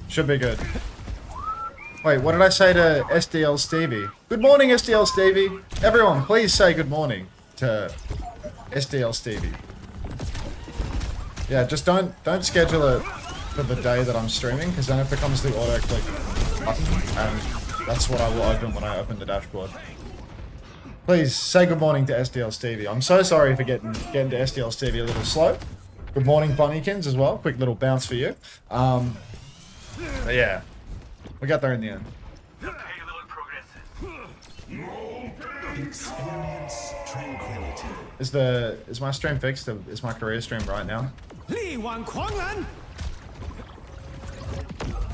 Should be good. Wait, what did I say to SDL Stevie? Good morning, SDL Stevie. Everyone, please say good morning to SDL Stevie. Yeah, just don't schedule it for the day that I'm streaming, because then it becomes the auto-click button, and that's what I will open when I open the dashboard. Please say good morning to SDL Stevie. I'm so sorry for getting to SDL Stevie a little slow. Good morning, Bunnykins, as well. Quick little bounce for you. But yeah, we got there in the end. Experience tranquility. Is my stream fixed? Is my career stream right now?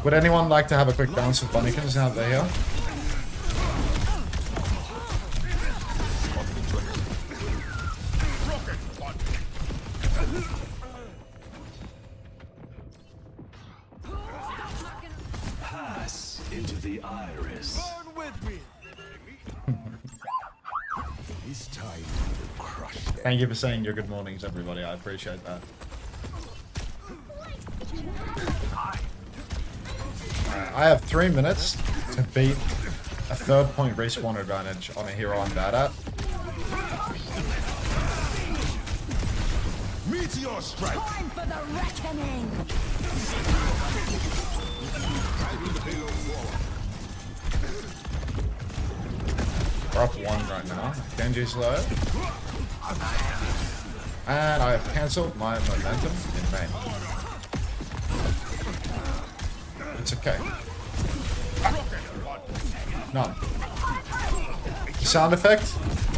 Would anyone like to have a quick bounce with Bunnykins now that they're here? Pass into the iris. It's time to crush them. Thank you for saying your good mornings, everybody. I appreciate that. I have 3 minutes to beat a 3rd point respawn advantage on a hero I'm bad at. Meteor strike. Time for the reckoning. We're up 1 right now. Genji's low. And I have cancelled my momentum in vain. It's okay. None. The sound effect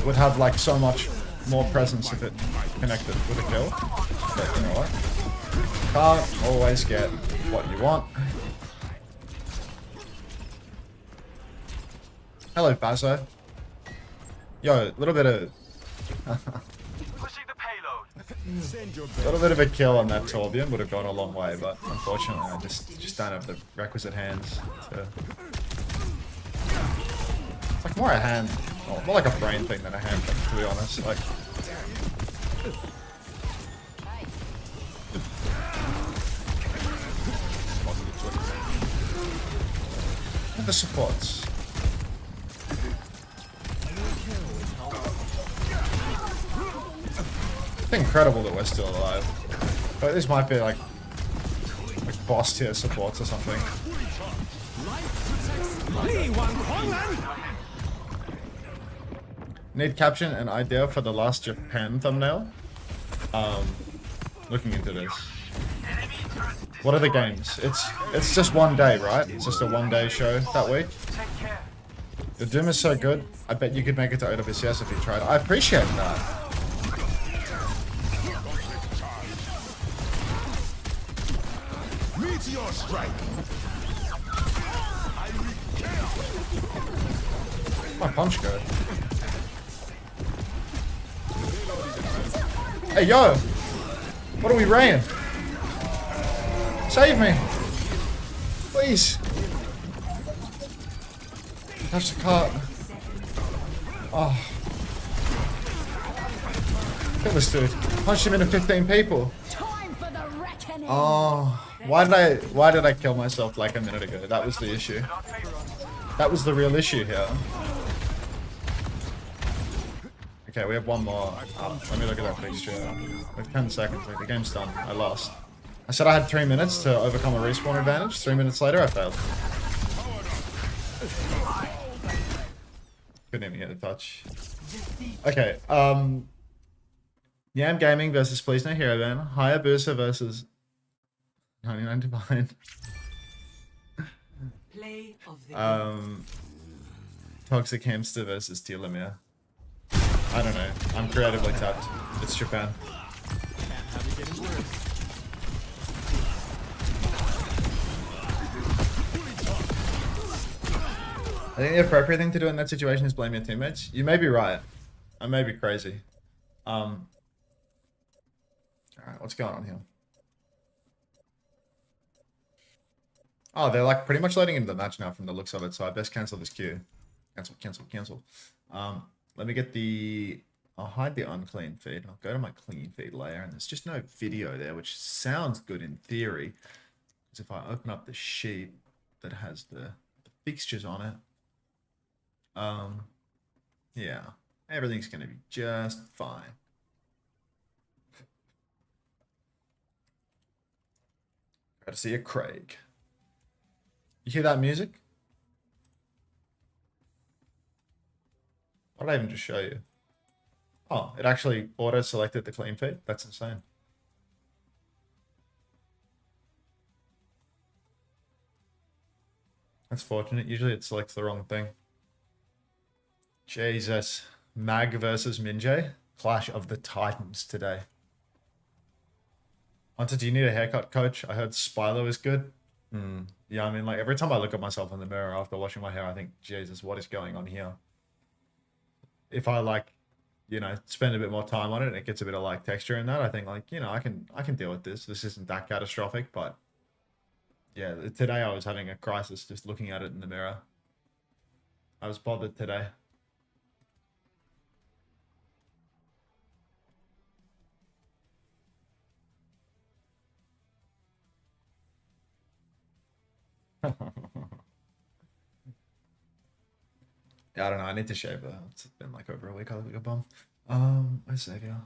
would have like so much more presence if it connected with a kill. But you know what? Can't always get what you want. Hello, Bazo. Yo, a little bit of... a little bit of a kill on that Torbium would have gone a long way, but unfortunately I just don't have the requisite hands to... It's like more a hand... Oh, more like a brain thing than a hand thing, to be honest. Like... The supports. It's incredible that we're still alive. But this might be like boss tier supports or something. Need caption and idea for the last Japan thumbnail. Looking into this. What are the games? It's just one day, right? It's just a one-day show that week. The Doom is so good. I bet you could make it to OWCS if you tried. I appreciate that. Meteor strike. My punch go. Hey yo! What are we raying? Save me! Please! Touch the cart. Oh. Kill this dude. Punch him into 15 people. Time for the reckoning. Oh. Why did I kill myself like a minute ago? That was the issue. That was the real issue here. Okay, we have one more. Let me look at that fixture. We have 10 seconds. Like, the game's done. I lost. I said I had 3 minutes to overcome a respawn advantage. 3 minutes later, I failed. Couldn't even get a touch. Okay, Yam Gaming versus Please No Hero Van. Hayabusa versus 99 Divine. Play of the Toxic Hamster versus Telemere. I don't know. I'm creatively tapped. It's Japan. I think the appropriate thing to do in that situation is blame your teammates. You may be right. I may be crazy. Alright, what's going on here? Oh, they're like pretty much letting into the match now from the looks of it, so I best cancel this queue. Cancel. Let me get the... I'll hide the unclean feed. I'll go to my clean feed layer, and there's just no video there, which sounds good in theory. is if I open up the sheet that has the fixtures on it, yeah, everything's going to be just fine. Courtesy of Craig. You hear that music? What did I even just show you? Oh, it actually auto-selected the clean feed? That's insane. That's fortunate. Usually it selects the wrong thing. Jesus. Mag versus Minjay. Clash of the Titans today. Unter, do you need a haircut, coach? I heard Spilo is good. Yeah, I mean, like, every time I look at myself in the mirror after washing my hair, I think, Jesus, what is going on here? If I, like, you know, spend a bit more time on it and it gets a bit of, like, texture in that, I think, like, you know, I can deal with this. This isn't that catastrophic, but yeah, today I was having a crisis just looking at it in the mirror. I was bothered today. Yeah, I don't know. I need to shave that. It's been like over a week. I look like a bum. Where's Xavier?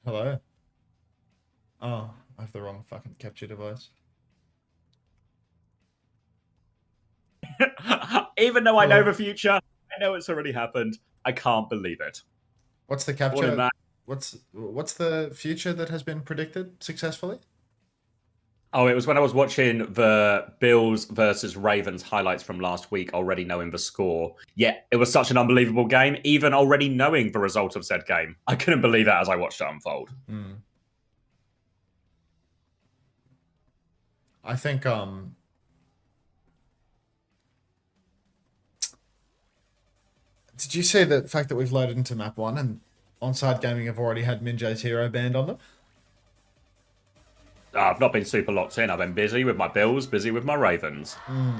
Hello? Oh, I have the wrong fucking capture device. Even though I know the future, I know it's already happened. I can't believe it. What's the capture? What's the future that has been predicted successfully? Oh, it was when I was watching the Bills versus Ravens highlights from last week, already knowing the score. Yeah, it was such an unbelievable game, even already knowing the result of said game. I couldn't believe that as I watched it unfold. I think, did you see the fact that we've loaded into map 1 and Onside Gaming have already had Minjay's hero banned on them? I've not been super locked in. I've been busy with my Bills, busy with my Ravens.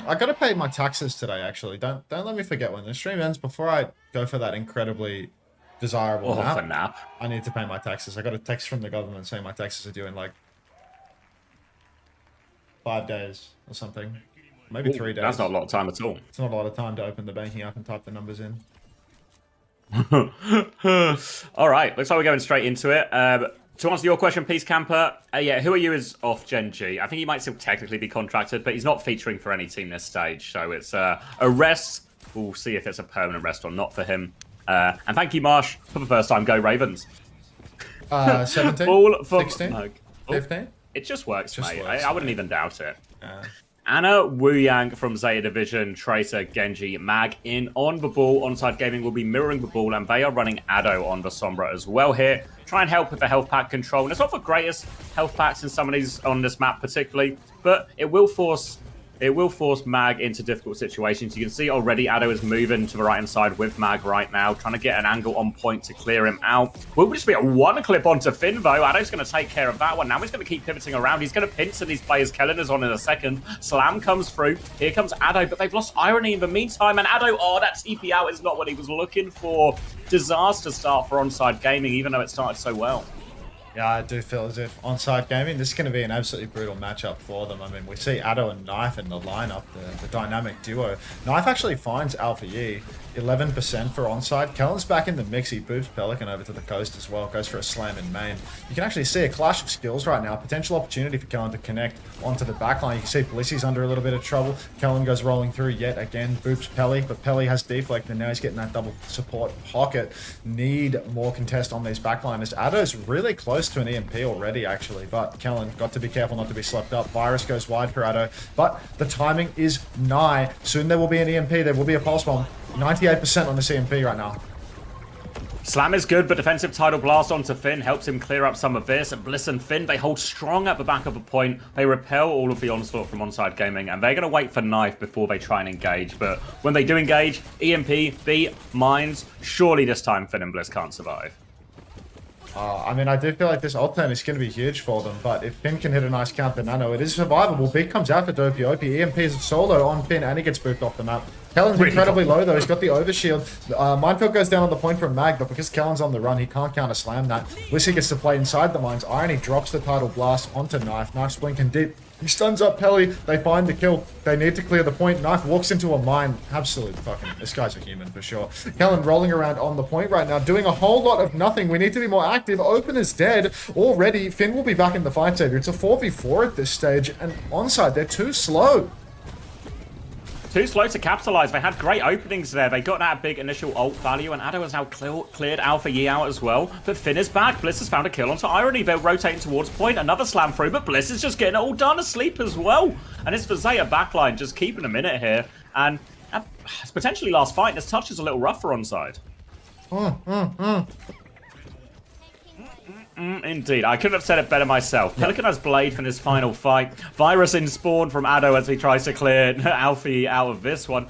I gotta pay my taxes today, actually. Don't let me forget when the stream ends. Before I go for that incredibly desirable nap, I need to pay my taxes. I got a text from the government saying my taxes are due in like 5 days or something. Maybe 3 days. That's not a lot of time at all. It's not a lot of time to open the banking app and type the numbers in. All right, looks like we're going straight into it. To answer your question, Peace Camper, yeah, who are you is off Gen G. I think he might still technically be contracted, but he's not featuring for any team this stage. So it's a rest. We'll see if it's a permanent rest or not for him. And thank you, Marsh, for the first time. Go Ravens. 17? All for 16? 15? It just works, Just mate. works, I wouldn't even doubt it. Yeah. Anna, Wu Yang from Zeta Division, Tracer, Genji, Mag in on the ball. Onside Gaming will be mirroring the ball, and they are running Addo on the Sombra as well here. Try and help with the health pack control. And it's not the greatest health packs in some of these on this map particularly, but it will force Mag into difficult situations. You can see already Addo is moving to the right-hand side with Mag right now, trying to get an angle on point to clear him out. Will just be a one clip onto Finn, though. Addo's going to take care of that one. Now he's going to keep pivoting around. He's going to pincer these players. Kellen is on in a second. Slam comes through. Here comes Addo, but they've lost Irony in the meantime. And Addo, oh, that TP out is not what he was looking for. Disaster start for Onside Gaming, even though it started so well. Yeah, I do feel as if Onside Gaming, this is going to be an absolutely brutal matchup for them. I mean, we see Addo and Knife in the lineup, the dynamic duo. Knife actually finds Alpha Yi, 11% for Onside. Kellen's back in the mix. He boots Pelican over to the coast as well. Goes for a slam in main. You can actually see a clash of skills right now. Potential opportunity for Kellen to connect onto the backline. You can see Blissey's under a little bit of trouble. Kellen goes rolling through yet again. Boops Pelly, but Pelly has deflect, and now he's getting that double support pocket. Need more contest on these backliners. Addo's really close to an EMP already, actually, but Kellen got to be careful not to be slept up. Virus goes wide for Addo, but the timing is nigh. Soon there will be an EMP. There will be a pulse bomb. 98% on the CMP right now. Slam is good, but defensive tidal blast onto Finn helps him clear up some of this. And Bliss and Finn, they hold strong at the back of the point. They repel all of the onslaught from Onside Gaming, and they're going to wait for Knife before they try and engage. But when they do engage, EMP, B, Mines, surely this time Finn and Bliss can't survive. I mean, I do feel like this ult turn is going to be huge for them, but if Finn can hit a nice counter nano, it is survivable. Big comes out for Dopey. OP EMP is solo on Finn, and he gets booped off the map. Kellen's incredibly low, though. He's got the overshield. Minefield goes down on the point from Mag, but because Kellen's on the run, he can't counter slam that. Blissey gets to play inside the mines. Irony drops the tidal blast onto Knife. Knife's blinking deep. He stuns up Pelly. They find the kill. They need to clear the point. Knife walks into a mine. Absolute fucking... This guy's a human for sure. Kellen rolling around on the point right now, doing a whole lot of nothing. We need to be more active. Open is dead already. Finn will be back in the fight, Xavier. It's a 4v4 at this stage. And Onside, they're too slow. Too slow to capitalize. They had great openings there. They got that big initial ult value, and Addo has now cleared Alpha Yi out as well. But Finn is back. Bliss has found a kill onto Irony. They're rotating towards point. Another slam through, but Bliss is just getting it all done asleep as well. And it's the ZETA backline just keeping a minute here. And it's potentially last fight. This touch is a little rough for Onside. Indeed, I couldn't have said it better myself. Pelican has Blade for this final fight. Virus in spawn from Addo as he tries to clear Alfie out of this one.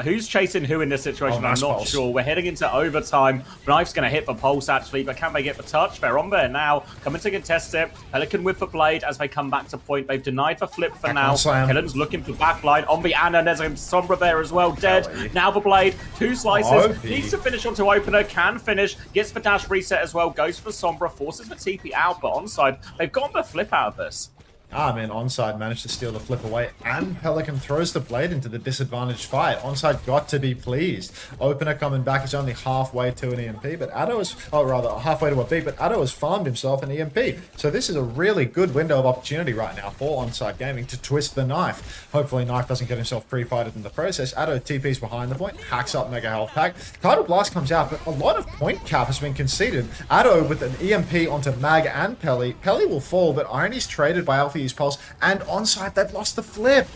Who's chasing who in this situation? I'm not sure. We're heading into overtime. Knife's going to hit the pulse actually, but can they get the touch? They're on there now, coming to contest it. Pelican with the Blade as they come back to point. They've denied the flip for now. Kellen's looking for backline on the Anna. There's a Sombra there as well, dead. Now the Blade, 2 slices. Needs to finish onto opener, can finish. Gets the dash reset as well, goes for Sombra, forces the TP out, but Onside, they've got the flip out of this. Man, Onside managed to steal the flip away, and Pelican throws the Blade into the disadvantaged fight. Onside got to be pleased. Opener coming back is only halfway to an EMP, but Addo is, halfway to a B, but Addo has farmed himself an EMP. So this is a really good window of opportunity right now for Onside Gaming to twist the knife. Hopefully Knife doesn't get himself pre-fighted in the process. Addo TP's behind the point, hacks up Mega Health Pack. Tidal Blast comes out, but a lot of point cap has been conceded. Addo with an EMP onto Mag and Pelly. Pelly will fall, but Irony's traded by Alpha Yi's Pulse, and Onside, they've lost the flip.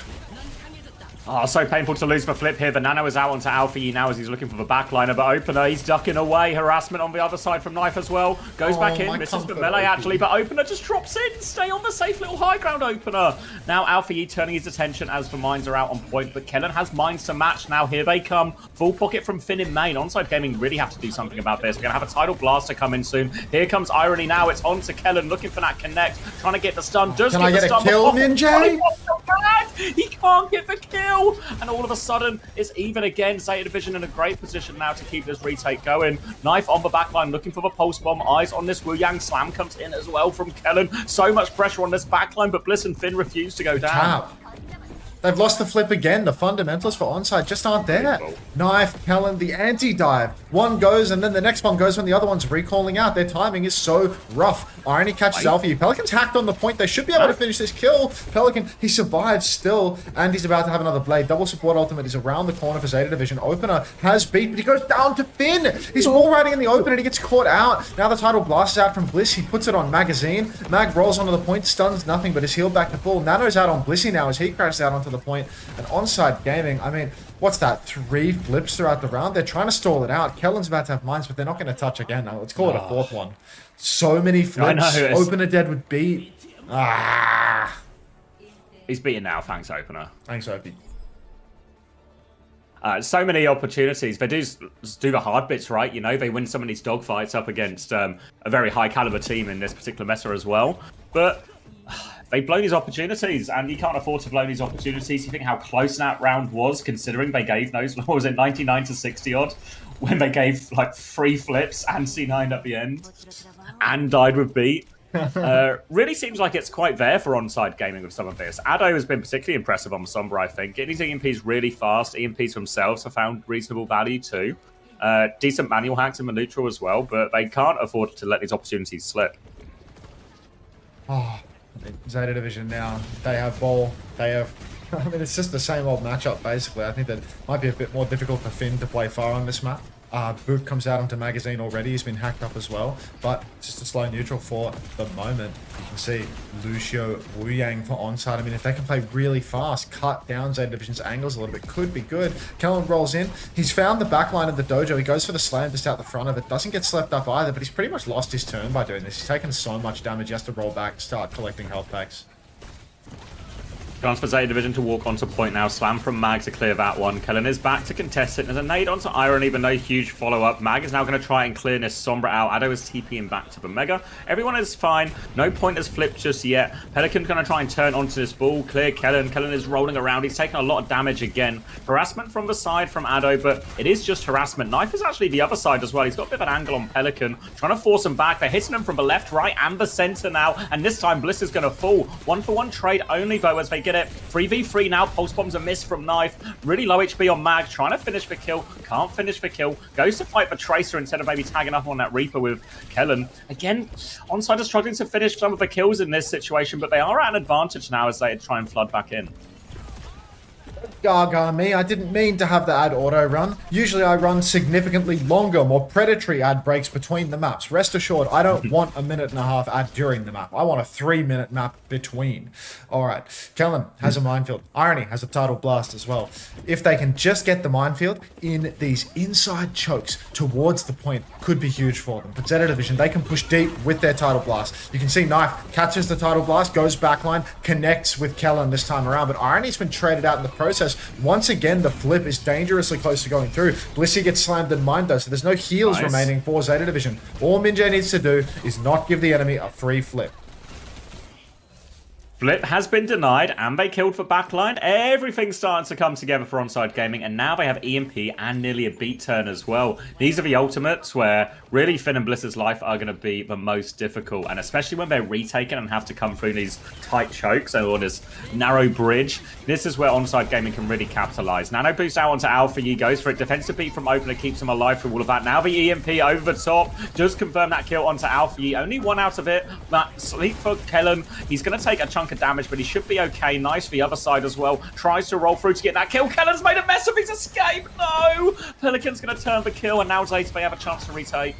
Oh, so painful to lose the flip here. The Nano is out onto Alpha Yi now as he's looking for the backliner, but Opener, he's ducking away. Harassment on the other side from Knife as well. Goes back in, misses the melee actually, but Opener just drops in. Stay on the safe little high ground, Opener. Now Alpha Yi turning his attention as the mines are out on point, but Kellen has mines to match. Now here they come. Full pocket from Finn in main. Onside Gaming really have to do something about this. We're going to have a Tidal Blaster come in soon. Here comes Irony now. It's on to Kellen looking for that connect. Trying to get the stun. Just Can I get a kill, Ninja? He can't get the kill. And all of a sudden, it's even again. ZETA Division in a great position now to keep this retake going. Knife on the backline, looking for the pulse bomb. Eyes on this Wu Yang. Slam comes in as well from Kellen. So much pressure on this backline, but Bliss and Finn refuse to go down. They've lost the flip again. The fundamentals for Onside just aren't there. Knife, Kellen, the anti-dive. One goes, and then the next one goes when the other one's recalling out. Their timing is so rough. Irony catches Alpha Yi. Pelican's hacked on the point. They should be able to finish this kill. Pelican, he survives still, and he's about to have another Blade. Double support ultimate is around the corner for ZETA Division. Opener has beat, but he goes down to Finn. He's wall riding in the open, and he gets caught out. Now the Tidal Blast is out from Bliss. He puts it on Magazine. Mag rolls onto the point, stuns nothing, but is healed back to full. Nano's out on Blissey now as he crashes out onto the point. And Onside Gaming, I mean, what's that? 3 flips throughout the round? They're trying to stall it out. Kellen's about to have mines, but they're not going to touch again. Now, let's call it a 4th one. So many flips. Opener dead would beat. He's beaten now, thanks, Opener. Thanks, Opie. So many opportunities. They do the hard bits, right? You know, they win some of these dogfights up against a very high caliber team in this particular meta as well. But they've blown these opportunities, and you can't afford to blow these opportunities. You think how close that round was, considering they gave those, what was it, 99 to 60 odd, when they gave like 3 flips and C9 at the end, and died with beat. Really seems like it's quite there for Onside Gaming with some of this. Addo has been particularly impressive on the Sombra, I think. Getting his EMPs really fast. EMPs themselves have found reasonable value too. Decent manual hacks in the neutral as well, but they can't afford to let these opportunities slip. ZETA Division now, they have ball, they have, I mean, it's just the same old matchup basically. I think that it might be a bit more difficult for Finn to play far on this map. Boot comes out onto Magazine already, he's been hacked up as well, but just a slow neutral for the moment. You can see Lucio, Wu Yang for Onside. I mean, if they can play really fast, cut down ZETA Division's angles a little bit, could be good. Kellen rolls in, he's found the backline of the dojo, he goes for the slam just out the front of it, doesn't get slept up either, but he's pretty much lost his turn by doing this. He's taken so much damage, he has to roll back, start collecting health packs. Chance for Zeta Division to walk onto point now. Slam from Mag to clear that one. Kellen is back to contest it. There's a nade onto Irony, but no huge follow-up. Mag is now going to try and clear this Sombra out. Addo is TPing back to the Mega. Everyone is fine. No point has flipped just yet. Pelican's going to try and turn onto this ball. Clear Kellen. Kellen is rolling around. He's taking a lot of damage again. Harassment from the side from Addo, but it is just harassment. Knife is actually the other side as well. He's got a bit of an angle on Pelican. Trying to force him back. They're hitting him from the left, right, and the center now. And this time, Bliss is going to fall. 1-for-1 trade only, though, as they get it. 3v3 now. Pulse bombs a miss from Knife. Really low HP on Mag. Trying to finish the kill. Can't finish the kill. Goes to fight the Tracer instead of maybe tagging up on that Reaper with Kellen. Again, Onside is struggling to finish some of the kills in this situation, but they are at an advantage now as they try and flood back in. Gaga me, I didn't mean to have the ad auto run. Usually I run significantly longer, more predatory ad breaks between the maps. Rest assured, I don't want a 1.5-minute ad during the map. I want a 3-minute map between. Alright, Kellen has a minefield. Irony has a tidal blast as well. If they can just get the minefield in these inside chokes towards the point, could be huge for them. But Zeta Division, they can push deep with their tidal blast. You can see Knife catches the tidal blast, goes backline, connects with Kellen this time around, but Irony's been traded out in the process. Once again, the flip is dangerously close to going through. Blissey gets slammed in mind though, so there's no heals remaining for Zeta Division. All Minjay needs to do is not give the enemy a free flip. Flip has been denied, and they killed for backline. Everything's starting to come together for Onside Gaming, and now they have EMP and nearly a beat turn as well. These are the ultimates where really Finn and Bliss's life are going to be the most difficult, and especially when they're retaken and have to come through these tight chokes or this narrow bridge. This is where Onside Gaming can really capitalize. Nano boost out onto Alpha Yi, goes for it. Defensive beat from opener keeps him alive through all of that. Now the EMP over the top, just confirm that kill onto Alpha Yi. Only one out of it. That sleep for Kellen. He's going to take a chunk of damage, but he should be okay. Nice for the other side as well. Tries to roll through to get that kill. Kellen's made a mess of his escape. No! Pelican's going to turn the kill, and now Zeta may have a chance to retake.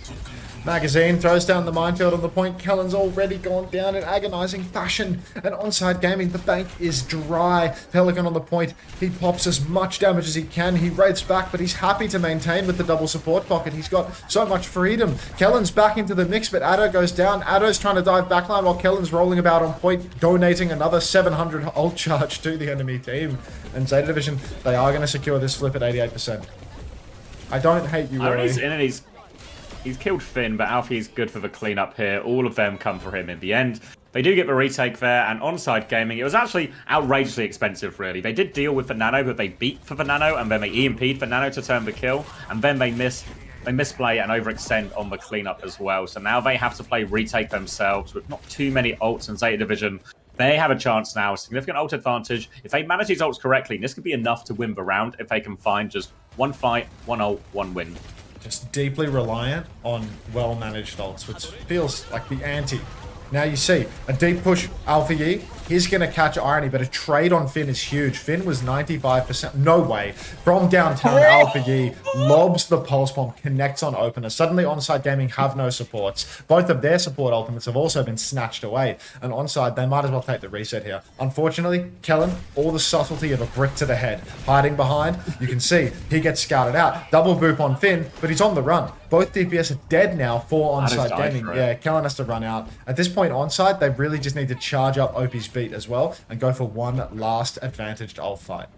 Magazine throws down the minefield on the point. Kellen's already gone down in agonizing fashion. And Onside Gaming, the bank is dry. Pelican on the point. He pops as much damage as he can. He wraiths back, but he's happy to maintain with the double support pocket. He's got so much freedom. Kellen's back into the mix, but Addo goes down. Addo's trying to dive backline while Kellen's rolling about on point, donating another 700 ult charge to the enemy team. And Zeta Division, they are going to secure this flip at 88%. I don't hate you, Rory. He's killed Finn, but Alfie's good for the cleanup here. All of them come for him in the end. They do get the retake there, and Onside Gaming, it was actually outrageously expensive, really. They did deal with the Nano, but they beat for the Nano, and then they EMP'd for Nano to turn the kill, and then they misplay and overextend on the cleanup as well. So now they have to play retake themselves with not too many ults in Zeta Division. They have a chance now, a significant ult advantage. If they manage these ults correctly, this could be enough to win the round if they can find just one fight, one ult, one win. Just deeply reliant on well-managed ults, which feels like the anti. Now you see, a deep push, Alpha Yi, he's going to catch Irony, but a trade on Finn is huge. Finn was 95%, no way. From downtown, Alpha Yi lobs the pulse bomb, connects on opener. Suddenly, Onside Gaming have no supports. Both of their support ultimates have also been snatched away. And Onside, they might as well take the reset here. Unfortunately, Kellen, all the subtlety of a brick to the head. Hiding behind, you can see, he gets scouted out. Double boop on Finn, but he's on the run. Both DPS are dead now for Onside Gaming. Yeah, Kellen has to run out. At this point, Onside, they really just need to charge up OP's beat as well and go for one last advantaged ult fight.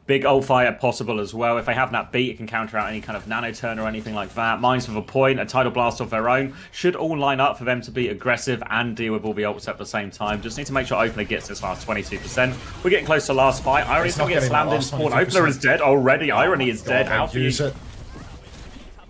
Big ult fight possible as well. If they have that beat, it can counter out any kind of nano turn or anything like that. Mines with a point, a tidal blast of their own. Should all line up for them to be aggressive and deal with all the ults at the same time. Just need to make sure opener gets this last 22%. We're getting close to last fight. Irony's going to get slammed in spawn. Opener is dead already. Irony is dead. Alfie Use it.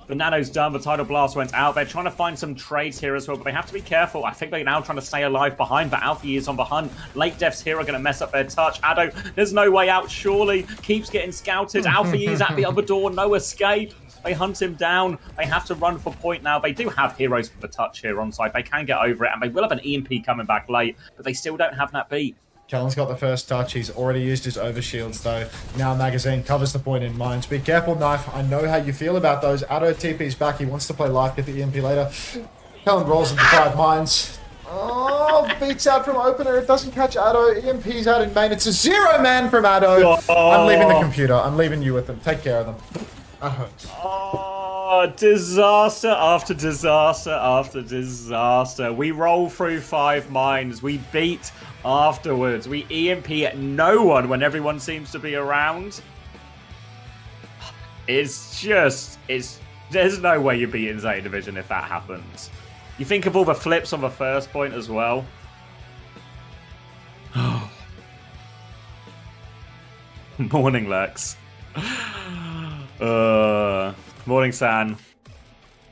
The Nano's done, the Tidal Blast went out. They're trying to find some trades here as well, but they have to be careful. I think they're now trying to stay alive behind, but Alfie is on the hunt. Late deaths here are going to mess up their touch. Addo, there's no way out, surely. Keeps getting scouted. Alfie is at the other door, no escape. They hunt him down. They have to run for point now. They do have heroes for the touch here on side. They can get over it, and they will have an EMP coming back late, but they still don't have that beat. Kellen's got the first touch. He's already used his overshields though. Now Magazine covers the point in mines. Be careful, Knife. I know how you feel about those. Addo TP's back. He wants to play live, get the EMP later. Kellen rolls into 5 mines. Oh, beats out from opener. It doesn't catch Addo. EMP's out in main. It's a 0-man from Addo. I'm leaving the computer. I'm leaving you with them. Take care of them. That hurts. Oh, disaster after disaster after disaster. We roll through 5 mines. We beat afterwards. We EMP at no one when everyone seems to be around. There's no way you're beating Zeta Division if that happens. You think of all the flips on the first point as well. Morning, Lex. Morning, San.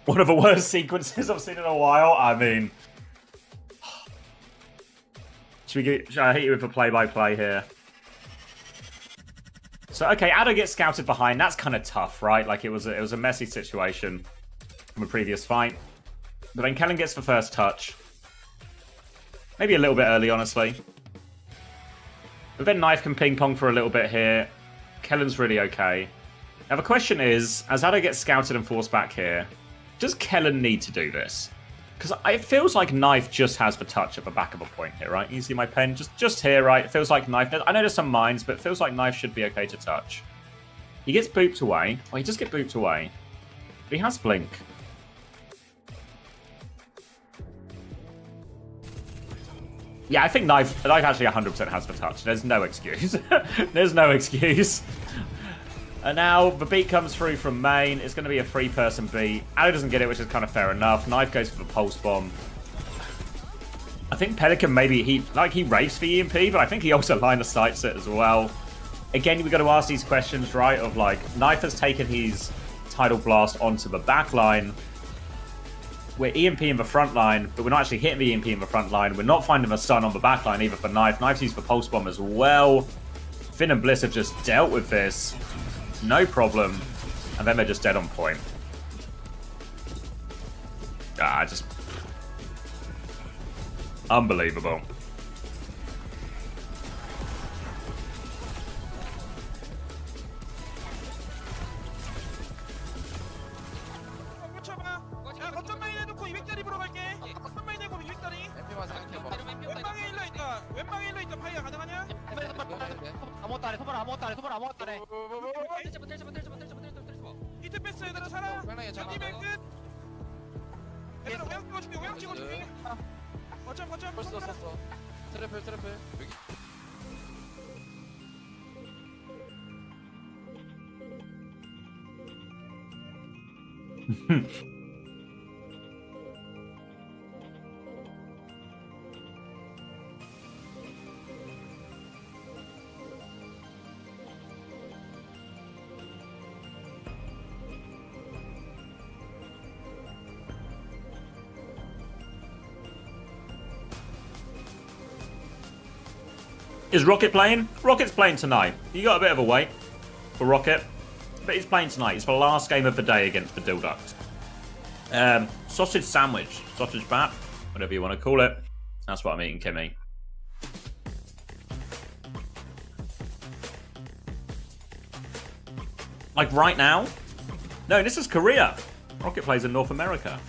One of the worst sequences I've seen in a while. I mean, should I hit you with a play-by-play here? So, okay, Addo gets scouted behind. That's kind of tough, right? Like, it was a messy situation from a previous fight. But then Kellen gets the first touch. Maybe a little bit early, honestly. But then Knife can ping-pong for a little bit here. Kellen's really okay. Now, the question is, as Addo gets scouted and forced back here, does Kellen need to do this? Because it feels like Knife just has the touch at the back of a point here, right? You see my pen? Just here, right? It feels like Knife... I know there's some mines, but it feels like Knife should be okay to touch. He gets booped away. Well, he does get booped away. But he has Blink. Yeah, I think Knife actually 100% has the touch. There's no excuse. There's no excuse. And now the beat comes through from main. It's going to be a 3-person beat. Addo doesn't get it, which is kind of fair enough. Knife goes for the pulse bomb. I think Pelican maybe he rafes for EMP, but I think he also line of sights it as well. Again, we got to ask these questions, right? Of like, Knife has taken his Tidal Blast onto the back line. We're EMP in the front line, but we're not actually hitting the EMP in the front line. We're not finding a stun on the back line either for Knife. Knife's used for pulse bomb as well. Finn and Bliss have just dealt with this. No problem. And then they're just dead on point. Just... unbelievable. Is Rocket playing? Rocket's playing tonight. You got a bit of a wait for Rocket, but he's playing tonight. It's the last game of the day against the Dilduct. Sausage sandwich, sausage bat, whatever you want to call it. That's what I'm eating, Kimmy. Like right now? No, this is Korea. Rocket plays in North America.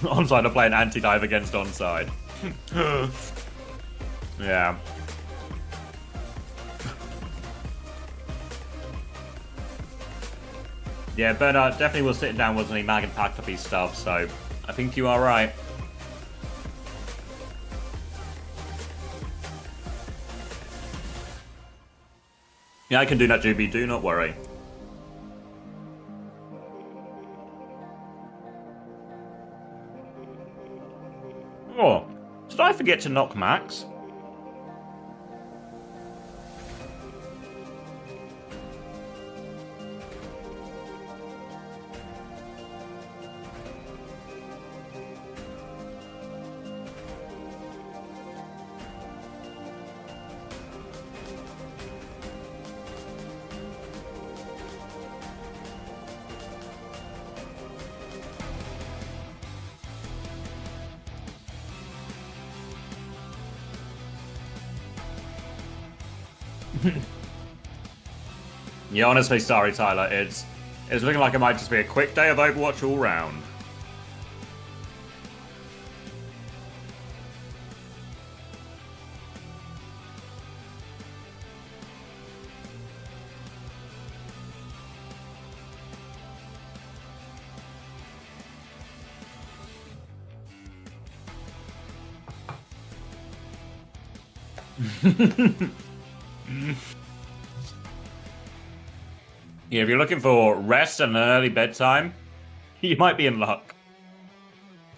Onside are playing anti-dive against Onside. Yeah. Yeah, Bernard definitely was sitting down, wasn't he? Mag and packed up his stuff, so I think you are right. Yeah, I can do that, Juby. Do not worry. Oh, did I forget to knock Max? Yeah, honestly, sorry, Tyler. It's looking like it might just be a quick day of Overwatch all round. Yeah, if you're looking for rest and an early bedtime, you might be in luck.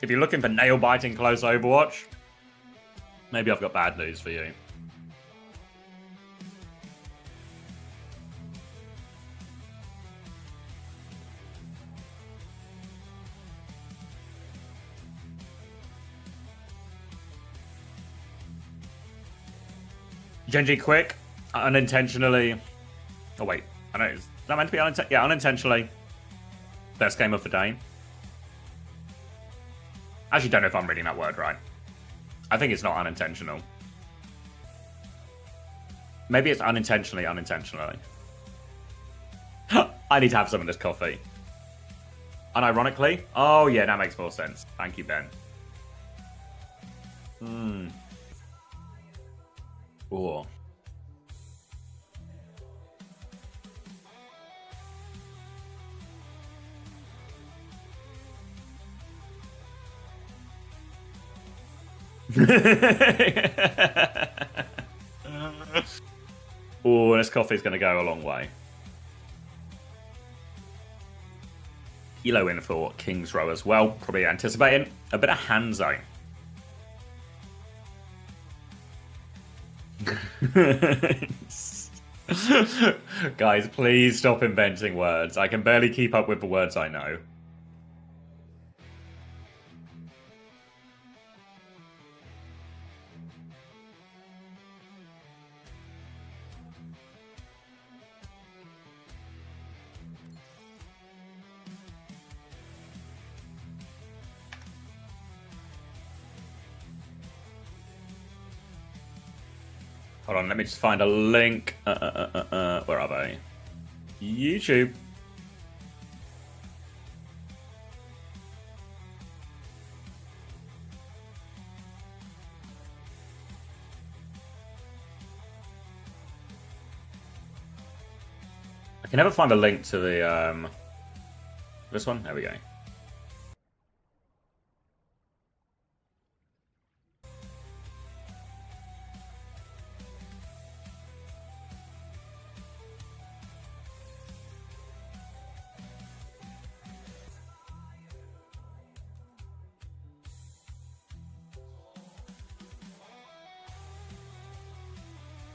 If you're looking for nail-biting close Overwatch, maybe I've got bad news for you. Genji quick, unintentionally. Oh wait, I know. Is that meant to be unintentionally? Yeah, unintentionally. Best game of the day. I actually don't know if I'm reading that word right. I think it's not unintentional. Maybe it's unintentionally. I need to have some of this coffee. Unironically? Oh yeah, that makes more sense. Thank you, Ben. Ooh. Ooh, this coffee's going to go a long way. Elo in for King's Row as well. Probably anticipating a bit of Hanzo. Guys, please stop inventing words. I can barely keep up with the words I know. Hold on, let me just find a link. Where are they? YouTube. I can never find a link to the this one. There we go.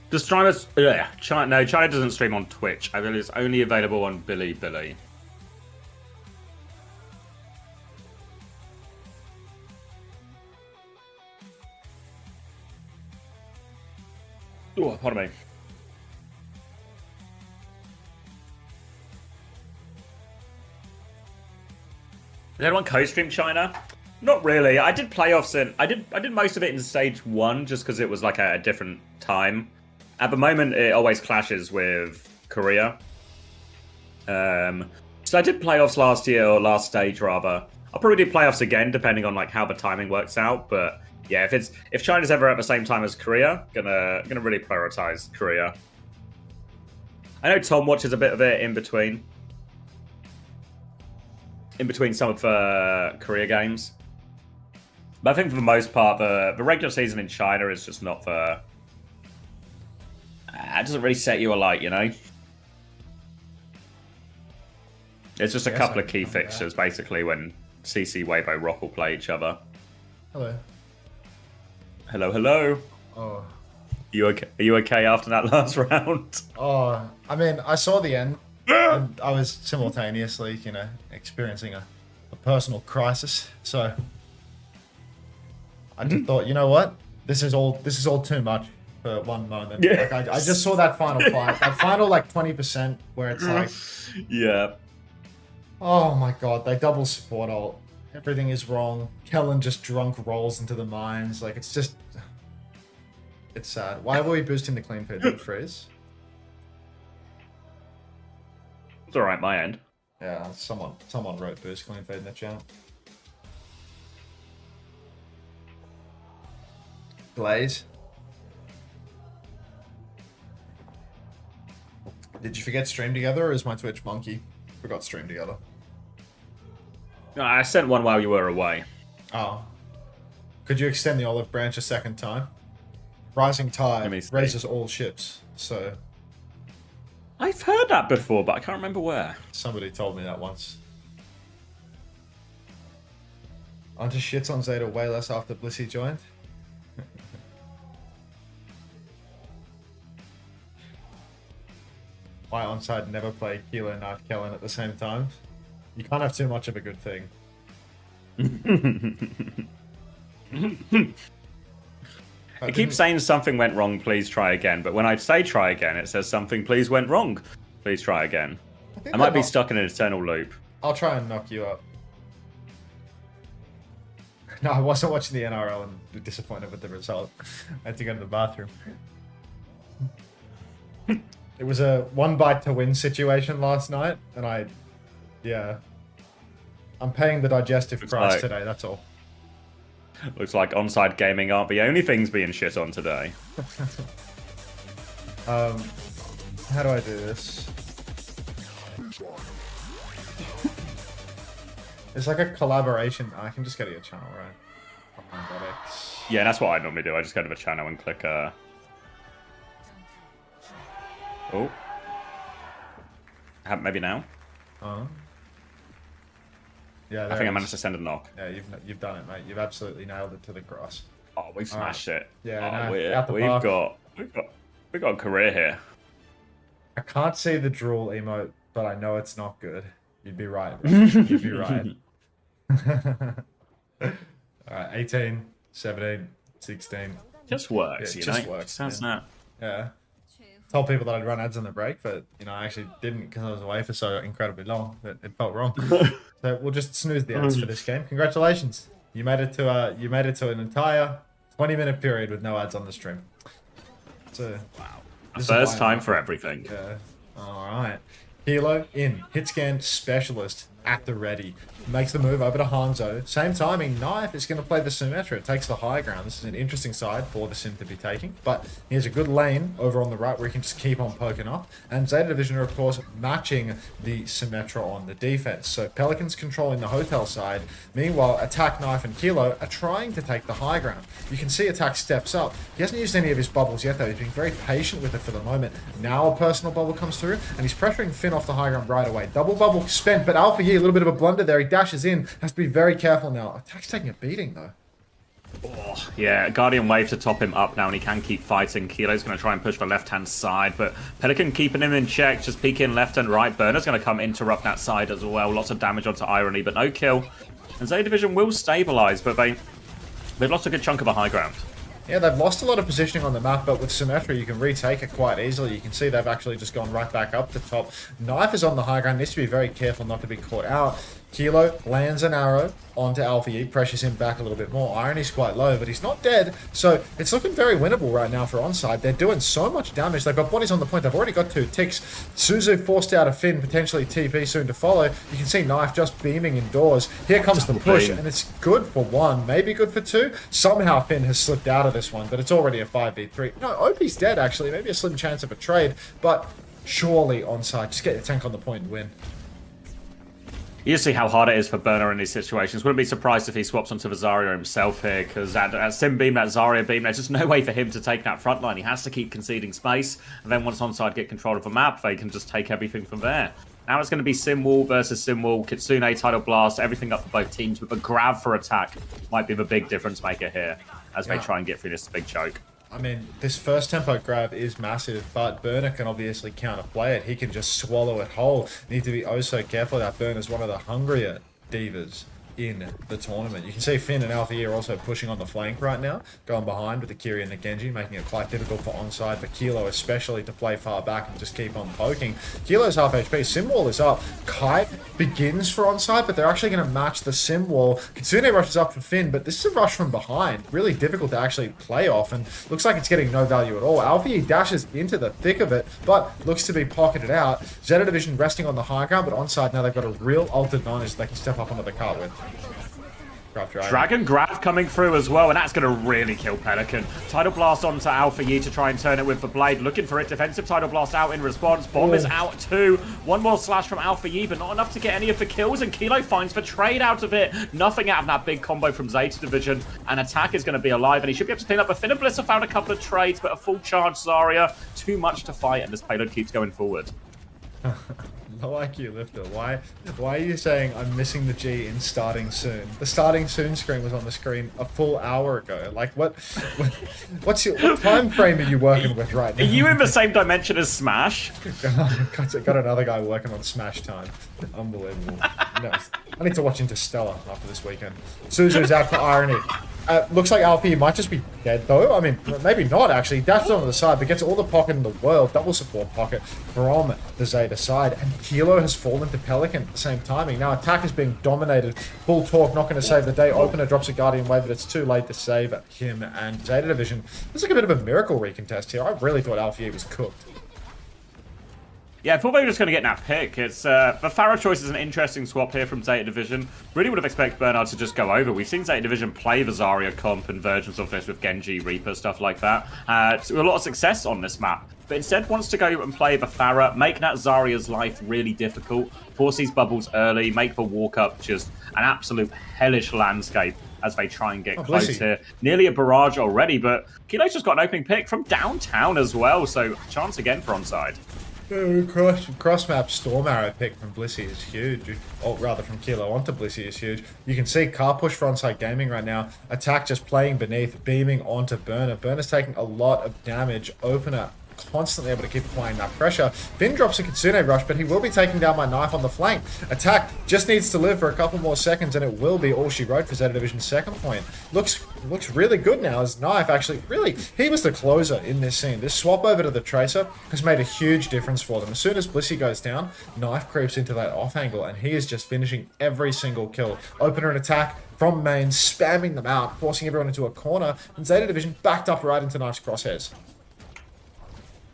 Does streamers? Yeah, China. No, China doesn't stream on Twitch. I believe it's only available on Bilibili. Oh, pardon me. Did anyone co-stream China? Not really. I did playoffs in. I did most of it in stage 1 just because it was like a different time. At the moment, it always clashes with Korea. So I did playoffs last year, or last stage rather. I'll probably do playoffs again, depending on like how the timing works out. But yeah, if China's ever at the same time as Korea, gonna really prioritize Korea. I know Tom watches a bit of it in between some of the Korea games. But I think for the most part, the regular season in China is just not the. It doesn't really set you alight, you know? It's just a couple of key fixtures, basically, when CC, Weibo, Rock will play each other. Hello. Hello, hello. Oh. You okay? Are you okay after that last round? Oh, I mean, I saw the end, and I was simultaneously, you know, experiencing a personal crisis. So I just thought, you know what? This is all too much for one moment. Yeah. Like, I just saw that final fight, that final like 20% where it's like, Yeah. oh my god, they double support ult. Everything is wrong. Kellen just drunk rolls into the mines. Like, it's just, it's sad. Why were we boosting the clean feed? Did it freeze? It's alright, my end. Yeah, someone wrote boost clean feed in the chat. Blaze. Did you forget stream together, or is my Twitch monkey forgot stream together? No, I sent one while you were away. Oh. Could you extend the olive branch a second time? Rising Let tide me see. raises all ships. So I've heard that before, but I can't remember where. somebody told me that once. Unter shits on Zeta way less after Blissey joined. Why Onside never play Kilo, Knife, Kellen at the same time? You can't have too much of a good thing. It keeps saying something went wrong, please try again. But when I say try again, it says something please went wrong. Please try again. I might be stuck in an eternal loop. I'll try and knock you up. No, I wasn't watching the NRL and disappointed with the result. I had to go to the bathroom. It was a one bite to win situation last night, and yeah. I'm paying the digestive price today, that's all. Looks like Onside Gaming aren't the only things being shit on today. How do I do this? It's like a collaboration. I can just go to your channel, right? Yeah, that's what I normally do. I just go to the channel and click, Oh. Maybe now? Yeah, I think I managed to send a knock. Yeah, you've done it, mate. You've absolutely nailed it to the grass. Oh, we've smashed it. Yeah, Oh, we've got a career here. I can't see the drool emote, but I know it's not good. You'd be right, bro. You'd be right. Alright, 18, 17, 16. Just works, Yeah, you just know? works, Sounds man. Yeah. Told people that I'd run ads on the break, but I actually didn't because I was away for so incredibly long that it felt wrong. So we'll just snooze the ads for this game. Congratulations, you made it to an entire 20-minute period with no ads on the stream. So wow, first time for everything. Yeah. All right. Kilo in hit scan specialist at the ready. Makes the move over to Hanzo. Same timing, Knife is going to play the Symmetra. It takes the high ground. This is an interesting side for the Sim to be taking. But here's a good lane over on the right where he can just keep on poking up. And Zeta Division are, of course, matching the Symmetra on the defense. So Pelicans controlling the hotel side. Meanwhile, Attack, Knife, and Kilo are trying to take the high ground. You can see Attack steps up. He hasn't used any of his bubbles yet, though. He's being very patient with it for the moment. Now a personal bubble comes through, and he's pressuring Finn off the high ground right away. Double bubble spent, but Alpha Yi, a little bit of a blunder there. He dashes in. Has to be very careful now. Attack's taking a beating, though. Oh, yeah, Guardian Wave to top him up now, and he can keep fighting. Kilo's going to try and push the left-hand side, but Pelican keeping him in check, just peeking left and right. Burner's going to come interrupt that side as well. Lots of damage onto Irony, but no kill. And Zeta Division will stabilize, but they've lost a good chunk of the high ground. Yeah, they've lost a lot of positioning on the map, but with Symmetra, you can retake it quite easily. You can see they've actually just gone right back up the top. Knife is on the high ground, needs to be very careful not to be caught out. Kilo lands an arrow onto Alpha Yi, pressures him back a little bit more. Irony's quite low, but he's not dead, so it's looking very winnable right now for Onside. They're doing so much damage. They've got bodies on the point. They've already got 2 ticks. Suzu forced out a Finn, potentially TP soon to follow. You can see Knife just beaming indoors. Here comes the push, and it's good for 1, maybe good for 2. Somehow Finn has slipped out of this one, but it's already a 5v3. No, OP's dead, actually. Maybe a slim chance of a trade, but surely Onside. Just get the tank on the point and win. You just see how hard it is for Burner in these situations. Wouldn't be surprised if he swaps onto the Zarya himself here, because at Sim Beam, that Zarya Beam, there's just no way for him to take that front line. He has to keep conceding space, and then once Onside get control of the map, they can just take everything from there. Now it's going to be Simwall versus Simwall, Kitsune, Tidal Blast, everything up for both teams, but the grab for attack might be the big difference maker here as they try and get through this big choke. I mean, this first tempo grab is massive, but Burner can obviously counterplay it. He can just swallow it whole. Need to be oh so careful that Burner's one of the hungrier divas in the tournament. You can see Finn and Alpha Yi are also pushing on the flank right now, going behind with the Kiri and the Genji, making it quite difficult for Onside, for Kilo especially to play far back and just keep on poking. Kilo's half HP, Simwall is up. Kite begins for Onside, but they're actually going to match the Simwall. Kitsune rushes up for Finn, but this is a rush from behind. Really difficult to actually play off, and looks like it's getting no value at all. Alpha Yi dashes into the thick of it, but looks to be pocketed out. Zeta Division resting on the high ground, but Onside now they've got a real ult advantage they can step up onto the cart with. Dragon grab coming through as well, and that's going to really kill Pelican. Tidal Blast onto Alpha Yi to try and turn it with the Blade. Looking for it. Defensive Tidal Blast out in response. Bomb is out too. One more slash from Alpha Yi, but not enough to get any of the kills, and Kilo finds the trade out of it. Nothing out of that big combo from Zeta Division, and Attack is going to be alive, and he should be able to clean up. But Finn and Bliss have found a couple of trades, but a full charge Zarya. Too much to fight, and this payload keeps going forward. Low IQ lifter. Why are you saying I'm missing the G in starting soon? The starting soon screen was on the screen a full hour ago. Like what what time frame are you working with right now? Are you in the same dimension as Smash? Got another guy working on Smash time. Unbelievable. No, I need to watch Interstellar after this weekend. Suzu's out for irony. Looks like Alfie might just be dead though. I mean, maybe not actually. Dashes on the side, but gets all the pocket in the world. Double support pocket from the Zeta side. And Kilo has fallen to Pelican at the same timing. Now Attack is being dominated. Full Torque not going to save the day. Opener drops a Guardian Wave, but it's too late to save him. And Zeta Division, this is like a bit of a miracle recontest here. I really thought Alfie was cooked. Yeah, I thought they were just going to get that pick. It's the Pharah choice is an interesting swap here from Zeta Division. Really would have expected Bernard to just go over. We've seen Zeta Division play the Zarya comp and versions of this with Genji, Reaper, stuff like that. To a lot of success on this map. But instead wants to go and play the Pharah, make that Zarya's life really difficult, force these bubbles early, make the walk up just an absolute hellish landscape as they try and get close here. Nearly a barrage already, but Kilo's just got an opening pick from downtown as well, so chance again for Onside. Cross map Storm Arrow pick from Blissey is huge, or rather from Kilo onto Blissey is huge. You can see car push for Onside Gaming right now. Attack just playing beneath, beaming onto Burner. Burner's taking a lot of damage. Opener constantly able to keep applying that pressure. Finn drops a Kitsune Rush, but he will be taking down my knife on the flank. Attack just needs to live for a couple more seconds, and it will be all she wrote for Zeta Division's second point. Looks really good now as Knife actually, really, he was the closer in this scene. This swap over to the Tracer has made a huge difference for them. As soon as Blissey goes down, Knife creeps into that off angle, and he is just finishing every single kill. Opener and Attack from main, spamming them out, forcing everyone into a corner, and Zeta Division backed up right into Knife's crosshairs.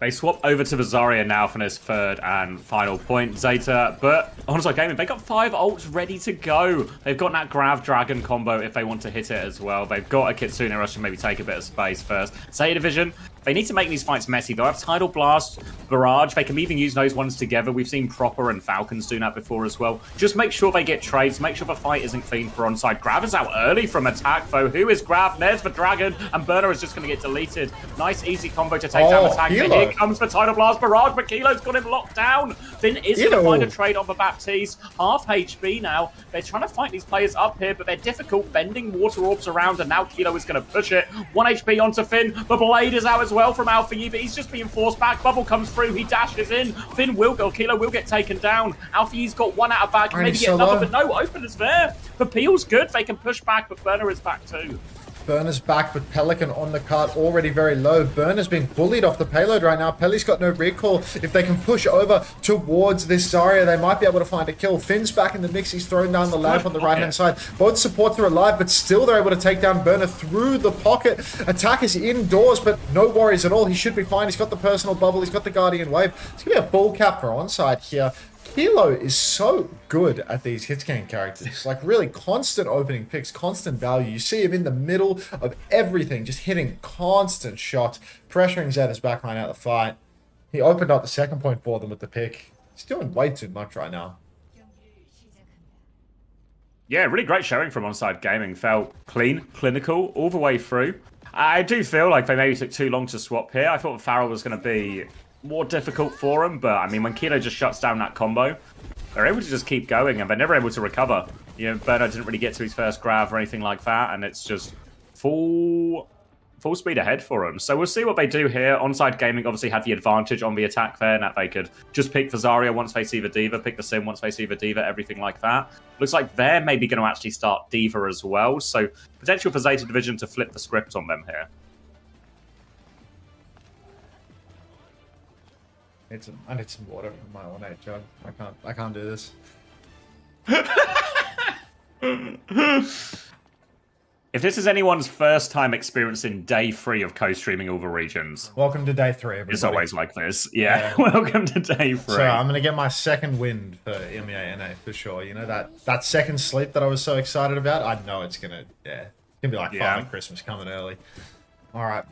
They swap over to the Zarya now for this third and final point. Zeta, but Onside Gaming, they got 5 ults ready to go. They've got that Grav Dragon combo if they want to hit it as well. They've got a Kitsune Rush to maybe take a bit of space first. Zeta Division, they need to make these fights messy. They'll have Tidal Blast, Barrage. They can even use those ones together. We've seen Proper and Falcons do that before as well. Just make sure they get trades. Make sure the fight isn't clean for Onside. Grav is out early from Attack, though. Who is Grav? There's the Dragon, and Burner is just going to get deleted. Nice, easy combo to take down Attack. But here comes the Tidal Blast Barrage, but Kilo's got him locked down. Finn is going to find a trade on the Baptiste. Half HP now. They're trying to fight these players up here, but they're difficult, bending water orbs around, and now Kilo is going to push it. 1 HP onto Finn. The Blade is out as well from Alpha Yi, but he's just being forced back. Bubble comes through. He dashes in. Finn will go. Kilo will get taken down. Alpha Yi's got 1 out of back. Maybe get another, but no. Opener's there. The Peel's good. They can push back, but Burner is back too. Burner's back, but Pelican on the cart already very low. Burner's being bullied off the payload right now. Pelly's got no recall. If they can push over towards this Zarya, they might be able to find a kill. Finn's back in the mix. He's thrown down the lamp on the right-hand side. Both supports are alive, but still they're able to take down Burner through the pocket. Attack is indoors, but no worries at all. He should be fine. He's got the personal bubble. He's got the Guardian Wave. It's going to be a full cap for Onside here. Kilo is so good at these hitscan characters. Like really constant opening picks, constant value. You see him in the middle of everything, just hitting constant shots, pressuring Zeta's backline out of the fight. He opened up the second point for them with the pick. He's doing way too much right now. Yeah, really great showing from Onside Gaming. Felt clean, clinical, all the way through. I do feel like they maybe took too long to swap here. I thought Farrell was going to be more difficult for him, but I mean, when Kilo just shuts down that combo, they're able to just keep going, and they're never able to recover. You know, Bernard didn't really get to his first grab or anything like that, and it's just full speed ahead for him. So we'll see what they do here. Onside Gaming obviously had the advantage on the attack there, and that they could just pick the Zarya once they see the Diva, pick the Sim once they see the Diva, everything like that. Looks like they're maybe going to actually start Diva as well, so potential for Zeta Division to flip the script on them here. I need some water from my 1-8 jug. I can't do this. If this is anyone's first time experiencing day 3 of co-streaming all the regions, Welcome to day 3, everybody. it's always like this. Yeah, welcome to day 3. So I'm going to get my second wind for EMEA NA for sure. You know, that second sleep that I was so excited about, I know it's going to, it's going to be like Father Christmas coming early. All right.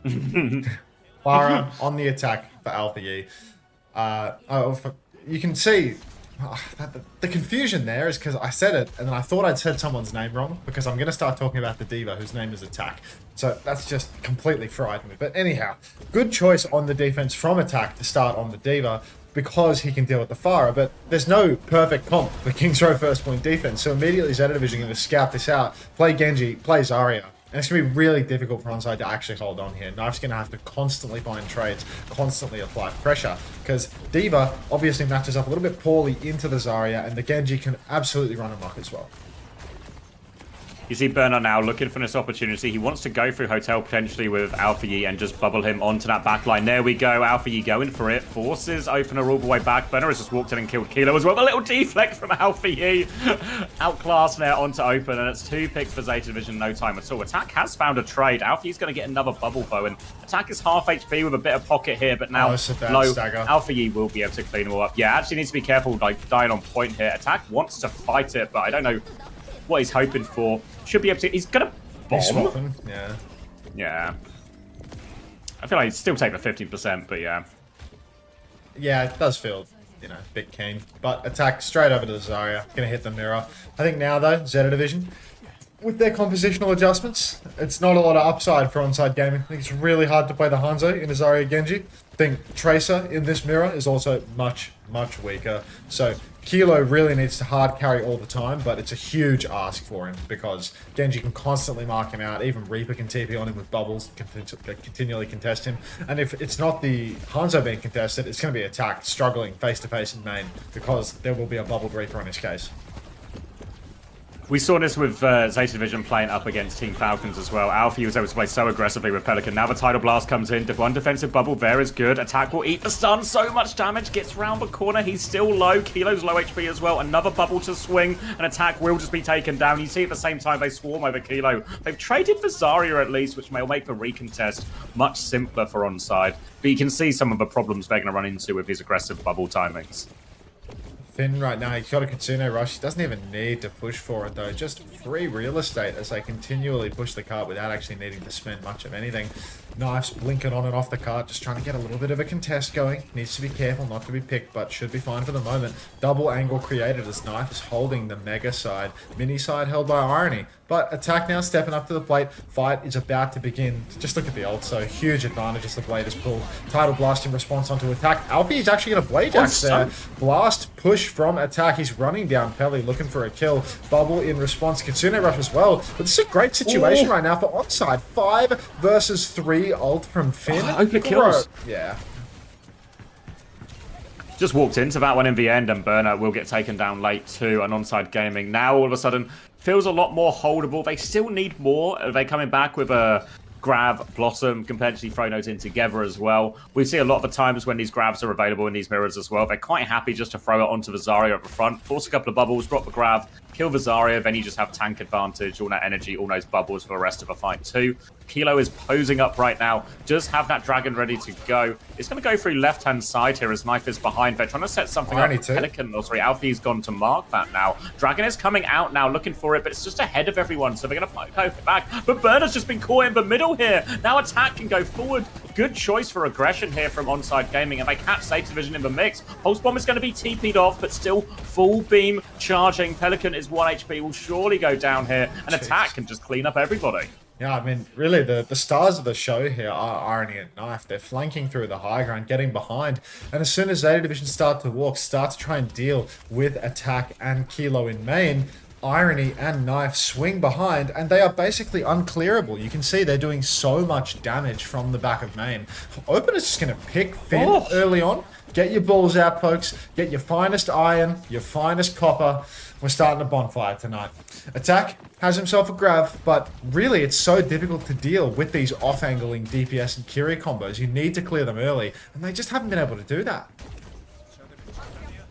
Farah on the attack for Alpha Yi. You can see the confusion there is because I said it and then I thought I'd said someone's name wrong because I'm going to start talking about the diva whose name is Attack. So that's just completely fried me. But anyhow, good choice on the defense from Attack to start on the diva because he can deal with the Farah. But there's no perfect comp for King's Row first point defense. So immediately ZETA Division going to scout this out, play Genji, play Zarya. And it's going to be really difficult for Onside to actually hold on here. Knife's going to have to constantly find trades, constantly apply pressure. Because Diva obviously matches up a little bit poorly into the Zarya, and the Genji can absolutely run amok as well. You see Burner now looking for this opportunity. He wants to go through Hotel potentially with Alpha Yi and just bubble him onto that back line. There we go. Alpha Yi going for it. Forces Opener all the way back. Burner has just walked in and killed Kilo as well. A little deflect from Alpha Yi. Outclassed there onto Open. And it's 2 picks for ZETA Division. No time at all. Attack has found a trade. Alpha Yi's going to get another bubble though. And Attack is half HP with a bit of pocket here. But now low. Alpha Yi will be able to clean him all up. Yeah, actually needs to be careful like dying on point here. Attack wants to fight it. But I don't know what he's hoping for. Should be able to. He's gonna bomb. Yeah. Yeah. I feel like he'd still take the 15%, but yeah. Yeah, it does feel, you know, a bit keen. But Attack straight over to the Zarya. Gonna hit the mirror. I think now though, ZETA Division, with their compositional adjustments, it's not a lot of upside for Onside Gaming. I think it's really hard to play the Hanzo in a Zarya Genji. I think Tracer in this mirror is also much, much weaker. So Kilo really needs to hard carry all the time, but it's a huge ask for him because Genji can constantly mark him out. Even Reaper can TP on him with bubbles, continually contest him. And if it's not the Hanzo being contested, it's going to be Attacked, struggling face-to-face in main because there will be a bubbled Reaper in his case. We saw this with ZETA Division playing up against Team Falcons as well. Alfie was able to play so aggressively with Pelican. Now the Tidal Blast comes in. One defensive bubble there is good. Attack will eat the stun. So much damage. Gets round the corner. He's still low. Kilo's low HP as well. Another bubble to swing. And Attack will just be taken down. You see at the same time they swarm over Kilo. They've traded for Zarya at least, which may make the recontest much simpler for Onside. But you can see some of the problems they're going to run into with these aggressive bubble timings. Finn right now, he's got a Kitsune rush. He doesn't even need to push for it though. Just free real estate as they continually push the cart without actually needing to spend much of anything. Knife's blinking on and off the cart, just trying to get a little bit of a contest going. Needs to be careful not to be picked, but should be fine for the moment. Double angle created as Knife is holding the mega side. Mini side held by Irony. But Attack now stepping up to the plate. Fight is about to begin. Just look at the ult, so huge advantage as the blade is pulled. Tidal Blast in response onto Attack. Alfie is actually going to Blade Axe there. Blast push from Attack. He's running down Pelly looking for a kill. Bubble in response. Kitsune Rush as well. But this is a great situation right now for Onside. 5 versus 3 ult from Finn. Open kills. Yeah. Just walked into that one in the end, and Burner will get taken down late too. And Onside Gaming now all of a sudden feels a lot more holdable. They still need more. Are they coming back with a Grav, Blossom, can potentially throw those in together as well? We see a lot of the times when these Gravs are available in these mirrors as well. They're quite happy just to throw it onto the Zarya at the front, force a couple of bubbles, drop the Grav, kill the Zarya, then you just have tank advantage, all that energy, all those bubbles for the rest of the fight too. Kilo is posing up right now, does have that dragon ready to go. It's going to go through left-hand side here as Knife is behind. They're trying to set something up. Pelican, oh sorry, Alfie's gone to mark that now. Dragon is coming out now, looking for it, but it's just ahead of everyone, so they're going to poke it back. But Burner's just been caught in the middle here. Now Attack can go forward. Good choice for aggression here from Onside Gaming, and they catch ZETA Division in the mix. Pulse Bomb is going to be TP'd off, but still full beam charging. Pelican is 1 HP, will surely go down here, and Attack can just clean up everybody. Yeah, I mean, really, the stars of the show here are Irony and Knife. They're flanking through the high ground, getting behind. And as soon as ZETA Division start to try and deal with Attack and Kilo in main, Irony and Knife swing behind, and they are basically unclearable. You can see they're doing so much damage from the back of main. Open is just going to pick Finn early on. Get your balls out, folks. Get your finest iron, your finest copper. We're starting a bonfire tonight. Attack has himself a Grav, but really it's so difficult to deal with these off-angling DPS and Kiri combos. You need to clear them early, and they just haven't been able to do that.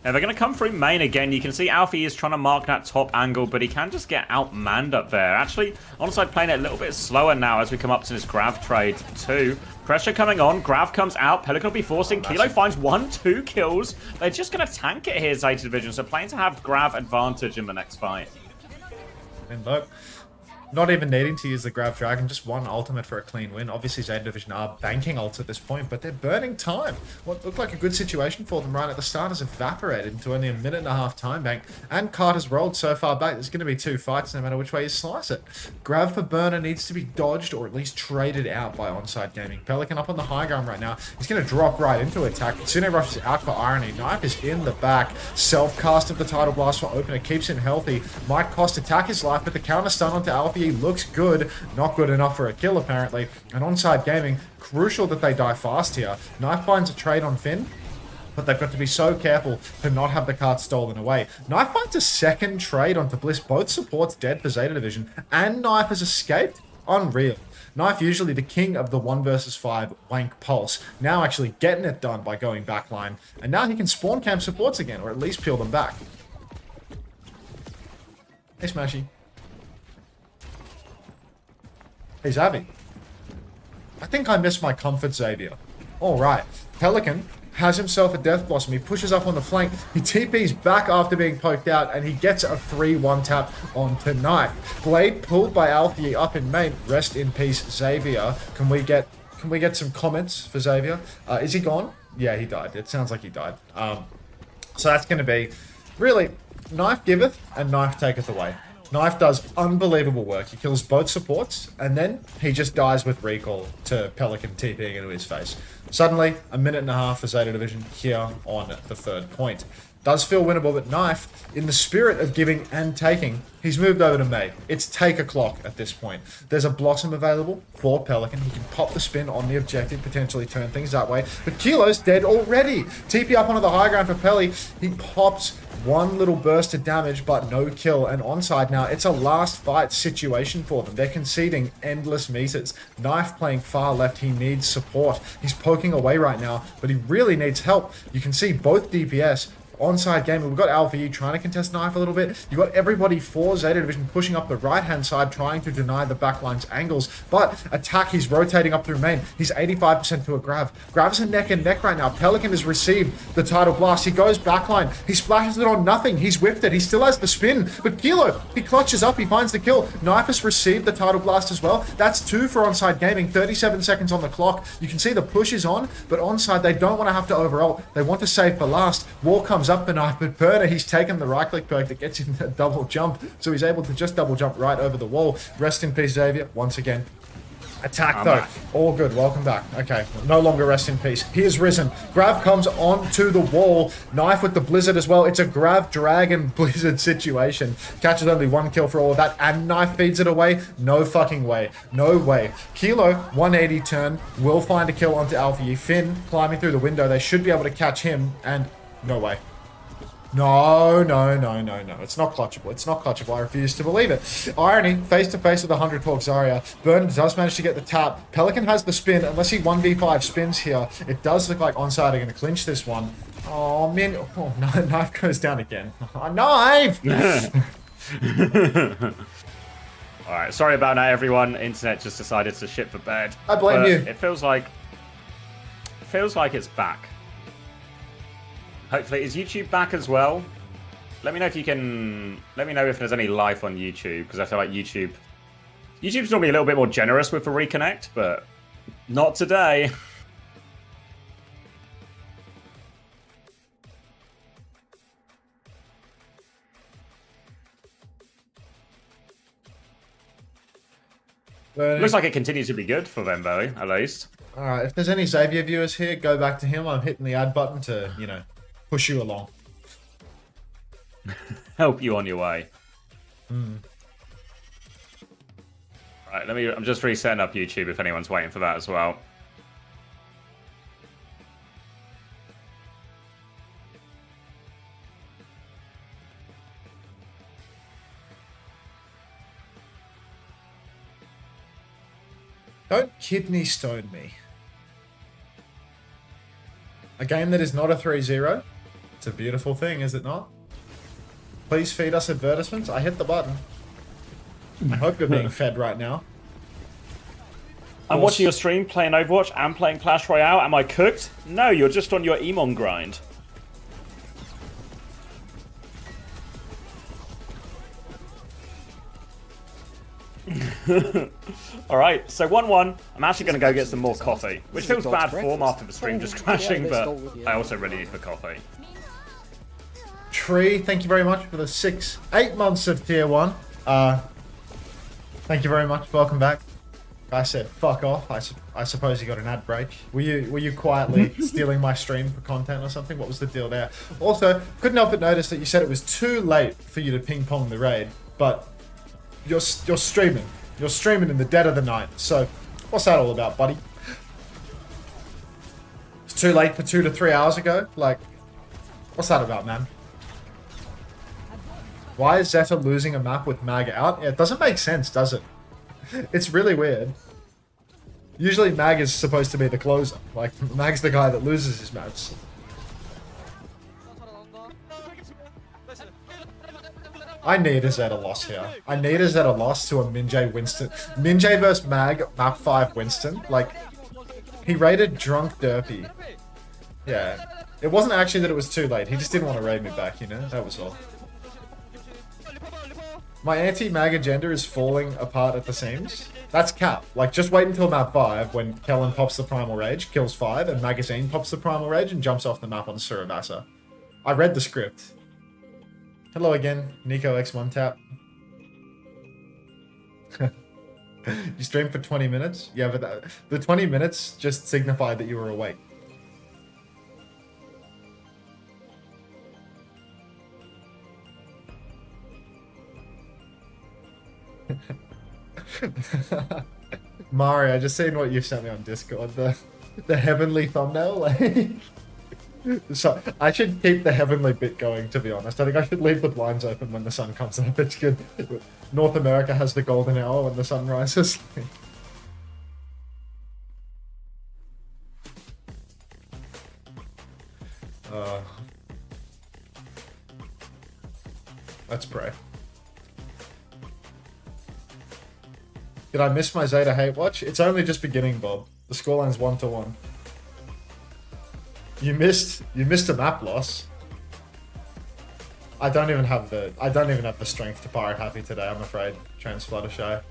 Now they're going to come through main again. You can see Alfie is trying to mark that top angle, but he can just get outmanned up there. Actually, Onside playing it a little bit slower now as we come up to this Grav trade too. Pressure coming on. Grav comes out. Pelican will be forcing. Kilo finds 1-2 kills. They're just going to tank it here, Zeta Division. So playing to have Grav advantage in the next fight. And look, not even needing to use the Grav Dragon, just one ultimate for a clean win. Obviously, Zeta Division are banking ults at this point, but they're burning time. What looked like a good situation for them right at the start has evaporated into only a minute and a half time bank, and Carter's rolled so far back. There's going to be 2 fights no matter which way you slice it. Grav for burner needs to be dodged or at least traded out by Onside Gaming. Pelican up on the high ground right now. He's going to drop right into attack. Tsune rushes out for Irony. Knife is in the back. Self-cast of the Tidal Blast for Opener keeps him healthy. Might cost attack his life, but the counter stun onto Alfie looks good. Not good enough for a kill, apparently. And Onside Gaming, crucial that they die fast here. Knife finds a trade on Finn, but they've got to be so careful to not have the card stolen away. Knife finds a second trade onto Bliss. Both supports dead for Zeta Division, and Knife has escaped. Unreal. Knife usually the king of the 1 versus 5 wank pulse. Now actually getting it done by going backline. And now he can spawn camp supports again, or at least peel them back. Hey, Smashy. Hey, Zavi. I think I missed my comfort, Xavier. Alright. Pelican has himself a Death Blossom. He pushes up on the flank. He TP's back after being poked out, and he gets a 3-1 tap onto Knife. Blade pulled by Alfie up in main. Rest in peace, Xavier. Can we get some comments for Xavier? Is he gone? Yeah, he died. It sounds like he died. So that's going to be... Really, Knife giveth and Knife taketh away. Knife does unbelievable work. He kills both supports, and then he just dies with recall to Pelican TPing into his face. Suddenly, a minute and a half for Zeta Division here on the 3rd point. Does feel winnable, but Knife, in the spirit of giving and taking, he's moved over to May. It's take a clock at this point. There's a Blossom available for Pelican. He can pop the spin on the objective, potentially turn things that way. But Kilo's dead already. TP up onto the high ground for Pelly. He pops one little burst of damage, but no kill. And Onside now, it's a last fight situation for them. They're conceding endless meters. Knife playing far left. He needs support. He's poking away right now, but he really needs help. You can see both DPS Onside Gaming. We've got Alpha trying to contest Knife a little bit. You've got everybody for Zeta Division pushing up the right-hand side, trying to deny the backline's angles. But attack, he's rotating up through main. He's 85% to a Grav. Grav's a neck and neck right now. Pelican has received the Tidal Blast. He goes backline. He splashes it on nothing. He's whiffed it. He still has the spin. But Kilo, he clutches up. He finds the kill. Knife has received the Tidal Blast as well. That's 2 for Onside Gaming. 37 seconds on the clock. You can see the push is on, but Onside, they don't want to have to overult. They want to save for last. War comes up the Knife, but Burner, he's taken the right-click perk that gets him that double jump, so he's able to just double jump right over the wall. Rest in peace, Xavier, once again. Attack, though. Back. All good. Welcome back. Okay. No longer rest in peace. He is risen. Grav comes onto the wall. Knife with the Blizzard as well. It's a Grav Dragon Blizzard situation. Catches only 1 kill for all of that, and Knife feeds it away. No fucking way. No way. Kilo, 180 turn, will find a kill onto Alfie. Finn climbing through the window. They should be able to catch him, and no way. No. It's not clutchable. It's not clutchable. I refuse to believe it. Irony, face-to-face with 112 Zarya. Burn does manage to get the tap. Pelican has the spin. Unless he 1v5 spins here, it does look like Onside are going to clinch this one. Oh, man. Oh, no, Knife goes down again. Oh, Knife! Alright, sorry about that, everyone. Internet just decided to shit for bed. I blame you. It feels like it's back. Hopefully, is YouTube back as well? Let me know if you can. Let me know if there's any life on YouTube, because I feel like YouTube's normally a little bit more generous with the reconnect, but not today. Looks like it continues to be good for them, though, at least. Alright, if there's any Xavier viewers here, go back to him. I'm hitting the add button to, push you along. Help you on your way. Right, I'm just resetting up YouTube if anyone's waiting for that as well. Don't kidney stone me. A game that is not a 3-0 It's a beautiful thing, is it not? Please feed us advertisements. I hit the button. I hope you're being fed right now. I'm watching your stream, playing Overwatch and playing Clash Royale. Am I cooked? No, you're just on your Emon grind. Alright, so 1-1. I'm actually going to go get some more coffee, which feels bad form after the stream just crashing, but I also really need for coffee. Tree, thank you very much for the 8 months of tier 1. Thank you very much. Welcome back. I said fuck off. I suppose you got an ad break. Were you quietly stealing my stream for content or something? What was the deal there? Also, couldn't help but notice that you said it was too late for you to ping pong the raid, but you're streaming. You're streaming in the dead of the night. So, what's that all about, buddy? It's too late for 2 to 3 hours ago. Like, what's that about, man? Why is Zeta losing a map with Mag out? Yeah, it doesn't make sense, does it? It's really weird. Usually Mag is supposed to be the closer. Like, Mag's the guy that loses his maps. I need a Zeta loss here. I need a Zeta loss to a Minjay Winston. Minjay vs Mag, map 5 Winston. Like, he raided Drunk Derpy. Yeah. It wasn't actually that it was too late. He just didn't want to raid me back, you know? That was all. My anti-mag agenda is falling apart at the seams. That's cap. Like, just wait until map 5 when Kellen pops the Primal Rage, kills 5, and Magazine pops the Primal Rage and jumps off the map on Surabasa. I read the script. Hello again, Nico X1 Tap. You streamed for 20 minutes? Yeah, but the 20 minutes just signified that you were awake. Mari, I just seen what you sent me on Discord. The heavenly thumbnail. Like, so I should keep the heavenly bit going. To be honest, I think I should leave the blinds open when the sun comes up. It's good. North America has the golden hour when the sun rises. Let's pray. Did I miss my Zeta hate watch? It's only just beginning, Bob. The scoreline's 1-1. You missed a map loss. I don't even have the strength to pirate happy today, I'm afraid. Transfluttershy.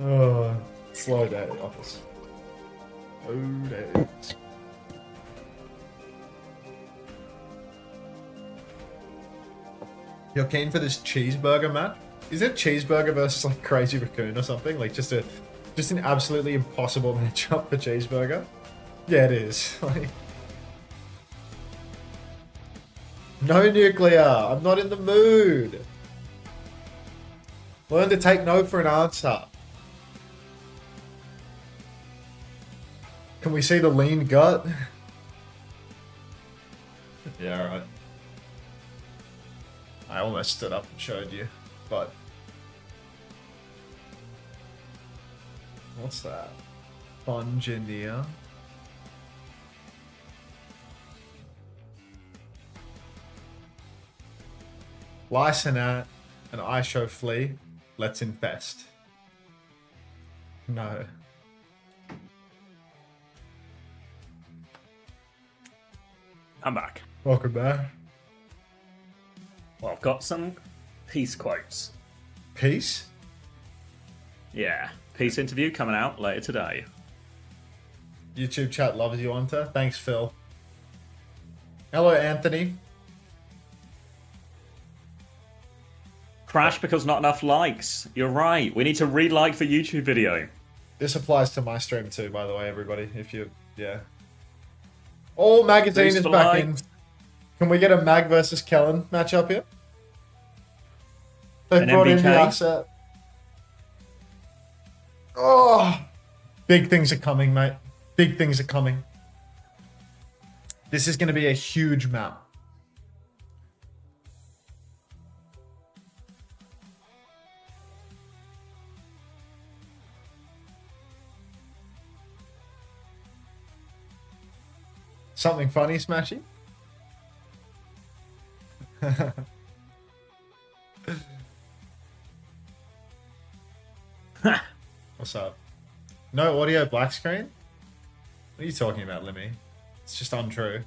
Oh, slow down, office. Oh, days. You're keen for this cheeseburger, Matt? Is it cheeseburger versus like Crazy Racoon or something? Like just an absolutely impossible matchup for cheeseburger? Yeah, it is. Like, no nuclear. I'm not in the mood. Learn to take no for an answer. Can we see the lean gut? Yeah, alright. I almost stood up and showed you, but... What's that? Fungineer. Lysinat and I show flea. Let's infest. No. I'm back. Welcome back. Well, I've got some peace quotes. Peace? Yeah, peace interview coming out later today. YouTube chat loves you, Unter. Thanks, Phil. Hello, Anthony. Crash because not enough likes. You're right. We need to re-like for YouTube video. This applies to my stream too, by the way, everybody. If you, yeah. Oh, Magazine Boost is for back in. likes. Can we get a Mag versus Kellen matchup here? They An brought in the MVK? asset. Oh, big things are coming, mate. Big things are coming. This is going to be a huge map. Something funny, Smashy? What's up? No audio black screen? What are you talking about, Limmy? It's just untrue.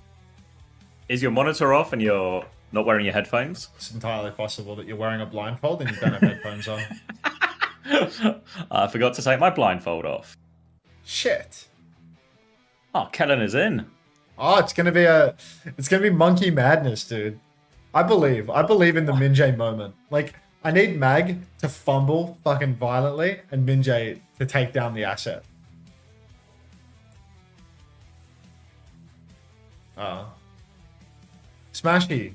Is your monitor off and you're not wearing your headphones? It's entirely possible that you're wearing a blindfold and you don't have headphones on. I forgot to take my blindfold off. Shit. Oh, Kellen is in. Oh, it's gonna be monkey madness, dude. I believe in the Minjay moment. Like, I need Mag to fumble fucking violently and Minjay to take down the asset. Oh. Smashy,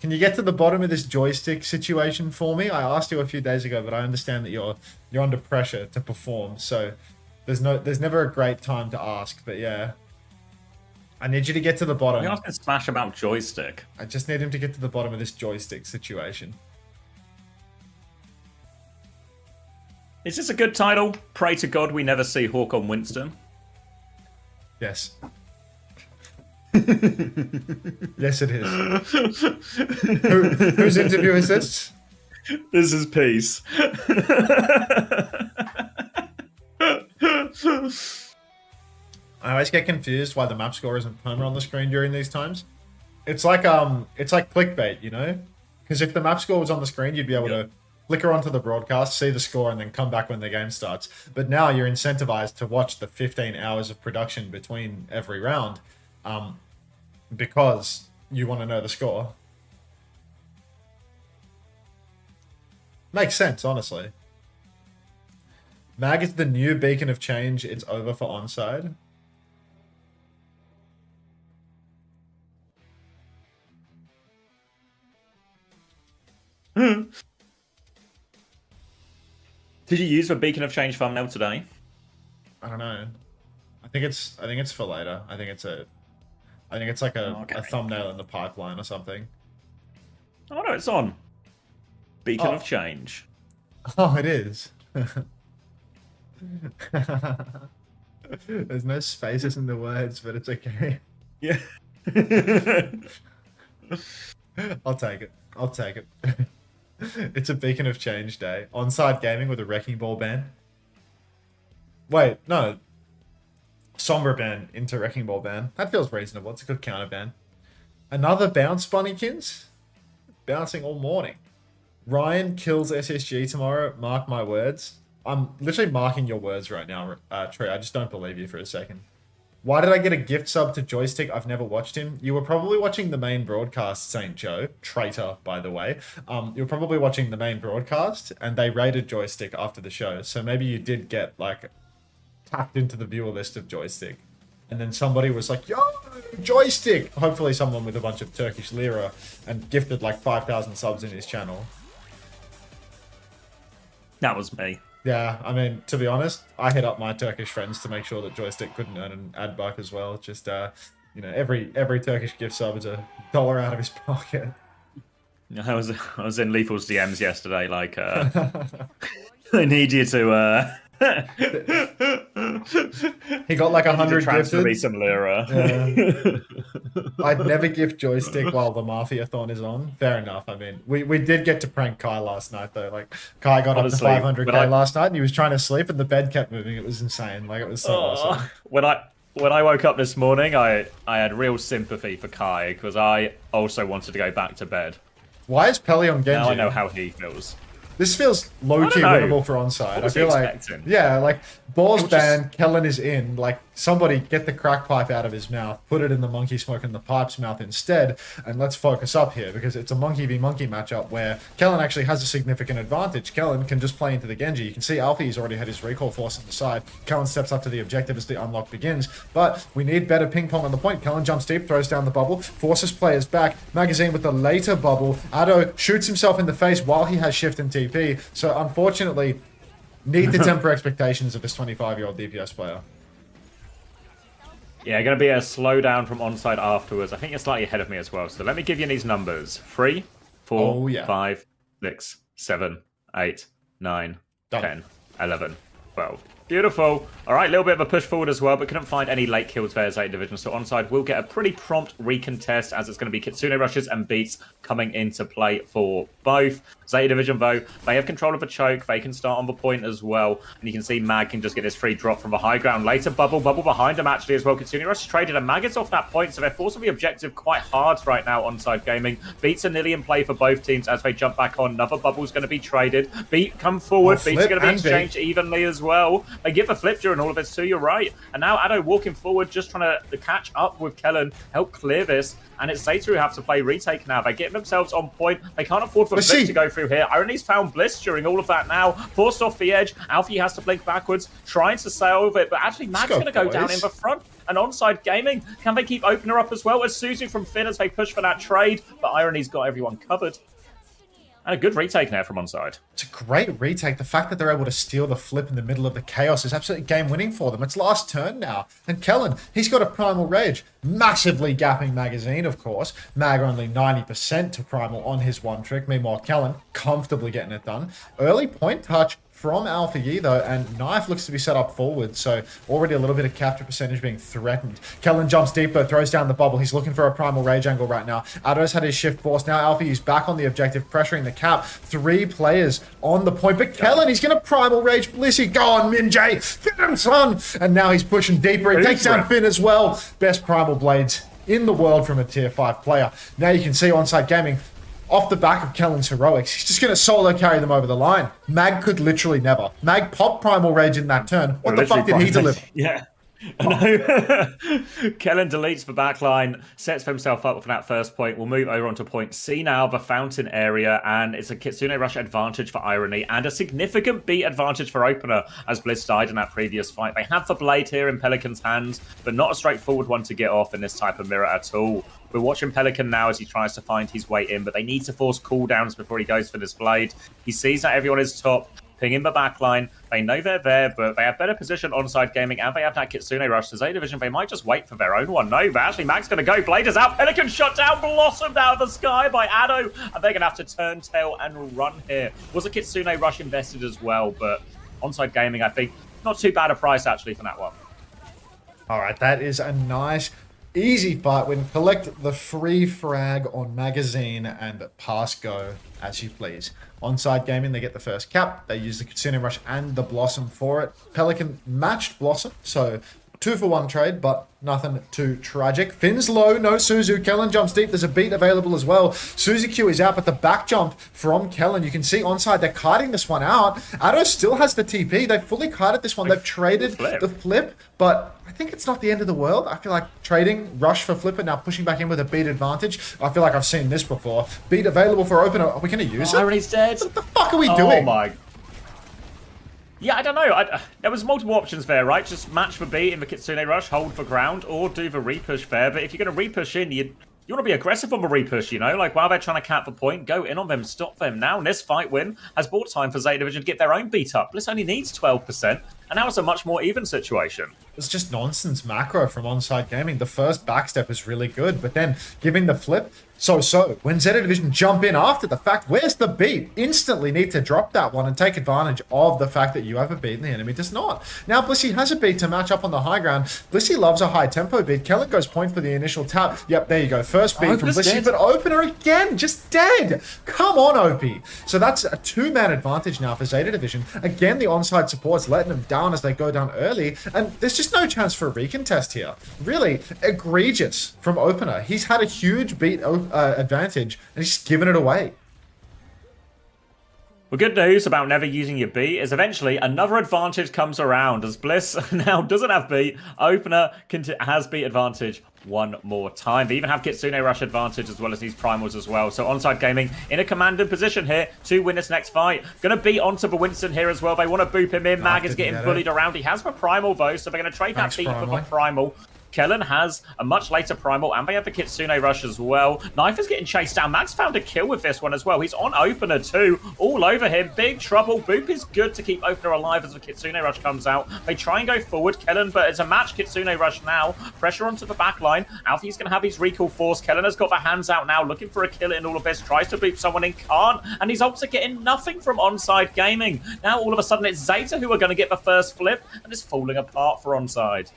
can you get to the bottom of this joystick situation for me? I asked you a few days ago, but I understand that you're under pressure to perform, so there's never a great time to ask, but yeah. I need you to get to the bottom. We asking Smash about joystick. I just need him to get to the bottom of this joystick situation. Is this a good title? Pray to God we never see Hawk on Winston. Yes. Yes, it is. Whose interview is this? This is peace. I always get confused why the map score isn't perma on the screen during these times. It's like clickbait, you know? Because if the map score was on the screen, you'd be able to flicker onto the broadcast, see the score, and then come back when the game starts. But now you're incentivized to watch the 15 hours of production between every round, because you want to know the score. Makes sense, honestly. Mag is the new beacon of change. It's over for Onside. Did you use the Beacon of Change thumbnail today? I don't know. I think it's for later. I think it's like a thumbnail in the pipeline or something. Oh no, it's on. Beacon of Change. Oh, it is. There's no spaces in the words, but it's okay. Yeah. I'll take it. It's a beacon of change day. Onside gaming with a wrecking ball ban. Wait, no. Sombra ban into wrecking ball ban. That feels reasonable. It's a good counter ban. Another bounce, Bunnykins? Bouncing all morning. Ryan kills SSG tomorrow. Mark my words. I'm literally marking your words right now, Trey. I just don't believe you for a second. Why did I get a gift sub to Joystick? I've never watched him. You were probably watching the main broadcast, St. Joe. Traitor, by the way. You were probably watching the main broadcast, and they rated Joystick after the show. So maybe you did get, like, tapped into the viewer list of Joystick. And then somebody was like, yo, Joystick! Hopefully someone with a bunch of Turkish lira and gifted, like, 5,000 subs in his channel. That was me. Yeah, I mean, to be honest, I hit up my Turkish friends to make sure that Joystick couldn't earn an ad buck as well. Just, you know, every Turkish gift sub is $1 out of his pocket. I was in Lethal's DMs yesterday, like, I need you to, He got like 100 transfer me gifted. some lira. Yeah. I'd never gift Joystick while the Mafia-thon is on. Fair enough. I mean, we did get to prank Kai last night, though. Like, Kai got Honestly, up to 500k when I- last night, and he was trying to sleep, and the bed kept moving. It was insane. Like, it was so awesome. When I woke up this morning, I had real sympathy for Kai, because I also wanted to go back to bed. Why is Peli on Genji? Now I know how he feels. This feels low-key I don't know. winnable for Onside. What I was he feel like, expecting? yeah, like, Ball's It was just- ban, Kellen is in. Like, somebody get the crack pipe out of his mouth, put it in the monkey smoke in the pipe's mouth instead, and let's focus up here, because it's a monkey v monkey matchup where Kellen actually has a significant advantage. Kellen can just play into the Genji. You can see Alfie's already had his recall force on the side. Kellen steps up to the objective as the unlock begins, but we need better ping pong on the point. Kellen jumps deep, throws down the bubble, forces players back. Magazine with the later bubble. Ado shoots himself in the face while he has shift and TP, so unfortunately, need to temper expectations of this 25-year-old DPS player. Yeah, going to be a slowdown from Onside afterwards. I think you're slightly ahead of me as well. So let me give you these numbers. 3, 4, Oh, yeah. 5, 6, 7, 8, 9, Done. 10, 11, 12. Beautiful. All right, a little bit of a push forward as well, but couldn't find any late kills there as 8 division. So Onside will get a pretty prompt recontest as it's going to be Kitsune rushes and beats coming into play for both. Zeta Division, though, they have control of a choke. They can start on the point as well. And you can see Mag can just get this free drop from the high ground. Later, Bubble behind him actually as well. Kitsune Rush traded, and Mag is off that point, so they're forcing the objective quite hard right now. Onside Gaming. Beats are nearly in play for both teams as they jump back on. Another Bubble's going to be traded. Beat come forward. Oh, Beats are flip going to be and Beat. exchanged evenly as well. They give a flip during all of this too, you're right. And now Ado walking forward, just trying to catch up with Kellen, help clear this. And it's Zeta who have to play retake now. They're getting themselves on point. They can't afford for Flip to go through here. Irony's found Bliss during all of that now. Forced off the edge. Alfie has to blink backwards, trying to sail over it. But actually, Mag's going to go down in the front. And Onside Gaming, can they keep opener up as well? As Suzu from Finn as they push for that trade. But Irony's got everyone covered. And a good retake there from Onside. It's a great retake. The fact that they're able to steal the flip in the middle of the chaos is absolutely game-winning for them. It's last turn now. And Kellen, he's got a Primal Rage. Massively gapping Magazine, of course. Mag only 90% to Primal on his one trick. Meanwhile, Kellen comfortably getting it done. Early point touch from Alpha Yi, though, and Knife looks to be set up forward, so already a little bit of capture percentage being threatened. Kellen jumps deep, though, throws down the bubble. He's looking for a Primal Rage angle right now. Ado's had his shift force. Now Alpha Yi's back on the objective, pressuring the cap. 3 players on the point, but Kellen, he's going to Primal Rage Blissey. Go on, Minjay! Get him, son! And now he's pushing deeper. It takes down Finn as well. Best Primal Blades in the world from a tier 5 player. Now you can see Onside Gaming, off the back of Kellen's heroics, he's just going to solo carry them over the line. Mag could literally never. Mag popped Primal Rage in that turn. What the fuck did he deliver? Yeah. I know. Kellen deletes the backline, sets himself up for that first point. We'll move over onto point C now, the fountain area, and it's a Kitsune Rush advantage for Irony and a significant beat advantage for Opener as Bliss died in that previous fight. They have the blade here in Pelican's hands, but not a straightforward one to get off in this type of mirror at all. We're watching Pelican now as he tries to find his way in, but they need to force cooldowns before he goes for this blade. He sees that everyone is top, pinging the backline. They know they're there, but they have better position Onside Gaming, and they have that Kitsune Rush. So Zeta Division, they might just wait for their own one. No, but actually Mag's going to go. Blade is out. Pelican shot down, blossomed out of the sky by Ado, and they're going to have to turn tail and run here. Was a Kitsune Rush invested as well, but Onside Gaming, I think, not too bad a price actually for that one. All right, that is a nice, easy fight win. Collect the free frag on Magazine and pass go as you please. Onside Gaming, they get the first cap. They use the Kitsune Rush and the Blossom for it. Pelican matched Blossom, so 2-for-1 trade, but nothing too tragic. Finn's low, no Suzu. Kellen jumps deep. There's a beat available as well. Suzu Q is out, but the back jump from Kellen, you can see Onside, they're kiting this one out. Ado still has the TP. They've fully kited this one. They've traded the flip, but I think it's not the end of the world. I feel like trading Rush for Flipper, now pushing back in with a beat advantage. I feel like I've seen this before. Beat available for Opener. Are we going to use it? Irony's dead. What the fuck are we doing? Oh my. Yeah, I don't know. There was multiple options there, right? Just match the beat in the Kitsune Rush, hold for ground, or do the repush there. But if you're going to repush in, you want to be aggressive on the repush, you know? Like, while they're trying to cap the point, go in on them, stop them. Now, this fight win has bought time for Zeta Division to get their own beat up. Bliss only needs 12%, and now it's a much more even situation. It's just nonsense macro from Onside Gaming. The first backstep is really good, but then giving the flip, so. When Zeta Division jump in after the fact, where's the beat? Instantly need to drop that one and take advantage of the fact that you have a beat and the enemy does not. Now Blissey has a beat to match up on the high ground. Blissey loves a high tempo beat. Kellen goes point for the initial tap. Yep, there you go. First beat from Blissey, but Opener again, just dead. Come on, OP. So that's a 2-man advantage now for Zeta Division. Again, the onside support's letting them down as they go down early, and there's just no chance for a recontest here. Really egregious from Opener. He's had a huge beat advantage, and he's given it away. Well, good news about never using your beat is eventually another advantage comes around as Bliss now doesn't have beat. Opener has beat advantage one more time. They even have Kitsune Rush advantage as well as these primals as well. So Onside Gaming in a commanded position here to win this next fight. Going to beat onto the Winston here as well. They want to boop him in. Mag is getting bullied around. He has the primal though, so they're going to trade that beat for the primal. Kellen has a much later primal, and they have the Kitsune Rush as well. Knife is getting chased down. Max found a kill with this one as well. He's on Opener too, all over him. Big trouble. Boop is good to keep Opener alive as the Kitsune Rush comes out. They try and go forward, Kellen, but it's a match Kitsune Rush now. Pressure onto the back line. Alfie's going to have his recall force. Kellen has got the hands out now, looking for a kill in all of this. Tries to boop someone in, can't, and he's also getting nothing from Onside Gaming. Now all of a sudden it's ZETA who are going to get the first flip, and it's falling apart for Onside.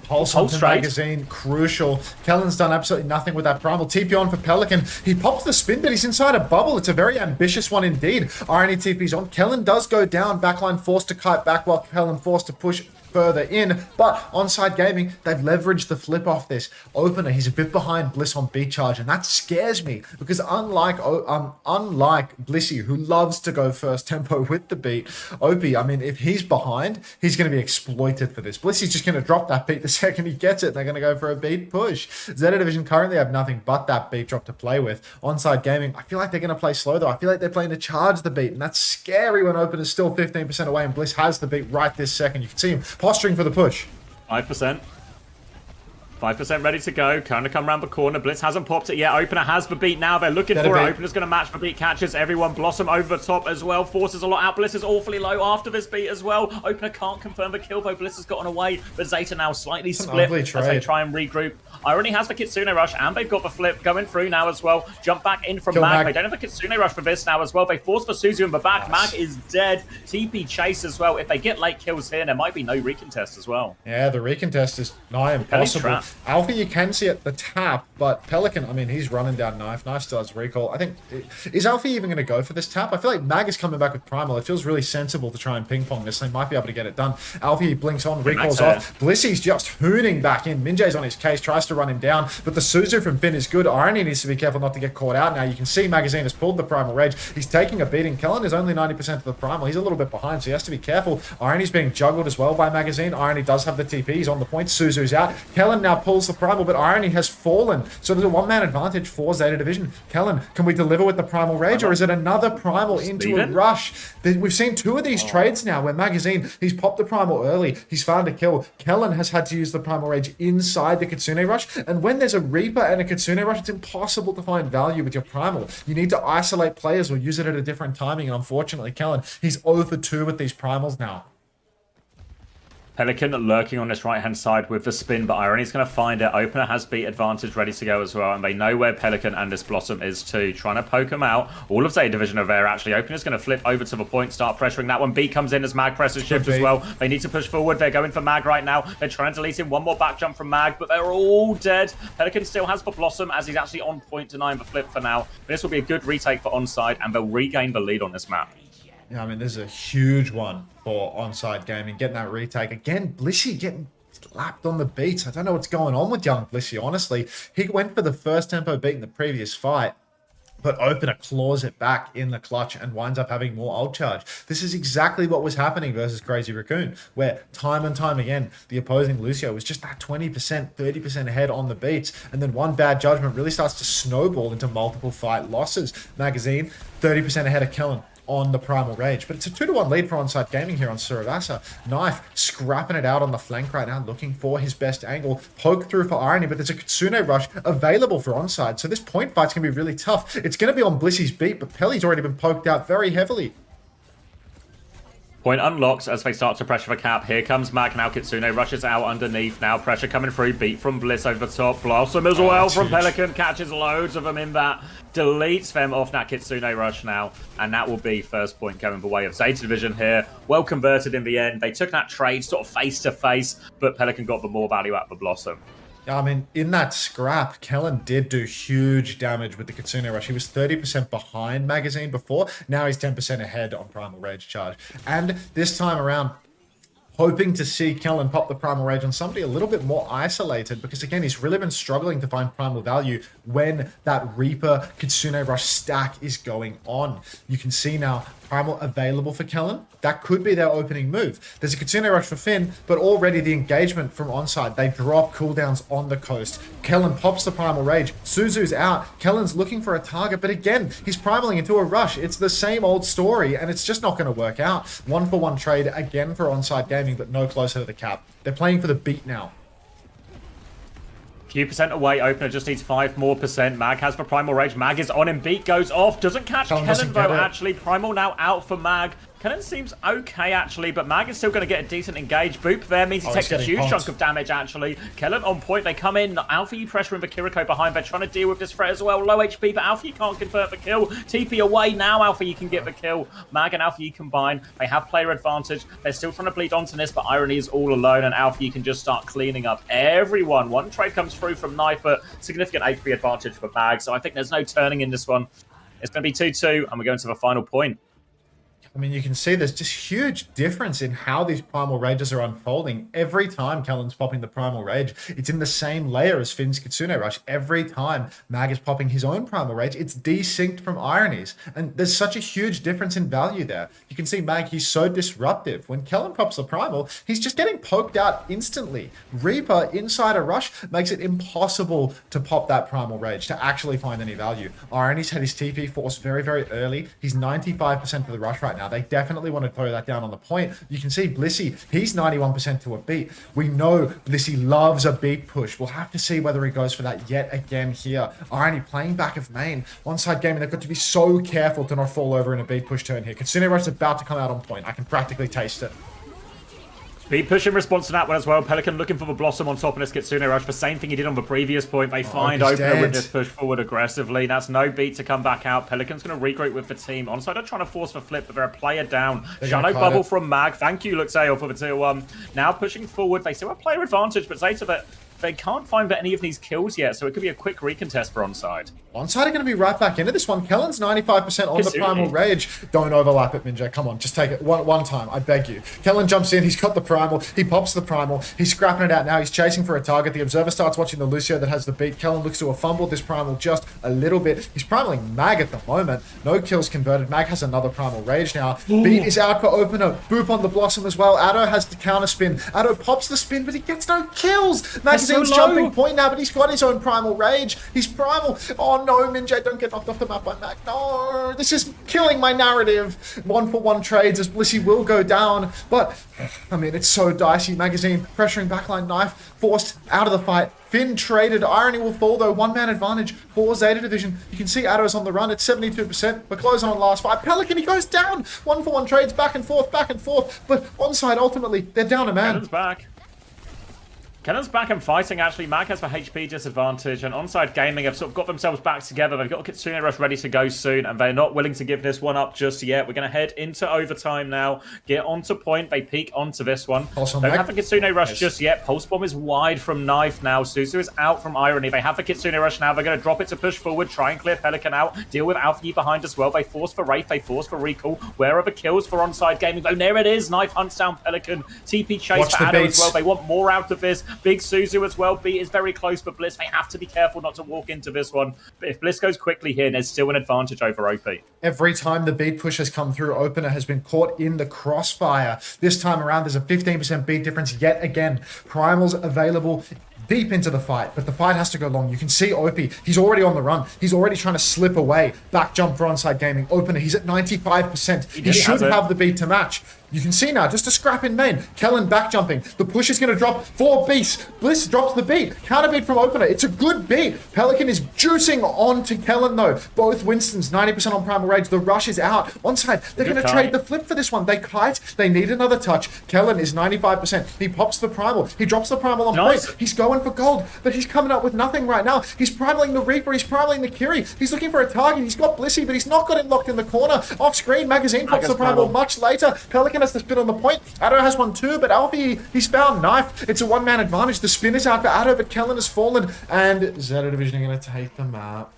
Pulse onto Magazine, crucial. Kellen's done absolutely nothing with that primal. TP on for Pelican. He pops the spin, but he's inside a bubble. It's a very ambitious one indeed. Irony TP's on. Kellen does go down. Backline forced to kite back while Kellen forced to push further in, but Onside Gaming, they've leveraged the flip off this. Opener, he's a bit behind Bliss on beat charge, and that scares me because unlike Blissy, who loves to go first tempo with the beat, Opie, I mean, if he's behind, he's going to be exploited for this. Blissy's just going to drop that beat the second he gets it. They're going to go for a beat push. ZETA Division currently have nothing but that beat drop to play with. Onside Gaming, I feel like they're going to play slow though. I feel like they're playing to charge the beat, and that's scary when Opener's still 15% away and Bliss has the beat right this second. You can see him posturing for the push. 5%. 5% ready to go. Kind of come around the corner. Blitz hasn't popped it yet. Opener has the beat now. They're looking for it. Opener's going to match the beat. Catches everyone. Blossom over the top as well. Forces a lot out. Bliss is awfully low after this beat as well. Opener can't confirm the kill though. Bliss has gotten away. But ZETA now slightly split as they try and regroup. Irony has the Kitsune Rush and they've got the flip going through now as well. Jump back in from Mag. They don't have the Kitsune Rush for this now as well. They force the Suzu in the back. Mag is dead. TP chase as well. If they get late kills here, there might be no recontest as well. Yeah, the recontest is nigh impossible. Alpha, you can see at the tap, but Pelican, I mean, he's running down Knife. Knife still has recall. I think, is Alfie even going to go for this tap? I feel like Mag is coming back with Primal. It feels really sensible to try and ping pong this. They might be able to get it done. Alfie blinks on, recalls off. Blissy's just hooning back in. Minjay's on his case, tries to run him down, but the Suzu from Finn is good. Irony needs to be careful not to get caught out now. You can see Magazine has pulled the Primal Rage. He's taking a beating. Kellen is only 90% of the Primal. He's a little bit behind, so he has to be careful. Irony's being juggled as well by Magazine. Irony does have the TP. He's on the point. Suzu's out. Kellen now pulls the Primal, but Irony has fallen. So there's a one-man advantage for ZETA Division. Kellen, can we deliver with the Primal Rage, or is it another Primal into a rush? We've seen two of these trades now where Magazine, he's popped the Primal early. He's found a kill. Kellen has had to use the Primal Rage inside the Kitsune Rush. And when there's a Reaper and a Kitsune Rush, it's impossible to find value with your Primal. You need to isolate players or use it at a different timing. And unfortunately, Kellen, he's 0 for 2 with these Primals now. Pelican lurking on this right-hand side with the spin, but Irony's going to find it. Opener has beat advantage ready to go as well, and they know where Pelican and this Blossom is too. Trying to poke him out. All of ZETA Division are there, actually. Opener's going to flip over to the point, start pressuring that one. B comes in as Mag presses shift as well. They need to push forward. They're going for Mag right now. They're trying to delete him. One more back jump from Mag, but they're all dead. Pelican still has the Blossom as he's actually on point, denying the flip for now. But this will be a good retake for Onside, and they'll regain the lead on this map. Yeah, I mean, this is a huge one for Onside Gaming. Getting that retake. Again, Blissy getting slapped on the beats. I don't know what's going on with young Blissy, honestly. He went for the first tempo beat in the previous fight, but Opener claws it back in the clutch and winds up having more ult charge. This is exactly what was happening versus Crazy Racoon, where time and time again, the opposing Lucio was just that 20%, 30% ahead on the beats, and then one bad judgment really starts to snowball into multiple fight losses. Magazine, 30% ahead of Kellen on the Primal Rage. But it's a 2-1 lead for Onside Gaming here on Suravasa. Knife scrapping it out on the flank right now, looking for his best angle. Poke through for Irony, but there's a Kitsune Rush available for Onside. So this point fight's going to be really tough. It's going to be on Blissy's beat, but Pelly's already been poked out very heavily. Point unlocks as they start to pressure the cap. Here comes Mag now. Kitsune rushes out underneath. Now pressure coming through. Beat from Bliss over the top. Blossom as well from Pelican. Catches loads of them in that. Deletes them off that Kitsune rush now. And that will be first point coming the way of ZETA Division here. Well converted in the end. They took that trade sort of face to face, but Pelican got the more value out of the Blossom. I mean, in that scrap, Kellen did do huge damage with the Kitsune Rush. He was 30% behind Magazine before. Now he's 10% ahead on Primal Rage charge. And this time around, hoping to see Kellen pop the Primal Rage on somebody a little bit more isolated, because again, he's really been struggling to find primal value when that Reaper Kitsune Rush stack is going on. You can see now Primal available for Kellen. That could be their opening move. There's a Kitsune Rush for Finn, but already the engagement from Onside. They drop cooldowns on the coast. Kellen pops the Primal Rage. Suzu's out. Kellen's looking for a target, but again, he's primaling into a rush. It's the same old story, and it's just not going to work out. 1-for-1 trade again for Onside Gaming, but no closer to the cap. They're playing for the beat now. Few percent away. Opener just needs 5% more. Mag has the Primal Rage. Mag is on him. Beat goes off. Doesn't catch Kellen though, actually. Primal now out for Mag. Kellen seems okay, actually, but Mag is still going to get a decent engage. Boop there means he takes a huge chunk of damage, actually. Kellen on point. They come in. Alpha you pressuring the Kiriko behind. They're trying to deal with this threat as well. Low HP, but Alpha you can't convert the kill. TP away now. Alpha you can get the kill. Mag and Alpha you combine. They have player advantage. They're still trying to bleed onto this, but Irony is all alone, and Alpha you can just start cleaning up everyone. One trade comes through from Knife, but significant HP advantage for Mag, so I think there's no turning in this one. It's going to be 2-2, and we're going to the final point. I mean, you can see there's just huge difference in how these Primal Rages are unfolding. Every time Kellen's popping the Primal Rage, it's in the same layer as Finn's Kitsune Rush. Every time Mag is popping his own Primal Rage, it's desynced from Irony's. And there's such a huge difference in value there. You can see Mag, he's so disruptive. When Kellen pops the Primal, he's just getting poked out instantly. Reaper inside a rush makes it impossible to pop that Primal Rage, to actually find any value. Irony's had his TP forced very, very early. He's 95% for the rush right now. They definitely want to throw that down on the point. You can see Blissey, he's 91% to a beat. We know Blissey loves a beat push. We'll have to see whether he goes for that yet again here. Irony playing back of main. Onside Gaming, they've got to be so careful to not fall over in a beat push turn here. Kitsune Rush is about to come out on point. I can practically taste it. Beat push in response to that one as well. Pelican looking for the Blossom on top of this Kitsune Rush. The same thing he did on the previous point. They find Opener with this push forward aggressively. That's no beat to come back out. Pelican's going to regroup with the team. Onside are trying to force the flip, but they're a player down. Shadow Bubble from Mag. Thank you, Luxeo, for the tier 1. Now pushing forward. They still have player advantage, but ZETA, they can't find any of these kills yet, so it could be a quick recontest for Onside. Onside are going to be right back into this one. Kellen's 95% on the Primal Rage. Don't overlap it, Minja. Come on, just take it one time. I beg you. Kellen jumps in. He's got the Primal. He pops the Primal. He's scrapping it out now. He's chasing for a target. The Observer starts watching the Lucio that has the beat. Kellen looks to have fumbled this Primal just a little bit. He's primaling Mag at the moment. No kills converted. Mag has another Primal Rage now. Beat is out for Opener. Boop on the Blossom as well. Addo has the counter spin. Addo pops the spin, but he gets no kills. Magazine's jumping point now, but he's got his own Primal Rage. He's Primal. Oh no, Minjay, don't get knocked off the map by Mag. No, this is killing my narrative. 1-for-1 trades as Blissey will go down. But, I mean, it's so dicey. Magazine pressuring backline Knife, forced out of the fight. Finn traded. Irony will fall though. One-man advantage for Zeta Division. You can see Addo's on the run at 72%. We're closing on last fight. Pelican, he goes down. 1-for-1 trades back and forth. But Onside, ultimately, they're down a man. Cannon's back. Kennen's back and fighting, actually. Mag has the HP disadvantage, and Onside Gaming have sort of got themselves back together. They've got Kitsune Rush ready to go soon, and they're not willing to give this one up just yet. We're going to head into overtime now, get onto point. They peek onto this one. Don't have the Kitsune Rush just yet. Pulse Bomb is wide from Knife now. Suzu is out from Irony. They have the Kitsune Rush now. They're going to drop it to push forward, try and clear Pelican out, deal with Alpha behind as well. They force for Wraith, they force for Recall. Where are the kills for Onside Gaming? Oh, there it is. Knife hunts down Pelican. TP chase for Addo as well. They want more out of this. Big Suzu as well. Beat is very close for Bliss. They have to be careful not to walk into this one. But if Bliss goes quickly here, there's still an advantage over OP. Every time the beat push has come through, Opener has been caught in the crossfire. This time around, there's a 15% beat difference yet again. Primal's available deep into the fight, but the fight has to go long. You can see OP, he's already on the run. He's already trying to slip away. Back jump for Onside Gaming. Opener, he's at 95%. He should have the beat to match. You can see now, just a scrap in main. Kellen back jumping. The push is going to drop for Beast. Bliss drops the beat. Counter beat from Opener. It's a good beat. Pelican is juicing on to Kellen though. Both Winstons, 90% on Primal Rage. The rush is out. Onside, they're going to trade the flip for this one. They kite. They need another touch. Kellen is 95%. He pops the Primal. He drops the Primal on point. He's going for gold, but he's coming up with nothing right now. He's primaling the Reaper. He's primaling the Kiri. He's looking for a target. He's got Blissey, but he's not got him locked in the corner. Off screen, Magazine pops the Primal much later. Pelican has the spin on the point. Addo has one too, but Alfie, he's found Knife. It's a one-man advantage. The spin is out for Addo, but Kellen has fallen, and Zeta Division are going to take the map.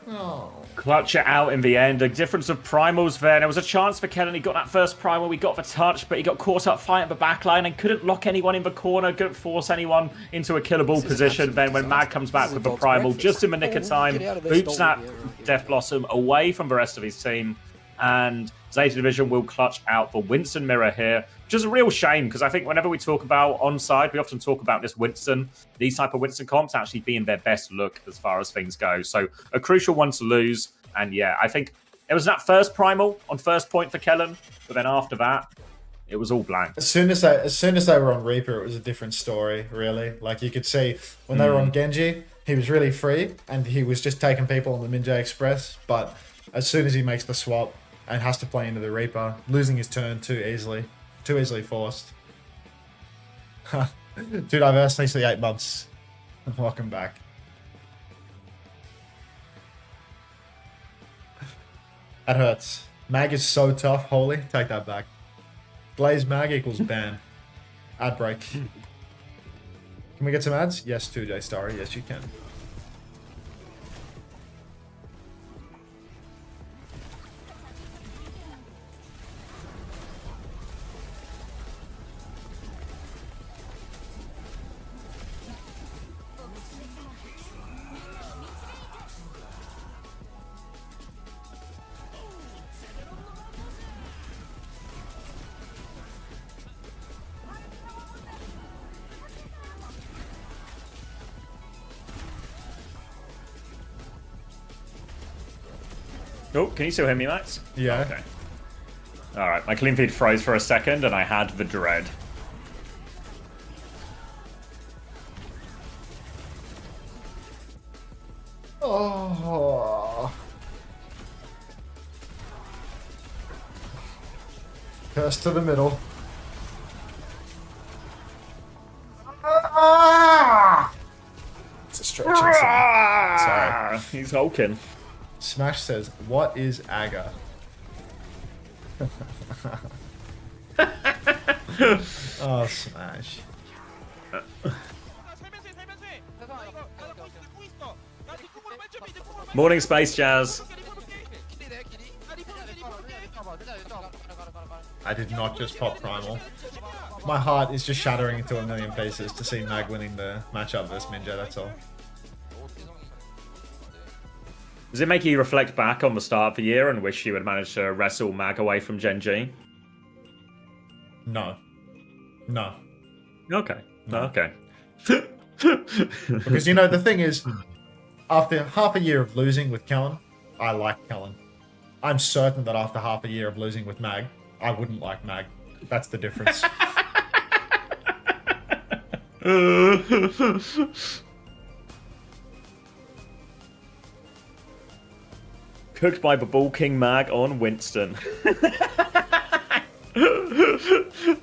Oh. Clutch it out in the end. A difference of primals there. There was a chance for Kellen. He got that first primal. We got the touch, but he got caught up fighting the backline and couldn't lock anyone in the corner. Couldn't force anyone into a killable position. Then when Mag comes back with the primal, just in the nick of time, boots that Death Blossom away from the rest of his team. And Zeta Division will clutch out the Winston mirror here, which is a real shame because I think whenever we talk about Onside, we often talk about this Winston, these type of Winston comps actually being their best look as far as things go. So a crucial one to lose. And yeah, I think it was that first primal on first point for Kellen, but then after that, it was all blank. As soon as they were on Reaper, it was a different story, really. Like you could see when they were on Genji, he was really free and he was just taking people on the Ninja Express. But as soon as he makes the swap and has to play into the Reaper, losing his turn too easily forced. Dude, diverse, thanks for the 8 months. Welcome back. That hurts. Mag is so tough. Holy, take that back. Blaze Mag equals ban. Ad break. Can we get some ads? Yes, 2J Starry. Yes, you can. Oh, can you still hear me, Max? Yeah. Okay. All right, my clean feed froze for a second, and I had the dread. Oh. Curse to the middle. It's a stretching sound. Sorry. He's hulking. Smash says, "What is Aga?" Oh, Smash. Morning, Space Jazz. I did not just pop Primal. My heart is just shattering into a million pieces to see Mag winning the matchup versus Ninja, that's all. Does it make you reflect back on the start of the year and wish you had managed to wrestle Mag away from Gen G? No. No. Okay. No. Okay. Because, you know, the thing is, after half a year of losing with Kellen, I like Kellen. I'm certain that after half a year of losing with Mag, I wouldn't like Mag. That's the difference. Cooked by the Ball King Mag on Winston.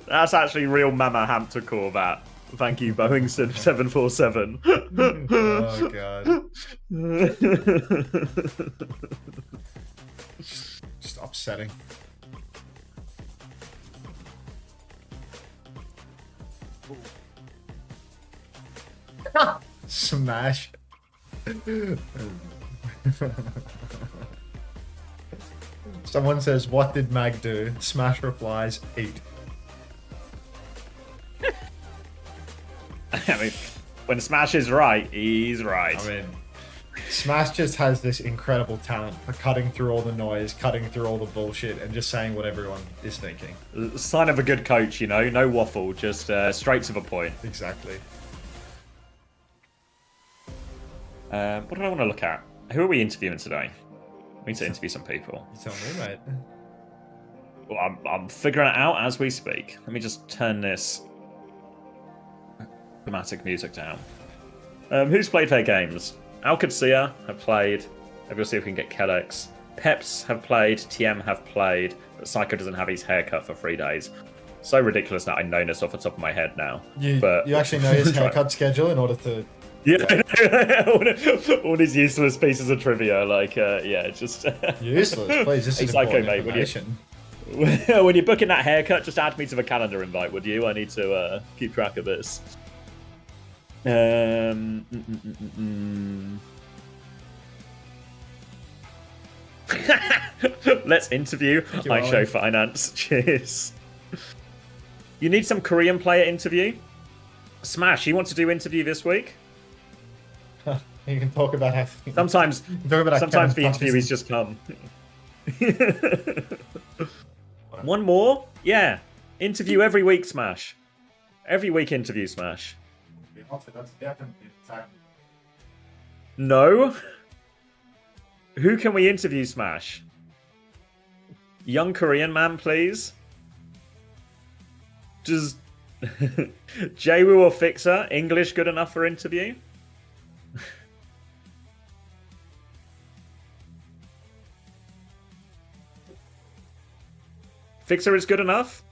That's actually real Mama Hampton core, that. Thank you, Boeington747. Oh, God. Just upsetting. Smash. Someone says, "What did Mag do?" Smash replies, "Eat." I mean, when Smash is right, he's right. I mean, Smash just has this incredible talent for cutting through all the noise, cutting through all the bullshit, and just saying what everyone is thinking. Sign of a good coach, you know? No waffle, just straight to the point. Exactly. What do I want to look at? Who are we interviewing today? We need to interview some people. You tell me, mate. Well, I'm figuring it out as we speak. Let me just turn this dramatic music down. Who's played their games? Alcadzia have played. Maybe we'll see if we can get Kellex. Peps have played. TM have played. But Psycho doesn't have his haircut for 3 days. So ridiculous that I know this off the top of my head now. You actually know his haircut schedule in order to... Yeah, all these useless pieces of trivia, like, yeah, just... Useless? Please, this is Psycho, important mate, information. When you're booking that haircut, just add me to the calendar invite, would you? I need to keep track of this. Let's interview. you, I show Ollie. finance. Cheers. You need some Korean player interview? Smash, you want to do interview this week? You can talk about how. Sometimes Talk about how sometimes Kevin the Puck interviews just come. One more? Yeah. Interview every week, Smash. Every week interview, Smash. That's definitely attack. No? Who can we interview, Smash? Young Korean man, please. Does Jaewoo or Fixer, English good enough for interview? Fixer is good enough?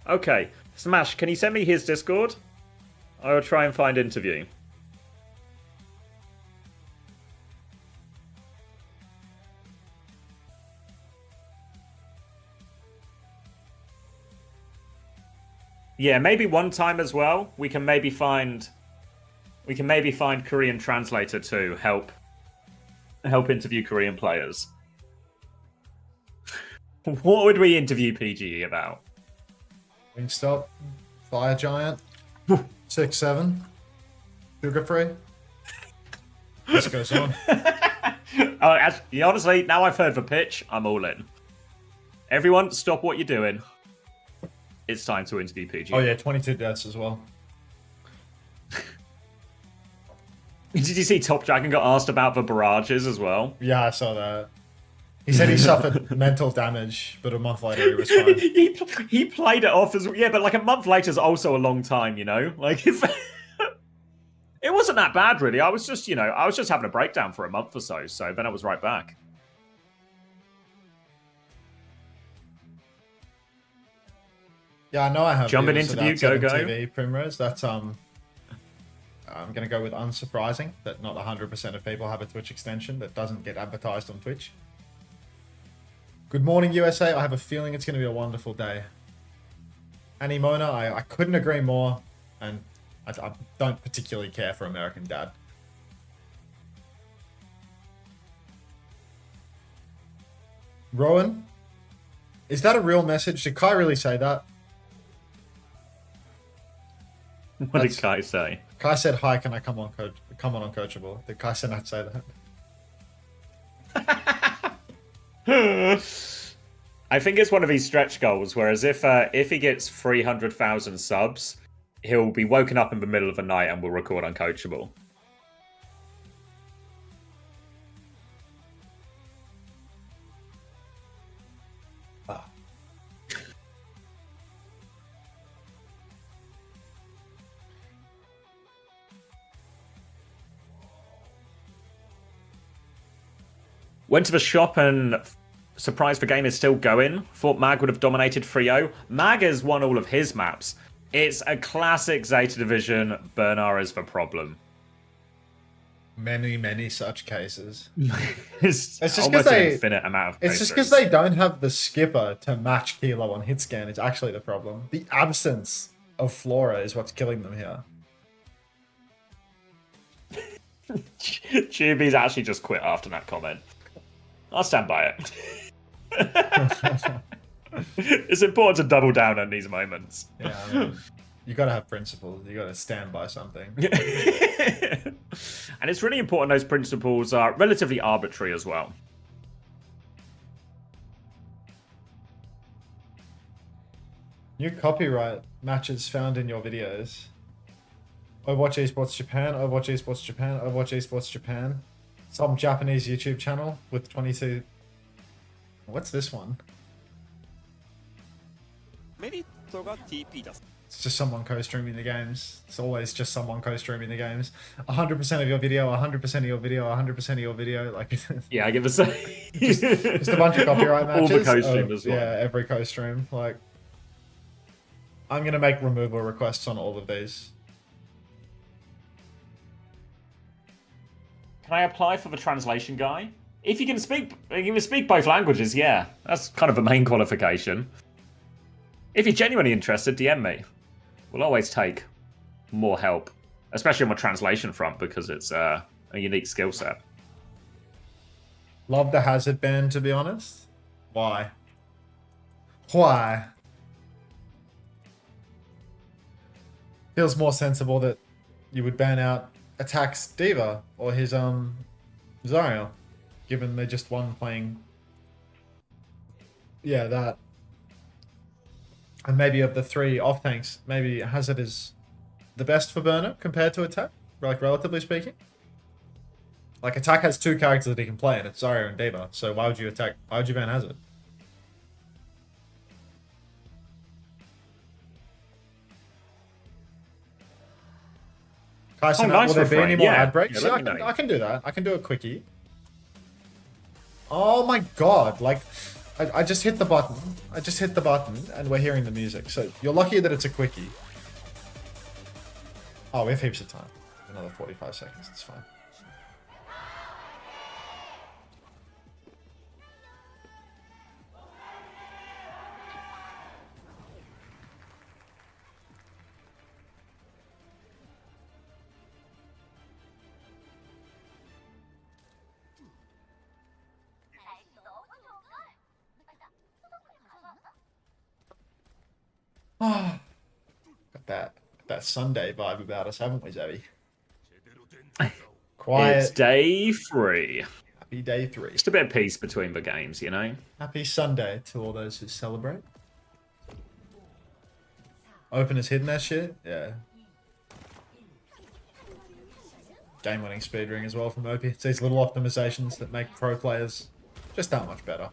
Okay. Smash, can you send me his Discord? I will try and find interview. Yeah, maybe one time as well. We can maybe find Korean translator to help interview Korean players. What would we interview PGE about? Wingstop, Fire Giant, 6-7, Sugar Free. This goes on. Honestly, now I've heard the pitch, I'm all in. Everyone, stop what you're doing. It's time to interview PGE. Oh yeah, 22 deaths as well. Did you see Top Dragon got asked about the barrages as well? Yeah, I saw that. He said he suffered mental damage, but a month later he was fine. he played it off as yeah, but like a month later is also a long time, you know. Like if it wasn't that bad really. I was just having a breakdown for a month or so. So then I was right back. Yeah, I know I have. Jump in viewers interview, without go. TV Primrose. That's I'm gonna go with unsurprising that not 100% of people have a Twitch extension that doesn't get advertised on Twitch. Good morning, USA. I have a feeling it's gonna be a wonderful day. Annie Mona, I couldn't agree more, and I don't particularly care for American Dad. Rowan, is that a real message? Did Kai really say that? What did Kai say? Kai said, "Hi, can I come on Uncoachable?" Did Kai said not say that? I think it's one of these stretch goals. Whereas if he gets 300,000 subs, he'll be woken up in the middle of the night and will record Uncoachable. Went to the shop and surprised the game is still going. Thought Mag would have dominated 3-0. Mag has won all of his maps. It's a classic Zeta Division. Bernard is the problem. Many such cases. It's just almost 'cause an they- infinite amount of It's cases. just because they don't have the skipper to match Kilo on hit scan is actually the problem. The absence of Flora is what's killing them here. Chuby's actually just quit after that comment. I'll stand by it. It's important to double down on these moments. Yeah, I mean, you gotta have principles. You gotta stand by something. And it's really important those principles are relatively arbitrary as well. New copyright matches found in your videos. Overwatch Esports Japan, Overwatch Esports Japan, Overwatch Esports Japan. Some Japanese YouTube channel with 22... What's this one? メリットが TP だ。 It's just someone co-streaming the games. It's always just someone co-streaming the games. 100% of your video, 100% of your video, 100% of your video. Like, Yeah, I give a say. just a bunch of copyright All matches. the co-streamers. Yeah, every co-stream. Like, I'm gonna make removal requests on all of these. Can I apply for the translation guy? If you can speak both languages, yeah. That's kind of the main qualification. If you're genuinely interested, DM me. We'll always take more help. Especially on the translation front, because it's a unique skill set. Love the hazard ban, to be honest. Why? Why? Feels more sensible that you would ban out Attack's Diva or his Zarya, given they just won playing. Yeah, that. And maybe of the three off tanks, maybe Hazard is the best for Burner compared to Attack, like relatively speaking. Like Attack has two characters that he can play, and it's Zarya and Diva. So why would you attack? Why would you ban Hazard? Kyson, nice will there be refrain. any more Yeah. ad breaks? Yeah, Yeah, let me know. I can do that. I can do a quickie. Oh my god! Like, I just hit the button. I just hit the button, and we're hearing the music. So you're lucky that it's a quickie. Oh, we have heaps of time. Another 45 seconds. It's fine. Got that Sunday vibe about us, haven't we, Zoe? Quiet. It's day 3. Happy day 3. Just a bit of peace between the games, you know? Happy Sunday to all those who celebrate. Open is hitting that shit? Yeah. Game-winning speed ring as well from OP. It's these little optimizations that make pro players just that much better.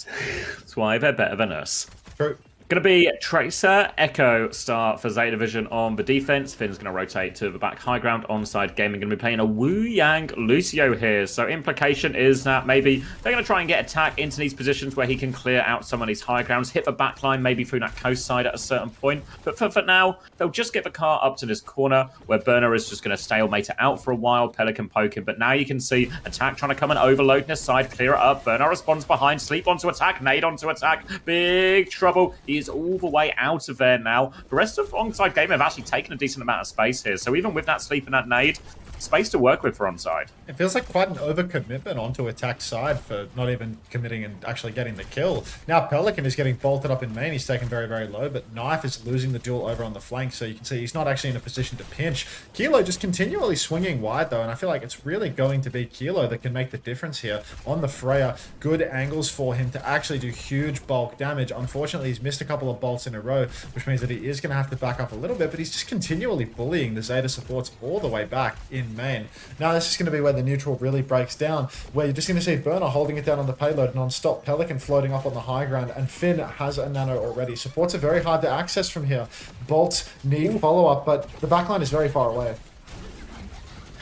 That's why they're better than us. True. Going to be Tracer, Echo start for Zeta Division on the defense. Finn's going to rotate to the back high ground. Onside Gaming going to be playing a Wu Yang Lucio here. So implication is that maybe they're going to try and get Attack into these positions where he can clear out some of these high grounds, hit the back line, maybe through that coast side at a certain point. But for now, they'll just get the car up to this corner where Burner is just going to stalemate it out for a while. Pelican poking. But now you can see Attack trying to come and overload this side, clear it up. Burner responds behind, sleep onto Attack, nade onto Attack. Big trouble. He's all the way out of there now. The rest of Onside Game have actually taken a decent amount of space here. So even with that sleep and that nade, space to work with for Onside. It feels like quite an overcommitment onto Attack's side for not even committing and actually getting the kill. Now Pelican is getting bolted up in main. He's taken very, very low, but Knife is losing the duel over on the flank, so you can see he's not actually in a position to pinch. Kilo just continually swinging wide, though, and I feel like it's really going to be Kilo that can make the difference here on the Freya. Good angles for him to actually do huge bulk damage. Unfortunately, he's missed a couple of bolts in a row, which means that he is going to have to back up a little bit, but he's just continually bullying the Zeta supports all the way back in main. Now this is going to be where the neutral really breaks down, where you're just going to see Burner holding it down on the payload non-stop, Pelican floating up on the high ground, and Finn has a nano already. Supports are very hard to access from here. Bolts need follow-up, but the backline is very far away.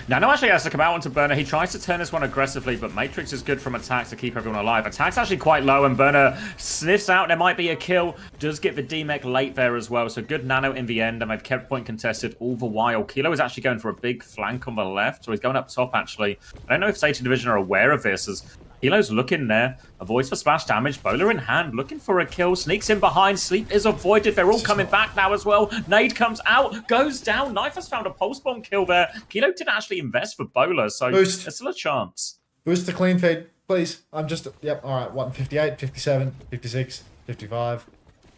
Nano actually has to come out onto Burner. He tries to turn this one aggressively, but Matrix is good from Attack to keep everyone alive. Attack's actually quite low, and Burner sniffs out. There might be a kill. Does get the D-Mech late there as well, so good Nano in the end, and they've kept point contested all the while. Kilo is actually going for a big flank on the left, so he's going up top, actually. I don't know if Zeta Division are aware of this, as Kilo's looking there. Avoids for splash damage. Bowler in hand, looking for a kill. Sneaks in behind. Sleep is avoided. They're all coming back now as well. Nade comes out. Goes down. Knife has found a pulse bomb kill there. Kilo didn't actually invest for Bowler, so Boost. there's still a chance. Boost the clean feed, please. I'm just... Yep, alright. What, 58, 57, 56, 55,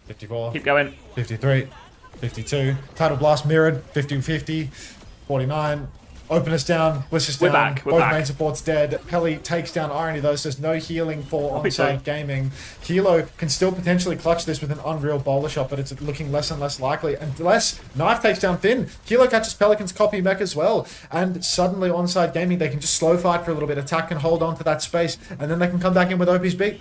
54, Keep going. 53, 52. Tidal Blast mirrored, 50-50, 49. Openness down, Bliss is We're down, back, we're both back. main supports dead. Pelly takes down Irony though, so there's no healing for I'll be Onside safe. Gaming. Kilo can still potentially clutch this with an unreal bowler shot, but it's looking less and less likely. Unless Knife takes down Finn, Kilo catches Pelican's copy mech as well, and suddenly Onside Gaming, they can just slow fight for a little bit. Attack can hold on to that space, and then they can come back in with OP's beat.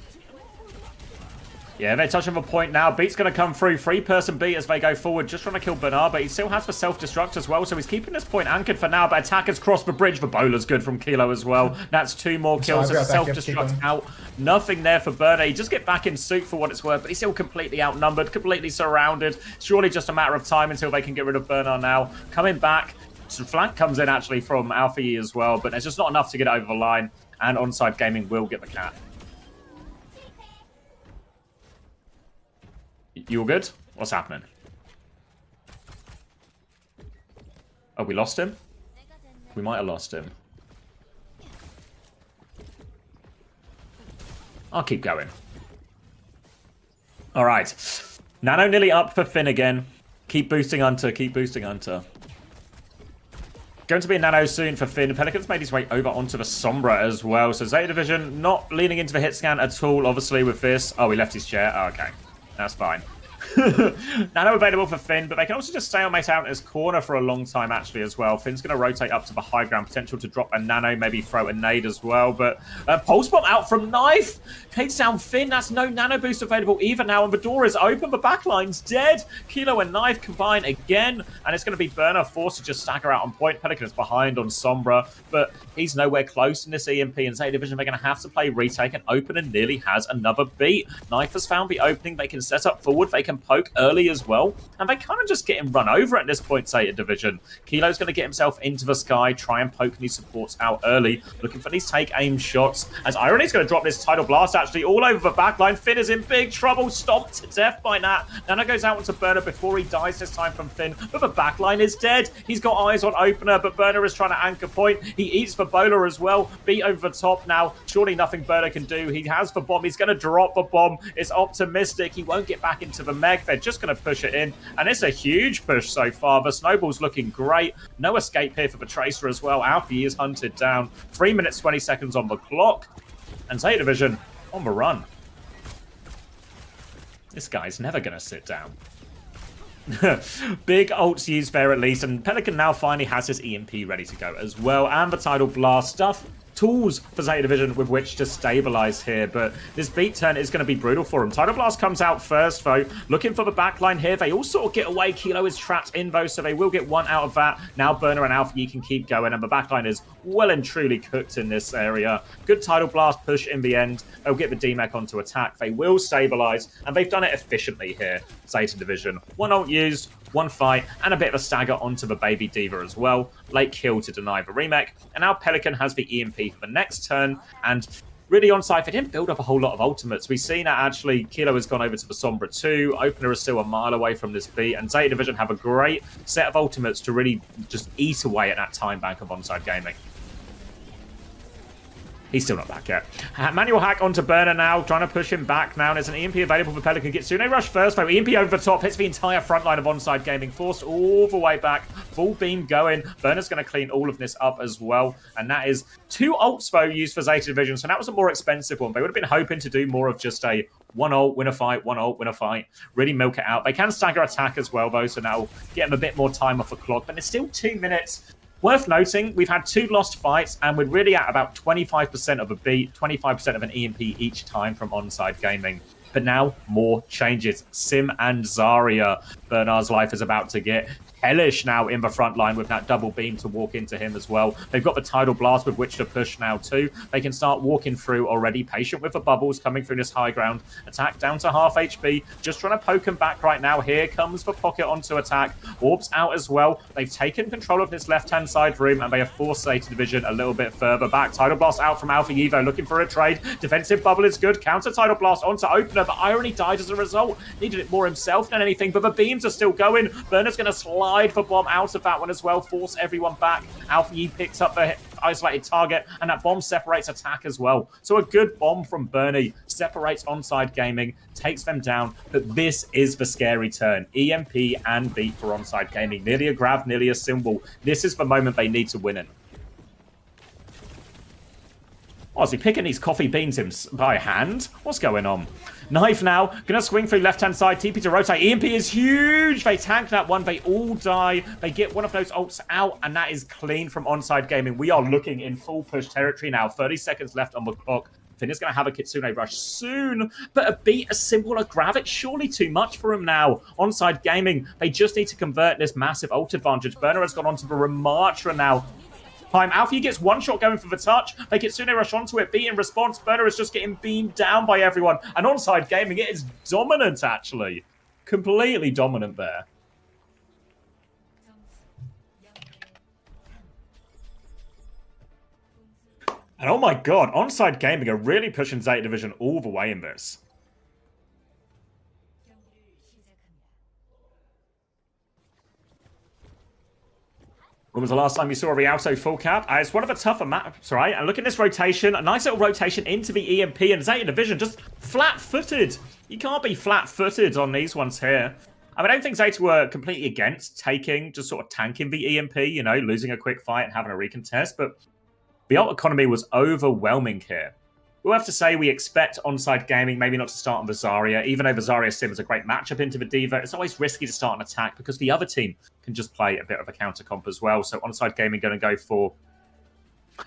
Yeah, they're touching the point now. Beat's going to come through. 3-person beat as they go forward. Just trying to kill Bernard, but he still has the self-destruct as well. So he's keeping this point anchored for now. But Attack has crossed the bridge. The bowler's good from Kilo as well. That's 2 more kills. Sorry, There's a I'll be right back. self-destruct out. Nothing there for Bernard. He just get back in suit for what it's worth. But he's still completely outnumbered, completely surrounded. Surely just a matter of time until they can get rid of Bernard now. Coming back. Some flank comes in actually from Alpha E as well. But there's just not enough to get over the line. And Onside Gaming will get the cat. You all good? What's happening? Oh, we lost him? We might have lost him. I'll keep going. All right. Nano nearly up for Finn again. Keep boosting Unter. Keep boosting Unter. Going to be a Nano soon for Finn. Pelican's made his way over onto the Sombra as well. So Zeta Division not leaning into the hit scan at all, obviously, with this. Oh, he left his chair. Oh, okay. That's fine. Nano available for Finn, but they can also just stalemate out in his corner for a long time, actually, as well. Finn's going to rotate up to the high ground. Potential to drop a Nano, maybe throw a nade as well. But Pulse Bomb out from Knife. Takes down Finn. That's no Nano boost available either now. And the door is open. The backline's dead. Kilo and Knife combine again. And it's going to be Burner forced to just stagger out on point. Pelican is behind on Sombra. But he's nowhere close in this EMP. And Zeta Division, they're going to have to play retake. And open and nearly has another beat. Knife has found the opening. They can set up forward. They can poke early as well. And they kind of just get him run over at this point, Zeta Division. Kilo's going to get himself into the sky. Try and poke these supports out early. Looking for these take aim shots. As Irony's going to drop this Tidal Blast actually all over the backline. Finn is in big trouble. Stomped to death by Nat. Nana goes out onto Burner before he dies this time from Finn. But the backline is dead. He's got eyes on opener, but Burner is trying to anchor point. He eats the bowler as well. Beat over the top now. Surely nothing Burner can do. He has the bomb. He's going to drop the bomb. It's optimistic. He won't get back into the mech. They're just going to push it in. And it's a huge push so far. The snowball's looking great. No escape here for the Tracer as well. Alfie is hunted down. 3 minutes, 20 seconds on the clock. And Zeta Division on the run. This guy's never going to sit down. Big ults used there at least, and Pelican now finally has his EMP ready to go as well, and the Tidal Blast stuff. Tools for Zeta Division with which to stabilize here, but this beat turn is going to be brutal for him. Tidal Blast comes out first, though. Looking for the backline here. They all sort of get away. Kilo is trapped in, though, so they will get one out of that. Now Burner and Alpha can keep going, and the backline is well and truly cooked in this area. Good Tidal Blast push in the end. They'll get the D-Mech onto attack. They will stabilize, and they've done it efficiently here, Zeta Division. One ult used, one fight, and a bit of a stagger onto the Baby Diva as well. Late kill to deny the remake. And now Pelican has the EMP for the next turn. And really Onside, they didn't build up a whole lot of ultimates. We've seen that actually Kilo has gone over to the Sombra 2. Opener is still a mile away from this beat. And Zeta Division have a great set of ultimates to really just eat away at that time bank of Onside Gaming. He's still not back yet. Manual hack onto Burner now, trying to push him back now. There's an EMP available for Pelican. Kitsune rush first, though. EMP over the top, hits the entire front line of Onside Gaming, forced all the way back. Full beam going. Burner's going to clean all of this up as well. And that is 2 ults, though, used for Zeta Division. So that was a more expensive one. They would have been hoping to do more of just a one ult, win a fight, one ult, win a fight. Really milk it out. They can stagger attack as well, though, so that'll get them a bit more time off the clock. But it's still 2 minutes. Worth noting, we've had 2 lost fights, and we're really at about 25% of a beat, 25% of an EMP each time from Onside Gaming. But now, more changes. Sim and Zarya. Bernard's life is about to get hellish now in the front line with that double beam to walk into him as well. They've got the Tidal Blast with which to push now too. They can start walking through already. Patient with the bubbles coming through this high ground. Attack down to half HP. Just trying to poke him back right now. Here comes the pocket onto attack. Orbs out as well. They've taken control of this left-hand side room and they have forced Zeta Division a little bit further back. Tidal Blast out from Alpha Evo looking for a trade. Defensive bubble is good. Counter Tidal Blast onto Opener, but Irony died as a result. Needed it more himself than anything, but the beams are still going. Burner's going to slide the bomb out of that one as well, force everyone back. Alpha E picks up the isolated target, and that bomb separates attack as well. So a good bomb from Bernie separates Onside Gaming, takes them down, but this is the scary turn. EMP and beat for Onside Gaming. Nearly a grab, nearly a symbol. This is the moment they need to win in. Oh, is he picking these coffee beans by hand? What's going on? Knife now, gonna swing through left-hand side, TP to rotate. EMP is huge! They tank that one, they all die. They get one of those ults out, and that is clean from Onside Gaming. We are looking in full push territory now. 30 seconds left on the clock. Finn is going to have a Kitsune rush soon, but a beat, a symbol, a grab, it's surely too much for him now. Onside Gaming, they just need to convert this massive ult advantage. Burner has gone on to the Ramatra now. Alfie gets one shot going for the touch. They get Kitsune rush onto it. Beat in response. Burner is just getting beamed down by everyone. And Onside Gaming, it is dominant, actually. Completely dominant there. And oh my god, Onside Gaming are really pushing Zeta Division all the way in this. When was the last time you saw a Rialto full cap? It's one of the tougher maps, right? And look at this rotation. A nice little rotation into the EMP, and Zeta Division just flat-footed. You can't be flat-footed on these ones here. I mean, I don't think Zeta were completely against taking, just sort of tanking the EMP, you know, losing a quick fight and having a recontest, but the ult economy was overwhelming here. We'll have to say we expect Onside Gaming maybe not to start on the Zarya, even though the Zarya Sim is a great matchup into the D.Va. It's always risky to start an attack because the other team can just play a bit of a counter comp as well. So Onside Gaming going to go for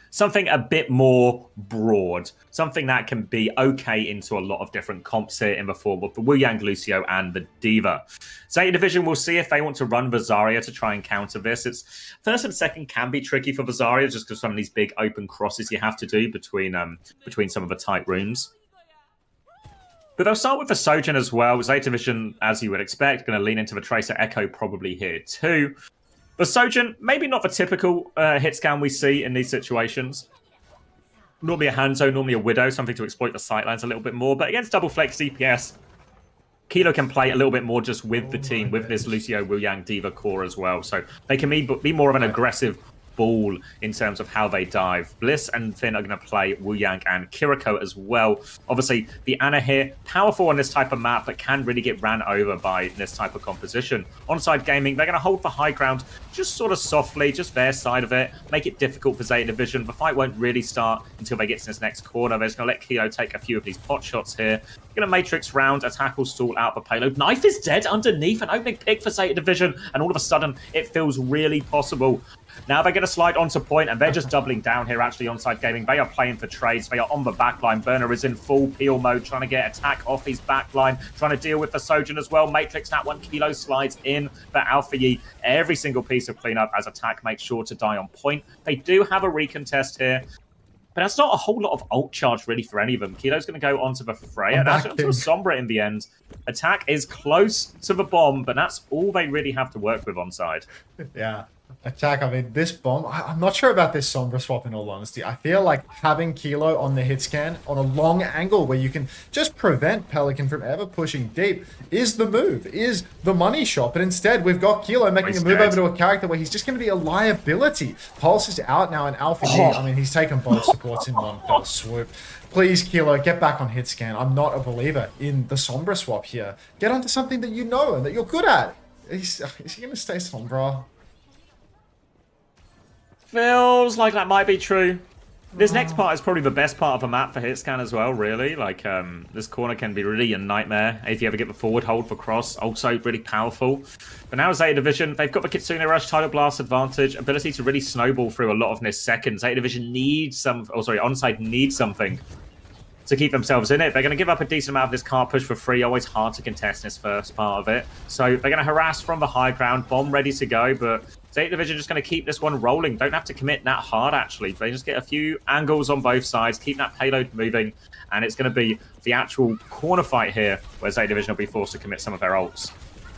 something a bit more broad, something that can be okay into a lot of different comps here in the form of the Wu Yang, Lucio, and the D.Va. Zeta Division, we'll see if they want to run the Zarya to try and counter this. It's first and second can be tricky for the Zarya just because some of these big open crosses you have to do between some of the tight rooms. But they'll start with the Sojourn as well. Zeta Division, as you would expect, going to lean into the Tracer Echo probably here too. The Sojourn, maybe not the typical hit scan we see in these situations. Normally a Hanzo, normally a Widow, something to exploit the sightlines a little bit more. But against double flex DPS, Kilo can play a little bit more just with the team, with this Lucio, Wu Yang, D.Va core as well. So they can be more of an aggressive ball in terms of how they dive. Bliss and Finn are going to play Wu Yang and Kiriko as well. Obviously, the Ana here, powerful on this type of map, but can really get ran over by this type of composition. Onside Gaming, they're going to hold the high ground just sort of softly, just their side of it, make it difficult for Zeta Division. The fight won't really start until they get to this next corner. They're just going to let Kilo take a few of these pot shots here. Going to Matrix round, a tackle stall out the payload. Knife is dead underneath, an opening pick for Zeta Division, and all of a sudden, it feels really possible. Now they're going to slide onto point, and they're just doubling down here, actually, Onside Gaming. They are playing for trades. They are on the backline. Burner is in full peel mode, trying to get attack off his backline, trying to deal with the Sojourn as well. Matrix, that one, Kilo slides in for Alpha Yi. Every single piece of cleanup as attack makes sure to die on point. They do have a recontest here, but that's not a whole lot of ult charge, really, for any of them. Kilo's going to go onto the Freya. That's onto a Sombra in the end. Attack is close to the bomb, but that's all they really have to work with on side. Yeah. Attack, I mean, this bomb, I'm not sure about this Sombra swap in all honesty. I feel like having Kilo on the hit scan on a long angle where you can just prevent Pelican from ever pushing deep is the move, is the money shot. But instead, we've got Kilo making a move over to a character where he's just going to be a liability. Pulse is out now in Alpha Yi. I mean, he's taken both supports in one fell swoop. Please, Kilo, get back on hit scan. I'm not a believer in the Sombra swap here. Get onto something that you know and that you're good at. Is he going to stay Sombra? Feels like that might be true. This next part is probably the best part of the map for hit scan as well, really. Like, this corner can be really a nightmare if you ever get the forward hold for cross. Also really powerful. But now Zeta Division, they've got the Kitsune Rush, Tidal Blast advantage, ability to really snowball through a lot of this second. Zeta Division needs Onside needs something to keep themselves in it. They're going to give up a decent amount of this car push for free. Always hard to contest this first part of it. So they're going to harass from the high ground. Bomb ready to go, but Zeta Division just going to keep this one rolling. Don't have to commit that hard, actually. They just get a few angles on both sides, keep that payload moving, and it's going to be the actual corner fight here where Zeta Division will be forced to commit some of their ults.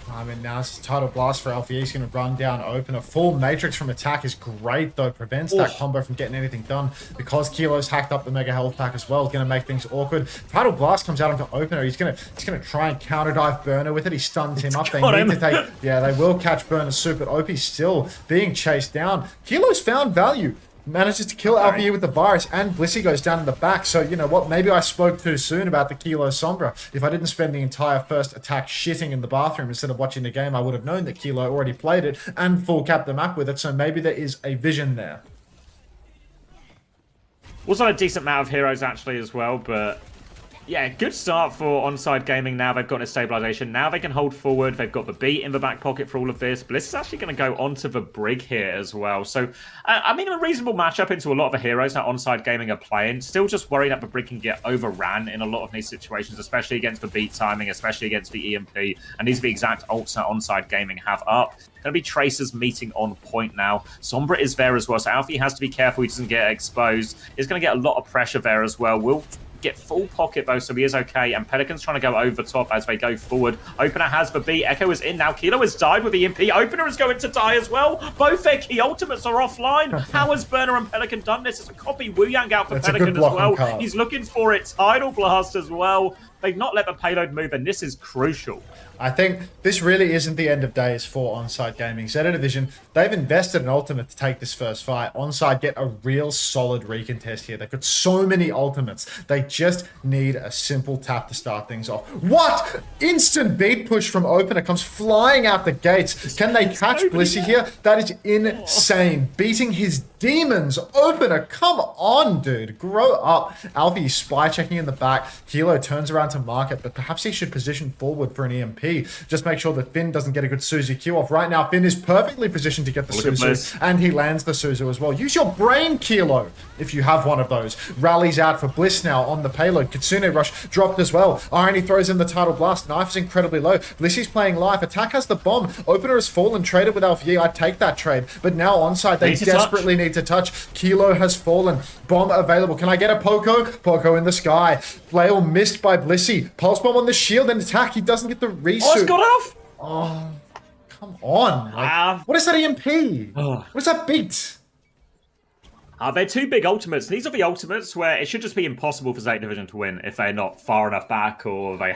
I mean, now it's Tidal Blast for Alpha. He's going to run down open. A full Matrix from attack is great, though. Prevents that combo from getting anything done. Because Kilo's hacked up the Mega Health Pack as well, it's going to make things awkward. Tidal Blast comes out onto opener. He's going to try and counter dive Burner with it. He stuns him up. They need to take... Yeah, they will catch Burner's suit, but OP's still being chased down. Kilo's found value. Manages to kill Alpha with the virus, and Blissey goes down in the back. So, you know what? Maybe I spoke too soon about the Kilo Sombra. If I didn't spend the entire first attack shitting in the bathroom instead of watching the game, I would have known that Kilo already played it and full capped the map with it. So maybe there is a vision there. Also a decent amount of heroes, actually, as well, but... yeah, good start for Onside Gaming now. They've got a stabilization. Now they can hold forward. They've got the beat in the back pocket for all of this. Bliss is actually going to go onto the Brig here as well. So, I mean, a reasonable matchup into a lot of the heroes that Onside Gaming are playing. Still just worried that the Brig can get overran in a lot of these situations, especially against the beat timing, especially against the EMP. And these are the exact ults that Onside Gaming have up. Going to be Tracers meeting on point now. Sombra is there as well, so Alfie has to be careful he doesn't get exposed. He's going to get a lot of pressure there as well. Will get full pocket though, so he is okay, and Pelican's trying to go over top as they go forward. Opener has the B, Echo is in now, Kilo has died with the EMP, Opener is going to die as well. Both their key ultimates are offline. How has Burner and Pelican done this? It's a copy Wu Yang out for Pelican as well. He's looking for it, Tidal Blast as well. They've not let the payload move, and this is crucial. I think this really isn't the end of days for Onside Gaming. ZETA Division, they've invested in ultimate to take this first fight. Onside get a real solid recontest here. They've got so many ultimates. They just need a simple tap to start things off. What? Instant beat push from Opener comes flying out the gates. Can they catch Blissey here? That is insane. Beating his demons. Opener, come on, dude. Grow up. Alfie spy checking in the back. Kilo turns around to market, but perhaps he should position forward for an EMP. Just make sure that Finn doesn't get a good Suzu Q off. Right now, Finn is perfectly positioned to get the Suzu, and he lands the Suzu as well. Use your brain, Kilo, if you have one of those. Rallies out for Bliss now on the payload. Kitsune Rush dropped as well. Irony throws in the Tidal Blast. Knife is incredibly low. Blissy's playing live. Attack has the bomb. Opener has fallen. Traded with Alfie. I'd take that trade. But now Onside, they desperately need to touch. Kilo has fallen. Bomb available. Can I get a Poco? Poco in the sky. Flail missed by Blissey. Pulse bomb on the shield and attack. He doesn't get the resuit. Oh, it's got off! Oh, come on. Like, what is that EMP? What is that beat? They're two big ultimates. These are the ultimates where it should just be impossible for ZETA Division to win if they're not far enough back or they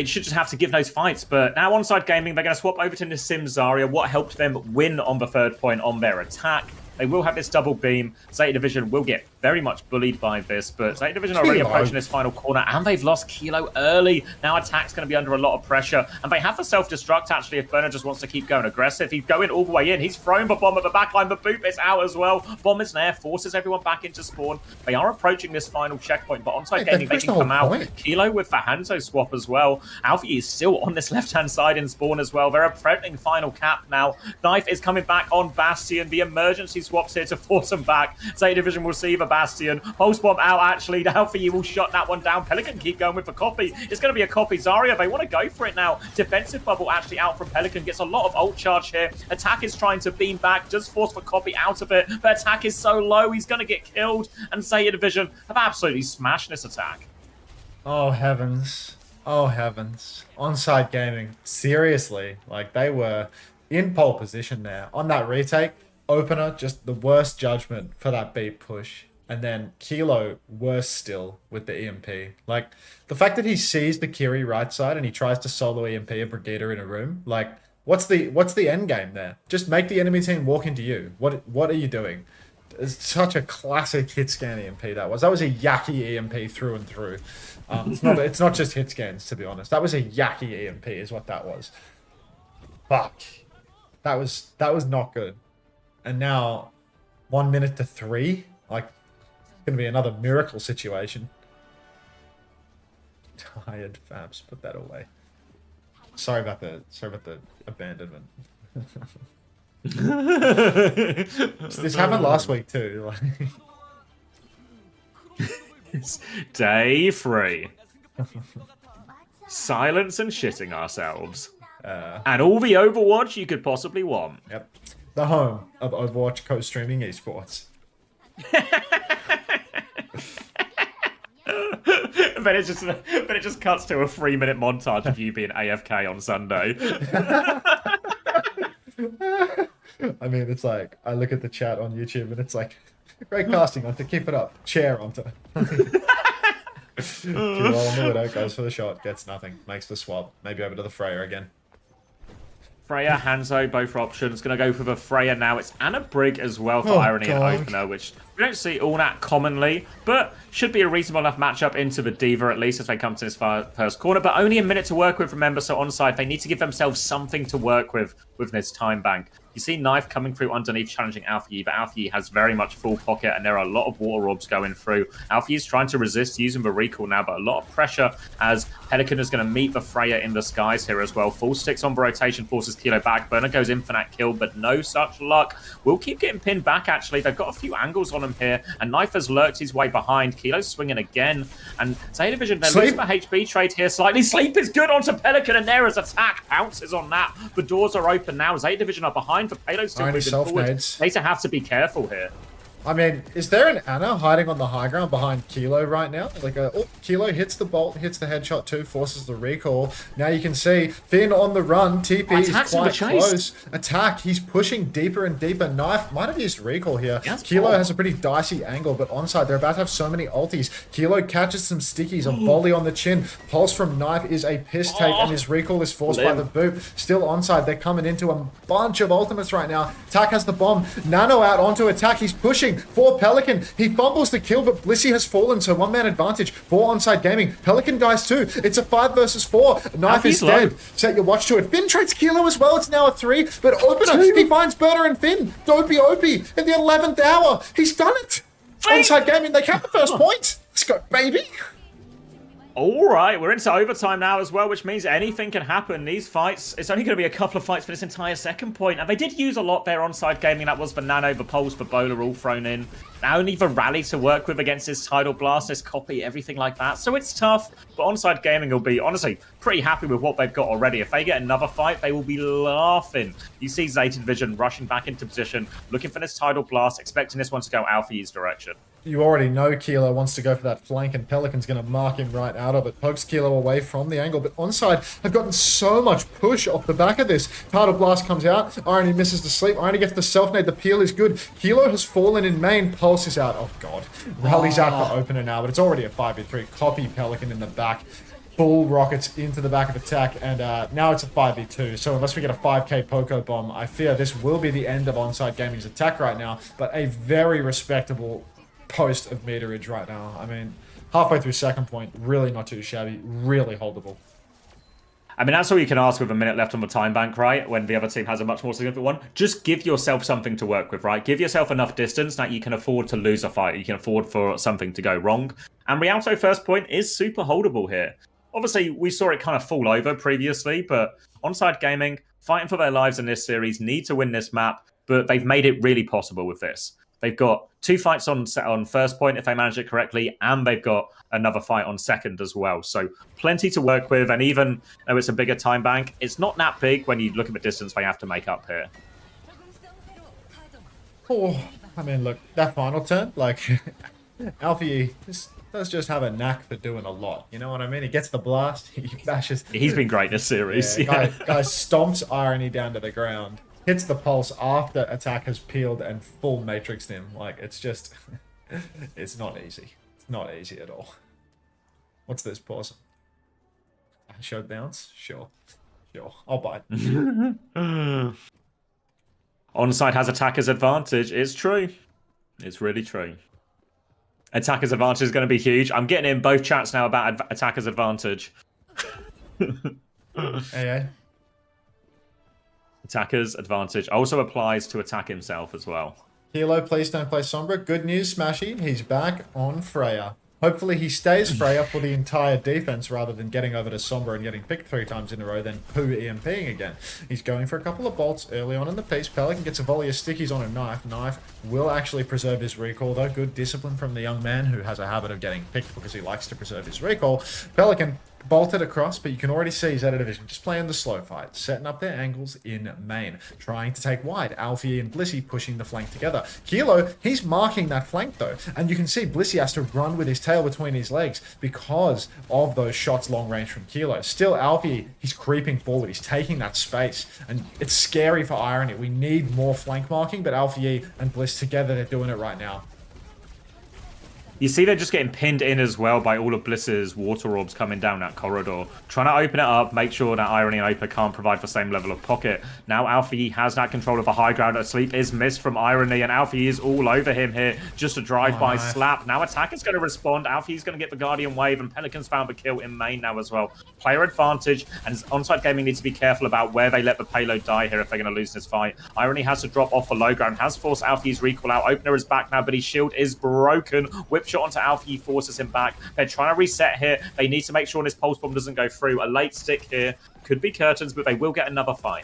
should just have to give those fights. But now Onside Gaming, they're going to swap over to Nassim Zarya. What helped them win on the third point on their attack? They will have this double beam. ZETA Division will get very much bullied by this, but ZETA Division are already approaching this final corner, and they've lost Kilo early. Now attack's going to be under a lot of pressure, and they have the self-destruct, actually, if Burner just wants to keep going aggressive. He's going all the way in. He's thrown the bomb at the backline, but Boop is out as well. Bomb is there, forces everyone back into spawn. They are approaching this final checkpoint, but Onside Gaming, they can come out. Kilo with the Hanzo swap as well. Alfie is still on this left-hand side in spawn as well. They're approaching final cap now. Knife is coming back on Bastion. The emergency swaps here to force them back. ZETA Division will see the Bastion. Pulse bomb out, actually. Alfie will shut that one down. Pelican keep going with the copy. It's going to be a copy. Zarya, they want to go for it now. Defensive bubble actually out from Pelican. Gets a lot of ult charge here. Attack is trying to beam back. Does force for copy out of it. But attack is so low, he's going to get killed. And ZETA Division have absolutely smashed this attack. Oh, heavens. Oh, heavens. Onside Gaming. Seriously. Like, they were in pole position there. On that retake, Opener, just the worst judgment for that beat push. And then Kilo, worse still with the EMP. Like, the fact that he sees the Kiri right side and he tries to solo EMP a Brigitte in a room, like, what's the end game there? Just make the enemy team walk into you. What are you doing? It's such a classic hit scan EMP that was. That was a yucky EMP through and through. It's not just hit scans, to be honest. That was a yucky EMP is what that was. Fuck. That was not good. And now, 1 minute to 3, like, it's gonna be another miracle situation. Tired Fabs, put that away. Sorry about the abandonment. This happened last week too. Day 3. Silence and shitting ourselves. And all the Overwatch you could possibly want. Yep. The home of Overwatch co-streaming esports. But it just cuts to a 3-minute montage of you being AFK on Sunday. I mean, it's like, I look at the chat on YouTube and it's like, great casting, Unter, keep it up. Chair, Unter. Q-roll on the Widow, goes for the shot, gets nothing, makes the swap. Maybe over to the Freya again. Freya, Hanzo, both options. Going to go for the Freya now. It's Anna Brig as well for Irony and Opener, which we don't see all that commonly, but should be a reasonable enough matchup into the Diva, at least, as they come to this first corner. But only a minute to work with, remember, so Onside, they need to give themselves something to work with this time bank. You see Knife coming through underneath, challenging Alfie, but Alfie has very much full pocket, and there are a lot of water orbs going through. Alfie is trying to resist using the recall now, but a lot of pressure as Pelican is going to meet the Freya in the skies here as well. Full sticks on the rotation, forces Kilo back. Burner goes in for that kill, but no such luck. We'll keep getting pinned back, actually. They've got a few angles on him here, and Knife has lurked his way behind. Kilo's swinging again, and ZETA Division, they're losing the HB trade here slightly. Sleep is good onto Pelican, and there is attack. Pounces on that. The doors are open now. ZETA Division are behind. The payload's still moving forward. ZETA have to be careful here. I mean, is there an Anna hiding on the high ground behind Kilo right now? Like, Kilo hits the bolt, hits the headshot too, forces the recall. Now you can see Finn on the run. TP is quite close. Attack, he's pushing deeper and deeper. Knife might have used recall here. Kilo has a pretty dicey angle, but Onside, they're about to have so many ultis. Kilo catches some stickies, a volley on the chin. Pulse from Knife is a piss take, and his recall is forced by the boop. Still Onside, they're coming into a bunch of ultimates right now. Attack has the bomb. Nano out onto Attack, he's pushing for Pelican. He fumbles the kill, but Blissey has fallen, so one-man advantage for Onside Gaming. Pelican guys too. It's a 5 versus 4. Knife is dead. Set your watch to it. Finn trades Kilo as well. It's now a 3, but Opener, he finds Burner and Finn. Dopey Opie in the 11th hour. He's done it. Onside Gaming, they cap the first point. Let's go, baby. All right, we're into overtime now as well, which means anything can happen. These fights, it's only going to be a couple of fights for this entire second point. And they did use a lot there Onside Gaming. That was for Nano, the Pulse, for Bowler all thrown in. Now only the Rally to work with against his Tidal Blast, his copy, everything like that. So it's tough, but Onside Gaming will be, honestly, pretty happy with what they've got already. If they get another fight, they will be laughing. You see ZETA Division rushing back into position, looking for this Tidal Blast, expecting this one to go Alpha E's direction. You already know Kilo wants to go for that flank, and Pelican's going to mark him right out of it. Pokes Kilo away from the angle, but Onside have gotten so much push off the back of this. Tidal Blast comes out. Irony misses the sleep. Irony gets the self-nade. The peel is good. Kilo has fallen in main. Pulse is out. Oh, God. Rally's out for opener now, but it's already a 5v3. Copy Pelican in the back. Full rockets into the back of Attack, and now it's a 5v2. So unless we get a 5k Poco Bomb, I fear this will be the end of Onside Gaming's attack right now, but a very respectable post of meterage right now. I mean, halfway through second point, really not too shabby, really holdable. I mean, that's all you can ask with a minute left on the time bank, right? When the other team has a much more significant one. Just give yourself something to work with, right? Give yourself enough distance that you can afford to lose a fight. You can afford for something to go wrong. And Rialto first point is super holdable here. Obviously, we saw it kind of fall over previously, but Onside Gaming, fighting for their lives in this series, need to win this map, but they've made it really possible with this. They've got 2 fights on first point if they manage it correctly, and they've got another fight on second as well. So plenty to work with, and even though it's a bigger time bank, it's not that big when you look at the distance they have to make up here. Oh, I mean, look, that final turn, like, Alfie does just have a knack for doing a lot. You know what I mean? He gets the blast, he bashes. He's been great this series. Yeah, guy stomps Irony down to the ground. Hits the pulse after Attack has peeled and full matrixed him. Like, it's just... it's not easy. It's not easy at all. What's this? Pause. Show bounce? Sure. Sure. I'll buy it. Onside has Attacker's advantage. It's true. It's really true. Attacker's advantage is going to be huge. I'm getting in both chats now about Attacker's advantage. Hey. Attacker's advantage also applies to Attack himself as well. Kilo, please don't play Sombra. Good news, Smashy. He's back on Freya. Hopefully he stays Freya for the entire defense rather than getting over to Sombra and getting picked 3 times in a row, then poo EMPing again. He's going for a couple of bolts early on in the piece. Pelican gets a volley of stickies on a knife. Knife will actually preserve his recall though. Good discipline from the young man who has a habit of getting picked because he likes to preserve his recall. Pelican bolted across, but you can already see ZETA Division just playing the slow fight, setting up their angles in main, trying to take wide. Alfie and Blissey pushing the flank together. Kilo, he's marking that flank though, and you can see Blissey has to run with his tail between his legs because of those shots long range from Kilo. Still, Alfie, he's creeping forward, he's taking that space, and it's scary for Irony. We need more flank marking, but Alfie and Bliss together, they're doing it right now. You see they're just getting pinned in as well by all of Bliss's water orbs coming down that corridor. Trying to open it up, make sure that Irony and Opa can't provide the same level of pocket. Now Alfie has that control of the high ground. A sleep is missed from Irony, and Alfie is all over him here. Just a drive-by slap. Now Attacker's going to respond. Alfie's going to get the Guardian Wave, and Pelican's found the kill in main now as well. Player advantage, and Onside Gaming needs to be careful about where they let the payload die here if they're going to lose this fight. Irony has to drop off the low ground, has forced Alfie's recall out. Opener is back now, but his shield is broken. Whip shot onto Alfie, forces him back. They're trying to reset here. They need to make sure this pulse bomb doesn't go through. A late stick here. Could be curtains, but they will get another fight.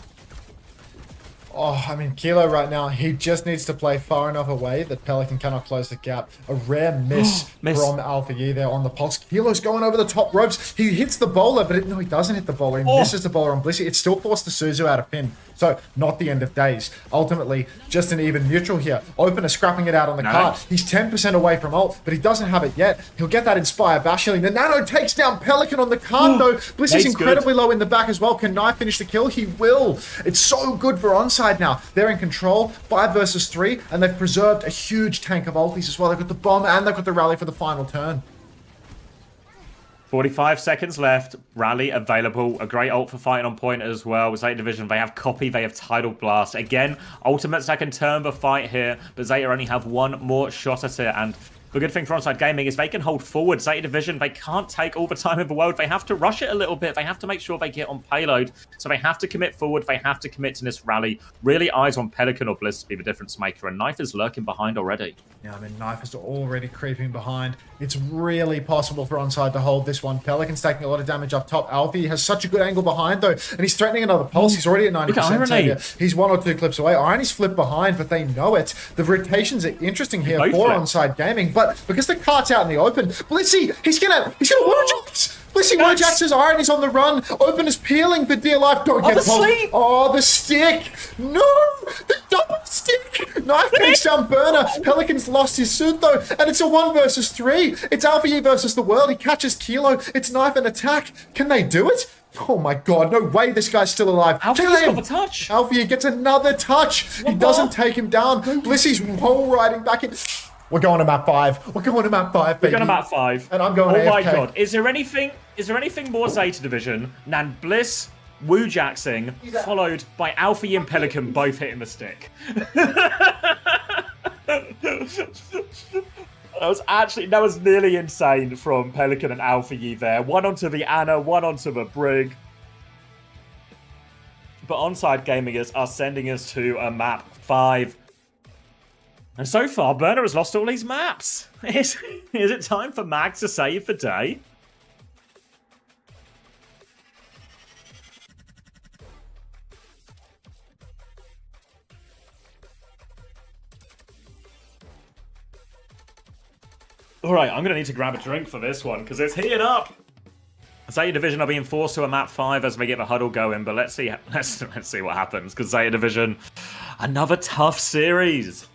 Oh, I mean, Kilo right now, he just needs to play far enough away that Pelican cannot close the gap. A rare miss from Alpha Yi there on the pulse. Kilo's going over the top ropes. He hits the bowler, but no, he doesn't hit the bowler. He misses the bowler on Blissey. It still forced the Suzu out of pin. So, not the end of days. Ultimately, just an even neutral here. Opener scrapping it out on the card. He's 10% away from ult, but he doesn't have it yet. He'll get that Inspire Bash healing. The Nano takes down Pelican on the card, though. Blissey's incredibly low in the back as well. Can Knife finish the kill? He will. It's so good for Onside now. They're in control. 5 versus 3, and they've preserved a huge tank of ultis as well. They've got the bomb, and they've got the rally for the final turn. 45 seconds left. Rally available. A great ult for fighting on point as well. Zeta Division, they have Copy, they have Tidal Blast. Again, ultimates that can turn the fight here, but Zeta only have one more shot at it. And the good thing for Onside Gaming is they can hold forward. Zeta Division, they can't take all the time in the world. They have to rush it a little bit. They have to make sure they get on payload. So they have to commit forward. They have to commit to this rally. Really eyes on Pelican or Bliss to be the difference maker. And Knife is lurking behind already. Yeah, I mean, Knife is already creeping behind. It's really possible for Onside to hold this one. Pelican's taking a lot of damage up top. Alfie has such a good angle behind, though, and he's threatening another pulse. He's already at 90% here. He's 1 or 2 clips away. Irony's flipped behind, but they know it. The rotations are interesting here for Onside Gaming, but because the cart's out in the open, Blissey, he's gonna Warjax! Blissey Warjax, Irony's on the run. Opener's peeling for dear life. Don't get pulsed. Oh, the stick! No! The double stick! Knife takes down Burner. Pelican's lost his suit, though, and it's a 1 versus 3. It's Alpha Yi versus the world. He catches Kilo. It's Knife and attack. Can they do it? Oh my god, no way this guy's still alive. Alpha Yi's got the touch. Alpha Yi gets another touch. He doesn't take him down. Blissey's wall riding back in. We're going to map 5. We're going to map 5, baby. We're going to map 5. And I'm going AFK. AFK. Oh my god. Is there anything more Zeta Division than Bliss Woo-Jaxing, followed by Alpha Yi and Pelican both hitting the stick? That was nearly insane from Pelican and Alpha Yi there. One onto the Ana, one onto the Brig. But Onside Gaming are sending us to a map 5. And so far, Burner has lost all these maps. Is it time for Mag to save the day? Alright, I'm going to need to grab a drink for this one, because it's heating up. Zeta Division are being forced to a map 5 as they get the huddle going, but let's see what happens, because Zeta Division, another tough series.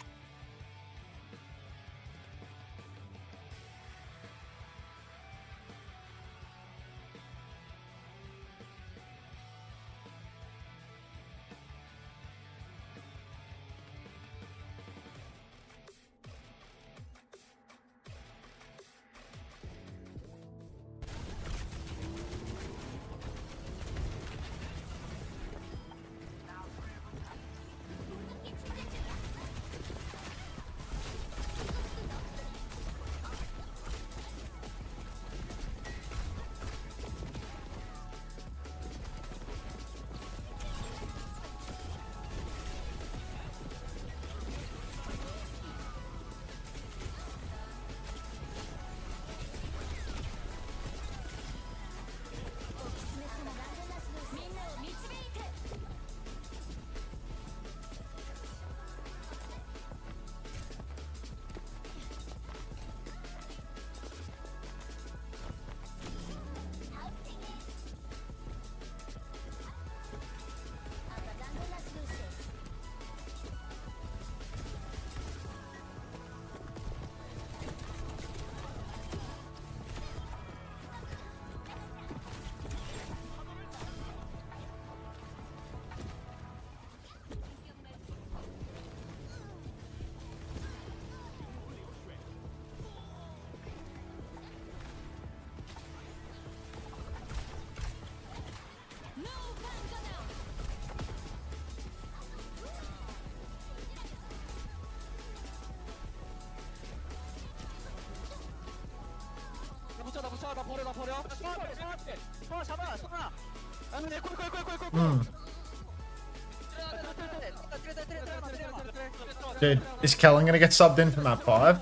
Dude, is Kellen gonna get subbed in for map 5?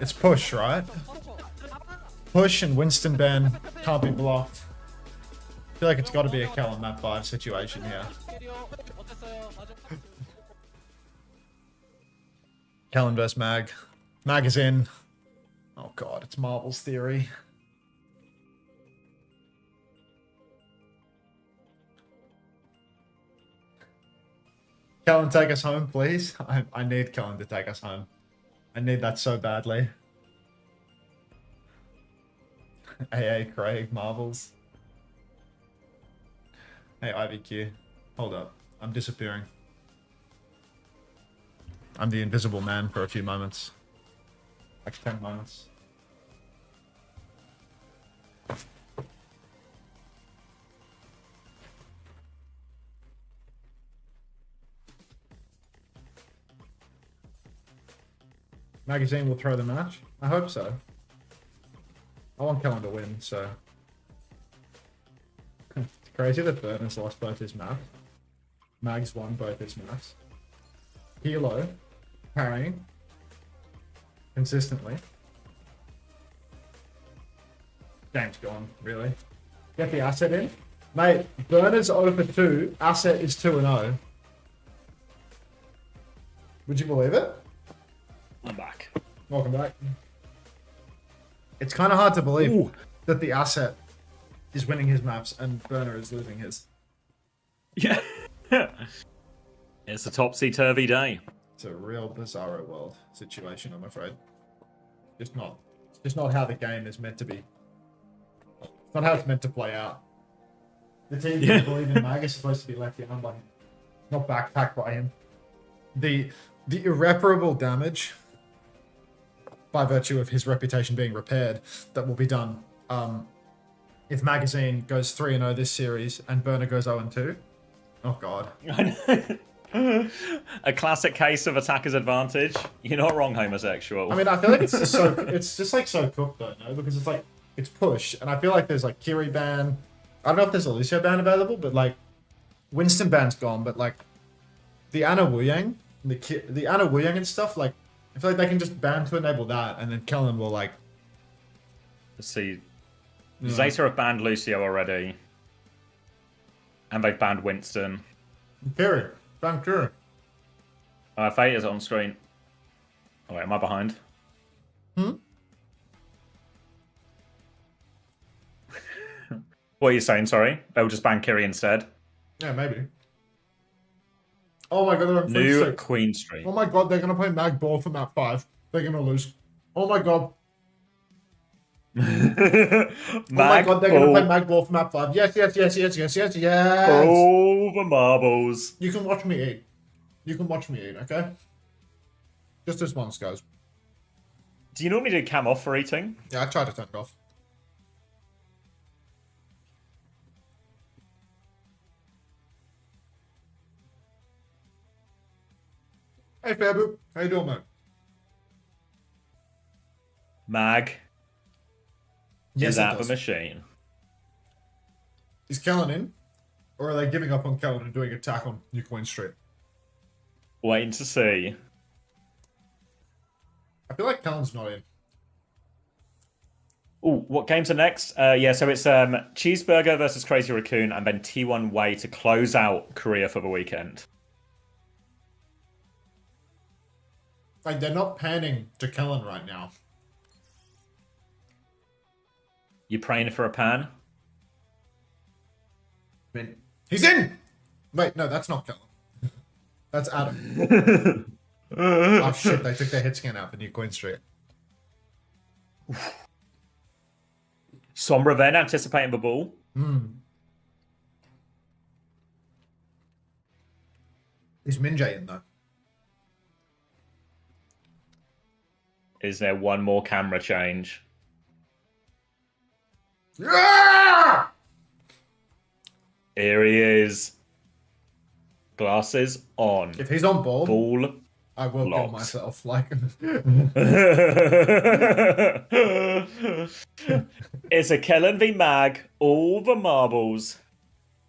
It's push, right? Push and Winston Ben can't be blocked. I feel like it's got to be a Kellen map 5 situation here. Kellen vs Mag. Mag is in. Oh god, it's Marvel's theory. Kellen, take us home, please. I need Kellen to take us home. I need that so badly. AA Craig, Marvels. Hey, IVQ. Hold up. I'm disappearing. I'm the invisible man for a few moments. Like 10 moments. Magazine will throw the match? I hope so. I want Kellen to win, so... It's crazy that Burton's lost both his maps. Mag's won both his maps. Hilo, carrying. Consistently. Game's gone, really. Get the asset in. Mate, Burner's 0 for 2, asset is 2-0. Would you believe it? I'm back. Welcome back. It's kind of hard to believe that the asset is winning his maps and Burner is losing his. Yeah. It's a topsy-turvy day. It's a real bizarro world situation, I'm afraid. It's just not how the game is meant to be. It's not how it's meant to play out. The team that believe in Mag is supposed to be left behind by him, not backpacked by him. The irreparable damage by virtue of his reputation being repaired that will be done if Magazine goes 3-0 this series and Burner goes 0-2. Oh god. A classic case of attacker's advantage. You're not wrong, homosexual. I mean, I feel like it's just so it's just like so cooked though, no? Because it's like it's push, and I feel like there's like Kiri ban. I don't know if there's a Lucio ban available, but like Winston ban's gone. But like the Anna Wuyang, the Anna Wuyang and stuff, like I feel like they can just ban to enable that, and then Kellen will like. Let's see. Zeta have banned Lucio already, and they've banned Winston. Kiri, ban Kiri. Fate is on screen. Oh wait, am I behind? What are you saying? Sorry, they'll just ban Kiri instead. Yeah, maybe. Oh my god, they're on New Street. Queen Street. Oh my god, they're gonna play Mag Ball for map 5. They're gonna lose. Oh my god. Oh my god, they're gonna play Mag Ball for map 5. Yes. All the marbles. You can watch me eat. You can watch me eat, okay? Just this once, guys. Do you normally do cam off for eating? Yeah, I tried to turn it off. Hey, Fairboot. How you doing, mate? Mag Yes, is it at the does. machine. Is Kellen in? Or are they giving up on Kellen and doing attack on New Queen Street? Waiting to see. I feel like Kellen's not in. Oh, what games are next? Yeah, so it's Cheeseburger versus Crazy Racoon, and then T1 Way to close out Korea for the weekend. Like, they're not panning to Kellen right now. You praying for a pan? I mean, he's in! Wait, no, that's not Kellen. That's Adam. Oh shit, they took their hit scan out for New Queen Street. Sombra then anticipating the ball. Is Minjay in though? Is there one more camera change? Yeah! Here he is. Glasses on. If he's on ball, Ball. I will kill locked. myself. Like, It's a Kellen v Mag. All the marbles.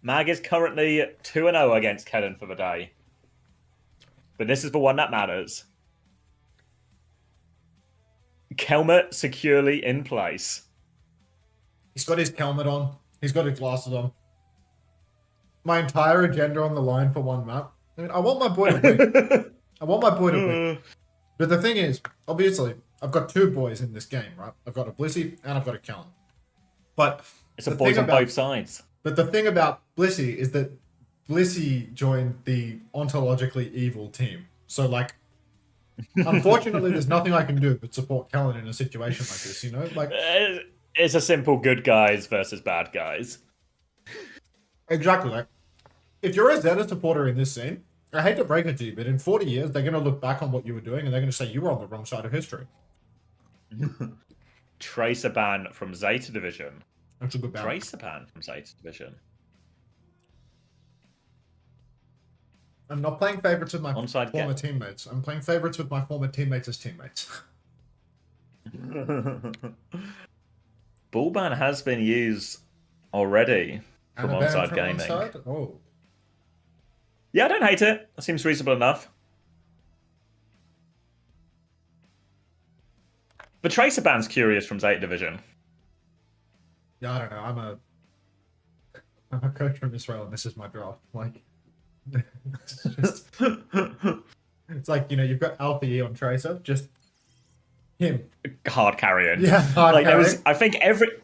Mag is currently 2-0 against Kellen for the day. But this is the one that matters. Kelmet securely in place. he's got his helmet on. He's got his glasses on. My entire agenda on the line for one map. I mean, I want my boy to win. I want my boy to win. But the thing is, obviously, I've got two boys in this game, right? I've got a Blissey and I've got a Kellen. But It's a the boys thing on about- both sides. But the thing about Blissey is that Blissey joined the ontologically evil team. So, like, unfortunately, there's nothing I can do but support Kellen in a situation like this, you know? Like, It's a simple good guys versus bad guys. exactly. Like, if you're a Zeta supporter in this scene, I hate to break it to you, but in 40 years, they're going to look back on what you were doing and they're going to say you were on the wrong side of history. Tracer ban from Zeta Division. That's a good balance. Tracer ban from Zeta Division. I'm not playing favorites with my Onside former teammates. I'm playing favorites with my former teammates as teammates. Ball ban has been used already from And a ban Onside from Gaming. Onside? Oh. Yeah, I don't hate it. That seems reasonable enough. But Tracer ban's curious from Zeta Division. Yeah, I don't know. I'm a coach from Israel and this is my draft. Like, it's just... It's like, you know, you've got Alpha E on Tracer, just him. Hard carrying. Yeah, hard like there was, carrying. I think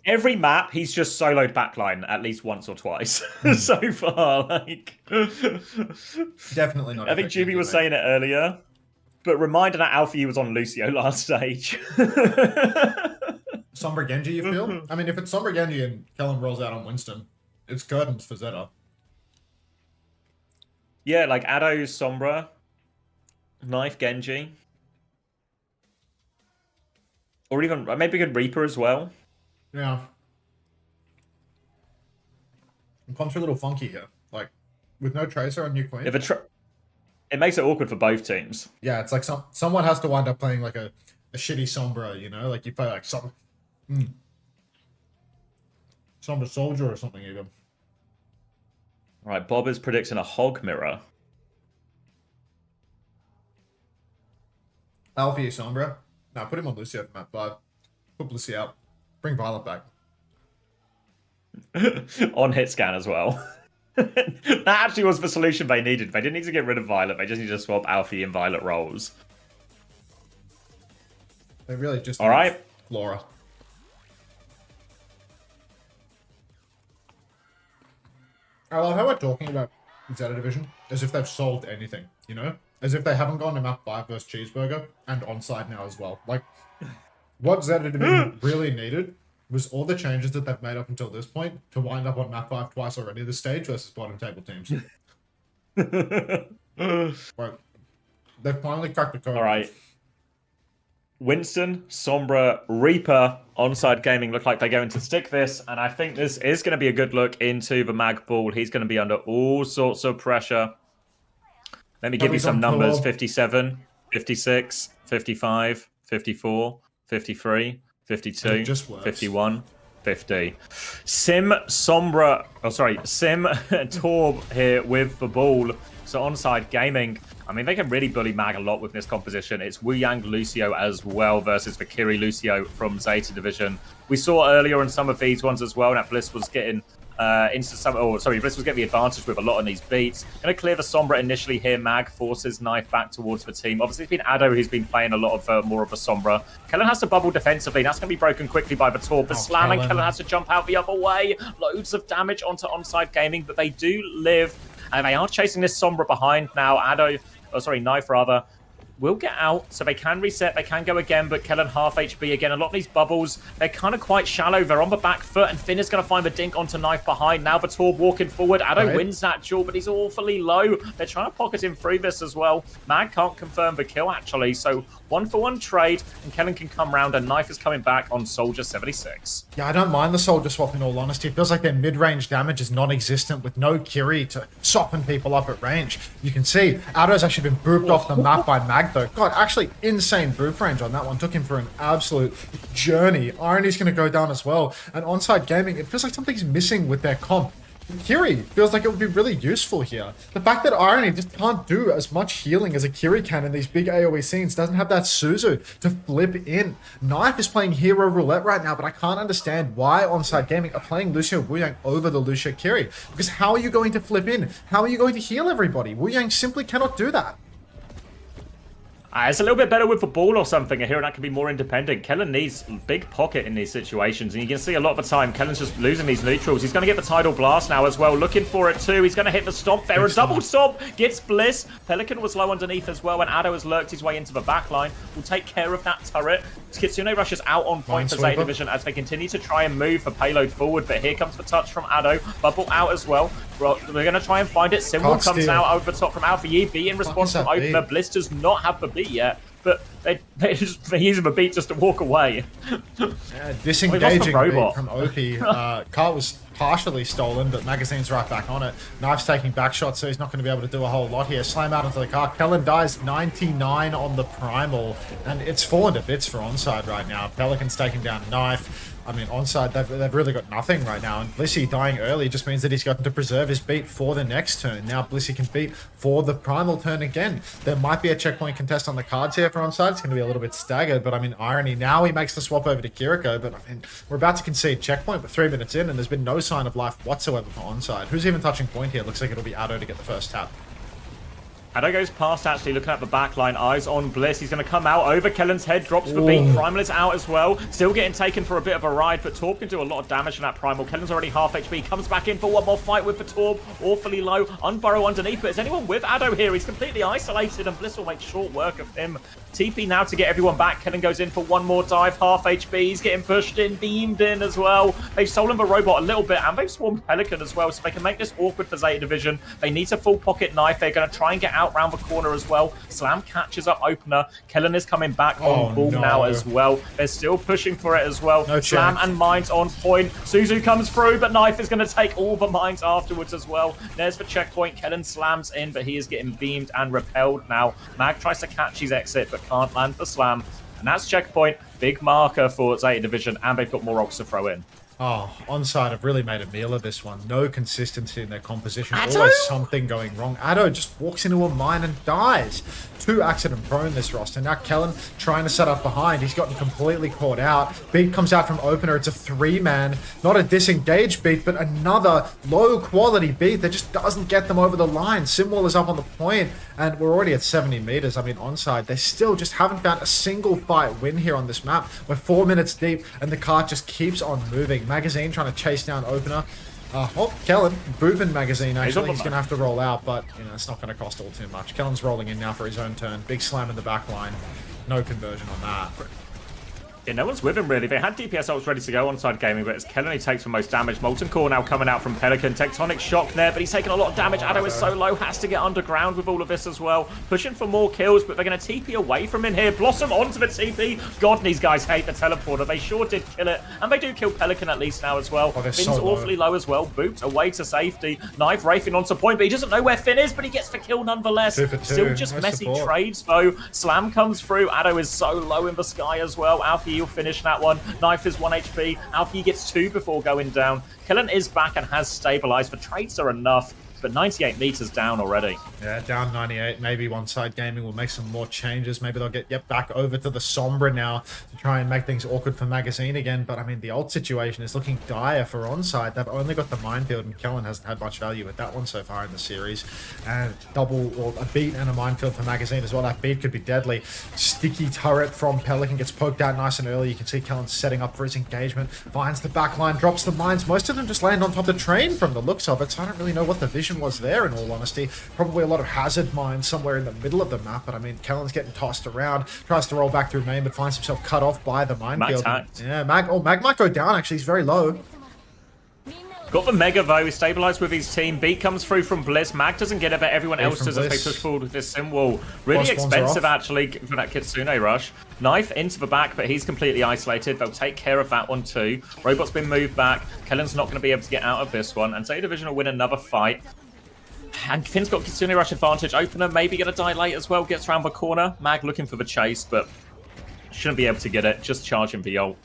every map he's just soloed backline at least once or twice so far. Like, Definitely not. I think Juby was saying it earlier, but reminder that Alpha U was on Lucio last stage. Sombra Genji, you feel? I mean, if it's Sombra Genji and Kellen rolls out on Winston, it's curtains for Zeta. Yeah, like Addo, Sombra, Knife Genji. Or even maybe a good Reaper as well. Yeah. It comes a little funky here. Like, with no Tracer on New Queen. If it makes it awkward for both teams. Yeah, it's like someone has to wind up playing like a shitty Sombra, you know? Like, you play like some... Sombra Soldier or something even. Right, Bob is predicting a hog mirror. Alfie Sombra. Nah, put him on Lucio for map 5. Put Lucy out. Bring Violet back. On hit scan as well. That actually was the solution they needed. They didn't need to get rid of Violet. They just need to swap Alfie and Violet roles. They really just All need right. Flora. I love how we're talking about Zeta Division as if they've solved anything, you know? As if they haven't gone to map 5 versus Cheeseburger and Onside now as well. Like, what Zeta Division really needed was all the changes that they've made up until this point to wind up on map 5 twice already this stage versus bottom table teams. Right. They've finally cracked the code. All right. Winston, Sombra, Reaper, Onside Gaming look like they're going to stick this, and I think this is going to be a good look into the Mag Ball. He's going to be under all sorts of pressure. Let me give you he's some on numbers. tour. 57, 56, 55, 54, 53, 52, And it just works. 51, 50. Sim Sombra, Sim Torb here with the ball. So Onside Gaming, I mean, they can really bully Mag a lot with this composition. It's Wu Yang Lucio as well versus the Kiri Lucio from Zeta Division. We saw earlier in some of these ones as well that Bliss was getting Bliss was getting the advantage with a lot on these beats. Going to clear the Sombra initially here. Mag forces Knife back towards the team. Obviously, it's been Addo who's been playing a lot of more of a Sombra. Kellen has to bubble defensively. That's going to be broken quickly by the Torp. The slam, and Kellen has to jump out the other way. Loads of damage onto Onside Gaming, but they do live. And they are chasing this Sombra behind now. Knife rather, will get out, so they can reset, they can go again, but Kellen half HP again. A lot of these bubbles, they're kind of quite shallow. They're on the back foot, and Finn is going to find the dink onto Knife behind. Now Vitor walking forward. Addo wins that duel, but he's awfully low. They're trying to pocket him through this as well. Mag can't confirm the kill, actually, so 1-for-1 trade, and Kellen can come round, and Knife is coming back on Soldier 76. Yeah, I don't mind the Soldier swap in all honesty. It feels like their mid-range damage is non-existent with no Kiri to soften people up at range. You can see Addo's actually been booped off the map by Mag though. God, actually insane boop range on that one. Took him for an absolute journey. Irony's going to go down as well. And Onside Gaming, it feels like something's missing with their comp. Kiri feels like it would be really useful here. The fact that Irony just can't do as much healing as a Kiri can in these big AoE scenes, doesn't have that Suzu to flip in. Knife is playing hero roulette right now, but I can't understand why Onside Gaming are playing Lucio Wu Yang over the Lucio Kiri. Because how are you going to flip in? How are you going to heal everybody? Wu Yang simply cannot do that. It's a little bit better with the ball or something here, and that can be more independent. Kellen needs big pocket in these situations, and you can see a lot of the time Kellen's just losing these neutrals. He's going to get the Tidal Blast now as well, looking for it too. He's going to hit the Stomp there, a double stomp, gets Bliss. Pelican was low underneath as well, and Addo has lurked his way into the backline. Will take care of that turret. Kitsune rushes out on point for Zeta Division as they continue to try and move the payload forward, but here comes the touch from Addo. Bubble out as well. We're going to try and find it. Symbol comes out over the top from Alpha Yi. B in response from Opener. Bliss does not have the beat yet, but they're using the beat just to walk away. Disengaging beat from OP. Cart was partially stolen, but Magazine's right back on it. Knife's taking back shots, so he's not going to be able to do a whole lot here. Slam out into the car. Kellen dies 99 on the Primal, and it's fallen to bits for Onside right now. Pelican's taking down Knife. I mean, Onside, they've really got nothing right now, and Blissey dying early just means that he's gotten to preserve his beat for the next turn. Now Blissey can beat for the Primal turn again. There might be a checkpoint contest on the cards here for Onside. It's going to be a little bit staggered, but I mean, irony. Now he makes the swap over to Kiriko, but I mean, we're about to concede checkpoint, but 3 minutes in, and there's been no sign of life whatsoever for Onside. Who's even touching point here? Looks like it'll be Addo to get the first tap. Addo goes past, actually, looking at the backline. Eyes on Bliss. He's going to come out over Kellen's head. Drops the beat. Primal is out as well. Still getting taken for a bit of a ride, but Torb can do a lot of damage in that Primal. Kellen's already half HP. Comes back in for one more fight with the Torb. Awfully low. Unburrow underneath, but is anyone with Addo here? He's completely isolated, and Bliss will make short work of him. TP now to get everyone back. Kellen goes in for one more dive. Half HP. He's getting pushed in, beamed in as well. They've stolen the robot a little bit, and they've swarmed Pelican as well, so they can make this awkward for Zeta Division. They need to full pocket Knife. They're going to try and get out round the corner as well. Slam catches up Opener. Kellen is coming back on ball now as well. They're still pushing for it as well. Slam and Mines on point. Suzu comes through, but Knife is going to take all the Mines afterwards as well. There's the checkpoint. Kellen slams in, but he is getting beamed and repelled now. Mag tries to catch his exit, but can't land the slam. And that's checkpoint. Big marker for Zeta Division, and they've got more rocks to throw in. Oh, Onside have really made a meal of this one. No consistency in their composition. Always something going wrong. Addo just walks into a mine and dies. Too accident prone this roster. Now Kellen trying to set up behind. He's gotten completely caught out. Beat comes out from Opener. It's a 3-man. Not a disengaged beat, but another low quality beat that just doesn't get them over the line. Simwall is up on the point, and we're already at 70 meters. I mean, Onside, they still just haven't found a single fight win here on this map. We're 4 minutes deep, and the cart just keeps on moving. Magazine trying to chase down Opener. Kellen, booping Magazine, actually. He's going to have to roll out, but, you know, it's not going to cost all too much. Kellen's rolling in now for his own turn. Big slam in the back line. No conversion on that. Yeah, no one's with him, really. They had DPS ults ready to go on Side Gaming, but it's Kellen who takes the most damage. Molten Core now coming out from Pelican. Tectonic Shock there, but he's taking a lot of damage. Addo is so low, has to get underground with all of this as well. Pushing for more kills, but they're going to TP away from him here. Blossom onto the TP. God, these guys hate the teleporter. They sure did kill it, and they do kill Pelican at least now as well. Finn's so awfully low as well. Booped away to safety. Knife rafing onto point, but he doesn't know where Finn is, but he gets the kill nonetheless. Still just messy trades, though. Slam comes through. Addo is so low in the sky as well. Alfie will finish that one. Knife is 1 HP. Alfie gets 2 before going down. Kellen is back and has stabilized. The trades are enough, but 98 meters down already. Yeah, down 98. Maybe Onside Gaming will make some more changes. Maybe they'll get back over to the Sombra now to try and make things awkward for Magazine again. But I mean, the ult situation is looking dire for Onside. They've only got the minefield, and Kellen hasn't had much value with that one so far in the series. And a beat and a minefield for Magazine as well. That beat could be deadly. Sticky turret from Pelican gets poked out nice and early. You can see Kellen setting up for his engagement. Finds the back line, drops the mines. Most of them just land on top of the train from the looks of it. So I don't really know what the vision was there, in all honesty. Probably a lot of hazard mines somewhere in the middle of the map, but I mean, Kellen's getting tossed around, tries to roll back through main, but finds himself cut off by the minefield. Yeah, Mag might go down, actually. He's very low. Got the Mega, though. He's stabilized with his team. Beat comes through from Bliss. Mag doesn't get it, but everyone else does as they push forward with this sim wall. Really expensive, actually, for that Kitsune rush. Knife into the back, but he's completely isolated. They'll take care of that one, too. Robot's been moved back. Kellen's not going to be able to get out of this one, and Zeta Division will win another fight. And Finn's got Kitsune rush advantage. Opener maybe going to die late as well. Gets around the corner. Mag looking for the chase, but shouldn't be able to get it. Just charging the ult.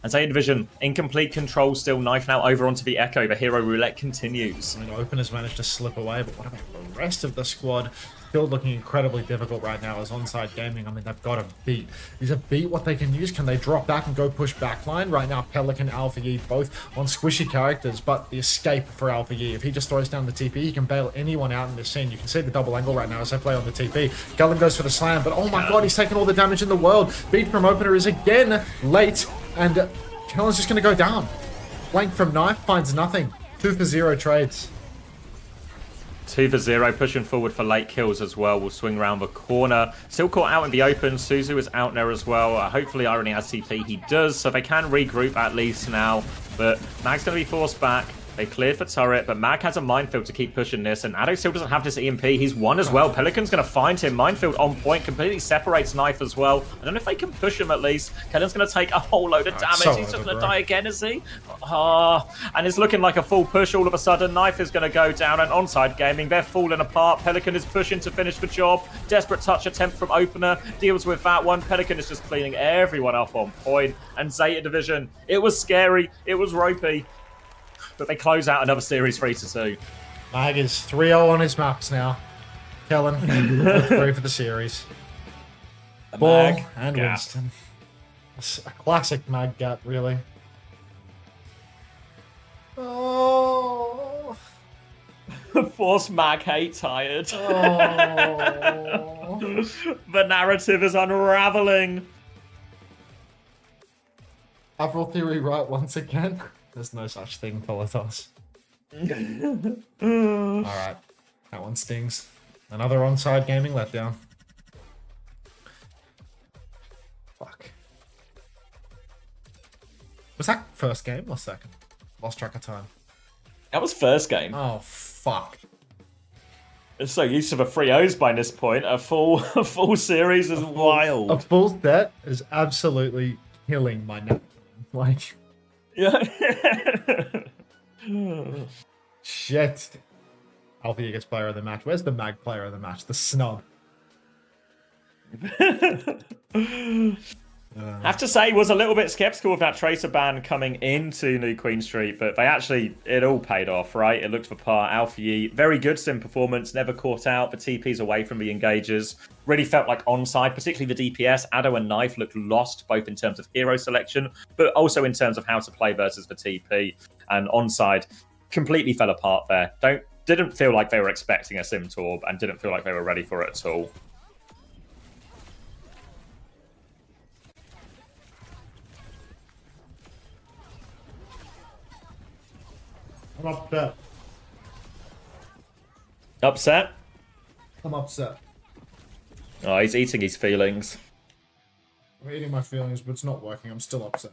And Zeta Division, incomplete control still. Knife now over onto the Echo. The hero roulette continues. I mean, Opener's managed to slip away, but what about the rest of the squad? still looking incredibly difficult right now as Onside Gaming. I mean, they've got to beat. Is it beat what they can use? Can they drop back and go push backline? Right now, Pelican, Alpha Yi, both on squishy characters, but the escape for Alpha Yi. If he just throws down the TP, he can bail anyone out in this scene. You can see the double angle right now as they play on the TP. Gullen goes for the slam, but oh my god, he's taking all the damage in the world. Beat from opener is again late, and Kellen's just going to go down. Blank from knife, finds nothing. 2 for 0 trades. 2 for 0, pushing forward for late kills as well. We'll swing around the corner. Still caught out in the open. Suzu is out there as well. Hopefully Irony has TP. He does, so they can regroup at least now. But Mag's going to be forced back. They cleared for turret, but Mag has a minefield to keep pushing this, and Addo still doesn't have this EMP. He's won as well. Pelican's going to find him. Minefield on point, completely separates Knife as well. I don't know if they can push him at least. Kellen's going to take a whole load of damage. He's just going to die again, is he? And it's looking like a full push all of a sudden. Knife is going to go down, and Onside Gaming, they're falling apart. Pelican is pushing to finish the job. Desperate touch attempt from opener. Deals with that one. Pelican is just cleaning everyone up on point. And Zeta Division, it was scary. It was ropey. But they close out another series 3-2. Mag is 3-0 on his maps now. Kellen with 3 for the series. Ball and gap. Winston. A classic Mag gap, really. Oh. Force Mag hate tired. Oh. The narrative is unraveling. Avril theory right once again. There's no such thing, Politos. Alright. That one stings. Another Onside Gaming letdown. Fuck. Was that first game or second? Lost track of time. That was first game. Oh, fuck. It's so used to the 3-0s by this point. A full series is wild. A full set is absolutely killing my neck. Like... Yeah. Shit. Alpha gets player of the match. Where's the Mag player of the match? The snub. Have to say, was a little bit skeptical of that Tracer ban coming into New Queen Street, but it all paid off, right? It looked for par. Alpha Yi, very good sim performance, never caught out. The TP's away from the engagers. Really felt like Onside, particularly the DPS. Addo and Knife looked lost, both in terms of hero selection, but also in terms of how to play versus the TP. And Onside completely fell apart there. Didn't feel like they were expecting a sim torb and didn't feel like they were ready for it at all. I'm upset. Upset? I'm upset. Oh, he's eating his feelings. I'm eating my feelings, but it's not working. I'm still upset.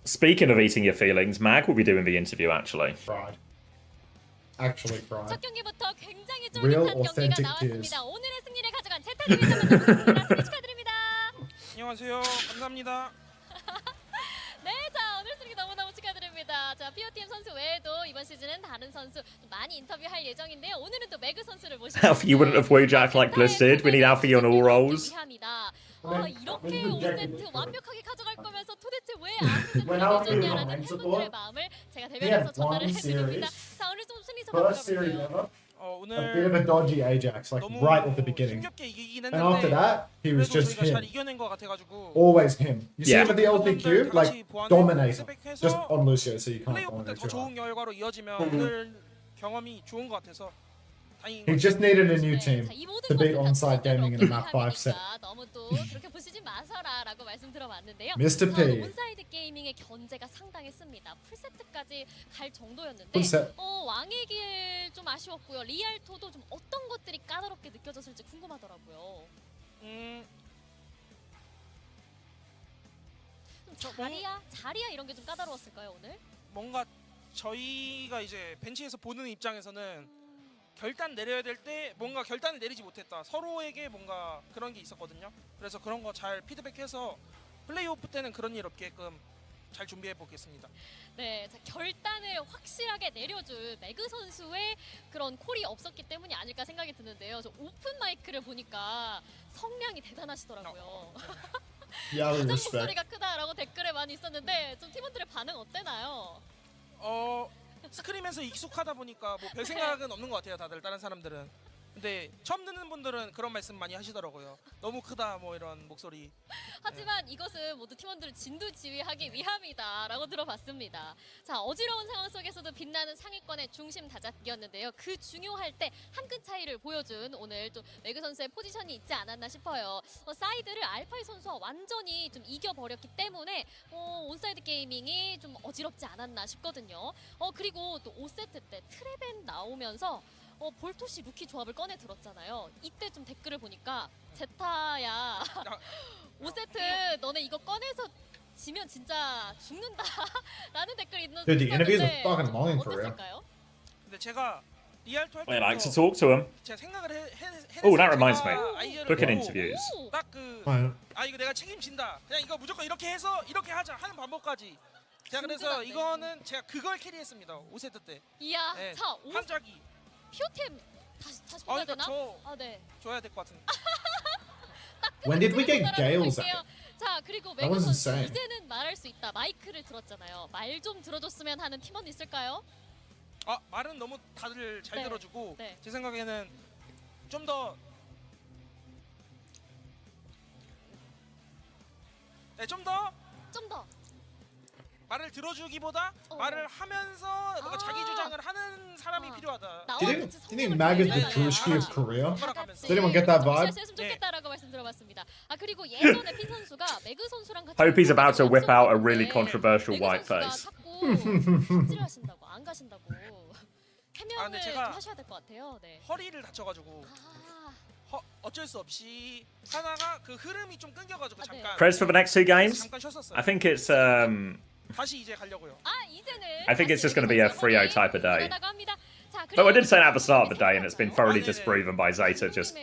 Speaking of eating your feelings, Mag will be doing the interview, actually. Cried. Actually cried. 첫 경기부터 굉장히 Real 쫄깃한 경기가 authentic 나왔습니다. 오늘의 승리를 가져간 제타님을 만나보겠습니다. 축하드립니다. 안녕하세요. 감사합니다. 네, 자 오늘 승리 너무너무 축하드립니다. 자 피오팀 선수 외에도 이번 시즌은 다른 선수 또 많이 인터뷰할 예정인데요. 오늘은 또 매그 선수를 모시고 Alpha, you wouldn't have woojacked like Bliss did. We need Alpha on all rolls. 이렇게 5세트 완벽하게 가져갈 거면서 도대체 왜 아무도 졌냐라는 팬분들의 마음을 제가 대변해서 전달을 해드립니다. 자 오늘 좀 승리 소감 First series 들어볼게요. ever. A bit of a dodgy Ajax, like 너무 right at the beginning. 힘겹게 이기긴 And after 했는데 that, he was 그래도 just 저희가 잘 him. 이겨낸 것 같아가지고 Always him. You see Yeah. him at the LPQ, like dominator. Just on Lucio, so you can't 플레이오프 dominate 때 더 too 좋은 hard. 결과로 이어지면 오늘 경험이 좋은 것 같아서 다행인 He 것 just needed a new 네, team 자, 이 모든 to beat 것을 다 Onside Gaming in a map 5 set. 합니까? 너무 또 그렇게 보시지 마셔라라고 말씀 들어봤는데요. Mr. P. 온사이드 게이밍의 견제가 상당했습니다. 풀세트까지 갈 정도였는데 풀셋. 왕의 길 좀 아쉬웠고요. 리알토도 좀 어떤 것들이 까다롭게 느껴졌을지 궁금하더라고요. 좀 자리야 이런 게 좀 까다로웠을까요 오늘? 뭔가 저희가 이제 벤치에서 보는 입장에서는 결단 내려야 될 때 뭔가 결단을 내리지 못했다. 서로에게 뭔가 그런 게 있었거든요. 그래서 그런 거 잘 피드백해서 플레이오프 때는 그런 일 없게끔 잘 준비해 보겠습니다. 네, 자, 결단을 확실하게 내려줄 매그 선수의 그런 콜이 없었기 때문이 아닐까 생각이 드는데요. 저 오픈 마이크를 보니까 성량이 대단하시더라고요. Yeah, 가장 respect. 목소리가 크다라고 댓글에 많이 있었는데 좀 팀원들의 반응 어때나요? 스크림에서 익숙하다 보니까 뭐 별 생각은 없는 것 같아요. 다들 다른 사람들은. 근데 처음 듣는 분들은 그런 말씀 많이 하시더라고요. 너무 크다 뭐 이런 목소리. 하지만 이것은 모두 팀원들을 진두지휘하기 위함이다라고 들어봤습니다. 자, 어지러운 상황 속에서도 빛나는 상위권의 중심 다잡기였는데요. 그 중요할 때 한 끗 차이를 보여준 오늘 또 매그 선수의 포지션이 있지 않았나 싶어요. 사이드를 알파이 선수와 완전히 좀 이겨버렸기 때문에 온사이드 게이밍이 좀 어지럽지 않았나 싶거든요. 그리고 또 5세트 때 트레벤 나오면서 볼토시 루키 조합을 꺼내 들었잖아요. 이때 좀 댓글을 보니까 제타야 5세트 너네 이거 꺼내서 지면 진짜 죽는다 라는 댓글이 있는 Dude, the interviews are fucking long for real. 어땠을까요? 근데 제가 리알토 할 I like to 때부터 talk to him. 제가 생각을 Oh, that reminds me. 아이디어를 Booking 내고 interviews. 딱그 Right. 이거 내가 책임진다. 그냥 이거 무조건 이렇게 해서 이렇게 하자 하는 방법까지. 제가 그래서 든든한데. 이거는 제가 그걸 캐리했습니다. 5세트 때. 이야, 네. 자, 한짝이. 피오템 다시 뽑아야 그러니까 되나? 저 아, 네. 줘야 될 것 같은데. When did we get 따라서 Gales 볼게요. at? 자, 그리고 That 매그 was 선수 insane. 이제는 말할 수 있다. 마이크를 들었잖아요. 말 좀 들어줬으면 하는 팀원 있을까요? 말은 너무 다들 잘 네. 들어주고 네. 제 생각에는 좀 더 좀 더 말을 들어주기보다 말을 하면서 뭔가 자기 주장을 하는 사람이 필요하다. 나와 Do you 같이 think, do you think 성공을 Mag is the 거둬야 Drewski of 돼요. Korea? 다 같이 Does anyone get that vibe? 했으면 좋겠다라고 말씀 들어봤습니다. 그리고 예전에 핀 선수가 매그 선수랑 같이 Hope he's about to whip out a really 약속을 controversial 매그 white 선수가 face. 자꾸 삽질을 하신다고 안 가신다고 해명을 근데 좀 제가 하셔야 될 것 같아요. 네. 허리를 다쳐가지고 어쩔 수 없이 하다가 그 흐름이 좀 끊겨가지고 네. 잠깐 Preds for the next 2 games? 잠깐 쉬었었어요. I think it's 다시 이제 가려고요. 이제는 I think it's just going to be a Frio type of day. 자, Though I did say that at the start of the day, and it's been thoroughly disproven by Zeta just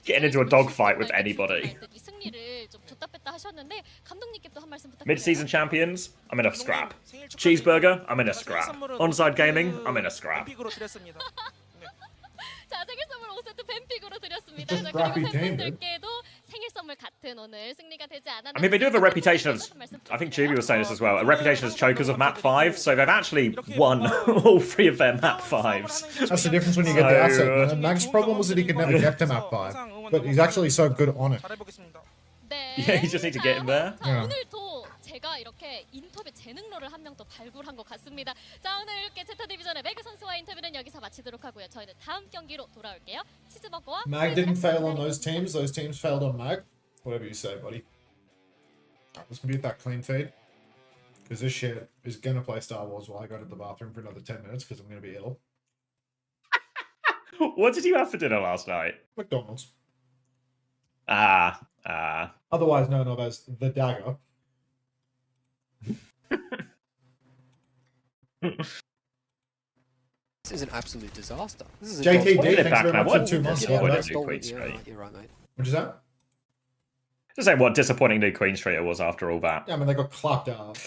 getting into a dogfight with anybody. 이 승리를 좀 줬다 뺐다 하셨는데 감독님께 또 한 말씀 부탁드려요. Mid-season champions, I'm in a scrap. 생일 축하드리고 Cheeseburger, I'm in a 제가 scrap. 생일 선물은 Onside gaming, 오세트 I'm in a scrap. 빅으로 드렸습니다. 자, 생일 선물 5세트 뱀픽으로 드렸습니다. Just 자, crappy 그리고 game, 팬분들께도 생일 선물 같은 오늘 승리가 되지 않았나. I mean, they do have a reputation as, I think Juby was saying this as well, a reputation as chokers of map 5, so they've actually won all 3 of their map 5s. That's the difference when you get the So, asset. Mag's problem was that he could never get to map 5, but he's actually so good on it. 잘해보겠습니다. 네. Yeah, you just need to get in there. 자, Yeah. 오늘도 제가 이렇게 인터뷰 재능러를 한 명 더 발굴한 것 같습니다. 자, 오늘 이렇게 제타 디비전의 매그 선수와 인터뷰는 여기서 마치도록 하고요. 저희는 다음 경기로 돌아올게요. 치즈버거와 Mag didn't fail on those teams failed on Mag. Whatever you say, buddy. Let's mute that clean feed. Because this shit is gonna play Star Wars while I go to the bathroom for another 10 minutes because I'm gonna be ill. What did you have for dinner last night? McDonald's. Otherwise known of as the Dagger. This is an absolute disaster. This is a JTD, What did it thanks back very now? much What for 2 months. did Yeah, it that's- do? stolen- Queen yeah, Street. right, you're right, mate. What'd you say? Just saying what disappointing new Queen Street it was after all that. Yeah, I mean, they got clapped out.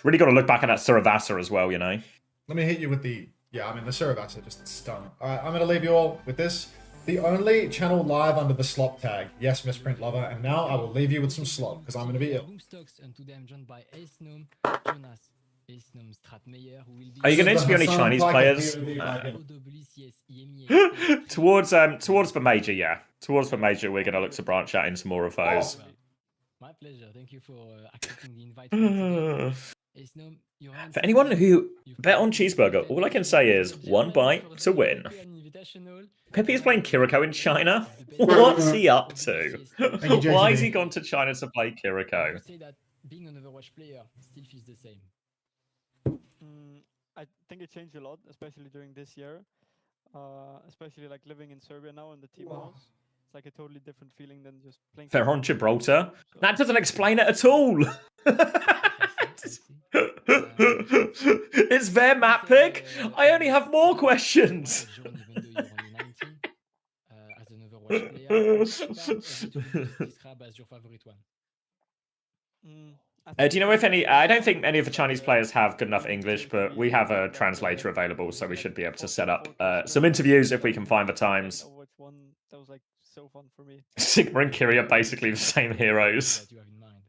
Really got to look back at that Suravasa as well, you know. Let me hit you with the... Yeah, I mean, the Suravasa just stung. Alright, I'm gonna leave you all with this. The only channel live under the slop tag. Yes, Misprint Lover. And now I will leave you with some slop, because I'm gonna be ill. Are you going to This is interview the any Hassan Chinese Black players? and POV Towards the major, yeah. Towards the major, we're going to look to branch out into more of those. My pleasure. Thank you for accepting the invite. once again. For anyone who bet on Cheeseburger, all I can say is one bite to win. Pepe is playing Kiriko in China. What's he up to? you, Why has JTB. he gone to China to play Kiriko? Say that being an Overwatch player still feels the same. I think it changed a lot, especially during this year. Especially like living in Serbia now in the team house. It's like a totally different feeling than just playing. They're on Gibraltar. That doesn't explain it at all. It's their map pick. I only have more questions. Even though you're only 19, as an Overwatch player, describe as your favorite one. Do you know if any? I don't think any of the Chinese players have good enough English, but we have a translator available, so we should be able to set up some interviews if we can find the times. Overwatch 1, that was like so fun for me. Sigma and Kiri are basically the same heroes. That you have in mind.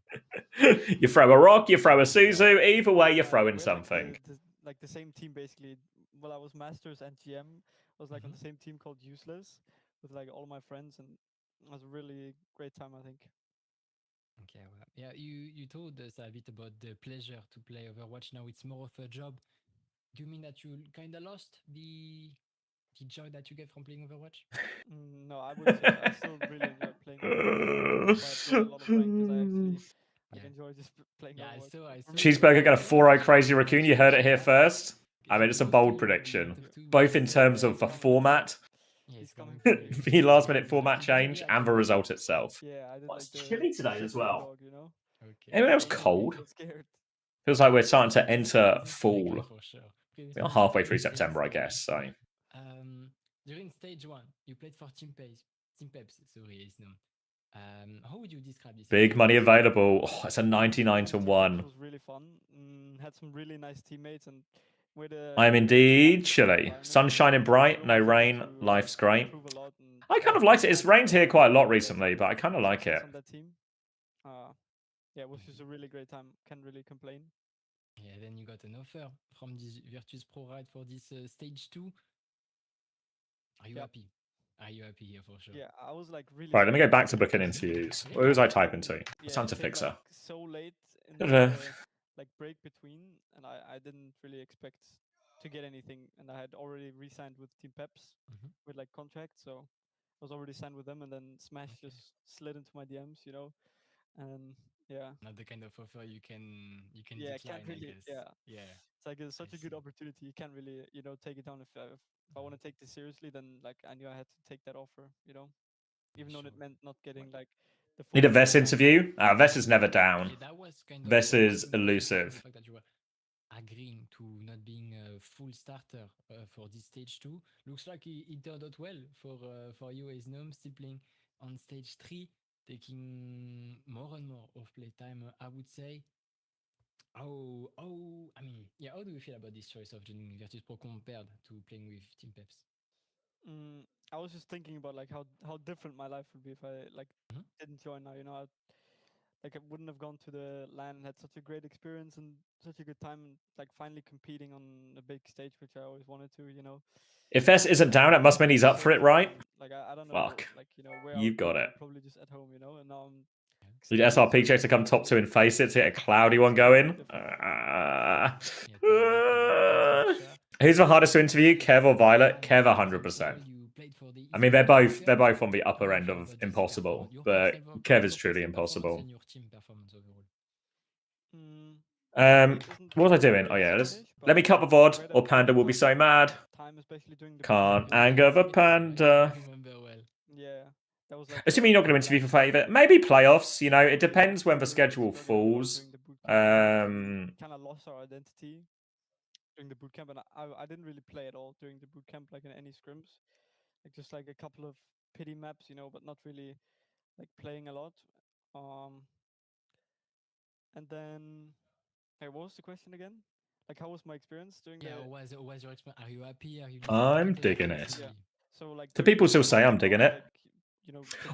You throw a rock, you throw a Suzu. Either way, you're throwing something. Like the same team basically. Well, I was Masters and GM was like on the same team called Useless with like all my friends, and it was a really great time, I think. Okay, well, yeah, you told us a bit about the pleasure to play Overwatch. Now it's more of a job. Do you mean that you kind of lost the joy that you get from playing Overwatch? No, I wouldn't say that. I still really enjoy playing Overwatch. That's why I play a lot of rank, because I actually like Yeah. enjoy just playing Yeah, I Overwatch. saw. For me, it's Cheeseburger got a like- 4-0 crazy Racoon. You heard it here first. I mean, it's a Close bold to prediction, top two, both in but- terms of the format, Yeah, He's it's coming coming for for you. the last-minute format change, and the result itself. Yeah, I did Well, like it's the chilly today as shit well. dog, you know? Okay. Anyway, it was Don't cold. get scared. Feels like we're starting to This enter is fall. America for sure. We are halfway through September, I guess. So During stage 1, you played for Team Peps, sorry, it's known. How would you describe this? big money available. Oh, it's a 99 to Team 1. was really fun. Had some really nice teammates, and with I am indeed chilly. Sun shining bright, no rain. To, Life's great. improve a lot, and I kind of liked it. It's rained here quite a lot recently, but I kind of like it. on that team. Yeah, it was just a really great time. Can't really complain. Yeah, then you got an offer from this Virtus Pro Ride for this stage 2. Are you Yep. happy? Are you happy here for sure? Yeah, I was like really. Right, let me go scared back to because booking it interviews. What was I typing to? Yeah, It's time it to came, fix her. like, so late in Ta-da. the like break between, and I didn't really expect to get anything, and I had already re-signed with Team Peps with like contract, so I was already signed with them, and then Smash just slid into my DMs, you know, and yeah. Not the kind of offer you can Yeah, decline, can't really. I guess. Yeah, Yeah. it's like it's such I a good see. opportunity. You can't really, take it down. If I want to take this seriously, then like I knew I had to take that offer, even though it Sure. meant not getting like the full. Need a Vess interview? Vess is never down. Yeah, that was kind of Vess one is thing that I liked, elusive. the fact that you were agreeing to not being a full starter for this stage 2. Looks like it turned out well for you as Gnome, still playing on stage 3, taking more and more of playtime, I would say. How do you feel about this choice of joining Virtus Pro compared to playing with Team Peps? I was just thinking about like how different my life would be if I like didn't join now. I wouldn't have gone to the LAN and had such a great experience and such a good time, and like finally competing on a big stage, which I always wanted to. If Vess isn't down, it must mean he's up for it, right? Like I don't know. Fuck. Like where You've got it. Probably just at home. And now I'm. Did SRP check to come top 2 and face it to get a cloudy one going? Who's the hardest to interview, Kev or Violet? Kev 100%. I mean, they're both on the upper end of impossible, but Kev is truly impossible. What was I doing? Oh yeah, let me cut the VOD or Panda will be so mad. Can't anger the Panda. Yeah. That was like Assuming you're not going to interview for favour, maybe playoffs. It depends when the schedule falls. Kind of lost our identity during the bootcamp, and I didn't really play at all during the bootcamp, like in any scrims, like just like a couple of pity maps, but not really like playing a lot. And then, hey, what was the question again? Like, how was my experience during the? What was your experience? Are you happy? Are you? I'm digging it. Yeah. So like. Do people still say I'm digging it?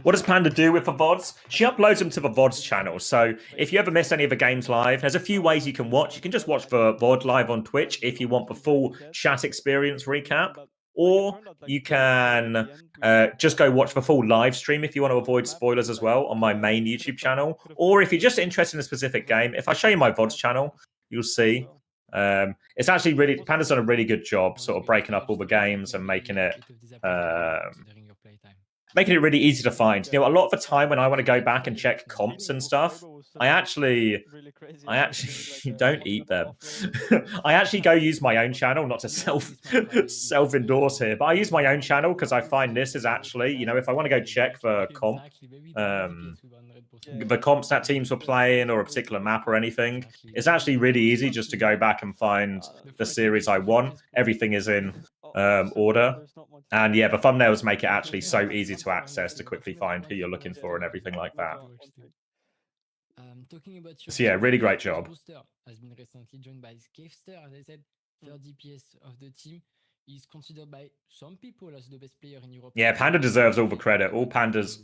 What does Panda do with the VODs? She uploads them to the VODs channel. So if you ever miss any of the games live, there's a few ways you can watch. You can just watch the VOD live on Twitch if you want the full chat experience recap. Or you can just go watch the full live stream if you want to avoid spoilers as well on my main YouTube channel. Or if you're just interested in a specific game, if I show you my VODs channel, you'll see. It's actually really, Panda's done a really good job sort of breaking up all the games and making it really easy to find. A lot of the time when I want to go back and check comps and stuff, I actually don't eat them. I actually go use my own channel, not to self endorse here, but I use my own channel because I find this is actually, if I want to go check the comp, the comps that teams were playing or a particular map or anything, it's actually really easy just to go back and find the series I want. Everything is in order. And yeah, the thumbnails make it actually so easy to access to quickly find who you're looking for and everything like that. Talking about So yeah, really great job. Booster has been recently joined by Skifster, as I said, third DPS of the team. He's considered by some people as the best player in Europe. Yeah, Panda deserves all the credit. All Panda's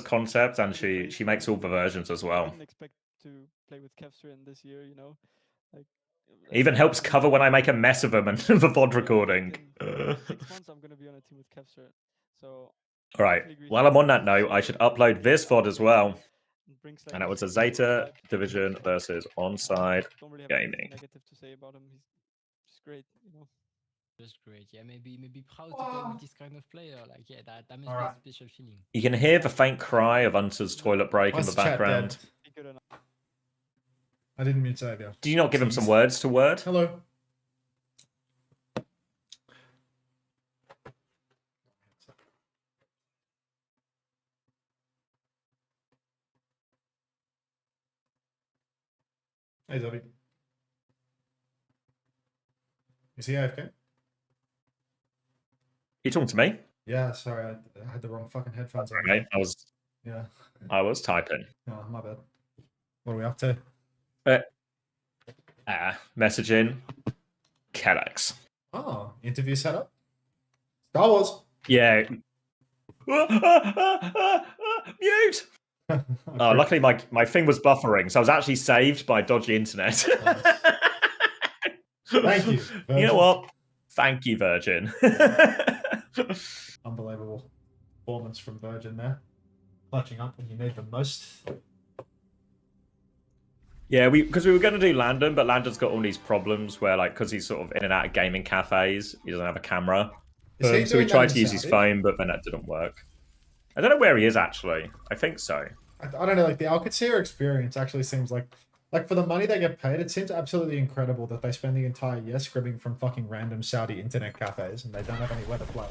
concept, and she makes all the versions as well. I didn't expect to play with Kevster in this year, like Even helps cover when I make a mess of them and the VOD recording. In 6 months, I'm gonna be on a team with Kevster. So. All right. While I'm on that note, I should upload this VOD as well. Brings, like, And it was a this really ZETA vibe. division versus Onside Don't really have anything gaming. negative to say about him. He's just great, you know. Just great. Yeah, maybe proud to play with this kind of player. Like, yeah, that must Alright. be a special feeling. You can hear the faint cry of Unter's toilet break Why's in the the chat background. dead? Be good enough. I didn't mute Xavier. Do you not give him some words to word? Hello. Hey, Zoe. Is he AFK? You talking to me? Yeah, sorry, I had the wrong fucking headphones on. Okay, Yeah. I was typing. Oh, my bad. What are we up to? Messaging. Kellex. Oh, interview setup? Star Wars. Yeah. Mute! Oh, luckily my thing was buffering, so I was actually saved by dodgy internet. Thank you. Virgin. You know what? Thank you, Virgin. Unbelievable performance from Virgin there. Clutching up when you need them most. Yeah, because we were going to do Landon, but Landon's got all these problems where, like, because he's sort of in and out of gaming cafes, he doesn't have a camera. Is he So we doing tried that to in use his Saudi? phone, but then that didn't work. I don't know where he is, actually. I think so. I don't know, like the Alcacer experience actually seems like for the money they get paid, it seems absolutely incredible that they spend the entire year scribbing from fucking random Saudi internet cafes and they don't have anywhere to play.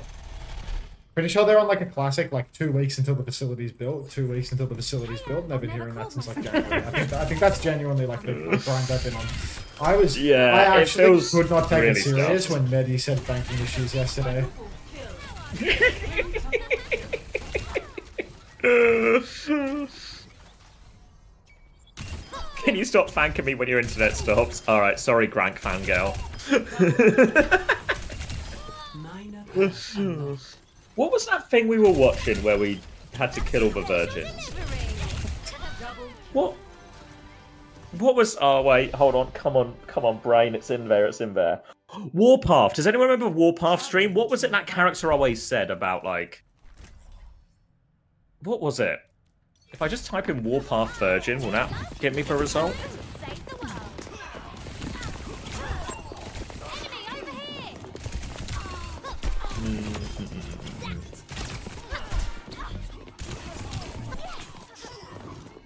Pretty sure they're on like a classic, like 2 weeks until the facility's built, 2 weeks until the facility's built, and they've been hearing that since like January. I think that's genuinely like the grind I've been on. I actually could not take it serious when Mehdi said banking issues yesterday. Can you stop thanking me when your internet stops? Alright, sorry, Grank fangirl. What was that thing we were watching where we had to kill all the virgins? What was... Oh, wait, hold on. Come on, brain. It's in there. Warpath. Does anyone remember Warpath stream? What was it that character always said about, like... What was it? If I just type in Warpath Virgin, will that get me the result?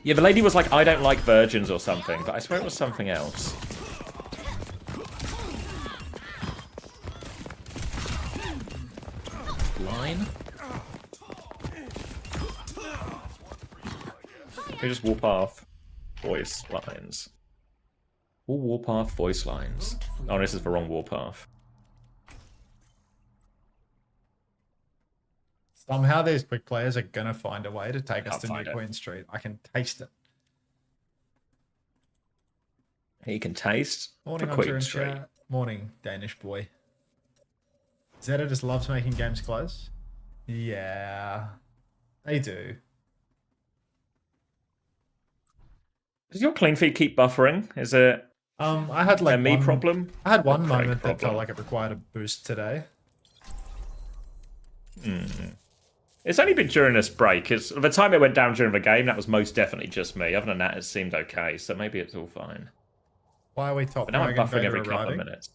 Yeah, the lady was like, I don't like virgins or something, but I swear it was something else. Line? Can we just Warpath voice lines? All Warpath voice lines. Oh, this is the wrong Warpath. Somehow these quick players are gonna find a way to take us Can't to New find it. Queen Street. I can taste it. He can taste Morning, the Unter Queen in Street. chat. Morning, Danish boy. ZETA just loves making games close. Yeah, they do. Does your clean feed keep buffering? Is it I had like a me one problem? I had one Or Craig moment that problem? felt like it required a boost today. It's only been during this break. It's the time it went down during the game. That was most definitely just me. Other than that, it seemed okay. So maybe it's all fine. Why are we top But now I'm Dragon buffering Vader every couple of arriving? minutes.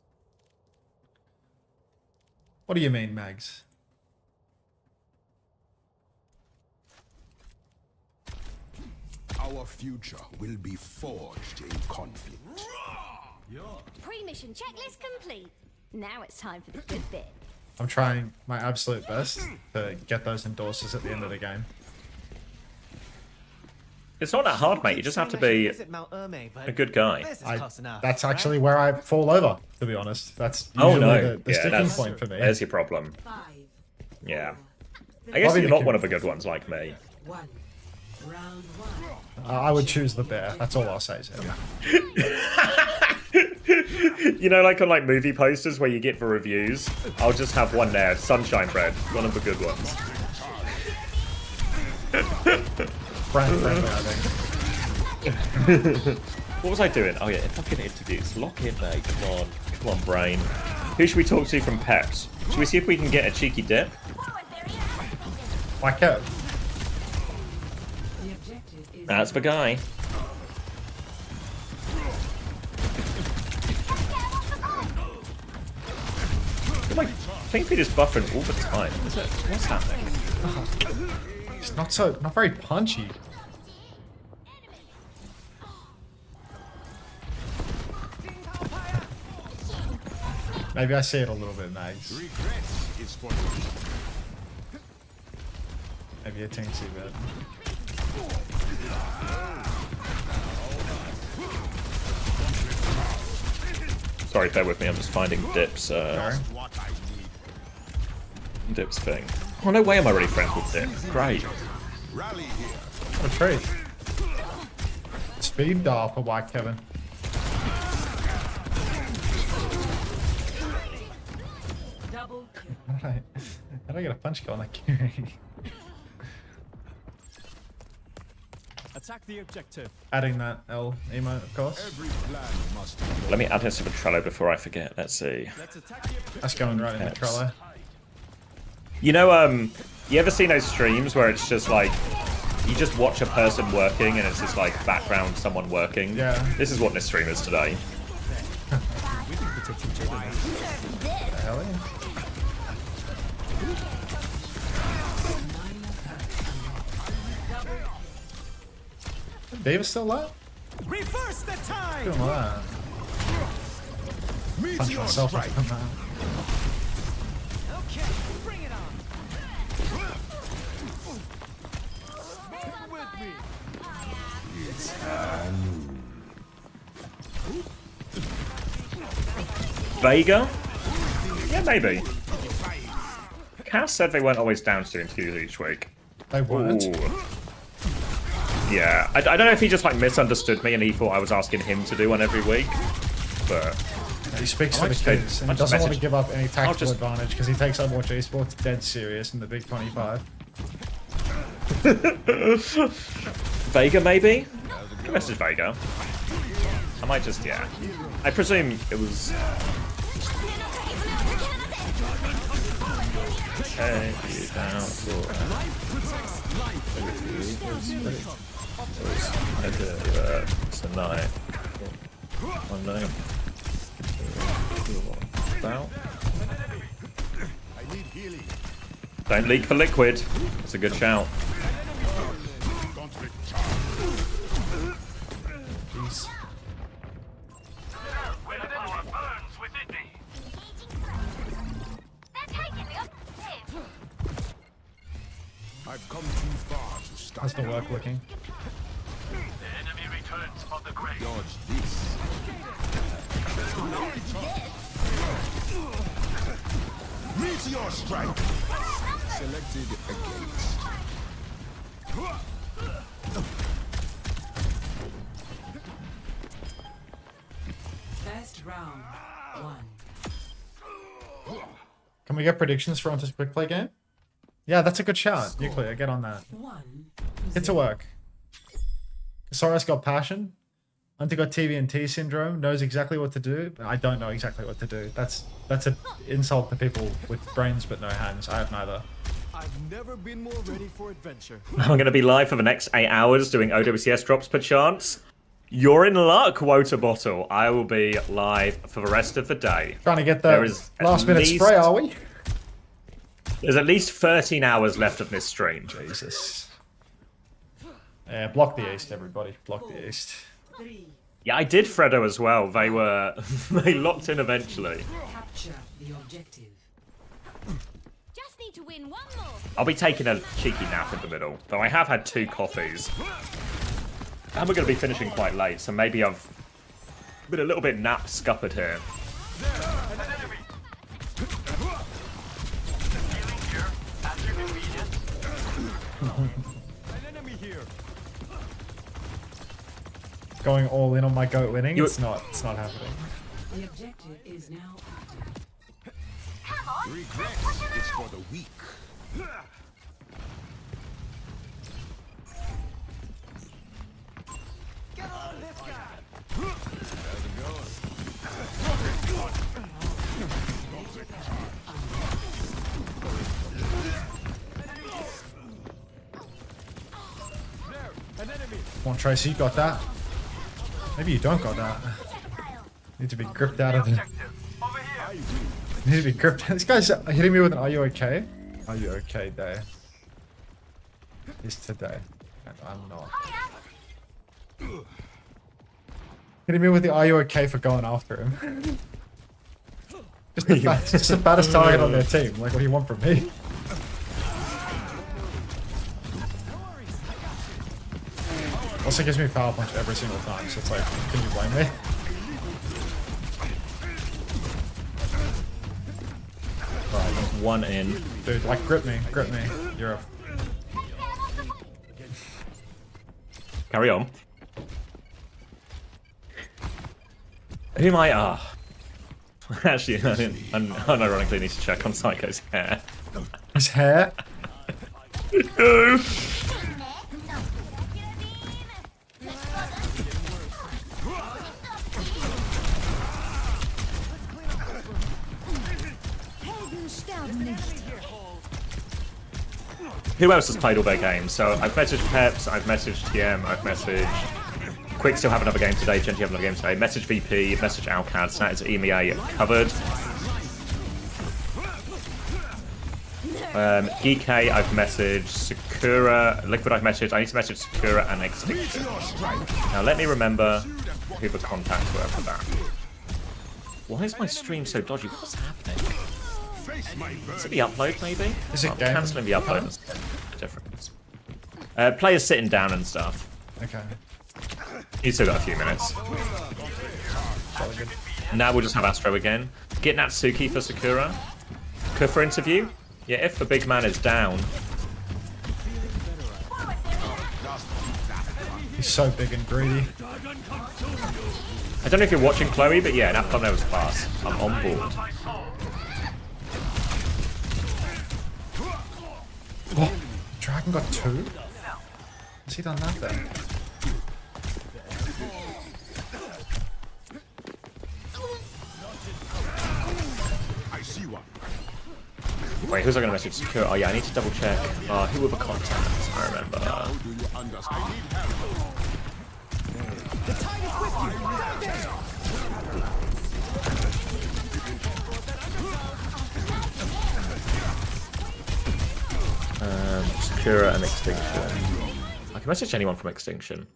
What do you mean, Mags? Our future will be forged in conflict. Pre-mission checklist complete. Now it's time for the good bit. I'm trying my absolute best to get those endorsers at the end of the game. It's not that hard, mate. You just have to be a good guy. That's actually where I fall over, to be honest. That's Oh usually no, the yeah, sticking that's point for me. There's your problem. 5, Yeah, I guess Loving you're the not one of the good ones like me. 1. Round 1. I would choose the bear. That's all I'll say, Xavier. You know, like on like movie posters where you get the reviews, I'll just have one there. Sunshine Bread, one of the good ones. Brand friendly, I think. What was I doing? Oh yeah, fucking interviews. Lock in, mate. Come on, brain. Who should we talk to from Peps? Should we see if we can get a cheeky dip? Why can't? The objective is That's the guy. Like, Pink Feet is buffering all the time. What's happening? It's not very punchy. Maybe I see it a little bit nice. Maybe a teensy bit. Sorry, bear with me. I'm just finding Dip's Dip's thing. Oh no way! Am I already friends with Dip? Great. What a treat. Speed dial for White Kevin. double kill. How do I get a punch kill on that Curie? Attack the objective. Adding that L emote, of course. Let me add this to the Trello before I forget. Let's see. That's going right in the Trello. You know, you ever seen those streams where it's just like, you just watch a person working and it's just like background someone working? Yeah. This is what this stream is today. The hell yeah. Davis still up? Reverse the time. Doing all that. Punch myself right from that. Okay, bring it on. With me. Vega? Yeah, maybe. Cass said they weren't always down to doing interviews each week. They weren't. Ooh. Yeah, I don't know if he just like misunderstood me and he thought I was asking him to do one every week, but He speaks I'll to the just kids and I'll he just doesn't want to message- give up any tactical just- advantage because he takes Overwatch esports dead serious in the Big 25. Vega maybe? Message Vega. I might just, yeah. I presume it was... Tonight. One night. About. Don't leak for liquid. That's a good shout. Jeez. I've come too far to stop. How's the work looking? Dodge this. Meteor strike. Selected against. First round. 1. Can we get predictions for Unter's quick play game? Yeah, that's a good shout. Nuclear, get on that. 1. Get to work. Soros got passion. Unter got TVNT syndrome. Knows exactly what to do. But I don't know exactly what to do. That's an insult to people with brains but no hands. I have neither. I've never been more ready for adventure. I'm going to be live for the next 8 hours doing OWCS drops per chance. You're in luck, Water Bottle. I will be live for the rest of the day. Trying to get There the is last minute least- spray, are we? There's at least 13 hours left of this stream. Jesus. Yeah, block the east, everybody. Block the east. 3. Yeah, I did Freddo as well. They were... they locked in eventually. Capture the objective. Just need to win one more. I'll be taking a cheeky nap in the middle, though I have had 2 coffees. And we're going to be finishing quite late, so maybe I've been a little bit nap scuppered here. Going all in on my goat winning? You- It's not happening. The objective is now active. Regret is for the weak. on, Tracy, you got that. Maybe you don't got that. Need to be gripped out of it. Need to be gripped. This guy's hitting me with an "Are you okay? Are you okay?" day. Is today, and I'm not. Hitting me with the "Are you okay?" for going after him. just the fattest target on their team. Like, what do you want from me? Also gives me power punch every single time, so it's like, can you blame me? Right, one in. Dude, like, grip me, You're a... Carry on. Who am I? Actually, I didn't. Unironically need to check on Psycho's hair. His hair? Who else has played all their games? So I've messaged Peps, I've messaged TM, I've messaged Quick still have another game today, Genji have another game today, message VP, message Alcad, so that is EMEA covered. Geek, I've messaged Sakura, Liquid I've messaged, I need to message Sakura and Extinction. Now let me remember who the contacts were for that. Why is my stream so dodgy? What's happening? Is it the upload, maybe? Is it game? Cancelling the upload is the difference. Players sitting down and stuff. Okay. You still got a few minutes. Now we'll just have Astro again. Get Natsuki for Sakura. Kufa interview. Yeah, if the big man is down. He's so big and greedy. I don't know if you're watching Chloe, but yeah, that thumbnail was class. I'm on board. Oh, Dragon got 2? Has he done that then? I see one. Wait, who's I going to message? Sakura? Oh yeah, I need to double check. Who were the contacts? I remember. How do you understand? I need help. The tide is with you. Sakura and Extinction. I can message anyone from Extinction.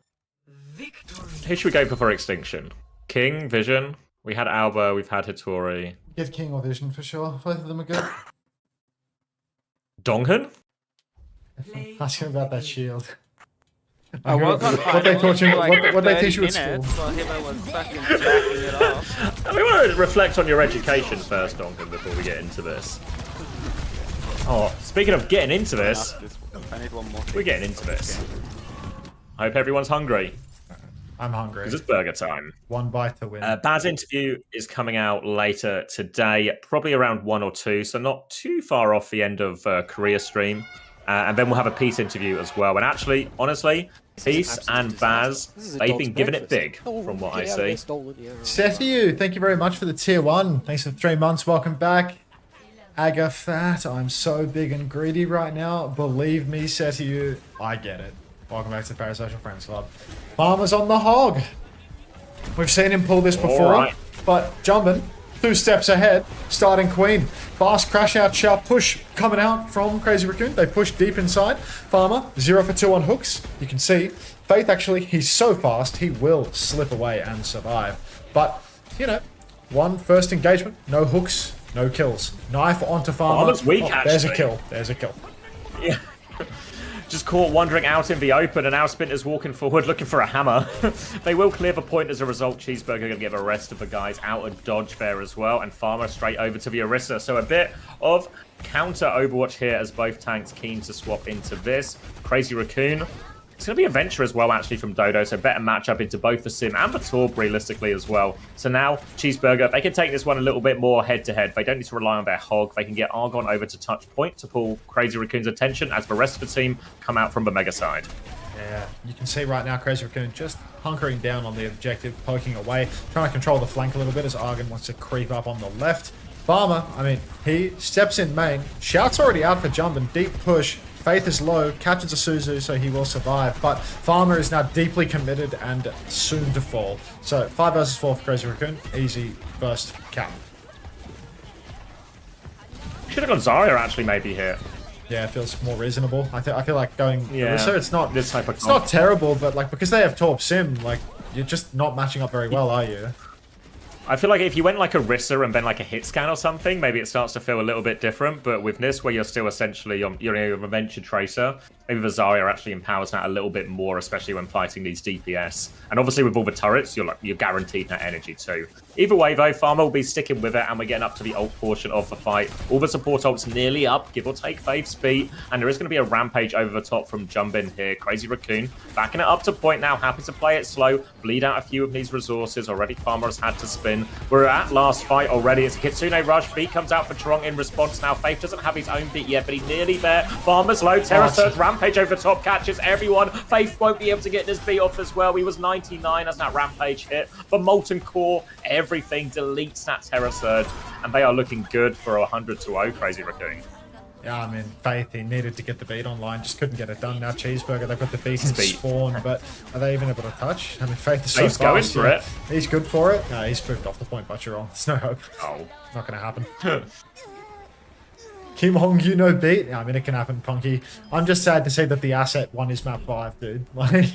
Who should we go for Extinction? King, Vision. We had Alba, we've had Hitori. Get King or Vision for sure. Both of them are good. Donghan? Ask him about that shield. What they taught you? What they teach you at school? While Hibbo was fucking jacking it off. We want to reflect on your education first, Donghan, before we get into this. Oh, speaking of getting into this, I need one more. we're getting into this. I hope everyone's hungry, I'm hungry. because it's burger time. One bite to win. Bad's interview is coming out later today, probably around 1 or 2, so not too far off the end of Korea stream. And then we'll have a Peace interview as well. And actually, honestly, Peace and Baz, they've been giving it big, from what I see. Sethiu, thank you very much for the tier 1. Thanks for 3 months. Welcome back. Agafat, I'm so big and greedy right now. Believe me, Sethiu, I get it. Welcome back to the Parasocial Friends Club. Farmer's on the hog. We've seen him pull this before, but Jumbin, 2 steps ahead, starting Queen. Fast crash out, sharp push coming out from Crazy Racoon. They push deep inside. Farmer, 0 for 2 on hooks. You can see, Faith actually, he's so fast, he will slip away and survive. But, you know, 1 first engagement, no hooks, no kills. Knife onto Farmer. Farmer's weak, there's a actually. kill, there's a kill. Yeah. Just caught wandering out in the open, and now Spinter's walking forward looking for a hammer. They will clear the point as a result. Cheeseburger going to get the rest of the guys out of dodge there as well, and Farmer straight over to the Orisa. So a bit of counter Overwatch here as both tanks keen to swap into this. Crazy Racoon. It's going to be a venture as well, actually, from Dodo, so better matchup into both the Sim and the Torb, realistically, as well. So now, Cheeseburger, they can take this one a little bit more head-to-head. They don't need to rely on their hog. They can get Argon over to touch point to pull Crazy Racoon's attention as the rest of the team come out from the Mega side. Yeah, you can see right now Crazy Racoon just hunkering down on the objective, poking away, trying to control the flank a little bit as Argon wants to creep up on the left. Farmer, I mean, he steps in main. Shout's already out for jump and deep push. Faith is low, catches a Suzu, so he will survive. But Farmer is now deeply committed and soon to fall. So 5 versus 4 for Crazy Racoon. Easy first cap. Should have gone Zarya actually maybe here. Yeah, it feels more reasonable. I feel like going Orisa, it's not this type of it's not terrible, but like because they have Torp Sim, like you're just not matching up very well, are you? I feel like if you went like a Rissa and then like a hit scan or something, maybe it starts to feel a little bit different. But with this, where you're still essentially you're a Venture Tracer, maybe the Zarya actually empowers that a little bit more, especially when fighting these DPS. And obviously with all the turrets, you're guaranteed that energy too. Either way though, Farmer will be sticking with it, and we're getting up to the ult portion of the fight. All the support ults nearly up, give or take Faith's speed, and there is going to be a rampage over the top from Jumbin here. Crazy Racoon backing it up to point now, happy to play it slow, bleed out a few of these resources. Already Farmer has had to spin. We're at last fight already. It's a Kitsune rush. Beat comes out for Trong in response now. Faith doesn't have his own beat yet, but he's nearly there. Farmer's low. Terra Surge rampage over the top, catches everyone. Faith won't be able to get this beat off as well. He was 99 as that rampage hit. But Molten Core, everything deletes that Terra Surge, and they are looking good for a 100-0 Crazy Racoon. Yeah, I mean, Faith, he needed to get the beat online, just couldn't get it done. Now Cheeseburger, they've got the beat in spawn, but are they even able to touch? I mean, Faith is so fast. Going for it. He's good for it. No, he's moved off the point by Chiron. There's no hope. Oh. Not going to happen. Kim Hong-yu, no beat? Yeah, I mean, it can happen, Punky. I'm just sad to see that the asset won his map 5, dude. Like,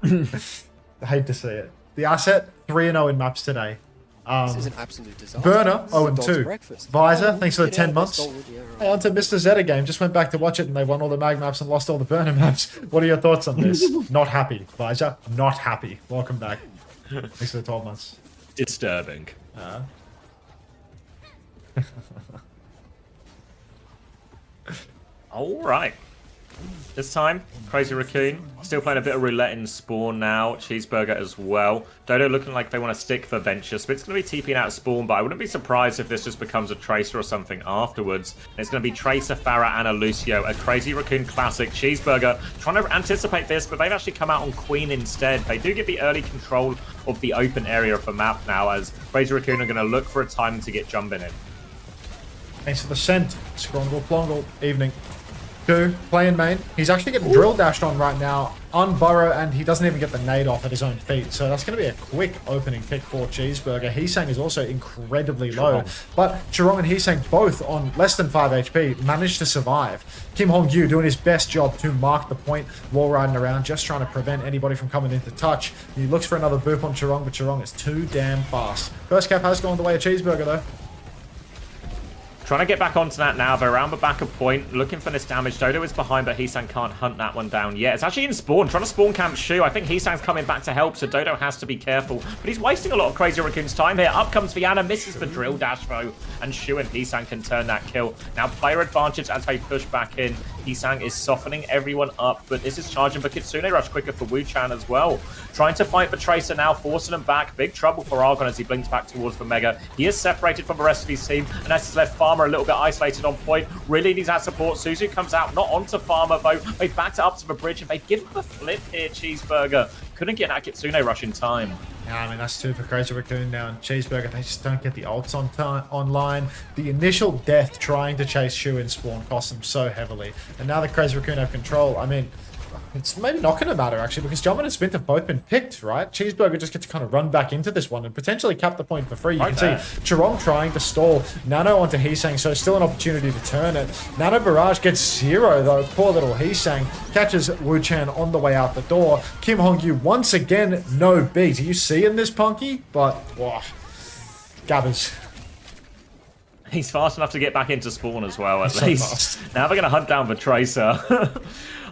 I hate to see it. The asset, 3-0 in maps today. This is an absolute disaster. Burner, 0-2. Visor, thanks for the 10 months. Hey, Unter Mr. ZETA game. Just went back to watch it and they won all the mag maps and lost all the burner maps. What are your thoughts on this? Not happy. Visor, not happy. Welcome back. Thanks for the 12 months. Disturbing. All right. This time, Crazy Racoon still playing a bit of roulette in spawn now. Cheeseburger as well. Dodo looking like they want to stick for Venture. So it's going to be TPing out spawn, but I wouldn't be surprised if this just becomes a Tracer or something afterwards. And it's going to be Tracer, Farah, and a Lucio. A Crazy Racoon classic. Cheeseburger trying to anticipate this, but they've actually come out on Queen instead. They do get the early control of the open area of the map now, as Crazy Racoon are going to look for a time to get Jumbin in. Thanks for the scent. Scrongle Plongle. Evening. 2, playing main. He's actually getting drill dashed on right now on Burrow, and he doesn't even get the nade off at his own feet. So that's going to be a quick opening pick for Cheeseburger. Heesang is also incredibly low, but Chirong and Heesang both on less than 5 HP managed to survive. Kim Hong-yu doing his best job to mark the point, wall riding around, just trying to prevent anybody from coming into touch. He looks for another boop on Chirong, but Chirong is too damn fast. First cap has gone the way of Cheeseburger though. Trying to get back onto that now. They're around the back of point, looking for this damage. Dodo is behind, but Heesang can't hunt that one down yet. It's actually in spawn, trying to spawn camp Shu. I think Heesang's coming back to help, so Dodo has to be careful. But he's wasting a lot of Crazy Racoon's time here. Up comes Viana, misses the drill dash though, and Shu and Heesang can turn that kill. Now player advantage as they push back in. Heesang is softening everyone up, but this is charging for Kitsune Rush quicker for Wu-chan as well. Trying to fight the Tracer now, forcing him back. Big trouble for Argon as he blinks back towards the Mega. He is separated from the rest of his team, and that's left Farmer a little bit isolated on point. Really needs that support. Suzu comes out, not onto Farmer though. They've backed it up to the bridge, and they've given him a flip here, Cheeseburger. Couldn't get that Kitsune Rush in time. Yeah, I mean, that's 2 for Crazy Racoon now, and Cheeseburger, they just don't get the ults online. The initial death trying to chase Shu in spawn cost them so heavily. And now that Crazy Racoon have control, I mean, it's maybe not going to matter, actually, because Jumpman and Spint have both been picked, right? Cheeseburger just gets to kind of run back into this one and potentially cap the point for free. You can see Chirong trying to stall Nano onto Heesang, so still an opportunity to turn it. Nano Barrage gets 0, though. Poor little Heesang catches Wu-chan on the way out the door. Kim Hong-yu, once again, no beat. Are you seeing this, Punky? But, wow. Gabbers. He's fast enough to get back into spawn as well, at least. Now they're going to hunt down the Tracer.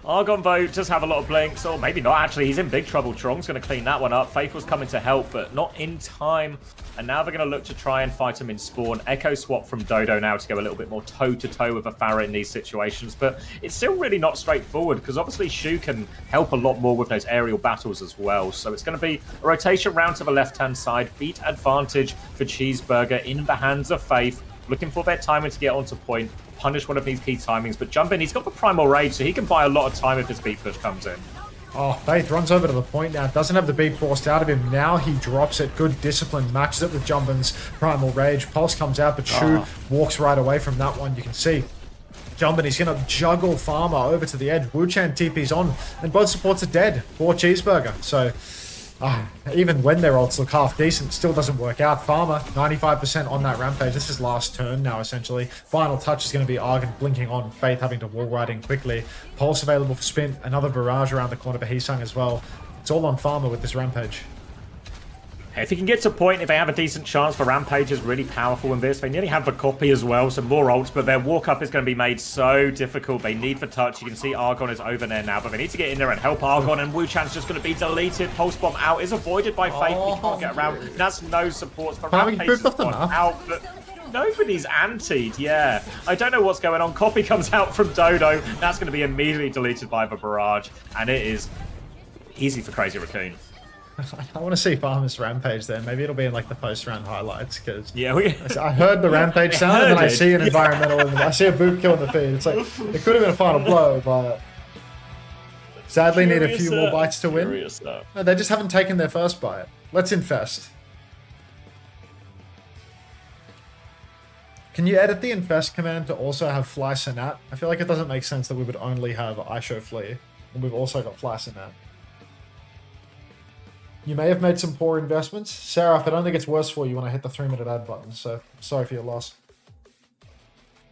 Argon Boat does have a lot of blinks, or maybe not actually. He's in big trouble. Trong's going to clean that one up. Faith was coming to help, but not in time. And now they're going to look to try and fight him in spawn. Echo swap from Dodo now to go a little bit more toe-to-toe with a Farah in these situations. But it's still really not straightforward, because obviously Shu can help a lot more with those aerial battles as well. So it's going to be a rotation round to the left-hand side. Beat advantage for Cheeseburger in the hands of Faith. Looking for their timing to get onto point, punish one of these key timings, but Jumpin, he's got the Primal Rage, so he can buy a lot of time if this beat push comes in. Oh, Faith runs over to the point now, doesn't have the beat forced out of him. Now he drops it, good discipline, matches it with Jumpin's Primal Rage. Pulse comes out, but Shu walks right away from that one. You can see jumping. He's going to juggle Farmer over to the edge. Wu-Chan TP's on, and both supports are dead for Cheeseburger. So, even when their ults look half decent, still doesn't work out. Farmer, 95% on that Rampage. This is last turn now, essentially. Final touch is going to be Argon blinking on. Faith having to wall riding quickly. Pulse available for Spin. Another barrage around the corner for Heesung as well. It's all on Farmer with this Rampage. If he can get to point, if they have a decent chance for Rampage is really powerful in this. They nearly have the copy as well, some more ults, but their walk-up is going to be made so difficult. They need the touch. You can see Argon is over there now, but they need to get in there and help Argon, and Wu-Chan's just going to be deleted. Pulse Bomb out is avoided by Faith. He can't get around. That's no supports for Rampage. Has gone out, but nobody's antied, yeah. I don't know what's going on. Copy comes out from Dodo. That's going to be immediately deleted by the barrage, and it is easy for Crazy Racoon. I want to see Farmer's Rampage there. Maybe it'll be in like the post-round highlights, because yeah, I heard the Rampage sound and then I see an environmental and I see a boot kill in the feed. It's like, it could have been a final blow, but sadly need a few more bites to win. No, they just haven't taken their first bite. Let's infest. Can you edit the infest command to also have Fly Sanat? I feel like it doesn't make sense that we would only have Aisho Flea, and we've also got Fly Sanat. You may have made some poor investments. Sarah, it only gets worse for you when I hit the 3-minute ad button, so sorry for your loss.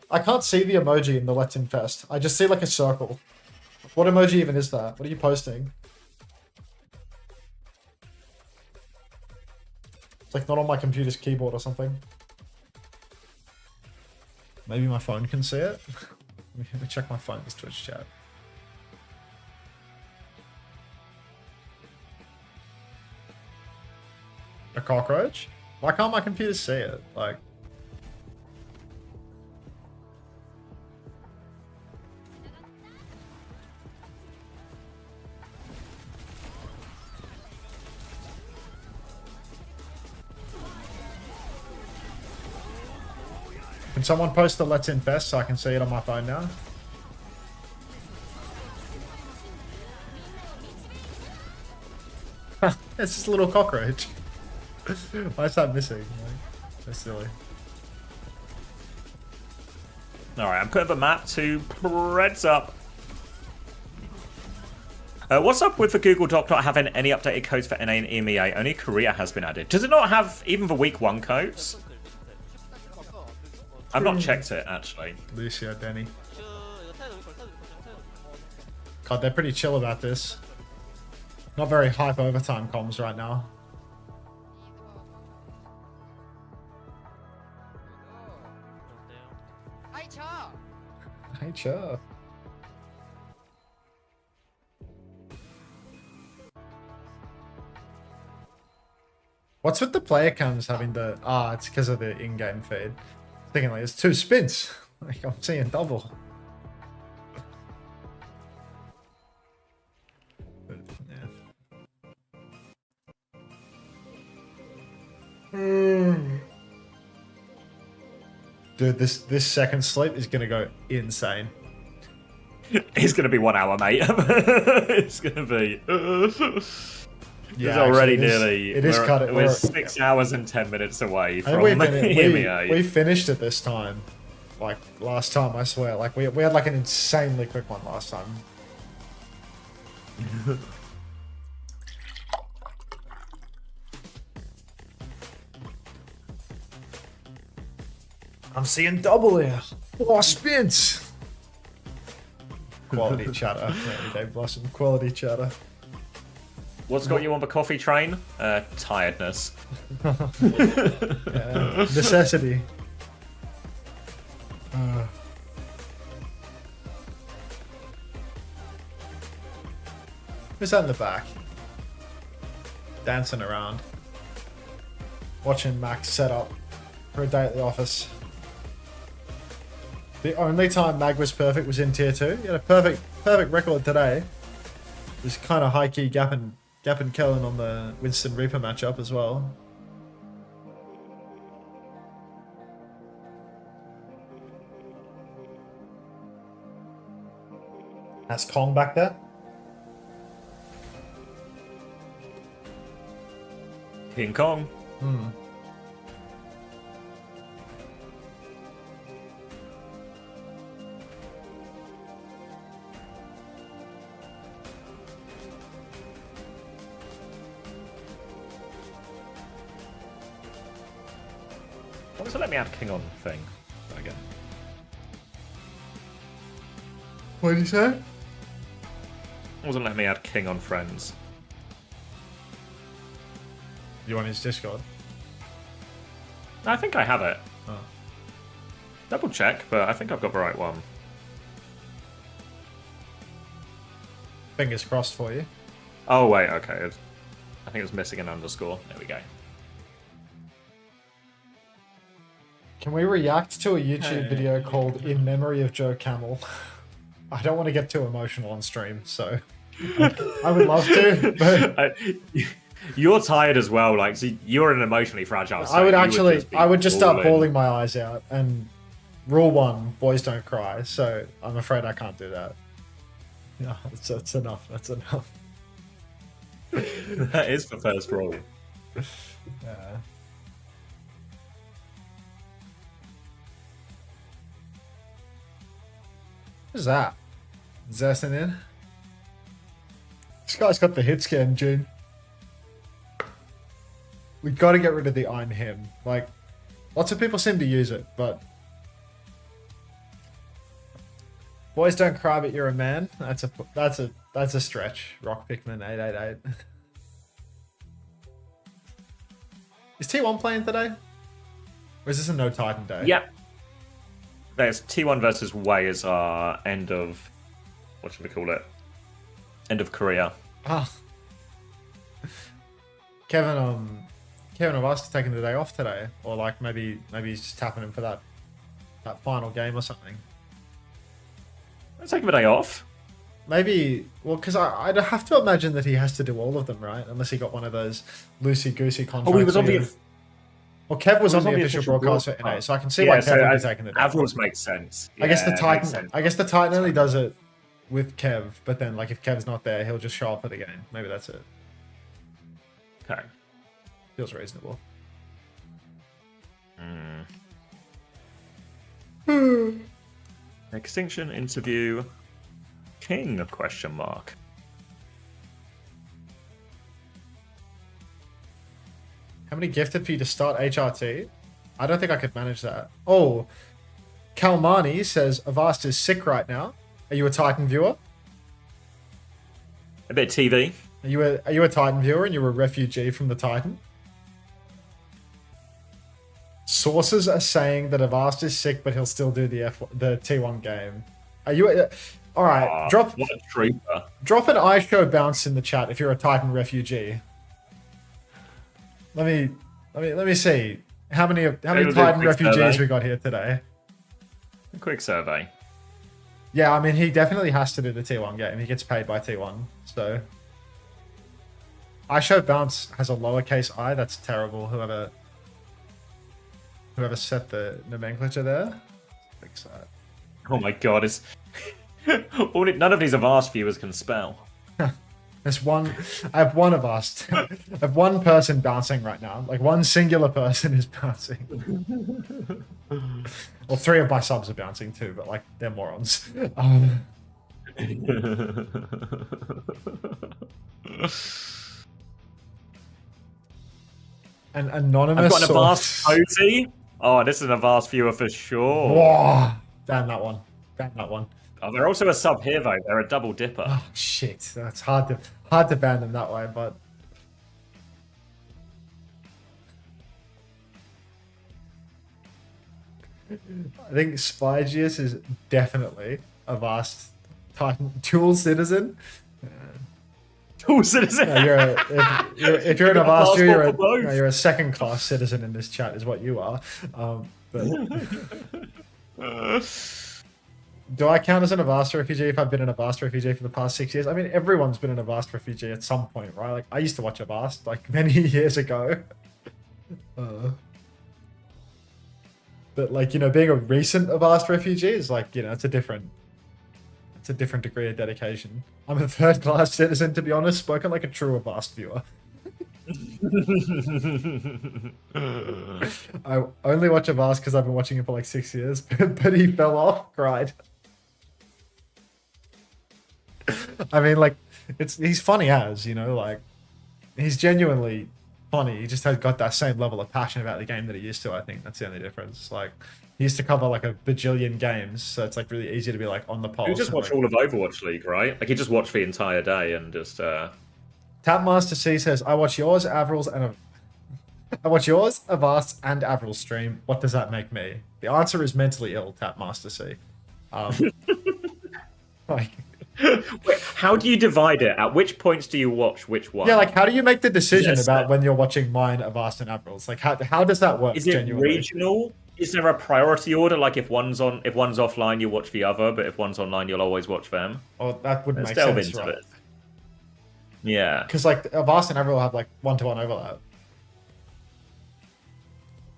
I can't see the emoji in the Let's Infest. I just see like a circle. What emoji even is that? What are you posting? It's like not on my computer's keyboard or something. Maybe my phone can see it? Let me check my phone's Twitch chat. A cockroach? Why can't my computer see it? Like... Can someone post the Let's Infest so I can see it on my phone now? It's just a little cockroach. Why is that missing? Like, that's silly. Alright, I'm putting the map to Reds up. What's up with the Google Doc not having any updated codes for NA and EMEA? Only Korea has been added. Does it not have even the week 1 codes? I've not checked it, actually. Lucio, Denny. God, they're pretty chill about this. Not very hype overtime comms right now. Hey, sure. What's with the player cams having the... it's because of the in-game feed. Thinking like, it's 2 spins. Like, I'm seeing double. But, yeah. Dude, this second sleep is gonna go insane. It's gonna be 1 hour, mate. It's gonna be. Yeah, it's already actually, nearly. It is cut it. We're 6 hours and 10 minutes away from EMEA. We finished it this time. Like last time, I swear. Like we had like an insanely quick one last time. I'm seeing double here. Oh, spins. Quality chatter. Dave Blossom. Quality chatter. What's got you on the coffee train? Tiredness. Necessity. Who's that in the back? Dancing around. Watching Max set up for a day at the office. The only time Mag was perfect was in tier 2. He had a perfect record today. It was kind of high-key gapping Kellen on the Winston Reaper matchup as well. That's Kong back there. King Kong. Why does it let me add king on thing again? What did you say? It wasn't letting me add king on friends. You want his Discord? I think I have it. Oh. Double check, but I think I've got the right one. Fingers crossed for you. Oh wait, okay. I think it was missing an underscore. There we go. Can we react to a YouTube video called In Memory of Joe Camel? I don't want to get too emotional on stream, so I would love to, but you're tired as well. Like, so you're an emotionally fragile. I would I would just start bawling my eyes out. And rule 1, boys don't cry. So I'm afraid I can't do that. Yeah, it's enough. That's enough. That is the first rule. Yeah. What's that? Zessin in? This guy's got the hit scan, June. We got to get rid of the I'm him. Like, lots of people seem to use it, but boys don't cry, but you're a man. That's a stretch. Rock Pikmin 888. Is T1 playing today? Or is this a no Titan day? Yep. There's T1 versus Wei is our end of, what should we call it? End of career. Ah. Kevin of us taking the day off today, or like maybe he's just tapping him for that final game or something. Let's take a day off. Maybe, well, because I'd have to imagine that he has to do all of them, right? Unless he got one of those loosey-goosey contracts. Oh, he was on the... Well, Kev was on the official broadcast for NA, so I can see why Kev would be taking the day off. Avrils makes sense. I guess the Titan only does it with Kev, but then like if Kev's not there, he'll just show up for the game. Maybe that's it. Okay. Feels reasonable. Extinction interview. King? Question mark. How many gifted for you to start HRT? I don't think I could manage that. Oh, Kalmani says Avast is sick right now. Are you a Titan viewer? A bit of TV. Are you a Titan viewer and you're a refugee from the Titan? Sources are saying that Avast is sick, but he'll still do the T1 game. Are you? All right, drop. What a trooper. Drop an iShow bounce in the chat if you're a Titan refugee. Let me see how many Titan refugees we got here today. A quick survey. Yeah, I mean he definitely has to do the T1 game. He gets paid by T1, so. iShow bounce has a lowercase I. That's terrible. Whoever set the nomenclature there. Fix that. Oh my god, it's none of these Avast viewers can spell. There's one. I have one Avast. I have one person bouncing right now. Like one singular person is bouncing. Well, 3 of my subs are bouncing too, but like they're morons. An anonymous. I've got an Avast Cozy. Oh, this is an Avast viewer for sure. Whoa. Damn that one. Damn that one. Oh, they're also a sub here though. They're a double dipper. Oh shit. That's hard to ban them that way, but I think Spygius is definitely a vast Titan dual citizen. Dual citizen. No, if you're an Avast, you're a second class citizen in this chat, is what you are. But do I count as an Avast refugee if I've been an Avast refugee for the past 6 years? I mean, everyone's been an Avast refugee at some point, right? Like, I used to watch Avast, like, many years ago. But, like, you know, being a recent Avast refugee is, like, you know, it's a different degree of dedication. I'm a third-class citizen, to be honest, spoken like a true Avast viewer. I only watch Avast because I've been watching him for like 6 years, but he fell off, cried. I mean, like, he's funny as, you know, like, he's genuinely funny. He just has got that same level of passion about the game that he used to. I think that's the only difference. Like he used to cover like a bajillion games, so it's like really easy to be like on the pulse. You just watch all of Overwatch League, right? Like you just watch the entire day and just. Tapmaster C says, "I watch yours, Avril's, and I watch yours, Avast, and Avril's stream. What does that make me?" The answer is mentally ill, Tapmaster C. Like. Wait, how do you divide it? At which points do you watch which one? Yeah, like how do you make the decision Yes, about when you're watching mine, Avast, and Avril's? Like how does that work? Is it genuinely? regional? Is there a priority order? Like if one's offline, you watch the other, but if one's online, you'll always watch them. Oh, that wouldn't Let's make delve sense, into right? it. Yeah. Because like Avast and Avril have like 1-to-1 overlap.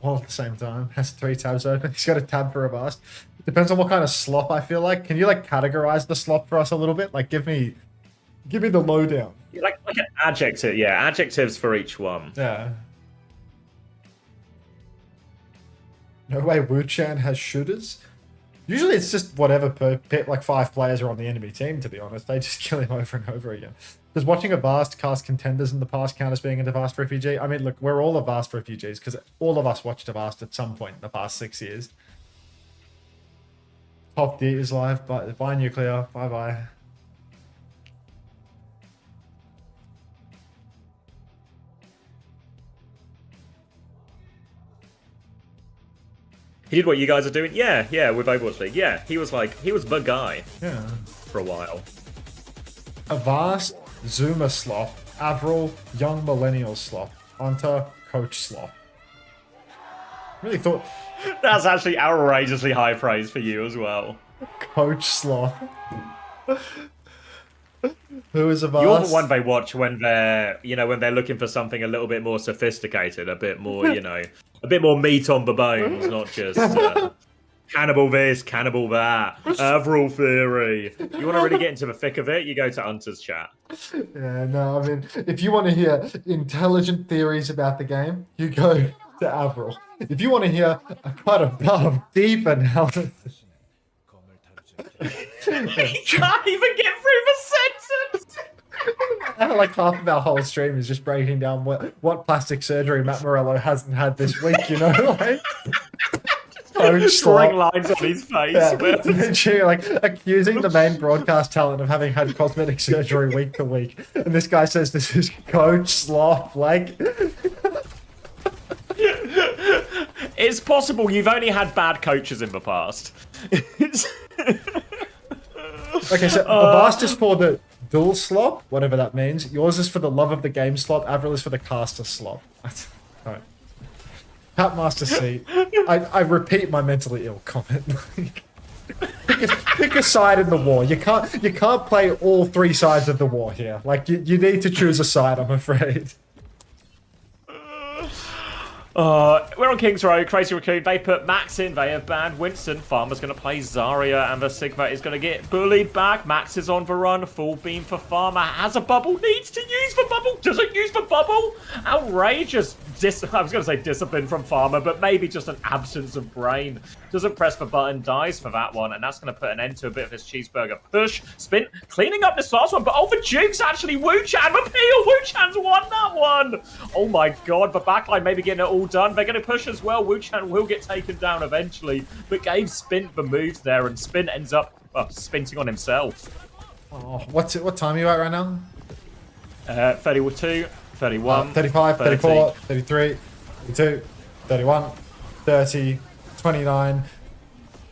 All at the same time. Has 3 tabs open. He's got a tab for Avast. Depends on what kind of slop I feel like. Can you like categorize the slop for us a little bit? Like give me the lowdown. Like an adjective, yeah, adjectives for each one. Yeah. No way Wu-Chan has shooters? Usually it's just whatever like 5 players are on the enemy team, to be honest. They just kill him over and over again. Does watching Avast cast contenders in the past count as being a Avast refugee? I mean, look, we're all Avast refugees because all of us watched Avast at some point in the past 6 years. Top D is live. Bye, Nuclear. Bye-bye. He did what you guys are doing? Yeah, with Overwatch League. Yeah, he was the guy. Yeah. For a while. Avast, Zuma slop, Avril, Young Millennial slop, Unter, Coach slop. Really thought... That's actually outrageously high praise for you as well. Coach slop. Who is Avast? You're the one they watch when they're looking for something a little bit more sophisticated, a bit more, a bit more meat on the bones, not just cannibal this, cannibal that, Avril theory. You want to really get into the thick of it, you go to Unter's chat. Yeah, no, I mean, if you want to hear intelligent theories about the game, you go to Avril. If you want to hear a kind of deep analysis... He can't even get through the sentence! Like half of our whole stream is just breaking down what plastic surgery Matt Morello hasn't had this week, you know? Like, drawing lines on his face. Yeah, literally, like accusing the main broadcast talent of having had cosmetic surgery week to week. And this guy says this is Coach Slop. Like... It's possible you've only had bad coaches in the past. Okay, so Avast is for the dual slop, whatever that means. Yours is for the love of the game slop. Avril is for the caster slop. Alright. Patmaster C. I repeat my mentally ill comment. Pick a side in the war. You can't play all 3 sides of the war here. Like you need to choose a side, I'm afraid. We're on King's Road, Crazy Racoon. They put Max in, they have banned Winston. Farmer's going to play Zarya, and the Sigma is going to get bullied back. Max is on the run, full beam for Farmer. Has a bubble, needs to use the bubble, doesn't use the bubble. Outrageous, I was going to say discipline from Farmer, but maybe just an absence of brain. Doesn't press the button, dies for that one, and that's going to put an end to a bit of this Cheeseburger push. Spin, cleaning up this last one, but the Jukes actually, Wu-Chan, appeal, Wu-Chan's won that one. Oh my god, the backline maybe getting it all done. They're going to push as well. Wu-Chan will get taken down eventually, but Gabe Spint the moves there, and Spint ends up spinting on himself. Oh, what time are you at right now? 32, 31, 35, 30. 34, 33, 32, 31, 30, 29.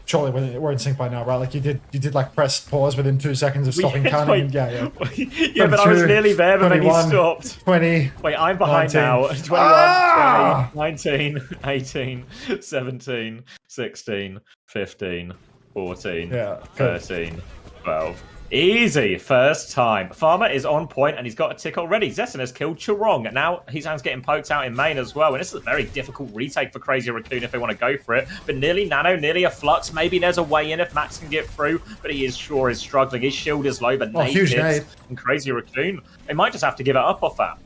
Surely we're in sync by now, right? Like you did like press pause within 2 seconds of stopping counting. Yeah. Yeah, but I was nearly there, but then you stopped. 20. Wait, I'm behind 19. now. 21, 20, 19, 18, 17, 16, 15, 14, 13, 12. Easy, first time. Farmer is on point and he's got a tick already. Zessen has killed Churong. Now his hand's getting poked out in main as well. And this is a very difficult retake for Crazy Racoon if they want to go for it. But nearly Nano, nearly a Flux. Maybe there's a way in if Max can get through. But he is struggling. His shield is low, but nade huge hits. nade. And Crazy Racoon, they might just have to give it up off that.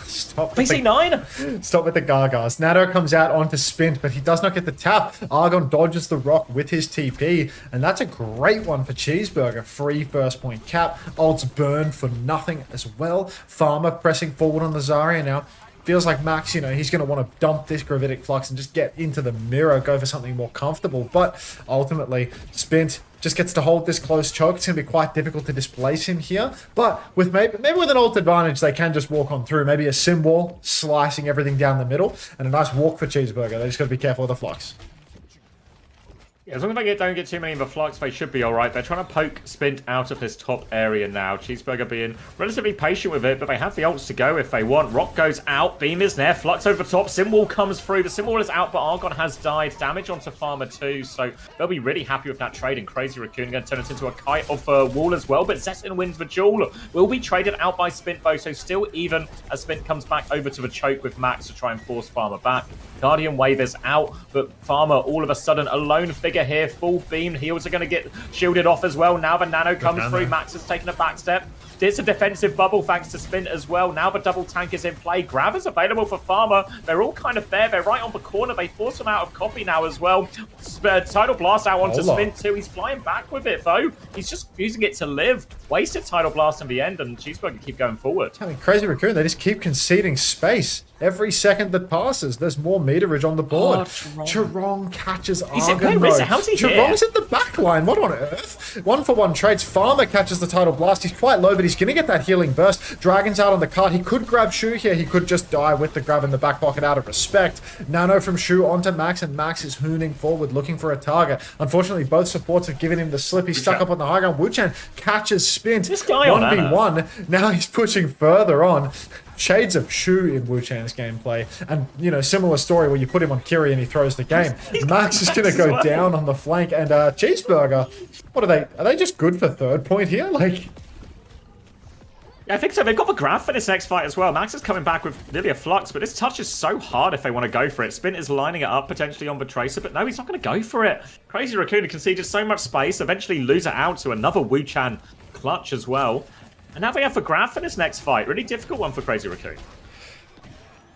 Stop. PC9! Stop with the Gargars. Nato comes out onto Spint, but he does not get the tap. Argon dodges the rock with his TP, and that's a great one for Cheeseburger. Free first point cap. Ults burn for nothing as well. Farmer pressing forward on the Zarya now. feels like Max, you know, he's going to want to dump this Gravitic Flux and just get into the mirror, go for something more comfortable. But ultimately, Spint just gets to hold this close choke. It's going to be quite difficult to displace him here. But with maybe with an ult advantage, they can just walk on through. Maybe a sim wall, slicing everything down the middle, and a nice walk for Cheeseburger. They just got to be careful with the Flux. Yeah, as long as they don't get too many of the Flux, they should be alright. They're trying to poke Spint out of this top area now. Cheeseburger being relatively patient with it, but they have the ults to go if they want. Rock goes out, Beam is there, Flux over the top, Simwall comes through. The Simwall is out, but Argon has died. Damage onto Farmer too, so they'll be really happy with that trade. And Crazy Racoon going to turn it into a kite off a wall as well, but Zestin wins the duel. Will be traded out by Spint though, so still even as Spint comes back over to the choke with Max to try and force Farmer back. Guardian Wave is out, but Farmer all of a sudden a lone figure here, full beam. Heals are going to get shielded off as well. Now the Nano comes through. Max has taken a back step. It's a defensive bubble thanks to Spint as well. Now the double tank is in play. Grav is available for Farmer. They're all kind of there. They're right on the corner. They force him out of copy now as well. Tidal Blast out onto Spint too. He's flying back with it though. He's just using it to live. Wasted Tidal Blast in the end, and Cheeseburger keep going forward. I mean, Crazy Racoon, they just keep conceding space. Every second that passes, there's more meterage on the board. Charong catches Argon. How's he Charong's at the back line. What on earth? 1-for-1 trades. Farmer catches the Tidal Blast. He's quite low, but he's going to get that healing burst. Dragon's out on the cart. He could grab Shu here. He could just die with the grab in the back pocket out of respect. Nano from Shu onto Max, and Max is hooning forward, looking for a target. Unfortunately, both supports have given him the slip. He's stuck up on the high ground. Wuchan catches Spint. This guy 1v1. Now he's pushing further on. Shades of Shu in Wuchan's gameplay. And, you know, similar story where you put him on Kiri and he throws the game. Max is going to go down on the flank. And Cheeseburger, what are they? Are they just good for third point here? Like... Yeah, I think so. They've got the grab for this next fight as well. Max is coming back with nearly a Flux, but this touch is so hard if they want to go for it. Spint is lining it up potentially on the Tracer, but no, he's not going to go for it. Crazy Racoon conceded so much space, eventually lose it out to another Wuchan clutch as well. And now they have the grab for this next fight. Really difficult one for Crazy Racoon.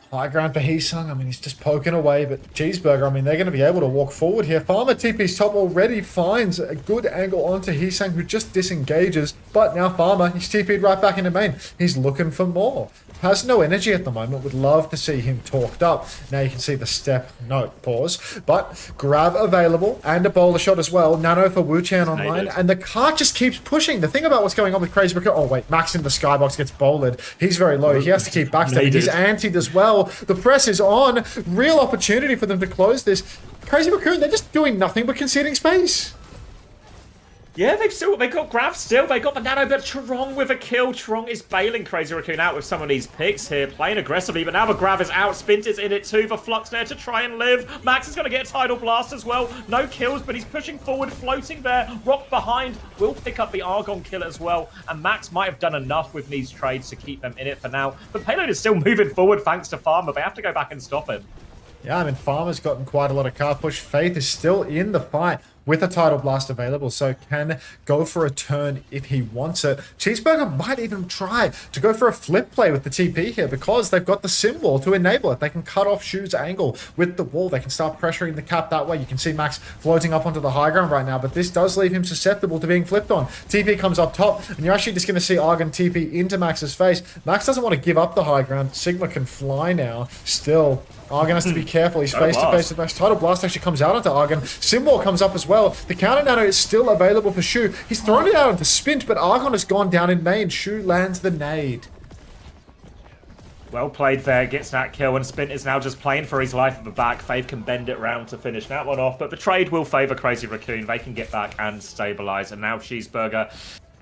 High ground for Heesung. I mean, he's just poking away, but Cheeseburger, I mean, they're going to be able to walk forward here. Farmer TP's top already finds a good angle onto Heesung, who just disengages. But now Farmer, he's TP'd right back into main. He's looking for more. Has no energy at the moment. Would love to see him talked up. Now you can see the step note pause. But grab available and a bowler shot as well. Nano for Wuchan online. And the cart just keeps pushing. The thing about what's going on with Crazy Racoon... Oh, wait. Max in the skybox gets bowled. He's very low. He has to keep backstepping. He's antied as well. The press is on. Real opportunity for them to close this. Crazy Racoon, they're just doing nothing but conceding space. Yeah, they've got Grav still. They got the Nano, but Charong with a kill. Charong is bailing Crazy Racoon out with some of these picks here, playing aggressively. But now the Grav is out. Spint is in it too. The Flux there to try and live. Max is going to get a Tidal Blast as well. No kills, but he's pushing forward, floating there. Rock behind will pick up the Argon kill as well. And Max might have done enough with these trades to keep them in it for now. But Payload is still moving forward thanks to Farmer. They have to go back and stop him. Yeah, I mean, Farmer's gotten quite a lot of car push. Faith is still in the fight with a Tidal Blast available, so can go for a turn if he wants it. Cheeseburger might even try to go for a flip play with the TP here because they've got the sim wall to enable it. They can cut off Shu's angle with the wall. They can start pressuring the cap that way. You can see Max floating up onto the high ground right now, but this does leave him susceptible to being flipped on. TP comes up top, and you're actually just going to see Argon TP into Max's face. Max doesn't want to give up the high ground. Sigma can fly now. Still, Argon has to be careful. He's face to face with Max. Tidal Blast actually comes out onto Argon. Simball comes up as well. The counter nano is still available for Shu. He's thrown it out onto Spint, but Argon has gone down in main. Shu lands the nade. Well played there, gets that kill, and Spint is now just playing for his life at the back. Faith can bend it round to finish that one off, but the trade will favour Crazy Racoon. They can get back and stabilise, and now Cheeseburger.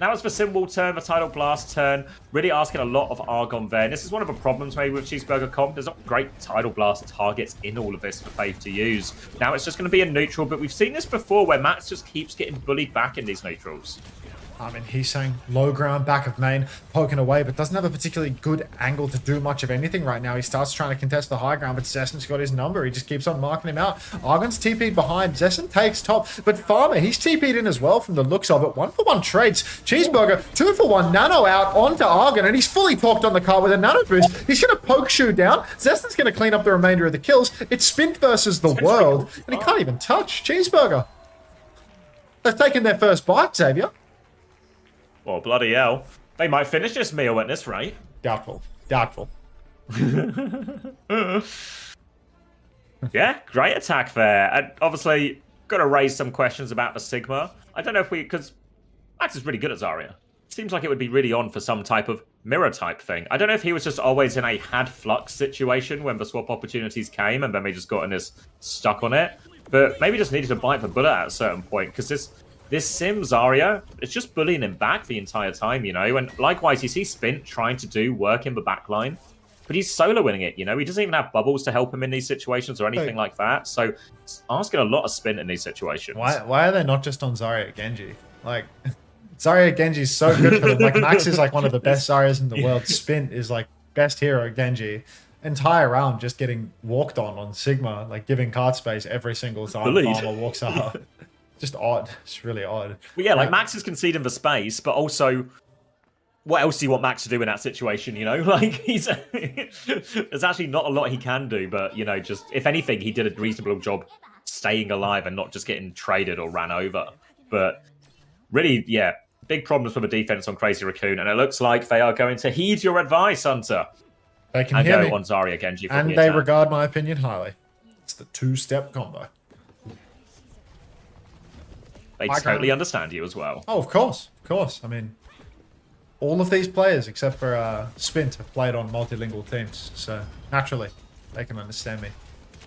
Now it's the Symbol turn, the Tidal Blast turn. Really asking a lot of Argon there. And this is one of the problems maybe with Cheeseburger comp. There's not great Tidal Blast targets in all of this for Faith to use. Now it's just going to be a neutral, but we've seen this before where Max just keeps getting bullied back in these neutrals. I mean, he's saying low ground, back of main, poking away, but doesn't have a particularly good angle to do much of anything right now. He starts trying to contest the high ground, but Zestin's got his number. He just keeps on marking him out. Argon's TP'd behind. Zestin takes top, but Farmer, he's TP'd in as well from the looks of it. 1-for-1 trades. Cheeseburger, 2-for-1 nano out onto Argon, and he's fully talked on the car with a nano boost. He's going to poke Shu down. Zestin's going to clean up the remainder of the kills. It's Spint versus the world, and he can't even touch Cheeseburger. They've taken their first bite, Xavier. Well, bloody hell. They might finish this meal at this rate. Doubtful. Doubtful. Yeah, great attack there. And obviously, got to raise some questions about the Sigma. I don't know if because Max is really good at Zarya. Seems like it would be really on for some type of mirror type thing. I don't know if he was just always in a had flux situation when the swap opportunities came and then they just got in this stuck on it. But maybe just needed to bite the bullet at a certain point because this Sim Zarya, it's just bullying him back the entire time, you know? And likewise, you see Spint trying to do work in the back line. But he's solo-winning it, you know? He doesn't even have bubbles to help him in these situations or anything like that. So, it's asking a lot of Spin in these situations. Why are they not just on Zarya Genji? Like, Zarya Genji's so good for them. Like, Max is like one of the best Zaryas in the world. Spin is like best hero Genji. Entire round just getting walked on Sigma, like giving card space every single time Farmer walks up. Just odd. It's really odd. Well, yeah, like Max is conceding the space, but also... what else do you want Max to do in that situation, you know? Like, there's actually not a lot he can do, but, you know, just, if anything, he did a reasonable job staying alive and not just getting traded or ran over. But really, yeah, big problems for the defense on Crazy Racoon, and it looks like they are going to heed your advice, Hunter. They can hear me. On Zarya Genji for and the they attack. regard my opinion highly. It's the two-step combo. They totally understand you as well. Oh, of course. Of course. I mean... all of these players, except for Spint, have played on multilingual teams, so naturally, they can understand me.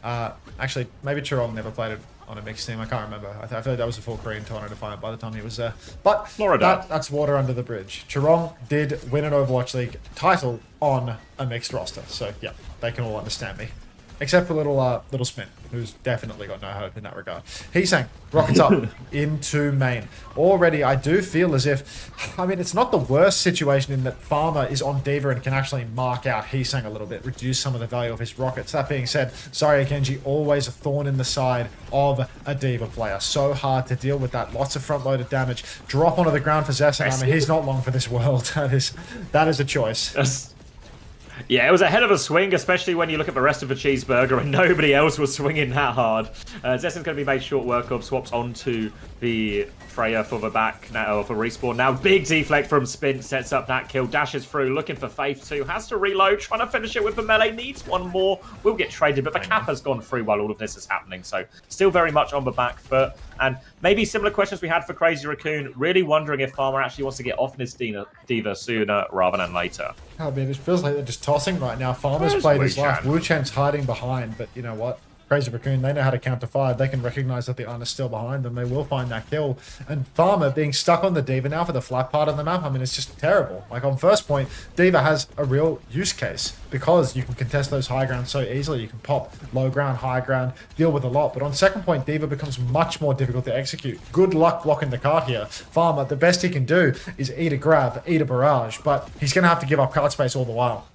Actually, maybe Chirong never played it on a mixed team. I can't remember. I feel like that was a full Korean tournament defiant by the time he was there. But that's water under the bridge. Chirong did win an Overwatch League title on a mixed roster, so yeah, they can all understand me. Except for little Spin, who's definitely got no hope in that regard. Heesang rockets up into main. Already, I do feel as if... I mean, it's not the worst situation in that Farmer is on D.Va and can actually mark out Heesang a little bit, reduce some of the value of his rockets. That being said, Zarya Genji always a thorn in the side of a D.Va player. So hard to deal with that. Lots of front-loaded damage. Drop onto the ground for Zessen. I mean, he's not long for this world. That is a choice. Yeah, it was a hell of a swing, especially when you look at the rest of the Cheeseburger and nobody else was swinging that hard. Zessen's going to be made short work of, swaps onto the Freya for the back now, for respawn. Now, big deflect from Spin, sets up that kill, dashes through, looking for Faith 2, has to reload, trying to finish it with the melee, needs one more, will get traded, but the cap has gone through while all of this is happening, so still very much on the back foot. And maybe similar questions we had for Crazy Racoon, really wondering if Farmer actually wants to get off this D.Va sooner rather than later. I mean, it feels like they're just tossing right now. Farmer's played his life. Wu Chen's hiding behind, but you know what? Crazy Racoon, they know how to counter fire. They can recognize that the Unter is still behind them. They will find that kill. And Farmer being stuck on the D.Va now for the flat part of the map, I mean, it's just terrible. Like, on first point, D.Va has a real use case because you can contest those high grounds so easily. You can pop low ground, high ground, deal with a lot. But on second point, D.Va becomes much more difficult to execute. Good luck blocking the cart here. Farmer, the best he can do is eat a grab, eat a barrage, but he's going to have to give up cart space all the while.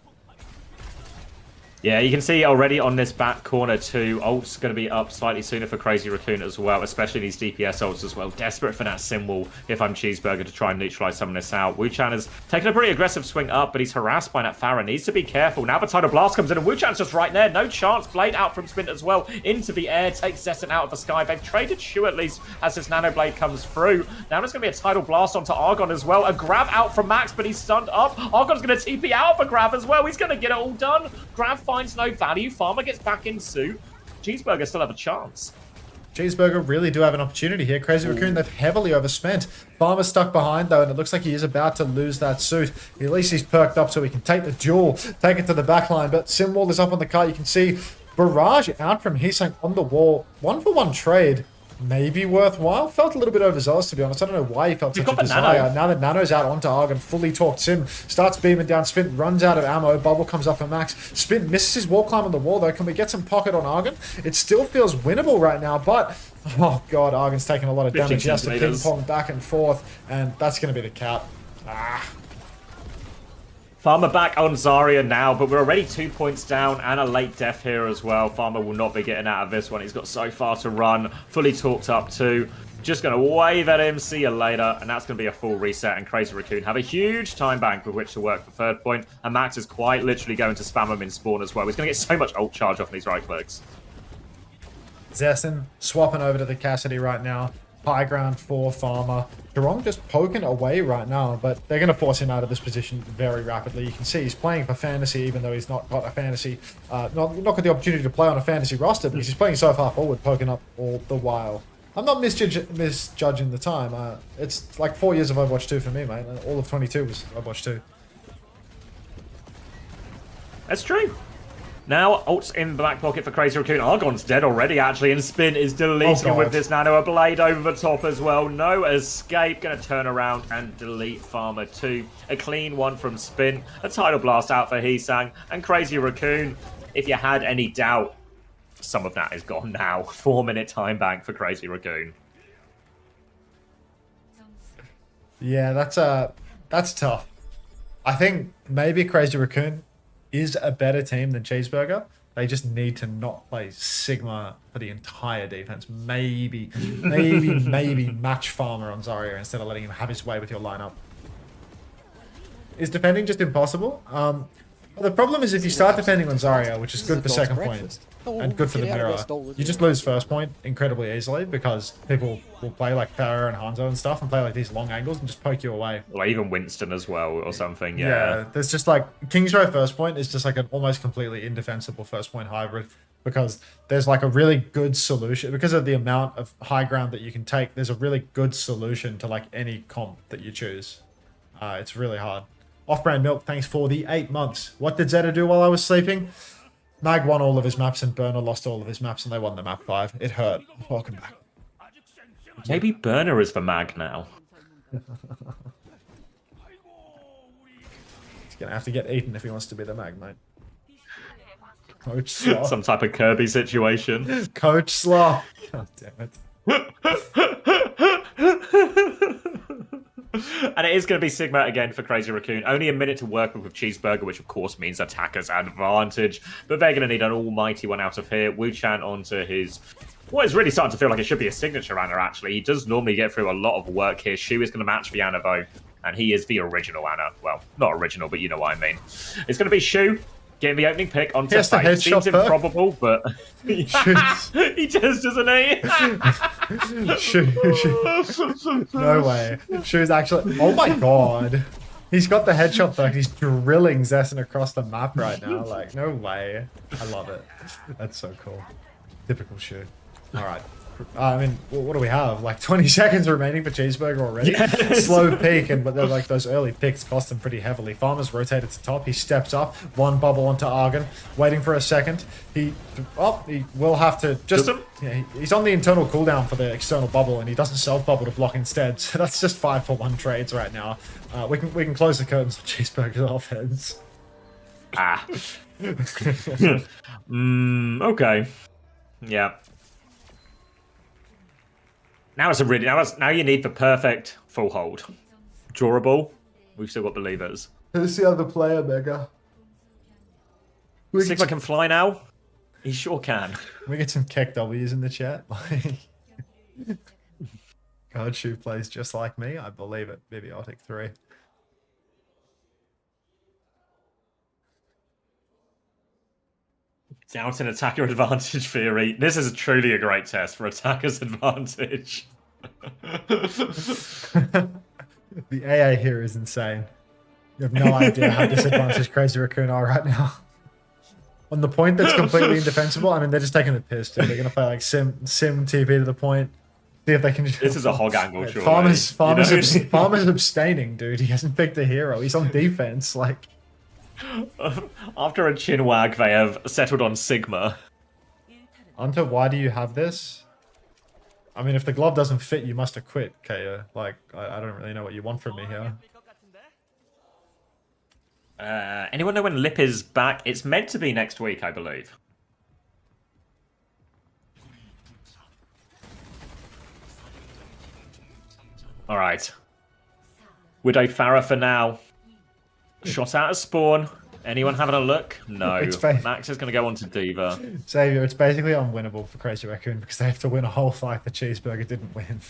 Yeah, you can see already on this back corner too, ult's going to be up slightly sooner for Crazy Racoon as well, especially these DPS ults as well. Desperate for that symbol if I'm Cheeseburger to try and neutralize some of this out. Wu-Chan has taken a pretty aggressive swing up, but he's harassed by that Pharah. Needs to be careful. Now the Tidal Blast comes in and Wu-Chan's just right there. No chance. Blade out from Spint as well. Into the air. Takes Zessen out of the sky. They've traded Shu at least as this Nano Blade comes through. Now there's going to be a Tidal Blast onto Argon as well. A grab out from Max, but he's stunned up. Argon's going to TP out of a grab as well. He's going to get it all done. Grab finds no value. Farmer gets back in suit. Cheeseburger still have a chance. Cheeseburger really do have an opportunity here. Crazy Racoon, they've heavily overspent. Farmer's stuck behind, though, and it looks like he is about to lose that suit. At least he's perked up so he can take the duel, take it to the back line. But Simwall is up on the cart. You can see Barrage out from Heesang on the wall. 1-for-1 trade. Maybe worthwhile. Felt a little bit overzealous, to be honest. I don't know why he felt such a desire. Now that Nano's out onto Argon, fully talked Sim, starts beaming down. Spint runs out of ammo. Bubble comes up for Max. Spint misses his wall climb on the wall, though. Can we get some pocket on Argon? It still feels winnable right now, but... oh, God, Argon's taking a lot of damage. He has to ping-pong back and forth, and that's going to be the cap. Farmer back on Zarya now, but we're already 2 points down and a late death here as well. Farmer will not be getting out of this one. He's got so far to run. Fully talked up too. Just going to wave at him, see you later, and that's going to be a full reset, and Crazy Racoon have a huge time bank with which to work for third point, and Max is quite literally going to spam him in spawn as well. He's going to get so much ult charge off these right clicks. Zessen swapping over to the Cassidy right now. high ground for Farmer. Durong just poking away right now, but they're going to force him out of this position very rapidly. You can see he's playing for fantasy, even though he's not got a fantasy, not got the opportunity to play on a fantasy roster, because he's playing so far forward, poking up all the while. I'm not misjudging the time. It's like 4 years of Overwatch 2 for me, mate. All of 22 was Overwatch 2. That's true. Now, ult's in the back pocket for Crazy Racoon. Argon's dead already, actually, and Spin is deleting him with this Nano. A blade over the top as well. No escape. Going to turn around and delete Farmer 2. A clean one from Spin. A Tidal Blast out for Heesang. And Crazy Racoon, if you had any doubt, some of that is gone now. 4-minute time bank for Crazy Racoon. Yeah, that's tough. I think maybe Crazy Racoon is a better team than Cheeseburger. They just need to not play Sigma for the entire defense. Maybe match Farmer on Zarya instead of letting him have his way with your lineup. Is defending just impossible? The problem is if you start defending on Zarya, which is good for second point, and good for the mirror, you just lose first point incredibly easily because people will play like Pharah and Hanzo and stuff and play like these long angles and just poke you away. Like even Winston as well or something, Yeah, there's just like King's Row first point is just like an almost completely indefensible first point hybrid because there's like a really good solution because of the amount of high ground that you can take. There's a really good solution to like any comp that you choose. It's really hard. Off-brand Milk, thanks for the 8 months. What did Zeta do while I was sleeping? Mag won all of his maps and Burner lost all of his maps and they won the map 5. It hurt. Welcome back. Maybe Burner is for Mag now. He's gonna have to get eaten if he wants to be the Mag, mate. Coach Sloth. Some type of Kirby situation. Coach Sloth. God damn it. And it is going to be Sigma again for Crazy Racoon. Only a minute to work with Cheeseburger, which of course means attacker's advantage. But they're going to need an almighty one out of here. Wu-Chan onto his... What is really starting to feel like it should be a signature Ana, actually. He does normally get through a lot of work here. Shu is going to match the Ana, though. And he is the original Ana. Well, not original, but you know what I mean. It's going to be Shu getting the opening pick onto Faith. Seems improbable, but he does, doesn't he? No way. Shu's actually... Oh my god. He's got the headshot perk. He's drilling Zessen across the map right now. Like, no way. I love it. That's so cool. Typical Shu. Alright. I mean, what do we have? Like 20 seconds remaining for Cheeseburger already. Yes. Slow peak, but they're like those early picks cost him pretty heavily. Farmer's rotated to top. He steps up. One bubble onto Argon. Waiting for a second. He will have to just... Yeah, he's on the internal cooldown for the external bubble, and he doesn't self-bubble to block instead. So that's just 5-for-1 trades right now. We can close the curtains on Cheeseburger's offense. Okay. Yeah. Now it's a really now you need the perfect full hold. Durable. We've still got believers. Who's the other player, Mega? Sigma can fly now. He sure can. We get some Keck W's in the chat. God, Shu plays just like me. I believe it. Bibiotic 3. Down to an attacker advantage theory. This is truly a great test for attacker's advantage. The AA here is insane. You have no idea how disadvantaged Crazy Racoon are right now. On the point that's completely indefensible, I mean, they're just taking the piss, dude. They're going to play like Sim TP to the point. See if they can... This is a hog angle, surely. Farmer's abstaining, dude. He hasn't picked a hero. He's on defense, like... After a chin wag, they have settled on Sigma. Unter, why do you have this? I mean, if the glove doesn't fit, you must have quit, Kaya. Like, I don't really know what you want from me here. Anyone know when Lip is back? It's meant to be next week, I believe. Alright. Widow Farah for now. Shot out of spawn. Anyone having a look? No. Max is going to go on to Diva. Xavier, it's basically unwinnable for Crazy Racoon because they have to win a whole fight the Cheeseburger didn't win.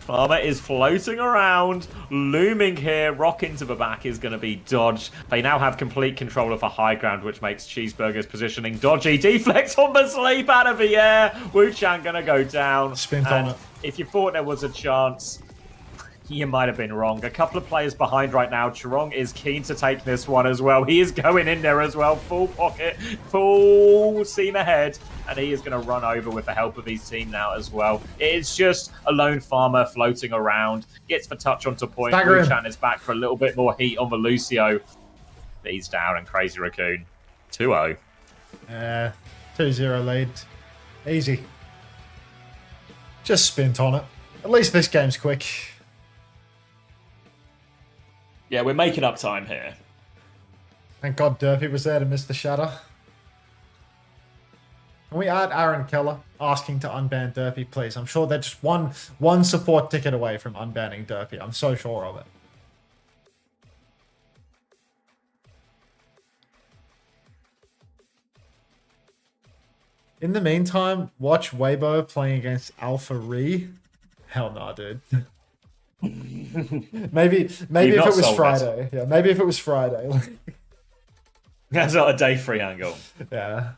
Farmer is floating around, looming here. Rock into the back is going to be dodged. They now have complete control of the high ground, which makes Cheeseburger's positioning dodgy. Deflex on the sleep out of the air. Wu Chang going to go down. Spin on it. If you thought there was a chance, you might have been wrong. A couple of players behind right now. Chirong is keen to take this one as well. He is going in there as well. Full pocket, full steam ahead. And he is going to run over with the help of his team now as well. It's just a lone farmer floating around. Gets the touch onto point. Wu-Chan is back for a little bit more heat on the Lucio. But he's down and Crazy Racoon. 2-0. 2-0 lead. Easy. Just spint on it. At least this game's quick. Yeah, we're making up time here. Thank God Derpy was there to miss the shatter. Can we add Aaron Keller asking to unban Derpy, please? I'm sure they're just one support ticket away from unbanning Derpy. I'm so sure of it. In the meantime, watch Weibo playing against Alpha Re. Hell no, dude. maybe if it was Friday. Yeah, maybe if it was Friday. That's not a day free angle. Yeah.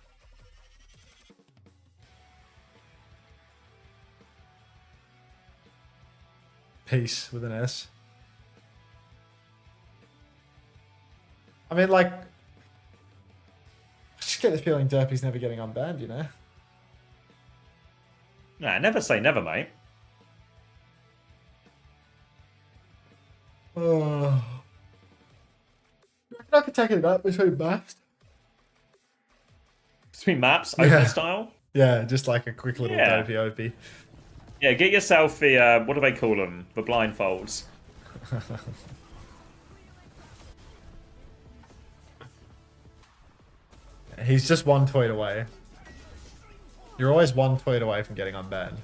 Peace with an S. I mean, like, I just get the feeling Derpy's never getting unbanned, you know? Nah, never say never, mate. I could take it up between maps. Between maps, open style? Yeah, just like a quick little Derpy OP. Yeah, get yourself the, what do they call them? The blindfolds. He's just one tweet away. You're always one tweet away from getting unbanned.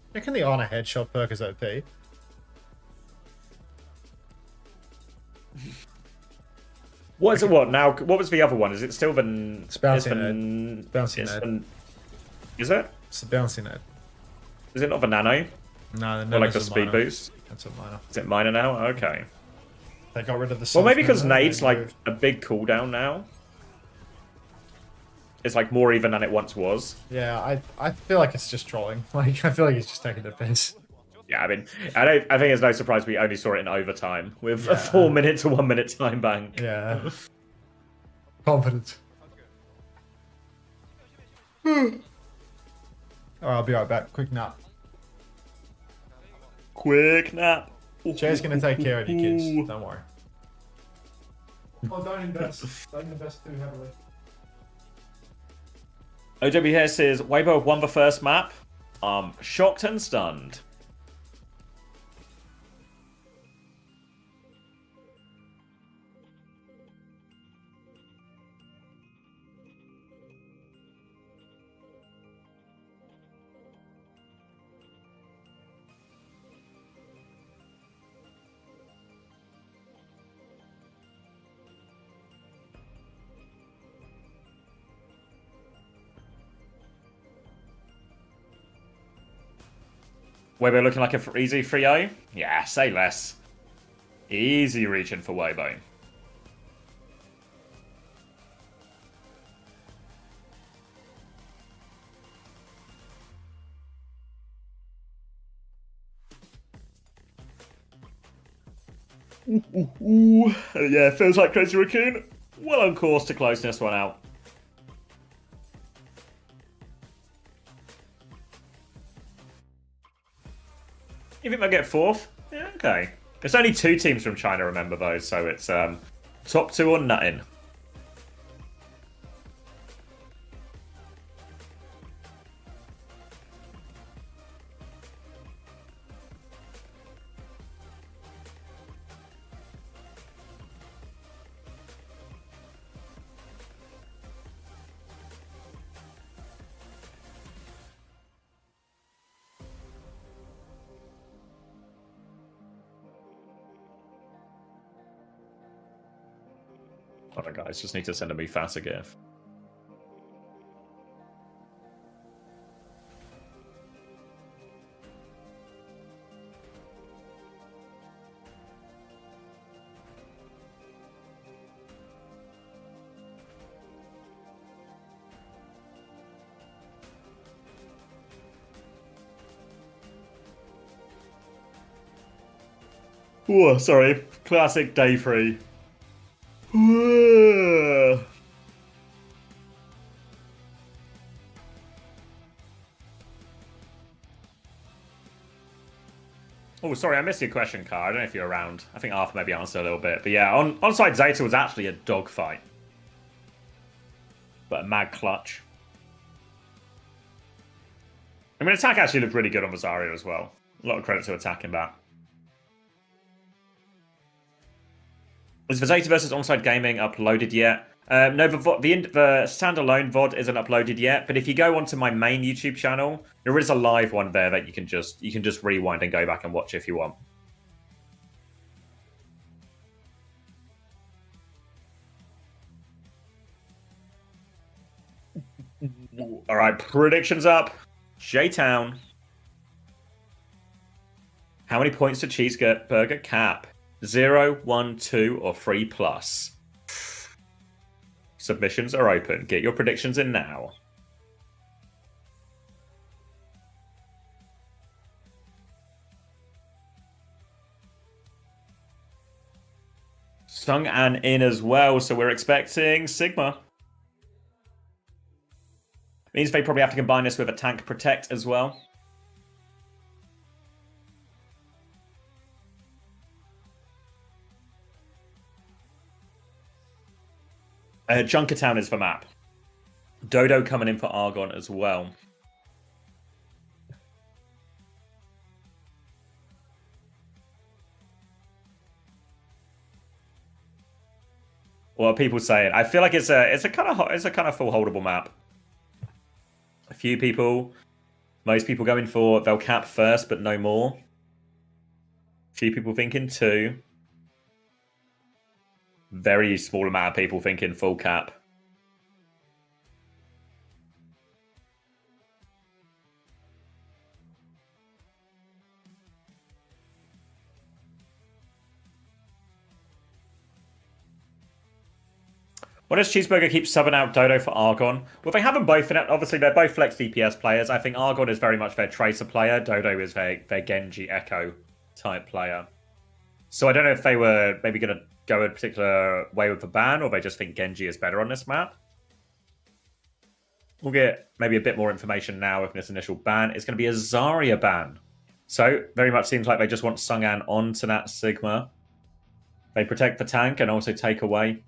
I reckon the honor headshot perk is OP. What is it? What now? What was the other one? Is it still the? It's bouncing nade. Is it? It's the bouncing nade. Is it not the nano? No, or like the speed boost. That's a minor. Is it minor now? Okay. They got rid of the. Well, maybe because nade's like a big cooldown now. It's like more even than it once was. Yeah, I feel like it's just trolling. Like I feel like it's just taking the piss. Yeah, I mean, I think it's no surprise we only saw it in overtime with a 4 minute to 1 minute time bank. Yeah. Confidence. Alright, I'll be right back. Quick nap. Quick nap. Jay's gonna take care of you kids. Don't worry. Oh, don't invest. Don't invest too heavily. OWCS says, Weibo have won the first map. Shocked and stunned. Weibo looking like a easy 3-0? Yeah, say less. Easy region for Weibo. Yeah, feels like Crazy Racoon. Well on course to close this one out. You think they'll get fourth? Yeah, okay. There's only 2 teams from China, remember, though, so it's top 2 or nothing. Alright guys, just need to send a me faster gif. Oh, sorry. Classic day 3. Oh, sorry, I missed your question, Car. I don't know if you're around. I think Arthur maybe answered a little bit. But yeah, onside Zeta was actually a dogfight. But a mad clutch. I mean, attack actually looked really good on Rosario as well. A lot of credit to attacking that. Is the Zeta versus Onside Gaming uploaded yet? No, the standalone VOD isn't uploaded yet. But if you go onto my main YouTube channel, there is a live one there that you can just rewind and go back and watch if you want. All right, predictions up. J-Town. How many points to Cheeseburger cap? 0, 1, 2, or 3 plus? Submissions are open. Get your predictions in now. Sung An in as well, so we're expecting Sigma. Means they probably have to combine this with a tank protect as well. Junkertown is the map. Dodo coming in for Argon as well. What are people saying? I feel like it's a kind of full holdable map. A few people, most people going for they'll cap first, but no more. A few people thinking 2. Very small amount of people thinking full cap. What does Cheeseburger keep subbing out Dodo for Argon? Well, they have them both in it. Obviously, they're both flex DPS players. I think Argon is very much their Tracer player. Dodo is their Genji Echo type player. So I don't know if they were maybe going to go a particular way with the ban, or they just think Genji is better on this map. We'll get maybe a bit more information now with this initial ban. It's going to be a Zarya ban. So, very much seems like they just want Sung-An onto that Sigma. They protect the tank and also take away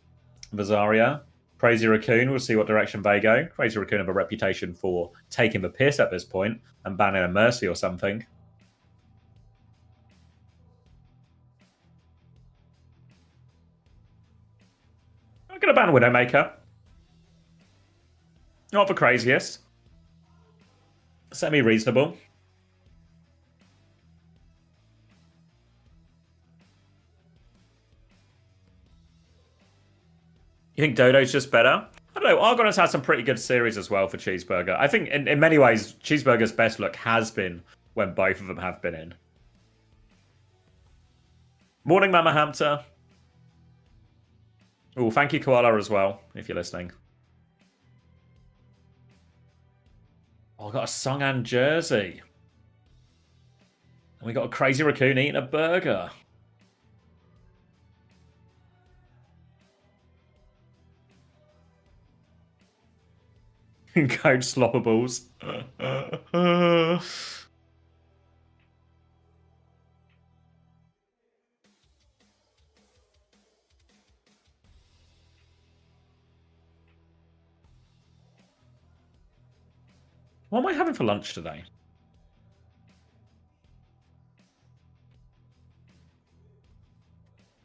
the Zarya. Crazy Racoon, we'll see what direction they go. Crazy Racoon have a reputation for taking the piss at this point and banning a Mercy or something. I'm going to ban Widowmaker. Not the craziest. Semi-reasonable. You think Dodo's just better? I don't know. Argon has had some pretty good series as well for Cheeseburger. I think in many ways, Cheeseburger's best look has been when both of them have been in. Morning, Mama Hamter. Oh, thank you, Koala, as well, if you're listening. Oh, I got a Sung-An jersey. And we got a Crazy Racoon eating a burger. Coach Sloppables. What am I having for lunch today?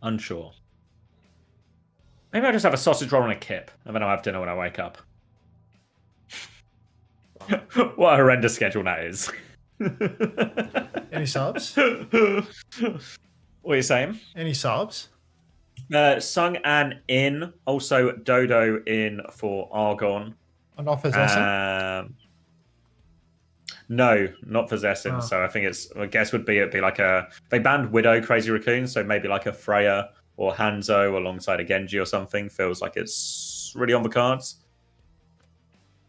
Unsure. Maybe I'll just have a sausage roll and a kip, and then I'll have dinner when I wake up. What a horrendous schedule that is. Any subs? What are you saying? Any subs? Sung An in. Also Dodo in for Argon. I'm not possessing. No, not possessing. Oh. So I think I guess it'd be like they banned Widow Crazy Raccoon, so maybe like a Freya or Hanzo alongside a Genji or something. Feels like it's really on the cards.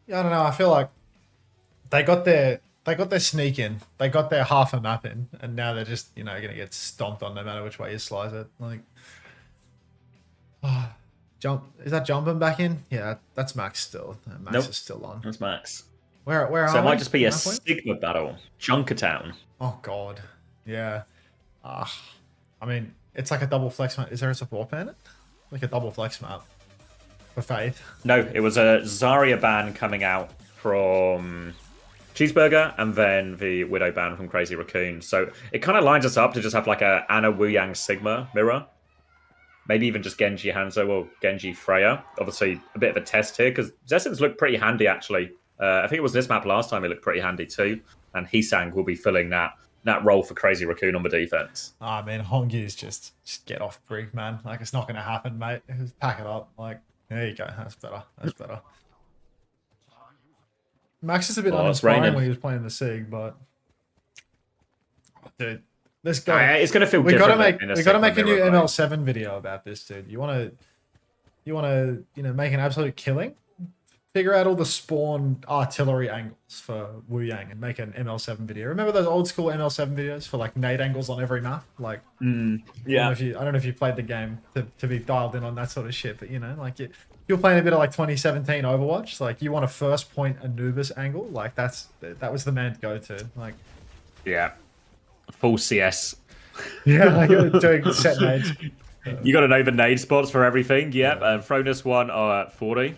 Yeah, I don't know. I feel like they got their sneak in, they got their half a map in, and now they're just gonna get stomped on no matter which way you slice it. Like, jump is that jumping back in? Yeah, that's Max still. Max Nope. is still on. That's Max. Where So are it might we? just be a Halfway? Sigma battle. Junkertown. Oh god, yeah. I mean, it's like a double flex map. Is there a support planet? Like a double flex map for Faith? No, it was a Zarya ban coming out from Cheeseburger and then the Widow ban from Crazy Raccoon. So it kind of lines us up to just have like a Ana Wu Yang Sigma mirror. Maybe even just Genji Hanzo or Genji Freya. Obviously, a bit of a test here because Zessins looked pretty handy actually. I think it was this map last time he looked pretty handy too. And Hisang will be filling that role for Crazy Raccoon on the defense. I mean, Hongi's just get off Brig, man. Like, it's not going to happen, mate. Just pack it up. Like, there you go. That's better. That's better. Max is a bit uninspiring when he was playing the Sig, but dude, let's go. It's going to feel we different. We gotta make a new ML7 video about this, dude. You wanna make an absolute killing? Figure out all the spawn artillery angles for Wu Yang and make an ML7 video. Remember those old school ML7 videos for like nade angles on every map? Like, yeah. I don't know if you played the game to be dialed in on that sort of shit, but like if you're playing a bit of like 2017 Overwatch, like you want a first point Anubis angle, like that was the man to go to. Like, yeah, full CS. Yeah, like doing set nades. You got to know the nade spots for everything. Yep, and Fronus one at 40.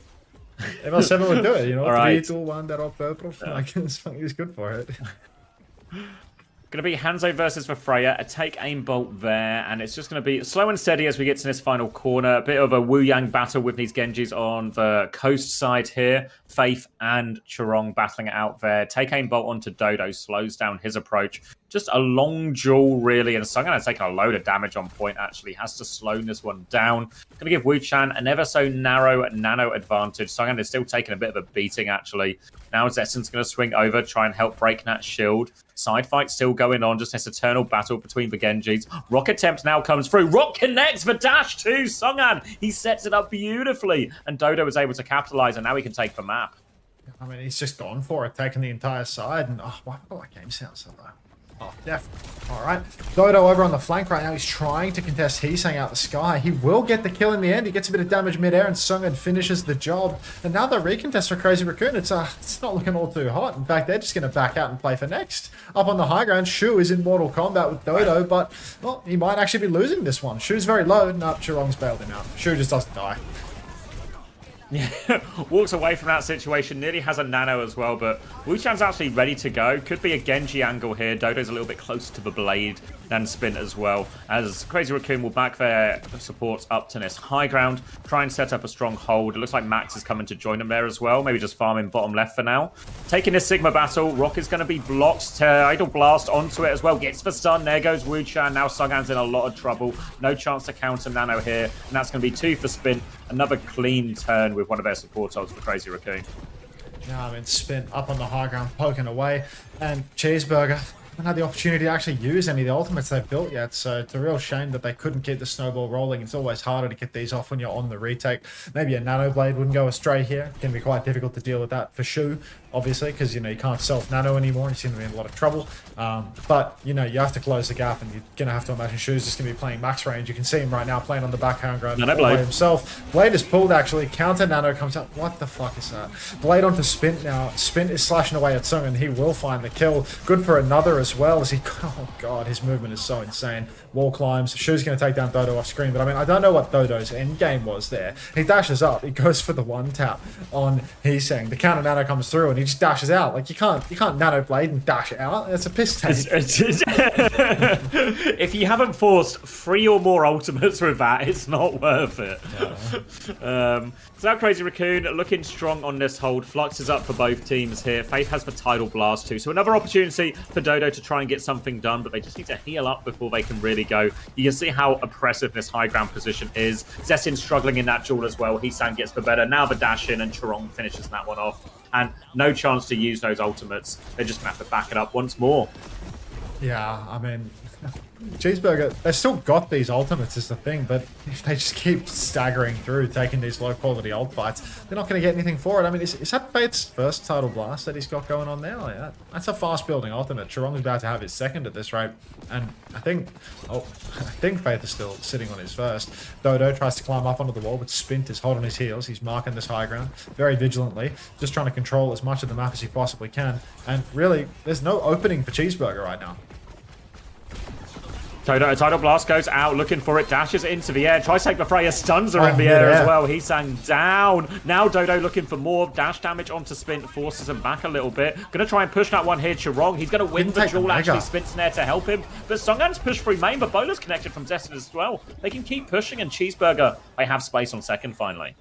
ML7 would do it, All right. 3, 2, 1, they're all purple. Yeah. Like, it's good for it. Going to be Hanzo versus for Freya, a take aim bolt there, and it's just going to be slow and steady as we get to this final corner. A bit of a Wu Yang battle with these Genjis on the coast side here. Faith and Churong battling it out there. Take aim bolt onto Dodo, slows down his approach. Just a long duel, really, and Sungan has taken a load of damage on point, actually. Has to slow this one down. Going to give Wu Chan an ever so narrow nano advantage. Sungan is still taking a bit of a beating, actually. Now Zetsun's going to swing over, try and help break that shield. Side fight still going on, just this eternal battle between the Genjis. Rock attempt now comes through. Rock connects the dash to Sungan. He sets it up beautifully, and Dodo was able to capitalize, and now he can take the map. I mean, he's just gone for it, taking the entire side, and why have I got that game sound so low? Oh, definitely. All right. Dodo over on the flank right now. He's trying to contest Hisang out the sky. He will get the kill in the end. He gets a bit of damage midair, and Sungan finishes the job. And now the recontest for Crazy Racoon. It's not looking all too hot. In fact, they're just going to back out and play for next. Up on the high ground, Shu is in Mortal Kombat with Dodo, but well, he might actually be losing this one. Shu's very low. No, Churong's bailed him out. Shu just doesn't die. Yeah, walks away from that situation, nearly has a nano as well, but Wu Chan's actually ready to go. Could be a Genji angle here. Dodo's a little bit closer to the blade than Spin as well, as Crazy Racoon will back their supports up to this high ground, try and set up a strong hold. It looks like Max is coming to join them there as well, maybe just farming bottom left for now. Taking this Sigma battle, Rock is going to be blocked. Idle Blast onto it as well, gets the stun. There goes Wu Chan. Now Sungan's in a lot of trouble. No chance to counter nano here, and that's going to be 2 for Spin. Another clean turn with one of their support ults for Crazy Racoon. Yeah, I mean, Spin up on the high ground, poking away, and Cheeseburger haven't had the opportunity to actually use any of the ultimates they've built yet, so it's a real shame that they couldn't keep the snowball rolling. It's always harder to get these off when you're on the retake. Maybe a nano blade wouldn't go astray here. It can be quite difficult to deal with that for Shu, obviously, because you can't self nano anymore. You seem to be in a lot of trouble. But you have to close the gap, and you're gonna have to imagine Shu's just gonna be playing max range. You can see him right now playing on the backhand ground Nano all by blade himself. Blade is pulled actually. Counter nano comes out. What the fuck is that? Blade onto Spin now. Spin is slashing away at Sung, and he will find the kill. Good for another as well as he. Oh god, his movement is so insane. Wall climbs. Shu's going to take down Dodo off screen, but I mean, I don't know what Dodo's end game was there. He dashes up. He goes for the one tap on Hisang. The counter nano comes through, and he just dashes out. Like you can't nano blade and dash out. It's a piss take. If you haven't forced 3 or more ultimates with that, it's not worth it. Yeah. So now Crazy Racoon looking strong on this hold. Flux is up for both teams here. Faith has the Tidal Blast too. So another opportunity for Dodo to try and get something done, but they just need to heal up before they can really really go. You can see how oppressive this high ground position is. Zessin struggling in that duel as well. Heesang gets the better. Now the dash in, and Chorong finishes that one off. And no chance to use those ultimates. They're just going to have to back it up once more. Yeah, I mean, Cheeseburger, they've still got these ultimates is the thing, but if they just keep staggering through, taking these low-quality ult fights, they're not going to get anything for it. I mean, is that Faith's first title blast that he's got going on there? Like that's a fast-building ultimate. Chorong's about to have his second at this rate, and I think Faith is still sitting on his first. Dodo tries to climb up onto the wall, but Spint is hot on his heels. He's marking this high ground very vigilantly, just trying to control as much of the map as he possibly can, and really, there's no opening for Cheeseburger right now. Dodo, a Tidal Blast goes out, looking for it, dashes into the air, tries to take the Freya, stuns her in the air as well. Heesang down. Now Dodo looking for more dash damage onto Spint, forces him back a little bit. Gonna try and push that one here, Chorong. He's gonna win the duel, actually. Spint's there to help him. But Songhan's pushed through main, but Bola's connected from Zessin as well. They can keep pushing, and Cheeseburger, they have space on second finally.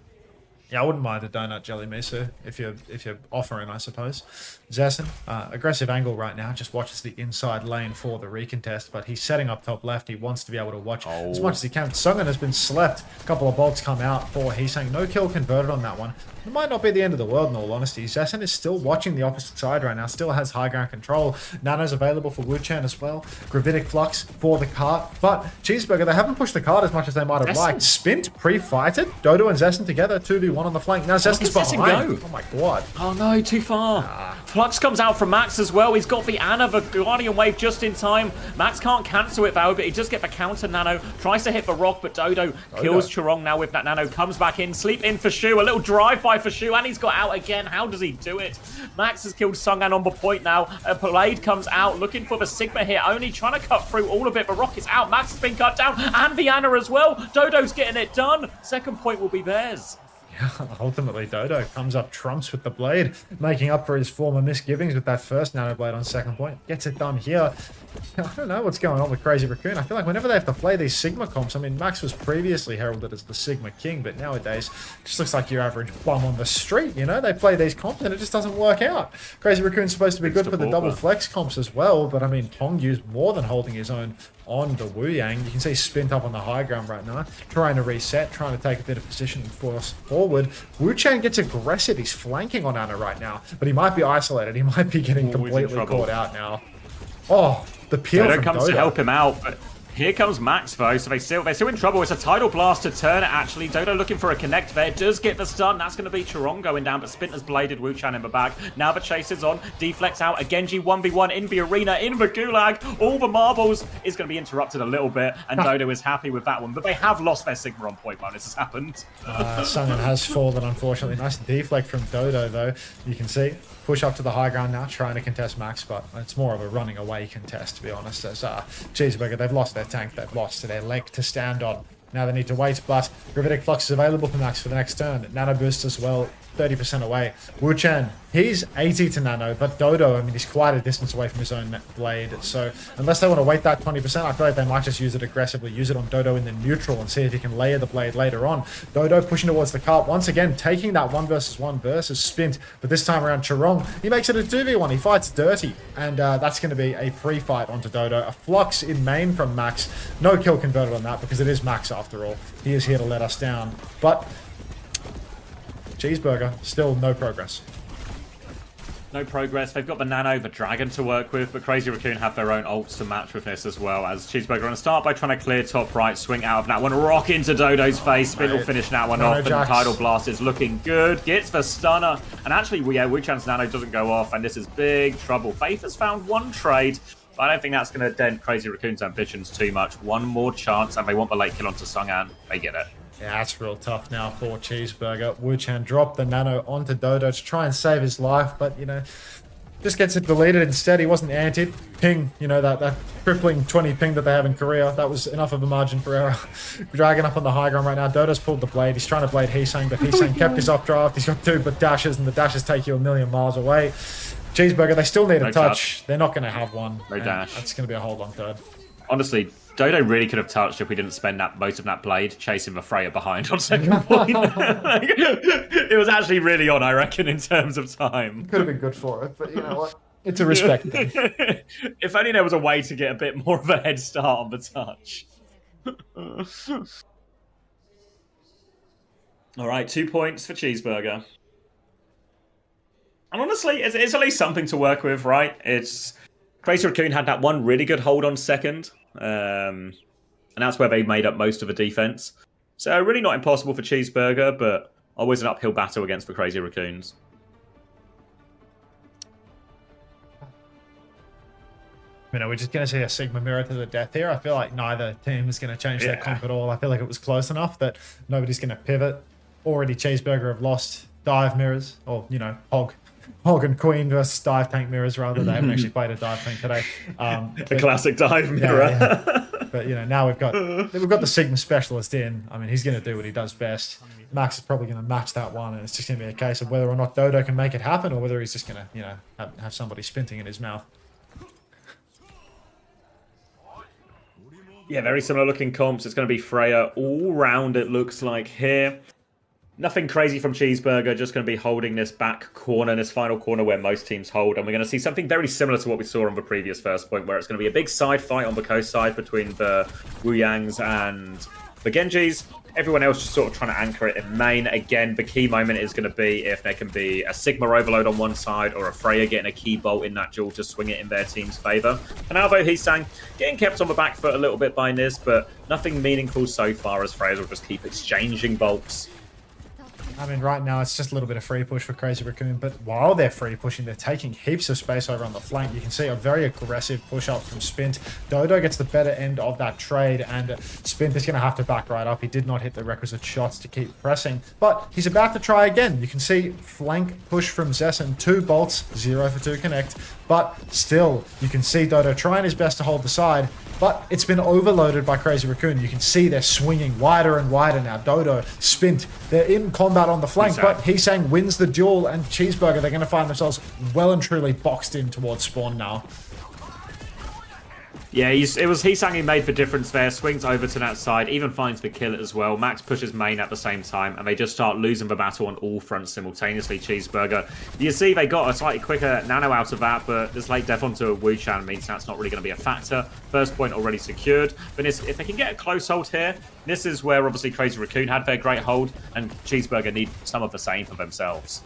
Yeah, I wouldn't mind a donut jelly miso if you're offering, I suppose. Zessin, aggressive angle right now, just watches the inside lane for the recontest, but he's setting up top left. He wants to be able to watch as much as he can. Songhan has been slept. A couple of bolts come out for Heesang. No kill converted on that one. It might not be the end of the world in all honesty. Zessin is still watching the opposite side right now, still has high ground control. Nano's available for Wuchen as well. Gravitic Flux for the cart, but Cheeseburger, they haven't pushed the cart as much as they might have liked. Spint pre-fighted, Dodo and Zessin together, 2v1 on the flank. Now Zessin's behind. Oh my god. Oh no, too far. Flux comes out from Max as well. He's got the Ana, the Guardian Wave just in time. Max can't cancel it though, but he does get the counter. Nano tries to hit the rock, but Dodo kills Chorong now with that Nano. Comes back in, sleep in for Shu. A little drive-by for Shu, and he's got out again. How does he do it? Max has killed Songhan on the point now. A Blade comes out, looking for the Sigma here, only trying to cut through all of it. The rock is out. Max has been cut down, and the Ana as well. Dodo's getting it done. Second point will be theirs. Yeah, ultimately Dodo comes up trumps with the blade, making up for his former misgivings with that first nano blade on second point. Gets it done here. I don't know what's going on with Crazy Racoon. I feel like whenever they have to play these Sigma comps, I mean, Max was previously heralded as the Sigma King, but nowadays it just looks like your average bum on the street, you know? They play these comps and it just doesn't work out. Crazy Racoon's supposed to be good for the double flex comps as well, but I mean, Hongyu's more than holding his own on the Wu Yang. You can see Spint up on the high ground right now, trying to reset, trying to take a bit of position and force forward. Wu Chang gets aggressive. He's flanking on Ana right now, but he might be isolated. He might be getting completely caught out now. Oh, the peel Dodo from comes Dodo. to help him out, but here comes Max though, so they're still in trouble. It's a Tidal Blast to turn it actually. Dodo looking for a connect there, does get the stun. That's going to be Chorong going down, but Spint has bladed Wuchan in the back. Now the chase is on, deflects out, a Genji 1v1 in the arena, in the gulag. All the marbles is going to be interrupted a little bit, and Dodo is happy with that one, but they have lost their Sigma on point while this has happened. Sunghan has fallen, unfortunately. Nice deflect from Dodo, though. You can see, push up to the high ground now, trying to contest Max, but it's more of a running away contest, to be honest. As Cheeseburger, they've lost their tank, they've lost their leg to stand on. Now they need to wait, but Gravitic Flux is available for Max for the next turn. Nano Boost as well, 30% away. Wu Chen, he's 80 to Nano, but Dodo, I mean, he's quite a distance away from his own blade. So unless they want to wait that 20%, I feel like they might just use it aggressively, use it on Dodo in the neutral and see if he can layer the blade later on. Dodo pushing towards the cart, once again, taking that 1v1 versus Spint, but this time around Chorong, he makes it a 2v1, he fights dirty, and that's going to be a pre-fight onto Dodo. A Flux in main from Max, no kill converted on that because it is Max after all. He is here to let us down, but Cheeseburger, still no progress. No progress. They've got the Nano, the Dragon to work with, but Crazy Racoon have their own ults to match with this as well. As Cheeseburger on the start by trying to clear top right, swing out of that one, rock into Dodo's face. Spin will finish that one off, and the Tidal Blast is looking good. Gets the stunner, and actually, Wuchan's Nano doesn't go off, and this is big trouble. Faith has found one trade, but I don't think that's going to dent Crazy Racoon's ambitions too much. One more chance, and they want the late kill onto Songhan. They get it. Yeah, that's real tough now for Cheeseburger. Wuchan dropped the Nano onto Dodo to try and save his life, but, you know, just gets it deleted instead. He wasn't antied. Ping, you know, that crippling 20 ping that they have in Korea. That was enough of a margin for error. Dragging up on the high ground right now. Dodo's pulled the blade. He's trying to blade Heesang, but Heesang kept his updraft. He's got 2 but dashes, and the dashes take you a million miles away. Cheeseburger, they still need a touch. They're not going to have one. No dash. That's going to be a hold on third. Honestly, Dodo really could have touched if we didn't spend most of that blade chasing the Freya behind on second point. It was actually really on, I reckon, in terms of time. Could have been good for it, but you know what? It's a respect thing. If only there was a way to get a bit more of a head start on the touch. All right, 2 points for Cheeseburger. And honestly, it's at least something to work with, right? It's Crazy Racoon had that one really good hold on second. And that's where they made up most of the defense. So really not impossible for Cheeseburger, but always an uphill battle against the Crazy Raccoons. You know, we're just going to see a Sigma mirror to the death here. I feel like neither team is going to change their comp at all. I feel like it was close enough that nobody's going to pivot. Already Cheeseburger have lost dive mirrors, or, you know, Hog and Queen versus dive tank mirrors, rather. They haven't actually played a dive tank today. The classic dive mirror. Yeah. But, you know, now we've got the Sigma specialist in. I mean, he's going to do what he does best. Max is probably going to match that one, and it's just going to be a case of whether or not Dodo can make it happen, or whether he's just going to, you know, have somebody spinting in his mouth. Yeah, very similar looking comps. It's going to be Freya all round, it looks like here. Nothing crazy from Cheeseburger, just going to be holding this back corner, this final corner where most teams hold. And we're going to see something very similar to what we saw on the previous first point, where it's going to be a big side fight on the coast side between the Wu Yangs and the Genjis. Everyone else just sort of trying to anchor it in main. Again, the key moment is going to be if there can be a Sigma overload on one side or a Freya getting a key bolt in that duel to swing it in their team's favour. And although he's saying getting kept on the back foot a little bit by Niz, but nothing meaningful so far, as Freya's will just keep exchanging bolts. I mean, right now it's just a little bit of free push for Crazy Racoon, but while they're free pushing, they're taking heaps of space over on the flank. You can see a very aggressive push up from Spint. Dodo gets the better end of that trade, and Spint is going to have to back right up. He did not hit the requisite shots to keep pressing, but he's about to try again. You can see flank push from Zessen, 2 bolts, 0 for 2 connect, but still, you can see Dodo trying his best to hold the side, but it's been overloaded by Crazy Racoon. You can see they're swinging wider and wider now. Dodo, Spint, they're in combat on the flank, but Heesang wins the duel, and Cheeseburger, they're going to find themselves well and truly boxed in towards spawn now. Yeah, it was Heesang who made the difference there. Swings over to that side, even finds the kill as well. Max pushes main at the same time, and they just start losing the battle on all fronts simultaneously. Cheeseburger, you see they got a slightly quicker nano out of that, but this late death onto Wu Chan means that's not really going to be a factor. First point already secured, but if they can get a close hold here, this is where obviously Crazy Racoon had their great hold, and Cheeseburger need some of the same for themselves.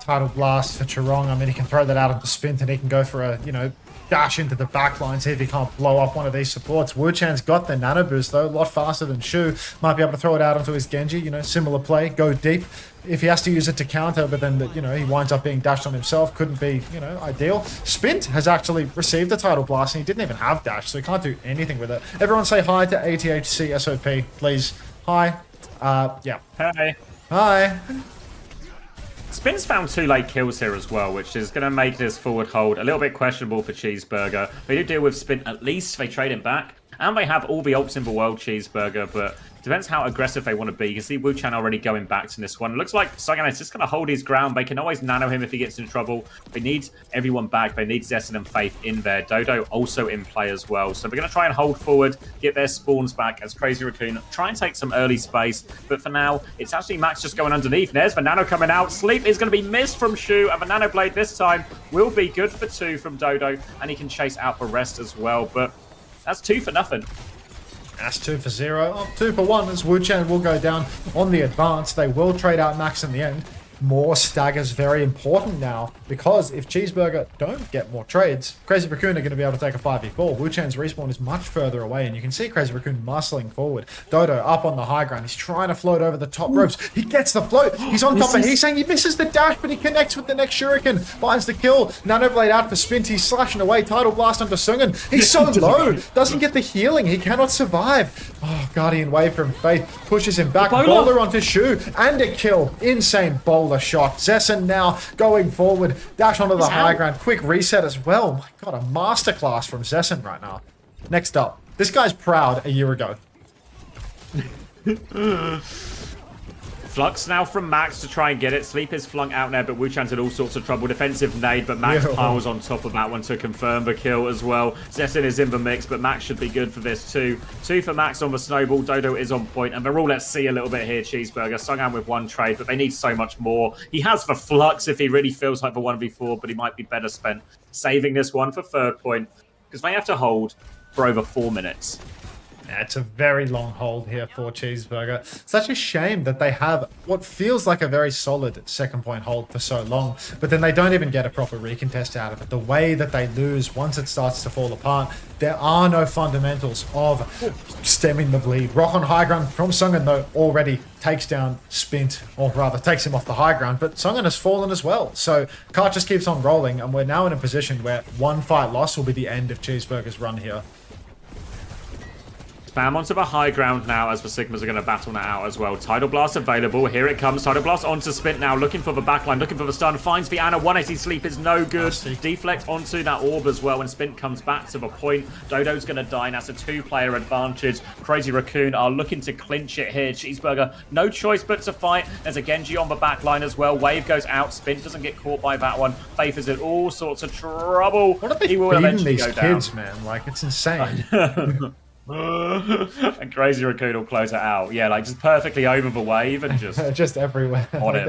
Tidal Blast for Charong. I mean, he can throw that out into Spint, and he can go for a, you know, dash into the back line, see if he can't blow up one of these supports. Wu Chan's got the nano boost, though, a lot faster than Shu. Might be able to throw it out onto his Genji, you know, similar play, go deep. If he has to use it to counter, but then, you know, he winds up being dashed on himself, couldn't be, you know, ideal. Spint has actually received the Tidal Blast, and he didn't even have dash, so he can't do anything with it. Everyone say hi to ATHC SOP, please. Hi. Yeah. Hi. Hi. Spin's found 2 late kills here as well, which is going to make this forward hold a little bit questionable for Cheeseburger. They do deal with Spin, at least they trade him back. And they have all the ults in the world, Cheeseburger, but depends how aggressive they want to be. You can see Wu Chan already going back to this one. Looks like Sagan is just going to hold his ground. They can always nano him if he gets into trouble. They need everyone back. They need Zessen and Faith in there. Dodo also in play as well. So they're going to try and hold forward, get their spawns back as Crazy Racoon try and take some early space. But for now, it's actually Max just going underneath. There's the nano coming out. Sleep is going to be missed from Shu, and the nano blade this time will be good for 2 from Dodo, and he can chase out the rest as well. But that's 2 for nothing. That's 2 for 0. Oh, 2 for 1 as Wu Chan will go down on the advance. They will trade out Max in the end. More staggers very important now, because if Cheeseburger don't get more trades, Crazy Racoon are going to be able to take a 5v4. Wu Chan's respawn is much further away, and you can see Crazy Racoon muscling forward. Dodo up on the high ground. He's trying to float over the top ropes. He gets the float. He's on top of it. He's saying he misses the dash, but he connects with the next shuriken. Finds the kill. Nanoblade out for Spint. He's slashing away. Tidal Blast onto Sungen. He's so low. Doesn't get the healing. He cannot survive. Oh, Guardian Wave from Faith pushes him back. Bowler onto Shu, and a kill. Insane bowler shot. Zessen now going forward. Dash onto the high ground. Quick reset as well. My God, a masterclass from Zessen right now. Next up. This guy's proud a year ago. Flux now from Max to try and get it. Sleep is flung out there, but Wuchan's in all sorts of trouble. Defensive nade, but Max piles on top of that one to confirm the kill as well. Zessin is in the mix, but Max should be good for this too. 2 for Max on the snowball. Dodo is on point, and they're all let's see a little bit here. Cheeseburger, Sungan with 1 trade, but they need so much more. He has the Flux if he really feels like the 1v4, but he might be better spent saving this one for 3rd point, because they have to hold for over 4 minutes. Yeah, it's a very long hold here for Cheeseburger. Such a shame that they have what feels like a very solid 2nd point hold for so long, but then they don't even get a proper recontest out of it. The way that they lose once it starts to fall apart, there are no fundamentals of stemming the bleed. Rock on high ground from Sungan, though, already takes down Spint, or rather takes him off the high ground, but Sungan has fallen as well. So Kart just keeps on rolling, and we're now in a position where 1 fight loss will be the end of Cheeseburger's run here. Spam onto the high ground now as the Sigmas are going to battle that out as well. Tidal Blast available. Here it comes. Tidal Blast onto Spint now. Looking for the backline. Looking for the stun. Finds the Ana. 180 sleep is no good. Deflect onto that orb as well. And Spint comes back to the point. Dodo's going to die. And that's a 2-player advantage. Crazy Racoon are looking to clinch it here. Cheeseburger, no choice but to fight. There's a Genji on the backline as well. Wave goes out. Spint doesn't get caught by that one. Faith is in all sorts of trouble. What are they feeding these kids, man? Like, it's insane. And Crazy Racoon will close it out. Yeah, like just perfectly over the wave and just just everywhere. Like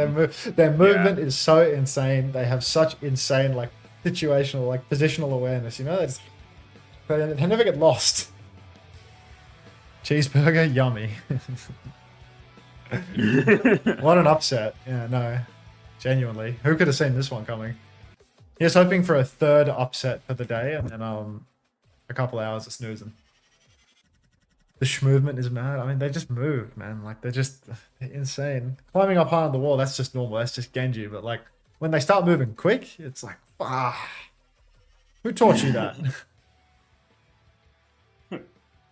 their movement is so insane. They have such insane like situational, like positional awareness. You know, they never get lost. Cheeseburger, yummy. What an upset. Yeah, no, genuinely. Who could have seen this one coming? He was hoping for a 3rd upset for the day, and then a couple hours of snoozing. The movement is mad. I mean, they just move, man. Like, they're insane. Climbing up high on the wall, that's just normal. That's just Genji. But, like, when they start moving quick, it's like, who taught you that?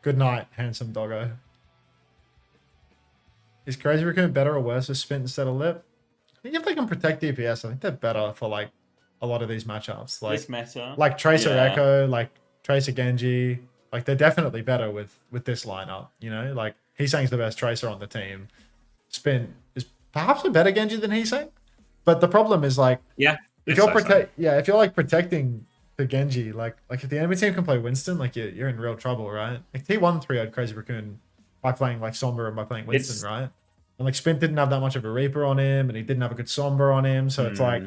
Good night, handsome doggo. Is Crazy Racoon better or worse with Spint instead of Lip? I think if they can protect DPS, I think they're better for, like, a lot of these matchups. Like, this meta. Like Tracer Echo, like Tracer Genji. Like, they're definitely better with this lineup, you know? Like, Heesang's the best Tracer on the team. Spin is perhaps a better Genji than Heesang. But the problem is, like... Yeah. If you're, like, protecting the Genji, like if the enemy team can play Winston, like, you're in real trouble, right? Like, T1 3-0'd Crazy Racoon by playing, like, Sombra and by playing Winston, right? And, like, Spin didn't have that much of a Reaper on him, and he didn't have a good Sombra on him, so it's like...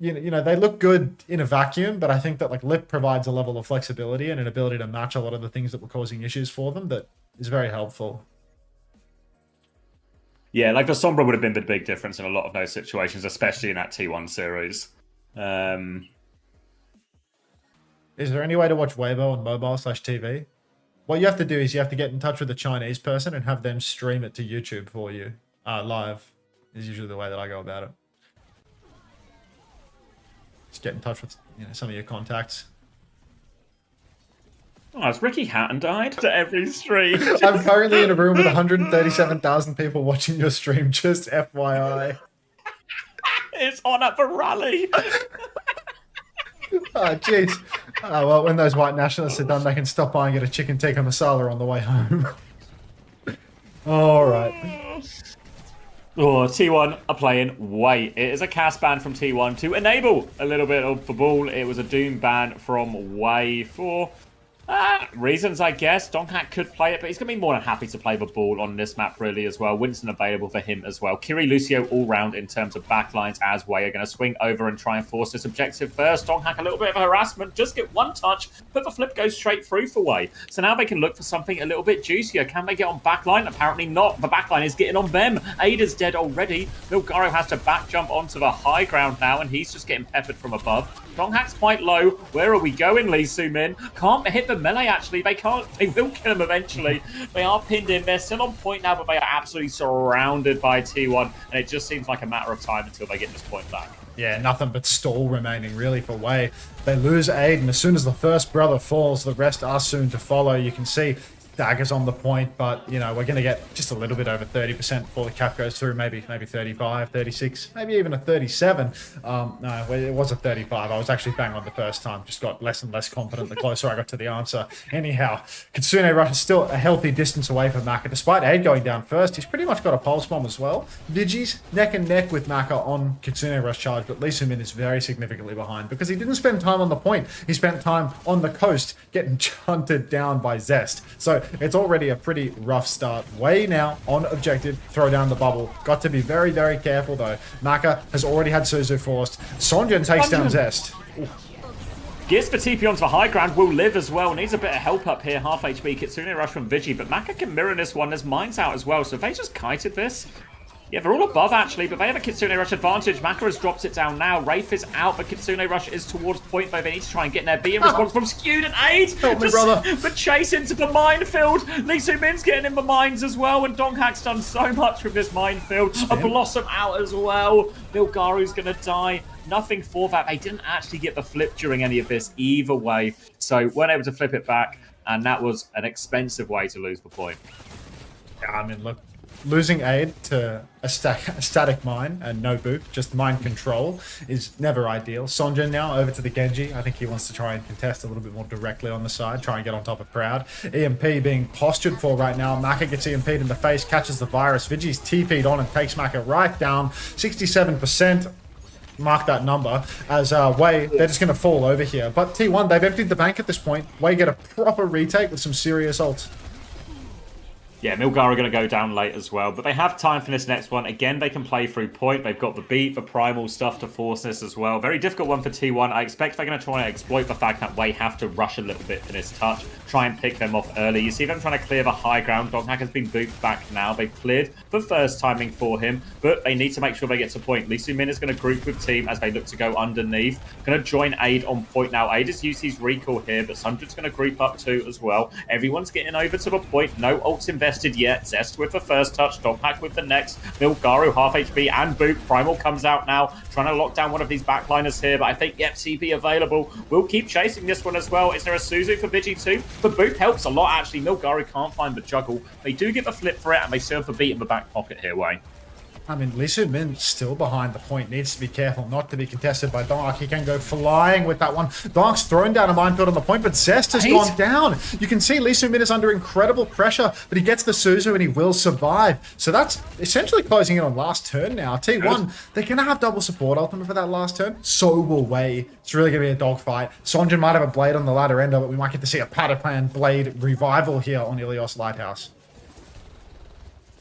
You know, they look good in a vacuum, but I think that like Lip provides a level of flexibility and an ability to match a lot of the things that were causing issues for them that is very helpful. Yeah, like the Sombra would have been the big difference in a lot of those situations, especially in that T1 series. Is there any way to watch Weibo on mobile/TV? What you have to do is you have to get in touch with a Chinese person and have them stream it to YouTube for you. Live is usually the way that I go about it. Just get in touch with some of your contacts. Oh, has Ricky Hatton died to every stream? I'm currently in a room with 137,000 people watching your stream, just FYI. It's on at the rally. Oh, jeez. Oh, well, when those white nationalists are done, they can stop by and get a chicken tikka masala on the way home. All right. Oh, T1 are playing Wait. It is a cast ban from T1 to enable a little bit of the ball. It was a Doom ban from Way for reasons, I guess. Donghack could play it, but he's going to be more than happy to play the ball on this map, really, as well. Winston available for him as well. Kiri Lucio all round in terms of backlines as Way are going to swing over and try and force this objective first. Donghack a little bit of harassment, just get one touch, but the flip goes straight through for Way. So now they can look for something a little bit juicier. Can they get on backline? Apparently not. The backline is getting on them. Ada's dead already. Milgaro has to back jump onto the high ground now, and he's just getting peppered from above. Donghack's quite low. Where are we going, Lee Soo-min? Can't hit the melee, actually. They can't. They will kill him eventually. They are pinned in. They're still on point now, but they are absolutely surrounded by T1, and it just seems like a matter of time until they get this point back. Yeah, nothing but stall remaining, really, for Way. They lose Aid, and as soon as the first brother falls, the rest are soon to follow. You can see daggers on the point, but, you know, we're going to get just a little bit over 30% before the cap goes through, maybe 35, 36, maybe even a 37. No, it was a 35. I was actually bang on the first time, just got less and less confident the closer I got to the answer. Anyhow, Kitsune Rush is still a healthy distance away from Maka. Despite Aid going down first, he's pretty much got a pulse bomb as well. Vigi's neck and neck with Maka on Kitsune Rush charge, but Lee Soo-min is very significantly behind because he didn't spend time on the point. He spent time on the coast getting hunted down by Zest. So it's already a pretty rough start. Wei now on objective, throw down the bubble. Got to be very, very careful though. Maka has already had Suzu forced. Sonjin takes down Zest. Gears for TP onto the high ground will live as well. Needs a bit of help up here. Half HP. Kitsune Rush from Vigi, but Maka can mirror this one. There's mines out as well. So if they just kited this, yeah, they're all above actually, but they have a Kitsune Rush advantage. Maka has dropped it down now. Wraith is out, but Kitsune Rush is towards point though. They need to try and get in there. B in response from Skewed and Aid. Help me, brother. The chase into the minefield. Lee Soo-min's getting in the mines as well, and Donghack's done so much with this minefield. A Blossom out as well. Milgaru's gonna die. Nothing for that. They didn't actually get the flip during any of this either way, so weren't able to flip it back, and that was an expensive way to lose the point. Yeah, I mean, look. Losing Aid to a static mine and no boop, just mine control, is never ideal. Sonjin now over to the Genji. I think he wants to try and contest a little bit more directly on the side, try and get on top of crowd. EMP being postured for right now. Maka gets EMP'd in the face, catches the virus. Vigi's TP'd on and takes Maka right down. 67%. Mark that number as Wei, they're just going to fall over here. But T1, they've emptied the bank at this point. Wei get a proper retake with some serious ults. Yeah, Milgar are going to go down late as well, but they have time for this next one. Again, they can play through point. They've got the beat, the primal stuff to force this as well. Very difficult one for T1. I expect they're going to try and exploit the fact that Wei have to rush a little bit for this touch, try and pick them off early. You see them trying to clear the high ground. Donghack has been booped back now. They've cleared the first timing for him, but they need to make sure they get to point. Lee Soo-min is going to group with team as they look to go underneath. Going to join Aid on point now. Aid has used his recall here, but Sundra's going to group up too as well. Everyone's getting over to the point. No ults invested yet. Zest with the first touch, Dogpack with the next. Milgaru half HP and Boop. Primal comes out now, trying to lock down one of these backliners here, but I think, yep, CP available. We'll keep chasing this one as well. Is there a Suzu for Vigi too? The Boop helps a lot, actually. Milgaru can't find the juggle. They do get the flip for it, and they serve the beat in the back pocket here, Wei. I mean, Lee Soo-min still behind the point. Needs to be careful not to be contested by Dark. He can go flying with that one. Dark's thrown down a minefield on the point, but Zest has gone down. You can see Lee Soo-min is under incredible pressure, but he gets the Suzu and he will survive. So that's essentially closing in on last turn now. T1, they're going to have double support ultimate for that last turn. So will Wei. It's really going to be a dogfight. Sonjin might have a blade on the ladder ender, but we might get to see a Pataplan blade revival here on Ilios Lighthouse.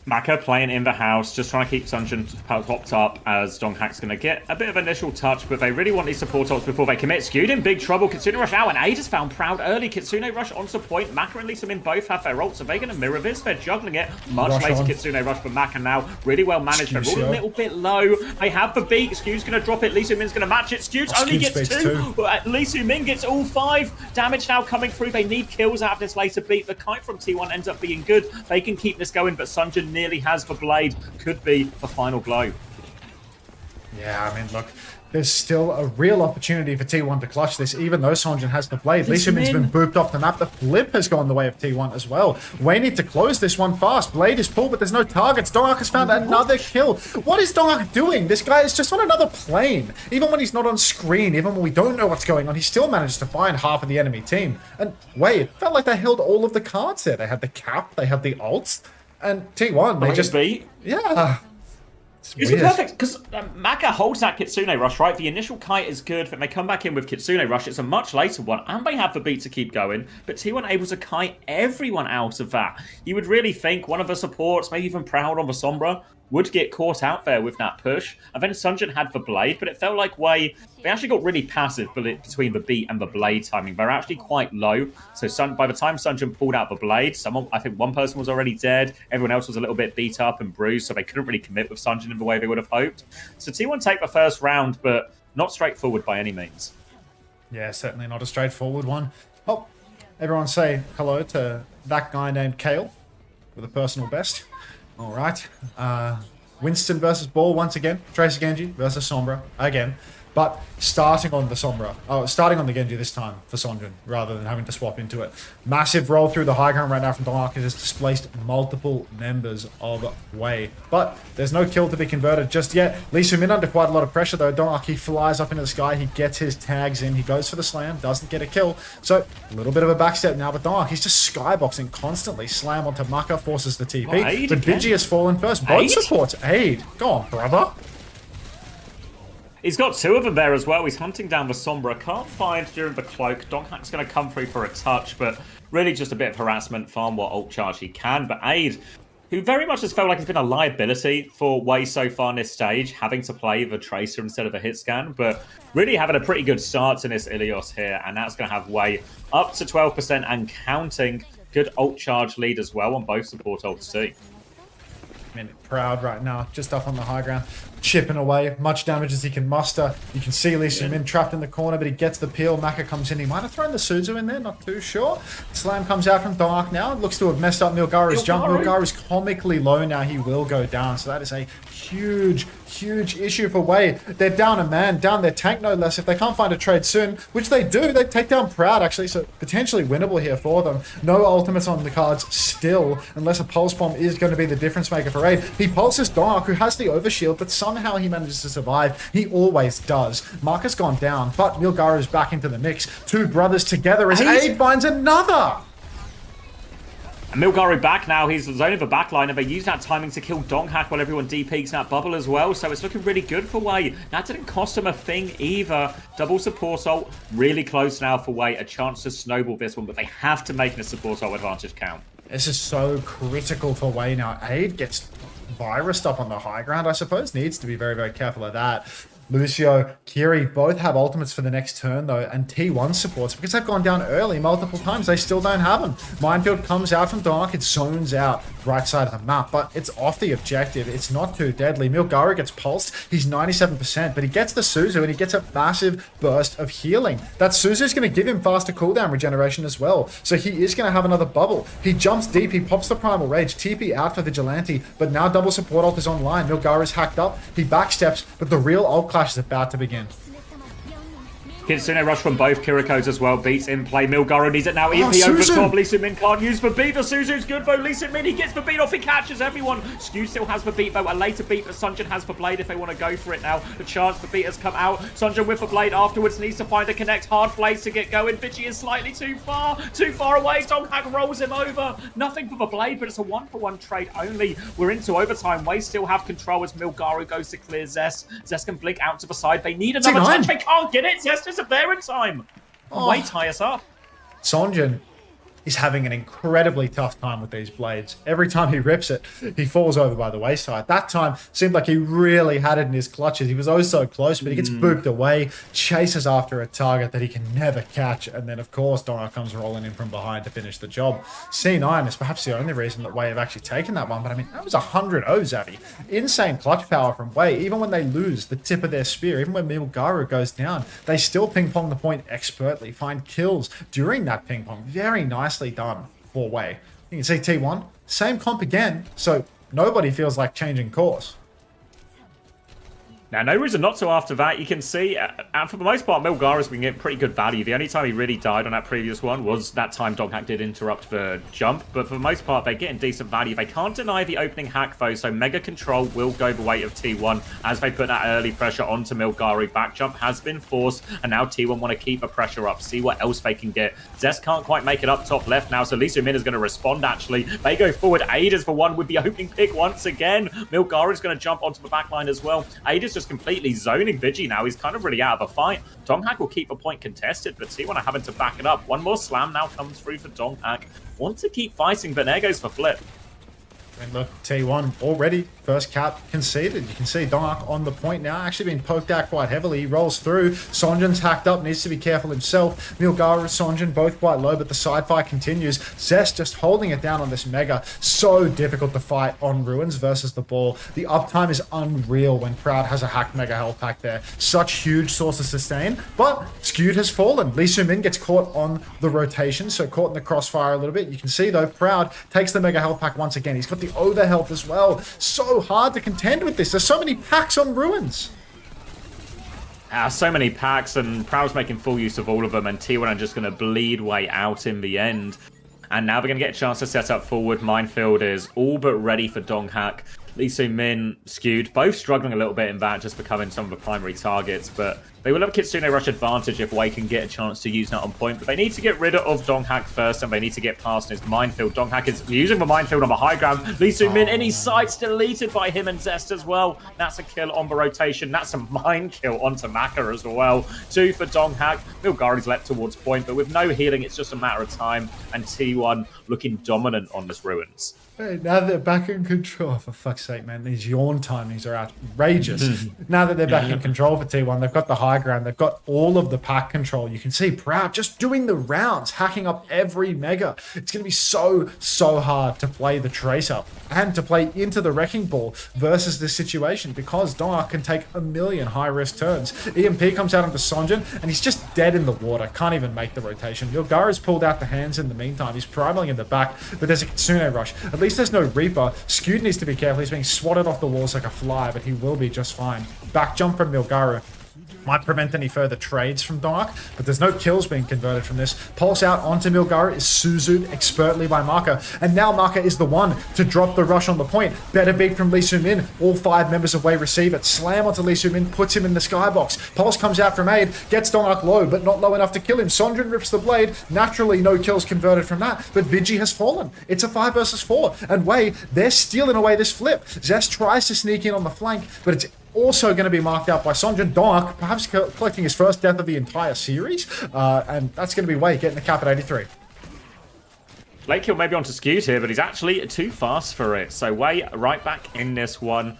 Maka playing in the house, just trying to keep Sunjin popped up as Donghack's going to get a bit of initial touch, but they really want these support ults before they commit. Skewed in big trouble. Kitsune Rush out, and Aid has found Proud early. Kitsune Rush onto point. Maka and Lee Soo-min both have their ults. Are they going to mirror this? They're juggling it. Much Rush later, on. Kitsune Rush for Maka now. Really well managed. They're all a little bit low. They have the beat. Skewed's going to drop it. Lee Soo-min's going to match it. Skewed only gets two. Lee Soo-min gets all 5. Damage now coming through. They need kills out of this later beat. The kite from T1 ends up being good. They can keep this going, but Sunjin nearly has the blade. Could be the final blow. Yeah, I mean, look, there's still a real opportunity for T1 to clutch this, even though Sonjin has the blade. Lee Soo-min's been booped off the map. The flip has gone the way of T1 as well. We need to close this one fast. Blade is pulled, but there's no targets. Donghack has found another kill. What is Donghack doing? This guy is just on another plane. Even when he's not on screen, even when we don't know what's going on, he still managed to find half of the enemy team. And wait, it felt like they held all of the cards there. They had the cap, they had the ults, and T1, they just beat. Yeah. It's perfect, because Maka holds that Kitsune Rush, right? The initial kite is good, but they come back in with Kitsune Rush. It's a much later one, and they have the beat to keep going, but T1 able to kite everyone out of that. You would really think one of the supports, maybe even Proud on the Sombra, would get caught out there with that push. And then Sunjin had the blade, but it felt like Wei, they actually got really passive between the beat and the blade timing. They're actually quite low. So by the time Sunjin pulled out the blade, I think one person was already dead. Everyone else was a little bit beat up and bruised, so they couldn't really commit with Sunjin in the way they would have hoped. So T1 take the first round, but not straightforward by any means. Yeah, certainly not a straightforward one. Oh, everyone say hello to that guy named Kale with a personal best. All right. Winston versus Ball once again. Tracer Genji versus Sombra again. but starting on the Sombra, starting on the Genji this time for Sonjin, rather than having to swap into it. Massive roll through the high ground right now from Donk. It has displaced multiple members of Wei, but there's no kill to be converted just yet. Lee Soo-min under quite a lot of pressure though. Donk, he flies up into the sky, he gets his tags in, he goes for the slam, doesn't get a kill, so a little bit of a backstep now, but Donk, he's just skyboxing constantly. Slam onto Maka, forces the TP, but Vigi has fallen first. Both supports aid. Go on, brother. He's got two of them there as well. He's hunting down the Sombra. Can't find during the cloak. Donkhack's going to come through for a touch, but really just a bit of harassment. Farm what ult charge he can. But Aid, who very much has felt like he's been a liability for Wei so far in this stage, having to play the Tracer instead of a hit scan, but really having a pretty good start to this Ilios here, and that's going to have Wei up to 12% and counting. Good ult charge lead as well on both support ults too. Proud right now, just up on the high ground, chipping away, much damage as he can muster. You can see Lee Soo-min trapped in the corner, but he gets the peel. Maka comes in. He might have thrown the Suzu in there, not too sure. Slam comes out from Donk now. Looks to have messed up Milgaru's jump. Milgaru's comically low now. He will go down. So that is a huge issue for Wei. They're down a man, down their tank no less. If they can't find a trade soon, which they do, they take down Proud actually, so potentially winnable here for them. No ultimates on the cards still, unless a pulse bomb is going to be the difference maker for Raid. He pulses Donk, who has the overshield, but somehow he manages to survive. He always does. Mark gone down, but Milgaru's back into the mix. Two brothers together as Aid finds another. And Milgaru back now, he's zoning the backline, and they use that timing to kill Donghack while everyone de-peaks that bubble as well, so it's looking really good for Wei. That didn't cost him a thing either. Double support ult, really close now for Wei, a chance to snowball this one, but they have to make the support ult advantage count. This is so critical for Wei now. Aid gets virused up on the high ground, I suppose. Needs to be very careful of that. Lucio, Kiri both have ultimates for the next turn though, and T1 supports because they've gone down early multiple times. They still don't have them. Minefield comes out from Dark, it zones out right side of the map, but it's off the objective. It's not too deadly. Milgaru gets pulsed. He's 97%, but he gets the Suzu and he gets a massive burst of healing. That Suzu is going to give him faster cooldown regeneration as well, so he is going to have another bubble. He jumps deep, he pops the Primal Rage, TP out for Vigilante, but now double support ult is online. Milgaru is hacked up, he backsteps, but the real ult clash is about to begin. Kitsune rush from both Kirikos as well. Beats in play. Milgaru needs it now. EP over the top. Lee Soo-min can't use the beat. The Suzu's good though. Lee Soo-min, he gets the beat off. He catches everyone. Skew still has the beat though. A later beat, but Sunjin has the blade if they want to go for it now. The chance the beat has come out. Sunjin with the blade afterwards needs to find a connect. Hard blades to get going. Vigi is slightly too far away. Donghack rolls him over. Nothing for the blade, but it's a 1-for-1 trade only. We're into overtime. Wei still have control as Milgaru goes to clear Zest. Zest can blink out to the side. They need another touch. They can't get it. Zest isn't there in time. Wei tie us up. Sonjin is having an incredibly tough time with these blades. Every time he rips it, he falls over by the wayside. That time seemed like he really had it in his clutches. He was oh so close, but he gets booped away, chases after a target that he can never catch, and then of course Donner comes rolling in from behind to finish the job. C9 is perhaps the only reason that Wei have actually taken that one, but I mean, that was 100 Ozavi. Insane clutch power from Wei. Even when they lose the tip of their spear, even when Milgaru goes down, they still ping pong the point expertly, find kills during that ping pong. Very nicely done for Wei. You can see T1, same comp again, so nobody feels like changing course. Now, no reason not to after that. You can see, for the most part, Milgaru's been getting pretty good value. The only time he really died on that previous one was that time Donghack did interrupt the jump. But for the most part, they're getting decent value. They can't deny the opening hack, though, so Mega Control will go the way of T1 as they put that early pressure onto Milgaru. Back jump has been forced, and now T1 want to keep the pressure up, see what else they can get. Zest can't quite make it up top left now, so Lee Soo-min is going to respond, actually. They go forward. Aid is the one with the opening pick once again. Milgaru is going to jump onto the backline as well. Aid is just completely zoning Vigi now. He's kind of really out of the fight. Donghack will keep a point contested, but T1 are having to back it up. One more slam now comes through for Donghack. Want to keep fighting, but there goes for Flip. And look, T1 already first cap conceded. You can see Donk on the point now, actually being poked out quite heavily. He rolls through. Sonjin's hacked up, needs to be careful himself. Milgaru and Sonjin both quite low, but the side fight continues. Zest just holding it down on this Mega. So difficult to fight on Ruins versus the ball. The uptime is unreal when Proud has a hacked Mega health pack there. Such huge source of sustain, but Skewed has fallen. Lee Soo-min gets caught on the rotation, so caught in the crossfire a little bit. You can see though, Proud takes the Mega health pack once again. He's got the over health as well. So hard to contend with this. There's so many packs on Ruins. So many packs, and Proud's making full use of all of them, and T1 are just going to bleed way out in the end. And now they're going to get a chance to set up forward. Minefield is all but ready for Donghak. Lee Min skewed, both struggling a little bit in that, just becoming some of the primary targets, but they will have a Kitsune Rush advantage if Wei can get a chance to use that on point, but they need to get rid of Donghak first, and they need to get past his Minefield. Donghak is using the Minefield on the high ground. Lee Min in his sights, deleted by him and Zest as well. That's a kill on the rotation. That's a mine kill onto Maka as well. 2 for Donghak. Milgari's leapt towards point, but with no healing, it's just a matter of time, and T1 looking dominant on this Ruins. Hey, now they're back in control, for fuck's sake, man, these yawn timings are outrageous. Now that they're back in control for T1, they've got the high ground, they've got all of the pack control. You can see Proud just doing the rounds, hacking up every mega. It's going to be so hard to play the Tracer and to play into the Wrecking Ball versus this situation, because Donghak can take a million high-risk turns. EMP comes out onto Sonjin, and he's just dead in the water, can't even make the rotation. Yogara's pulled out the hands in the meantime. He's primaling in the back, but there's a Kitsune Rush. At least there's no Reaper. Skewed needs to be careful. He's being swatted off the walls like a fly, but he will be just fine. Back jump from Milgaru might prevent any further trades from Donghak, but there's no kills being converted from this. Pulse out onto Milgaru is Suzu'd expertly by Maka, and now Maka is the one to drop the rush on the point. Better beat from Lee Min. All 5 members of Wei receive it. Slam onto Lee Min, puts him in the skybox. Pulse comes out from aid, gets Donghak low, but not low enough to kill him. Sonjin rips the blade. Naturally, no kills converted from that, but Vigi has fallen. It's a 5 versus 4, and Wei, they're stealing away this flip. Zest tries to sneak in on the flank, but it's also going to be marked out by Sonjin. Donghak perhaps collecting his first death of the entire series, and that's going to be Wei getting the cap at 83. Late kill maybe onto Skewed here, but he's actually too fast for it. So Wei right back in this one.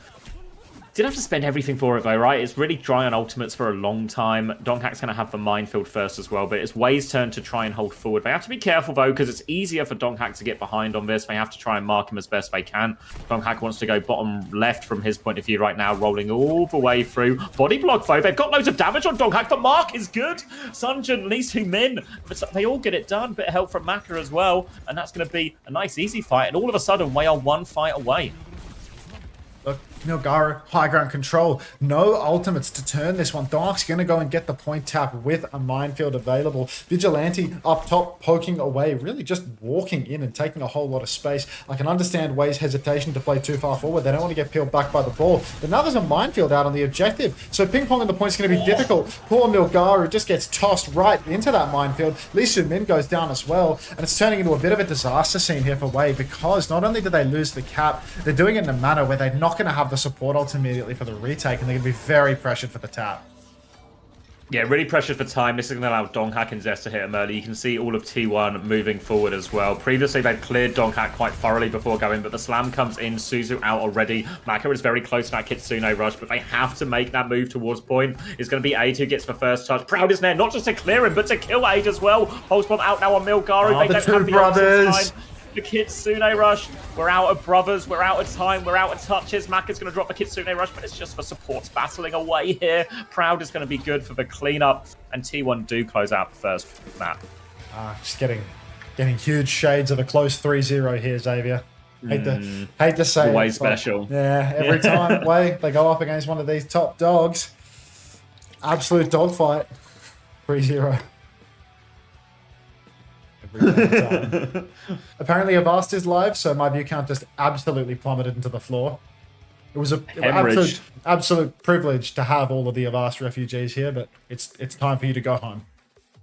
Did have to spend everything for it though, right? It's really dry on ultimates for a long time. Donghak's going to have the Minefield first as well, but it's Wei's turn to try and hold forward. They have to be careful though, because it's easier for Donghak to get behind on this. They have to try and mark him as best they can. Donghak wants to go bottom left from his point of view right now, rolling all the way through. Body block though, they've got loads of damage on Donghak. The mark is good. Sonjin, Lee Min, they all get it done. Bit of help from Maka as well, and that's going to be a nice easy fight. And all of a sudden, Wei are 1 fight away. Look, Milgaru, high ground control. No ultimates to turn this one. Donghak's going to go and get the point tap with a Minefield available. Vigilante up top, poking away, really just walking in and taking a whole lot of space. I can understand Wei's hesitation to play too far forward. They don't want to get peeled back by the ball. But now there's a Minefield out on the objective. So ping-ponging the point's going to be difficult. Poor Milgaru just gets tossed right into that Minefield. Lee Min goes down as well. And it's turning into a bit of a disaster scene here for Wei, because not only do they lose the cap, they're doing it in a manner where they're not going to have the support ult immediately for the retake, and they're going to be very pressured for the tap. Yeah, really pressured for time. This is going to allow Donghak and Zest to hit him early. You can see all of T1 moving forward as well. Previously, they've cleared Donghak quite thoroughly before going, but the slam comes in. Suzu out already. Maka is very close to that Kitsune rush, but they have to make that move towards point. It's going to be Aid who gets the first touch. Proud is there, not just to clear him, but to kill Aid as well. Pulse bomb out now on Milgaru. Oh, they the don't two have the brothers. The Kitsune rush. We're out of brothers. We're out of time. We're out of touches. Maka's going to drop the Kitsune rush, but it's just for supports battling away here. Proud is going to be good for the cleanup, and T1 do close out the first map. Just getting huge shades of a close 3-0 here, Xavier. Hate to say Way it, special. Yeah, every time they go up against one of these top dogs, absolute dogfight. 3-0. Apparently Avast is live, so my view count just absolutely plummeted into the floor. It was an absolute privilege to have all of the Avast refugees here, but it's time for you to go home.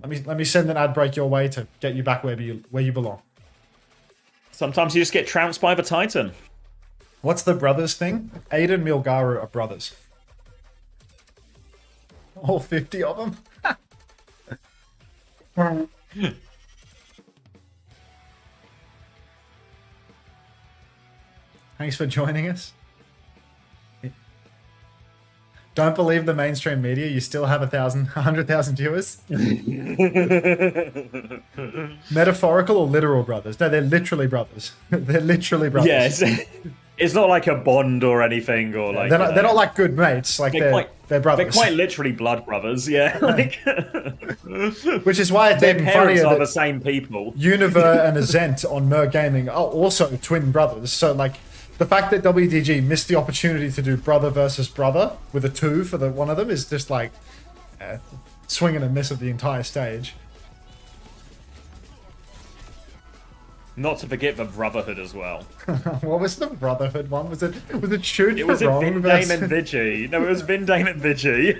Let me send an ad break your way to get you back where you belong. Sometimes you just get trounced by the Titan. What's the brothers thing? Aid and Milgaru are brothers. All 50 of them? Thanks for joining us. Don't believe the mainstream media. You still have 100,000 viewers. Metaphorical or literal brothers? No, they're literally brothers. They're literally brothers. Yes. It's not like a bond or anything, or like they're not like good mates. Like they're brothers. They're quite literally blood brothers. Yeah. Like, which is why it's their even parents funnier are the same people. Univer and Azent on Mer Gaming are also twin brothers. So like, the fact that WDG missed the opportunity to do brother versus brother with a 2 for the one of them is just like, swing and a miss of the entire stage. Not to forget the Brotherhood as well. What was the Brotherhood one? Was it shoot It was for a wrong? Vindane and Vigi. No, it was Vindane and Vigi.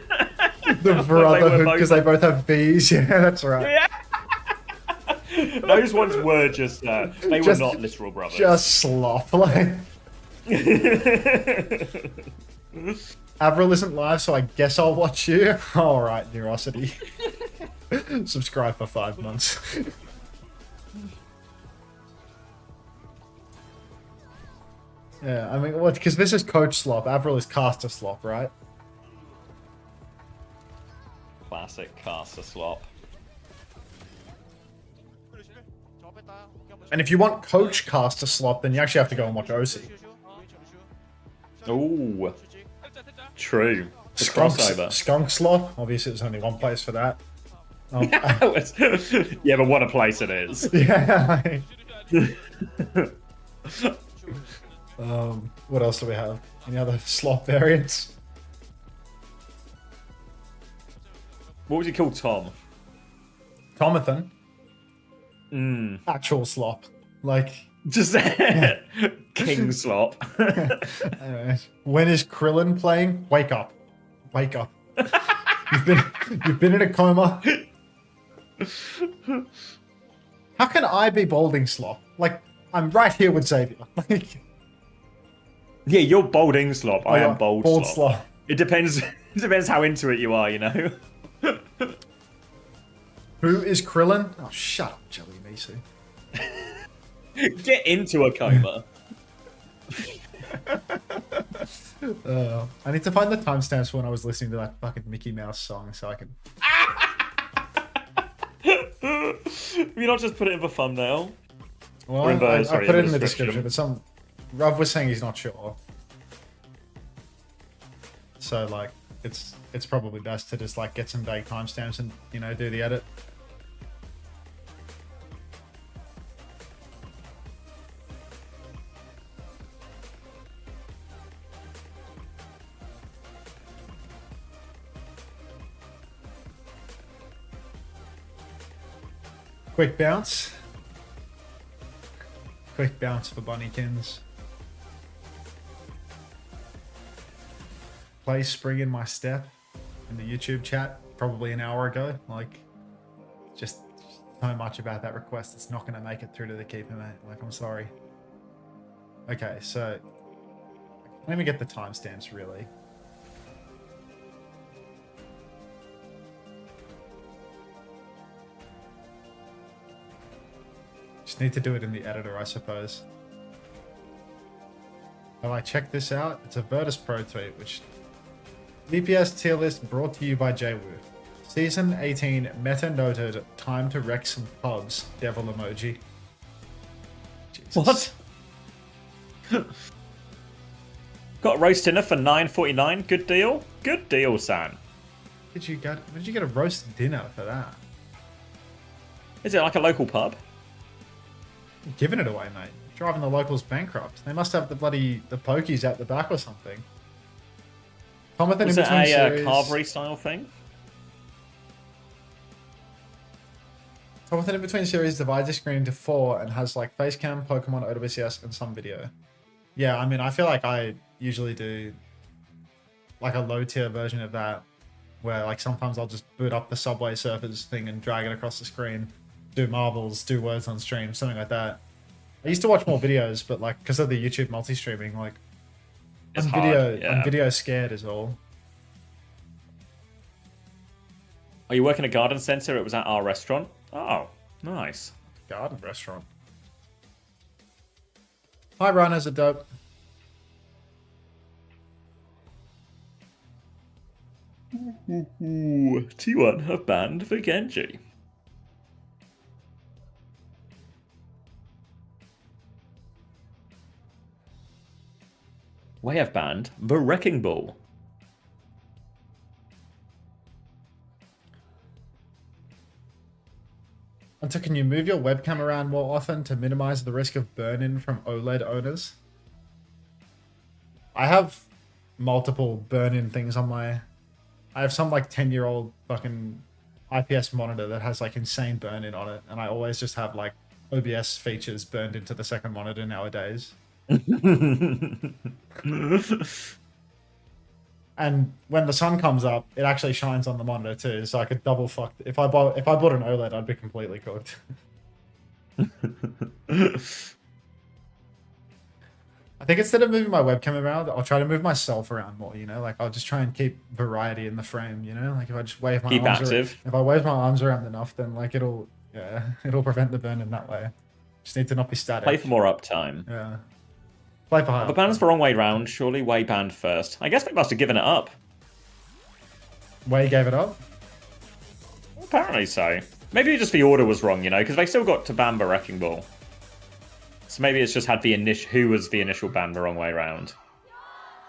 The Brotherhood, because they both have V's. Yeah, that's right. Yeah. Those ones were just, they were not literal brothers. Just slop. Like. Avril isn't live, so I guess I'll watch you. Alright, Neurosity. Subscribe for 5 months. Yeah, I mean, what? Because this is Coach Slop. Avril is Caster Slop, right? Classic caster slop. And if you want Coach Caster Slop, then you actually have to go and watch OC. Ooh. True. The crossover. Skunk Slop. Obviously, there's only one place for that. Yeah, but what a place it is. Yeah. What else do we have? Any other slop variants? What would you call Tom? Tomathan. Actual slop. Like... Just King Slop. Anyways, when is Krillin playing? Wake up. Wake up. You've been in a coma. How can I be Balding Slop? Like, I'm right here with Xavier. Like... Yeah, you're Balding Slop. I am Bald Bald Slop. Slop. It depends. It depends how into it you are, you know. Who is Krillin? Oh, shut up, Jelly Misu. Get into a coma. I need to find the timestamps when I was listening to that fucking Mickey Mouse song so I can... Have you not just put it in the thumbnail? Well, I put it in the description, but Rav was saying he's not sure. So, like, it's probably best to just, like, get some vague timestamps and, you know, do the edit. Quick bounce. Quick bounce for Bunnykins. Play Spring in My Step in the YouTube chat probably an hour ago. Like, just so much about that request. It's not going to make it through to the keeper, mate. Like, I'm sorry. Okay, so let me get the timestamps really. Just need to do it in the editor, I suppose. Have I checked this out? It's a Virtus Pro tweet, which... VPS tier list brought to you by JWoo. Season 18 meta noted, time to wreck some pubs. Devil emoji. Jesus. What? Got a roast dinner for $9.49. Good deal. Good deal, San. Where did you get a roast dinner for that? Is it like a local pub? You're giving it away, mate. Driving the locals bankrupt. They must have the pokies out the back or something. Tomathan Was in it between a series. carvery style thing? Tomathan in between series divides the screen into 4 and has like facecam, Pokemon, OWCS, and some video. Yeah, I mean, I feel like I usually do like a low tier version of that, where like sometimes I'll just boot up the Subway Surfers thing and drag it across the screen, do marbles, do words on stream, something like that. I used to watch more videos, but like because of the YouTube multi-streaming, like It's I'm video scared is all. Are you working at a garden centre? It was at our restaurant. Oh, nice. Garden restaurant. Hi, runners are dope. Ooh, T1 have banned for Genji. We have banned the Wrecking Ball. Until can you move your webcam around more often to minimize the risk of burn-in from OLED owners? I have multiple burn-in things on my I have some like 10-year-old fucking IPS monitor that has like insane burn-in on it, and I always just have like OBS features burned into the second monitor nowadays. And when the sun comes up, it actually shines on the monitor too, so I could double fuck. If I bought an OLED, I'd be completely cooked. I think instead of moving my webcam around, I'll try to move myself around more, you know? Like, I'll just try and keep variety in the frame, you know? Like, if I just wave my arms around, if I wave my arms around enough, then, like, it'll prevent the burn in that way. Just need to not be static. Play for more uptime. Yeah. Play for high The ban's the wrong way round. Surely Wei banned first. I guess they must have given it up. Wei gave it up? Apparently so. Maybe just the order was wrong, you know, because they still got to ban the Wrecking Ball. So maybe it's just had the who was the initial ban the wrong way round.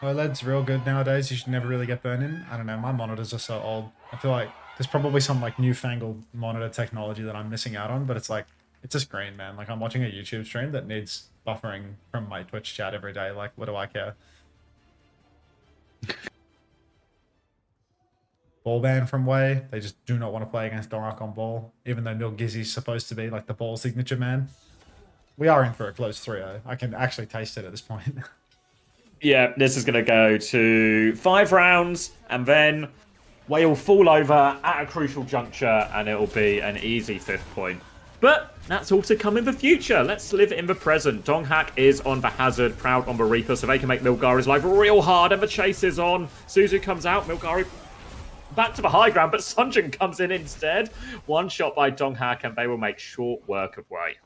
OLED's real good nowadays. You should never really get burned in. I don't know. My monitors are so old. I feel like there's probably some like newfangled monitor technology that I'm missing out on, but it's like, it's a screen, man. Like, I'm watching a YouTube stream that needs buffering from my Twitch chat every day. Like, what do I care? Ball ban from Wei. They just do not want to play against Dorak on ball, even though Milgizzy's supposed to be like the ball signature man. We are in for a close 3-0. I can actually taste it at this point. Yeah, this is going to go to 5 rounds, and then Wei will fall over at a crucial juncture, and it will be an easy 5th point. But that's all to come in the future. Let's live in the present. Donghak is on the Hazard, Proud on the Reaper, so they can make Milgari's life real hard, and the chase is on. Suzu comes out, Milgari back to the high ground, but Sunjin comes in instead. One shot by Donghak, and they will make short work of Wei.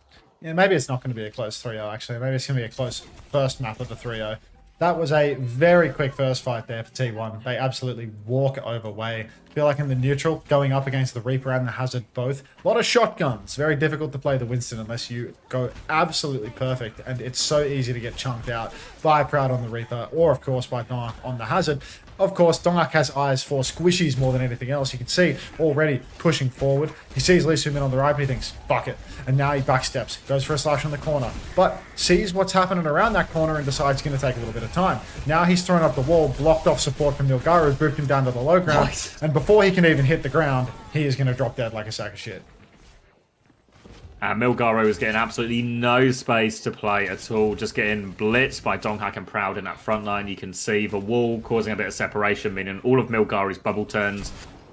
Yeah, maybe it's not going to be a close 3-0, actually. Maybe it's going to be a close first map of the 3-0. That was a very quick first fight there for T1. They absolutely walk over Wei. I feel like in the neutral, going up against the Reaper and the Hazard both, a lot of shotguns. Very difficult to play the Winston unless you go absolutely perfect. And it's so easy to get chunked out by Proud on the Reaper, or of course by Donghak on the Hazard. Of course, Donghak has eyes for squishies more than anything else. You can see already pushing forward. He sees Lee Soo-min on the right, but he thinks, fuck it. And now he backsteps, goes for a slash on the corner, but sees what's happening around that corner and decides it's going to take a little bit of time. Now he's thrown up the wall, blocked off support from Milgaru, grouped him down to the low ground, and before he can even hit the ground, he is going to drop dead like a sack of shit. Milgaro is getting absolutely no space to play at all. Just getting blitzed by Donghak and Proud in that front line. You can see the wall causing a bit of separation, meaning all of Milgaro's bubble turns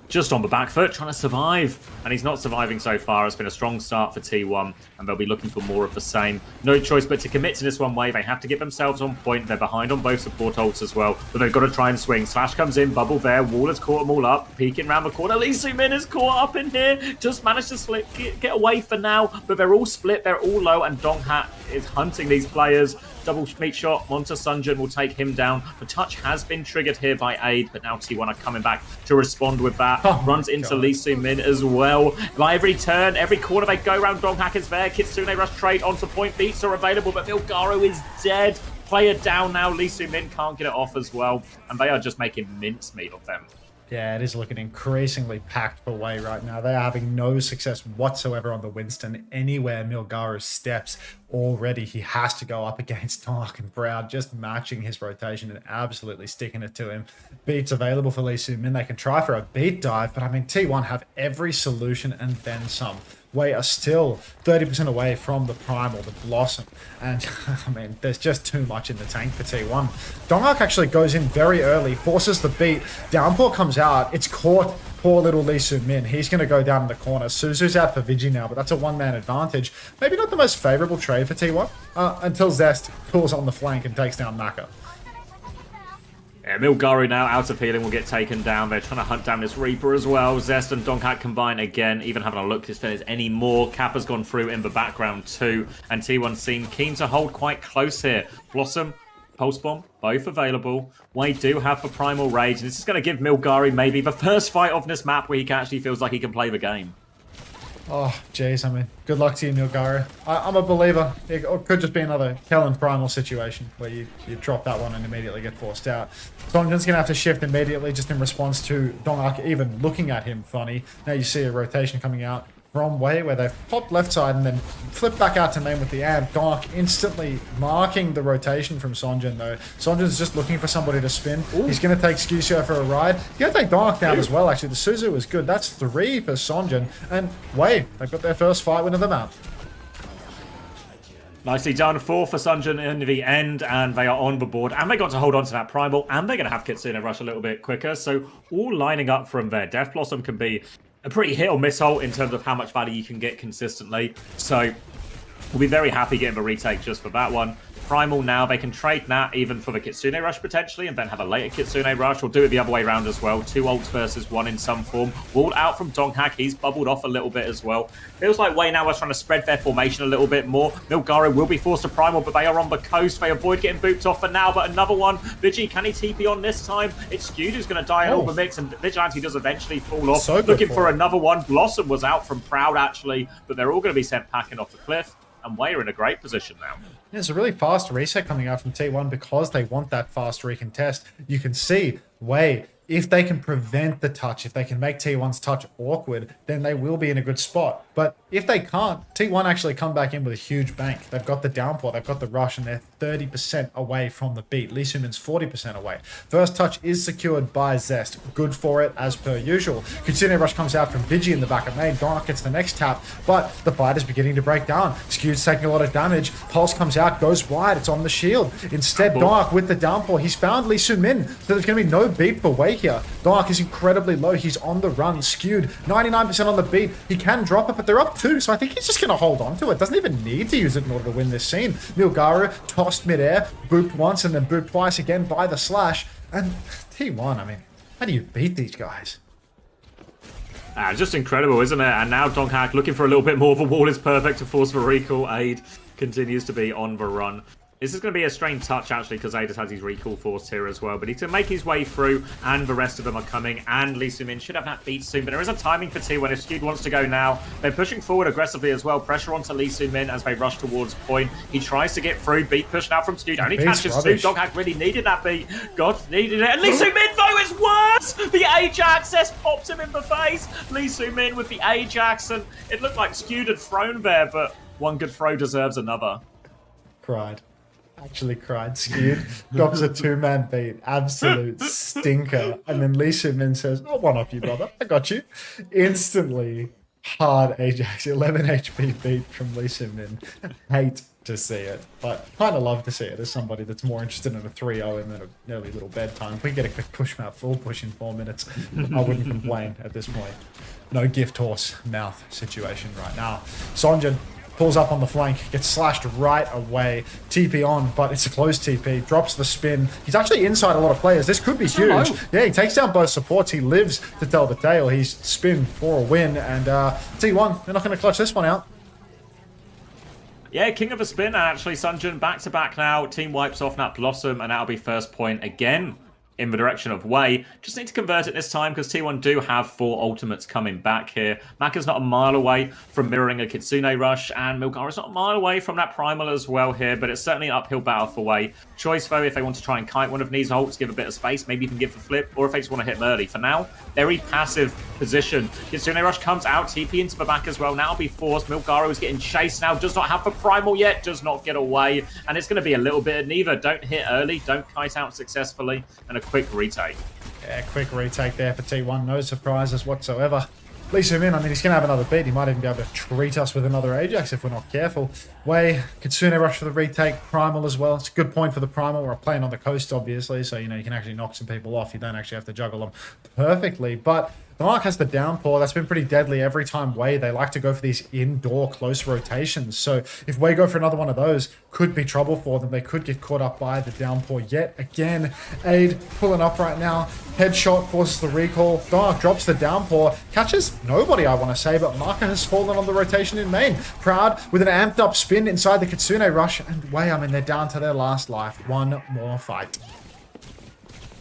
just on the back foot, trying to survive. And he's not surviving so far. It's been a strong start for T1, and they'll be looking for more of the same. No choice but to commit to this one way. They have to get themselves on point. They're behind on both support ults as well, but they've got to try and swing. Slash comes in, bubble there. Wall has caught them all up, peeking around the corner. Lee Soo-min is caught up in here. Just managed to get away for now, but they're all split. They're all low, and Donghak is hunting these players. Double meat shot, Monta Sunjin will take him down. The touch has been triggered here by Aid, but now T1 are coming back to respond with that. Runs into Lee Soo-min as well. By every turn, every corner they go around, Donghak is there. Kitsune rush trade onto point. Beats are available, but Milgaro is dead. Player down now. Lee Soo-min can't get it off as well, and they are just making mincemeat of them. Yeah, it is looking increasingly packed for Wei right now. They are having no success whatsoever on the Winston. Anywhere Milgaro steps, already he has to go up against Donghak and Proud, just matching his rotation and absolutely sticking it to him. Beats available for Lee Soo-min. They can try for a beat dive, but I mean, T1 have every solution and then some. Wei are still 30% away from the Primal, the Blossom. And, I mean, there's just too much in the tank for T1. Donghak actually goes in very early, forces the beat. Downpour comes out. It's caught poor little Lee Soo-min. He's going to go down in the corner. Suzu's out for Vigi now, but that's a one-man advantage. Maybe not the most favorable trade for T1 until Zest pulls on the flank and takes down Maka. Yeah, Milgaro now out of healing will get taken down. They're trying to hunt down this Reaper as well. Zest and Donghak combine again, even having a look if there's any more. Kappa's gone through in the background too, and T1 seem keen to hold quite close here. Blossom, Pulse Bomb, both available. Wei do have the Primal Rage, and this is going to give Milgaro maybe the first fight of this map where he actually feels like he can play the game. Oh, jeez, I mean, good luck to you, Milgaro. I'm a believer. It could just be another Kellen Primal situation where you drop that one and immediately get forced out. Sonjin's going to have to shift immediately just in response to Donghak even looking at him funny. Now you see a rotation coming out from Wei, where they've popped left side and then flipped back out to main with the amp. Dark instantly marking the rotation from Sonjin, though. Sonjin's just looking for somebody to spin. He's going to take Skusio for a ride. He's going to take Dark down as well, actually. The Suzu is good. That's 3 for Sonjin. And Wei, they've got their first fight win of the map. Nicely done. 4 for Sunjin in the end, and they are on the board. And they got to hold on to that Primal, and they're going to have Kitsune rush a little bit quicker. So all lining up from there. Death Blossom can be a pretty hit or miss hole in terms of how much value you can get consistently. So we'll be very happy getting the retake just for that one. Primal now, they can trade Nat even for the Kitsune rush potentially, and then have a later Kitsune rush, or do it the other way around as well. 2 ults versus 1 in some form. Walled out from Donghak, he's bubbled off a little bit as well. Feels like Wei now is trying to spread their formation a little bit more. Milgaro will be forced to Primal, but they are on the coast. They avoid getting booped off for now, but another one. Vigi, can he TP on this time? It's Skewed who's going to die in all the mix, and Vigilante does eventually fall off. So looking for another one. Blossom was out from Proud actually, but they're all going to be sent packing off the cliff. And Wei are in a great position now. There's a really fast reset coming out from T1 because they want that fast recontest. You can see Wei, if they can prevent the touch, if they can make T1's touch awkward, then they will be in a good spot. But if they can't, T1 actually come back in with a huge bank. They've got the downpour, they've got the rush, and they're 30% away from the beat. Lee Sumin's 40% away. First touch is secured by Zest. Good for it, as per usual. Kitsune rush comes out from Vigi in the back of main. Dark gets the next tap, but the fight is beginning to break down. Skewed's taking a lot of damage. Pulse comes out, goes wide. It's on the shield. Instead, Dark with the downpour. He's found Lee Sumin, so there's going to be no beat for Wei here. Dark is incredibly low. He's on the run. Skewed, 99% on the beat. He can drop it, but they're up 2, so I think he's just going to hold on to it. Doesn't even need to use it in order to win this scene. Milgaro tossed midair, booped once and then booped twice again by the slash. And T1, I mean, how do you beat these guys? Just incredible, isn't it? And now Donghak looking for a little bit more of a wall is perfect to force the recall. Aid continues to be on the run. This is going to be a strange touch, actually, because Aid has his recall forced here as well. But he can make his way through, and the rest of them are coming. And Lee Sumin should have that beat soon. But there is a timing for T1 if Skewed wants to go now. They're pushing forward aggressively as well. Pressure onto Lee Sumin as they rush towards point. He tries to get through. Beat push now from Skewed. Only catches 2. Donghak really needed that beat. God needed it. And Lee Sumin, though, is worse! The Ajax pops him in the face. Lee Sumin with the Ajax. And it looked like Skewed had thrown there, but one good throw deserves another. Cried. Actually cried. Skewed drops a 2-man beat, absolute stinker, and then Lee Sumin says, "I'll one up you, brother. I got you." Instantly, hard Ajax, 11 HP beat from Lee Sumin. Hate to see it, but kind of love to see it as somebody that's more interested in a 3-0 and then an early little bedtime. If we get a quick push map, full push in 4 minutes, I wouldn't complain at this point. No gift horse mouth situation right now. Sonjin pulls up on the flank, gets slashed right away. TP on, but it's a close TP. Drops the spin. He's actually inside a lot of players. This could be huge. Yeah, he takes down both supports. He lives to tell the tale. He's spin for a win. And T1, they're not going to clutch this one out. Yeah, king of a spin. And actually, Sunjin back-to-back now. Team wipes off Nat Blossom, and that'll be first point again in the direction of Wei. Just need to convert it this time because T1 do have 4 ultimates coming back here. Maka's not a mile away from mirroring a Kitsune rush, and Milgaro's not a mile away from that Primal as well here, but it's certainly an uphill battle for Wei. Choice, though, if they want to try and kite one of these ults, give a bit of space, maybe even give the flip, or if they just want to hit them early. For now, very passive position. Kitsune rush comes out, TP into the back as well. Now be forced. Milgaro is getting chased now, does not have the Primal yet, does not get away, and it's going to be a little bit of neither. Don't hit early, don't kite out successfully, and a quick retake. Yeah, quick retake there for T1. No surprises whatsoever. Lee Sumin, I mean, he's going to have another beat. He might even be able to treat us with another Ajax if we're not careful. Wei, Kitsune rush for the retake. Primal as well. It's a good point for the Primal. We're playing on the coast, obviously, so, you know, you can actually knock some people off. You don't actually have to juggle them perfectly, but Dark has the downpour. That's been pretty deadly every time Wei. They like to go for these indoor close rotations. So if Wei go for another one of those, could be trouble for them. They could get caught up by the downpour yet again. Aid pulling up right now. Headshot forces the recall. Dark drops the downpour. Catches nobody, I want to say, but Maka has fallen on the rotation in main. Proud with an amped up spin inside the Kitsune rush. And Wei, I mean, they're down to their last life. One more fight.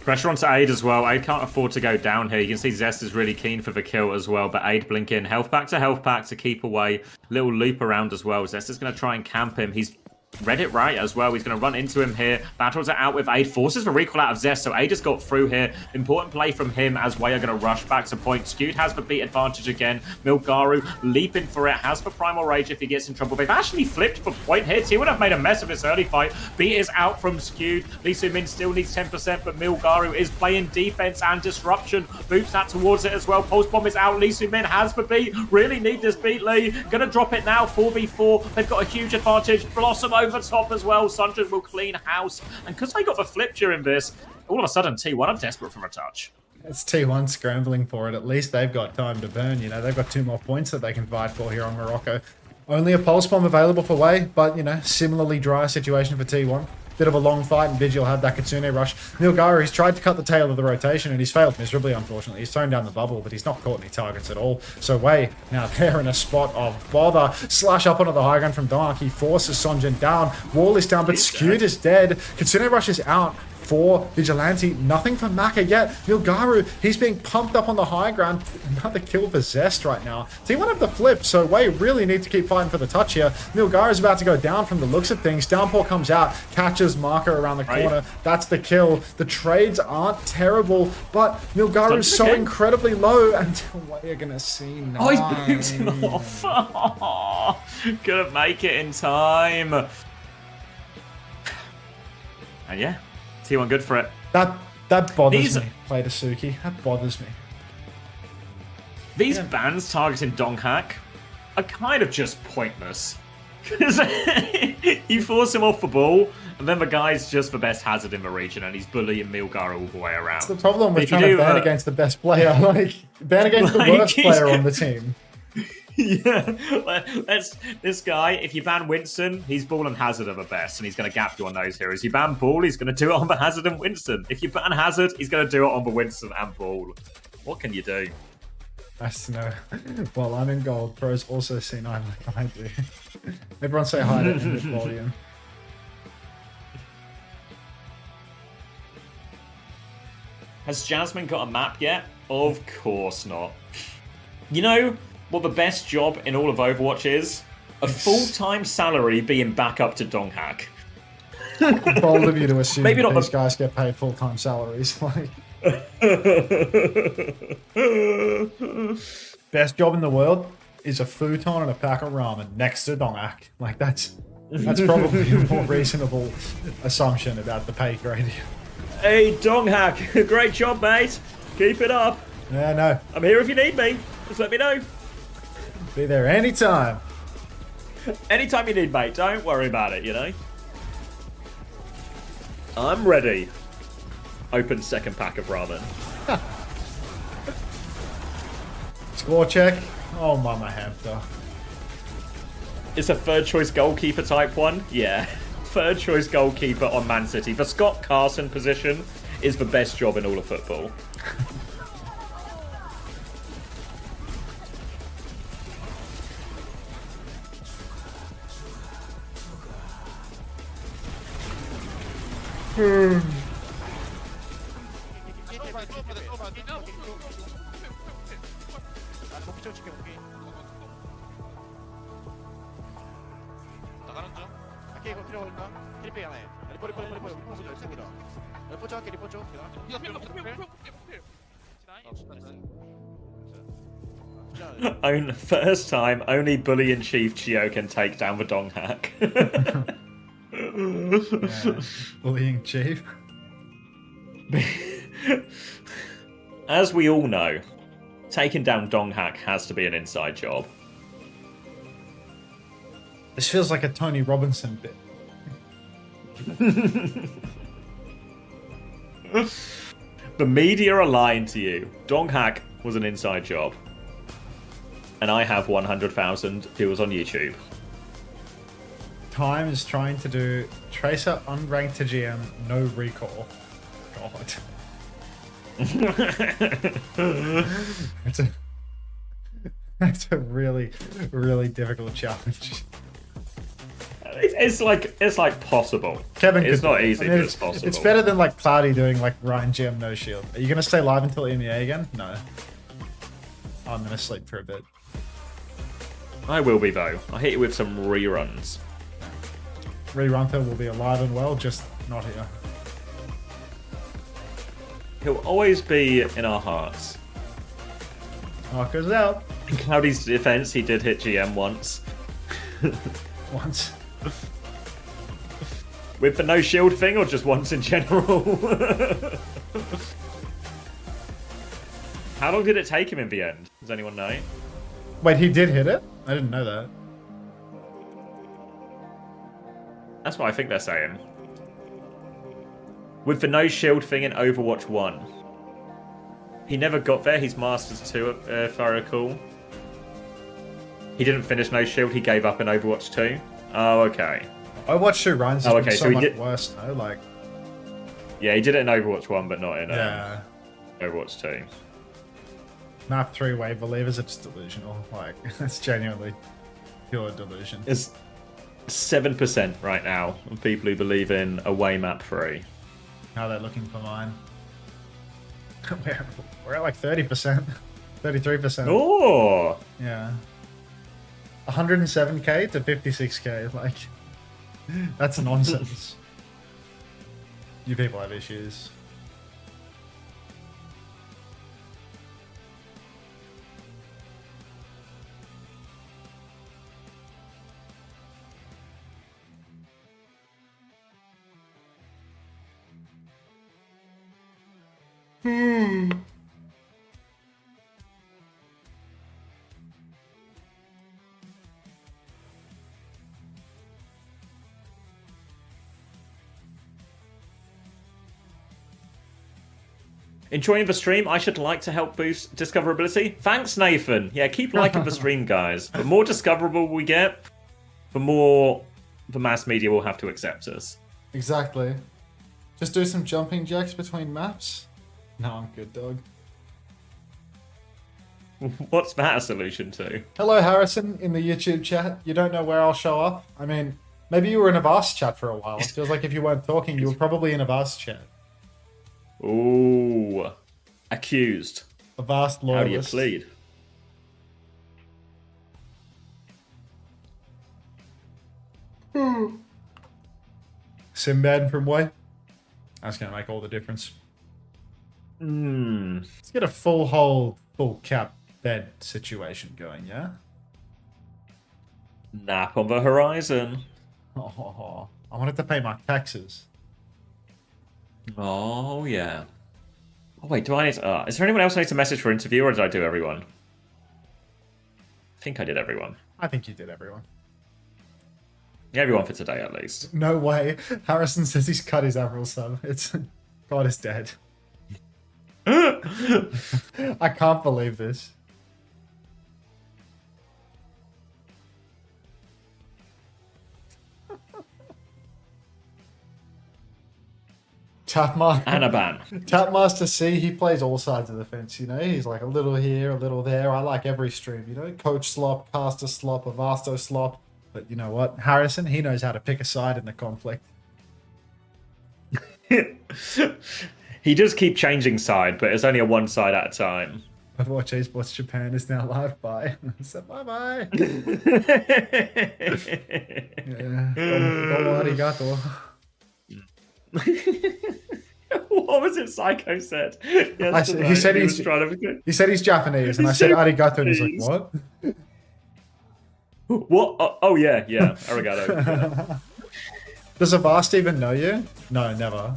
Pressure onto Aid as well. Aid can't afford to go down here. You can see Zest is really keen for the kill as well, but Aid blinking. Health pack to keep away. Little loop around as well. Zest is going to try and camp him. He's read it right as well. He's going to run into him here. Battles it out with Aid. Forces the recall out of Zest, so Aid just got through here. Important play from him as Way are going to rush back to point. Skewed has the beat advantage again. Milgaru leaping for it. Has the Primal Rage if he gets in trouble. They've actually flipped for point here. T would have made a mess of this early fight. Beat is out from Skewed. Lee Min still needs 10%, but Milgaru is playing defense and disruption. Boots that towards it as well. Pulse Bomb is out. Lee Min has the beat. Really need this beat, Lee. Gonna drop it now. 4v4. They've got a huge advantage. Blossom over top as well. Sunjin will clean house. And because they got the flip during this, all of a sudden T1 are desperate for a touch. It's T1 scrambling for it. At least they've got time to burn. You know, they've got 2 more points that they can fight for here on Morocco. Only a Pulse Bomb available for Way, but, you know, similarly dry situation for T1. Bit of a long fight, and Vigil had that Kitsune rush. Milgaru, he's tried to cut the tail of the rotation, and he's failed miserably, unfortunately. He's thrown down the bubble, but he's not caught any targets at all. So Way, now they're in a spot of bother. Slash up onto the high ground from Donk. He forces Sonjin down. Wall is down, but Skewed is dead. Kitsune rush is out for Vigilante. Nothing for Maka yet. Milgaru, he's being pumped up on the high ground. Another kill for Zest right now. T1 have the flip, so Way really need to keep fighting for the touch here. Milgaru is about to go down from the looks of things. Downpour comes out, catches Marker around the corner. That's the kill. The trades aren't terrible, but Milgaru is so incredibly low until Way are gonna see 9. Oh, he's booped him off. Couldn't make it in time. And yeah, T1 good for it. That bothers me, Play to Suki. That bothers me. These bans targeting Donghak are kind of just pointless. Because you force him off the ball, and then the guy's just the best hazard in the region, and he's bullying Milgaru all the way around. It's the problem with trying to ban against the best player. Like, ban against the worst player on the team. Yeah, this guy, if you ban Winston, he's Ball and Hazard are the best, and he's going to gap you on those heroes. You ban Ball, he's going to do it on the Hazard and Winston. If you ban Hazard, he's going to do it on the Winston and Ball. What can you do? Nice to know. Well, I'm in gold. Pros also C9 like I do. Everyone say hi to English volume. Has Jasmine got a map yet? Of course not. You know what the best job in all of Overwatch is? A full-time salary being back up to Donghak. Bold of you to assume Maybe that not these guys get paid full-time salaries. Like, best job in the world is a futon and a pack of ramen next to Donghak. Like, that's probably a more reasonable assumption about the pay grade. Hey, Donghak, great job, mate. Keep it up. Yeah, no. I'm here if you need me. Just let me know. Be there anytime. Anytime you need, mate. Don't worry about it, you know? I'm ready. Open second pack of ramen. Score check. Oh, mama hamster. It's a third choice goalkeeper type one? Yeah. Third choice goalkeeper on Man City. The Scott Carson position is the best job in all of football. First time, only Bully in Chief Chio can take down the Donghak. Yeah, bullying chief. As we all know, taking down Donghak has to be an inside job. This feels like a Tony Robinson bit. The media are lying to you. Donghak was an inside job. And I have 100,000 viewers on YouTube. Time is trying to do Tracer unranked to GM, no recall. God. That's a really, really difficult challenge. It's like possible. Kevin, it's not easy, but it's possible. It's better than like Cloudy doing like Ryan GM no shield. Are you gonna stay live until EMEA again? No. I'm gonna sleep for a bit. I will be though. I'll hit you with some reruns. Unter will be alive and well, just not here. He'll always be in our hearts. Marker's out. In Cloudy's defense, he did hit GM once. Once. With the no shield thing, or just once in general? How long did it take him in the end? Does anyone know? Wait, he did hit it? I didn't know that. That's what I think they're saying. With the no shield thing in Overwatch 1. He never got there, he's Masters 2 if I recall. He didn't finish no shield, he gave up in Overwatch 2. Oh, okay. Overwatch 2 runs Oh, okay, so so he much did... worse, no? Like... Yeah, he did it in Overwatch 1, but not in Yeah. Overwatch 2. Map 3 wave believers, it's delusional. Like, it's genuinely pure delusion. It's 7% right now of people who believe in away map 3. How they're looking for mine. We're at like 30%. 33%. Oh! Yeah. 107k to 56k, like... That's nonsense. You people have issues. Enjoying the stream? I should like to help boost discoverability. Thanks, Nathan. Yeah, keep liking the stream, guys. The more discoverable we get, the more the mass media will have to accept us. Exactly. Just do some jumping jacks between maps? No, I'm good, dog. What's that a solution to? Hello, Harrison, in the YouTube chat. You don't know where I'll show up? I mean, maybe you were in a vast chat for a while. It feels like if you weren't talking, you were probably in a vast chat. Ooh. Accused. A vast loyalist. How do you plead? Sinbad from Way. That's going to make all the difference. Let's get a full hold, full cap bed situation going, yeah? Nap on the horizon. Oh, I wanted to pay my taxes. Oh, yeah. Oh, wait, do I need to... is there anyone else I need to message for interview, or did I do everyone? I think I did everyone. I think you did everyone. Yeah, everyone for today, at least. No way. Harrison says he's cut his Avril sub. It's... God is dead. I can't believe this. Tapmaster C, he plays all sides of the fence, you know? He's like a little here, a little there. I like every stream, you know? Coach slop, caster slop, Avasto slop. But you know what? Harrison, he knows how to pick a side in the conflict. He does keep changing side, but it's only a one side at a time. Overwatch Esports Japan is now live. Bye. So bye-bye. Yeah. Domo arigato. What was it Psycho said? He said he's Japanese, and I said arigato, and he's like, what? What? Oh yeah, arigato. Does Avast even know you? No, never.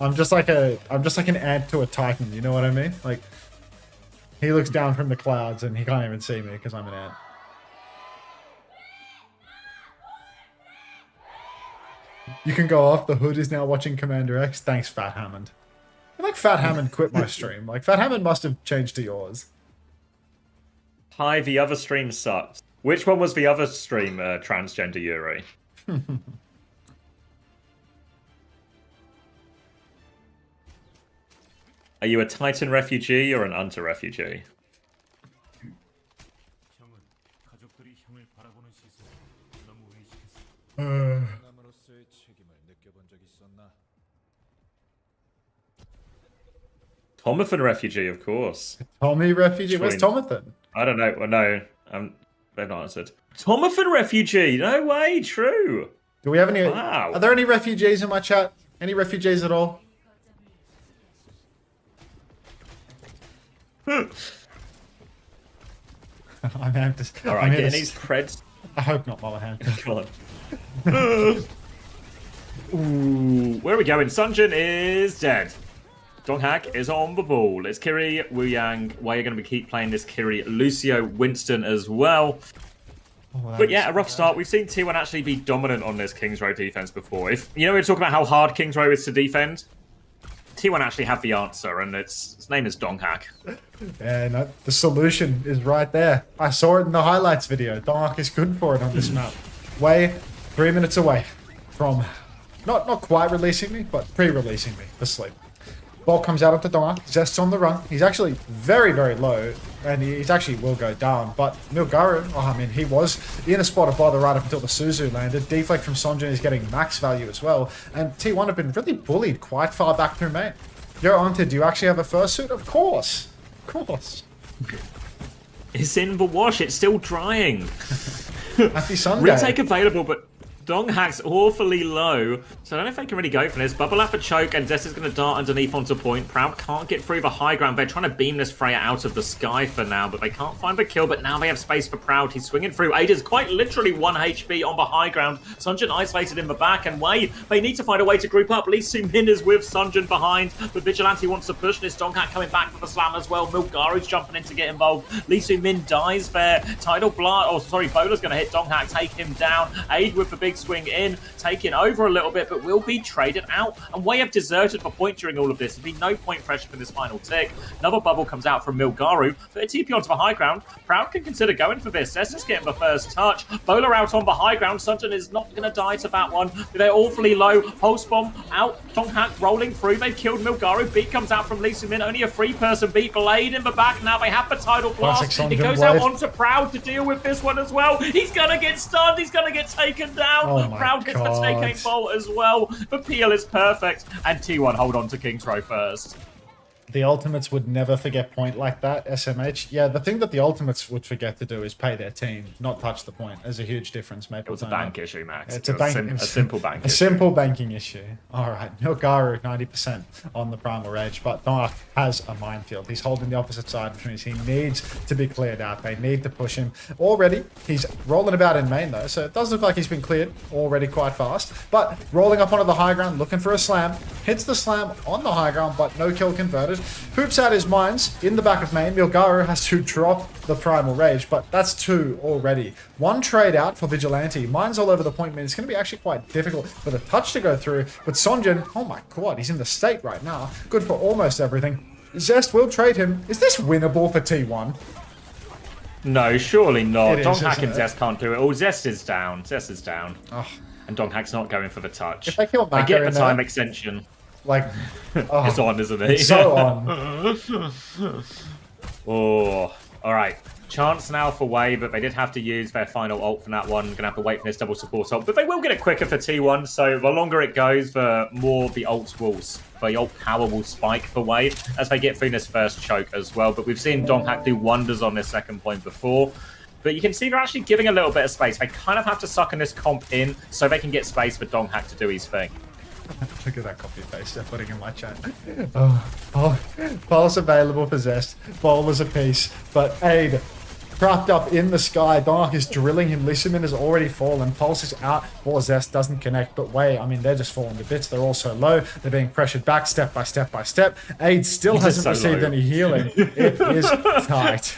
I'm just like an ant to a titan, you know what I mean? Like, he looks down from the clouds and he can't even see me because I'm an ant. You can go off. The hood is now watching Commander X. Thanks, Fat Hammond. I feel like Fat Hammond quit my stream. Like, Fat Hammond must have changed to yours. Hi, the other stream sucked. Which one was the other stream, Transgender Yuri? Are you a Titan refugee or an Unter refugee? Tomathan refugee, of course. Tommy refugee? Where's Tomathan? I don't know. Well, no, they've not answered. Tomathan refugee? No way, true. Do we have any? Wow. Are there any refugees in my chat? Any refugees at all? I'm Hampus. All right, getting these creds. I hope not, Mama Hampus. Come on. Ooh, where are we going? Sunjin is dead. Donghak is on the ball. It's Kiri, Wu Yang. Wei are going to keep playing this Kiri. Lucio, Winston as well. But yeah, a rough start. We've seen T1 actually be dominant on this Kings Row defense before. If you know, we were talking about how hard Kings Row is to defend. T1 actually have the answer, and its name is Donghak. Yeah, no, the solution is right there. I saw it in the highlights video. Donghak is good for it on this map. Wei, 3 minutes away from not quite releasing me, but pre-releasing me for sleep. Ball comes out onto Donghak. Zest's on the run. He's actually very, very low, and he's actually will go down. But Milgaru, oh, I mean, he was in a spot above the right up until the Suzu landed. Deflect from Sonjin is getting max value as well. And T1 have been really bullied quite far back through main. Yo, Unter, do you actually have a fursuit? Of course. Of course. It's in the wash. It's still drying. Happy Sunday. Retake available, but Donghak's awfully low, so I don't know if they can really go for this. Bubble up a choke, and Zest is going to dart underneath onto point. Proud can't get through the high ground. They're trying to beam this Freya out of the sky for now, but they can't find the kill. But now they have space for Proud. He's swinging through. Ada's quite literally 1 HP on the high ground. Sunjin isolated in the back, and Wei, they need to find a way to group up. Lee Su-min is with Sunjin behind, but Vigilante wants to push this. Donghak coming back for the slam as well. Milgaru's jumping in to get involved. Lee Su-min dies there. Tidal Blast, oh sorry, Bowler's going to hit Donghak, take him down. Aid with the big swing in, taking over a little bit, but will be traded out. And Wei have deserted the point during all of this. There's been no point pressure for this final tick. Another bubble comes out from Milgaru, but a TP onto the high ground. Proud can consider going for this. Cestus getting the first touch. Bowler out on the high ground. Sunjin is not going to die to that one. They're awfully low. Pulse bomb out. Donghak rolling through. They've killed Milgaru. Beat comes out from Lee Su-min. Only a 3-person beat. Blade in the back. Now they have the Tidal Blast. It goes out onto Proud to deal with this one as well. He's going to get stunned. He's going to get taken down. Oh Proud gets the take aim bolt as well. The peel is perfect. And T1 hold on to Kings Row first. The Ultimates would never forget point like that, SMH. Yeah, the thing that the Ultimates would forget to do is pay their team, not touch the point. There's a huge difference, mate. It was a bank issue, Max. It's a simple bank issue. A simple banking issue. All right, Milgaru 90% on the Primal Rage, but Donghak has a minefield. He's holding the opposite side, which means he needs to be cleared out. They need to push him. Already, he's rolling about in main though, so it does look like he's been cleared already quite fast. But rolling up onto the high ground, looking for a slam. Hits the slam on the high ground, but no kill converted. Poops out his mines in the back of main. Milgaru has to drop the Primal Rage, but that's 2 already. 1 trade out for Vigilante. Mines all over the point, man. It's going to be actually quite difficult for the touch to go through. But Sonjin, oh my god, he's in the state right now. Good for almost everything. Zest will trade him. Is this winnable for T1? No, surely not. Donghak and it? Zest can't do it. Oh, Zest is down. Zest is down. Oh. And Donghak's not going for the touch. If they kill I get the in time there, extension. like, oh, It's on, isn't it? It's so on. Oh, all right. Chance now for Wei, but they did have to use their final ult from that one. Gonna have to wait for this double support ult, but they will get it quicker for T1. So the longer it goes, the more the ult power will spike for Wei as they get through this first choke as well. But we've seen Donghak do wonders on this second point before. But you can see they're actually giving a little bit of space. They kind of have to suck in this comp in so they can get space for Donghak to do his thing. Look at that copy paste they're putting in my chat. Oh, Pulse available for Zest. Bowler's a piece. But Aid, trapped up in the sky. Donghak is drilling him. Lee Su-min has already fallen. Pulse is out. Ball Zest doesn't connect. But Wei, I mean, they're just falling to bits. They're all so low. They're being pressured back step by step by step. Aid still hasn't received any healing. It is tight.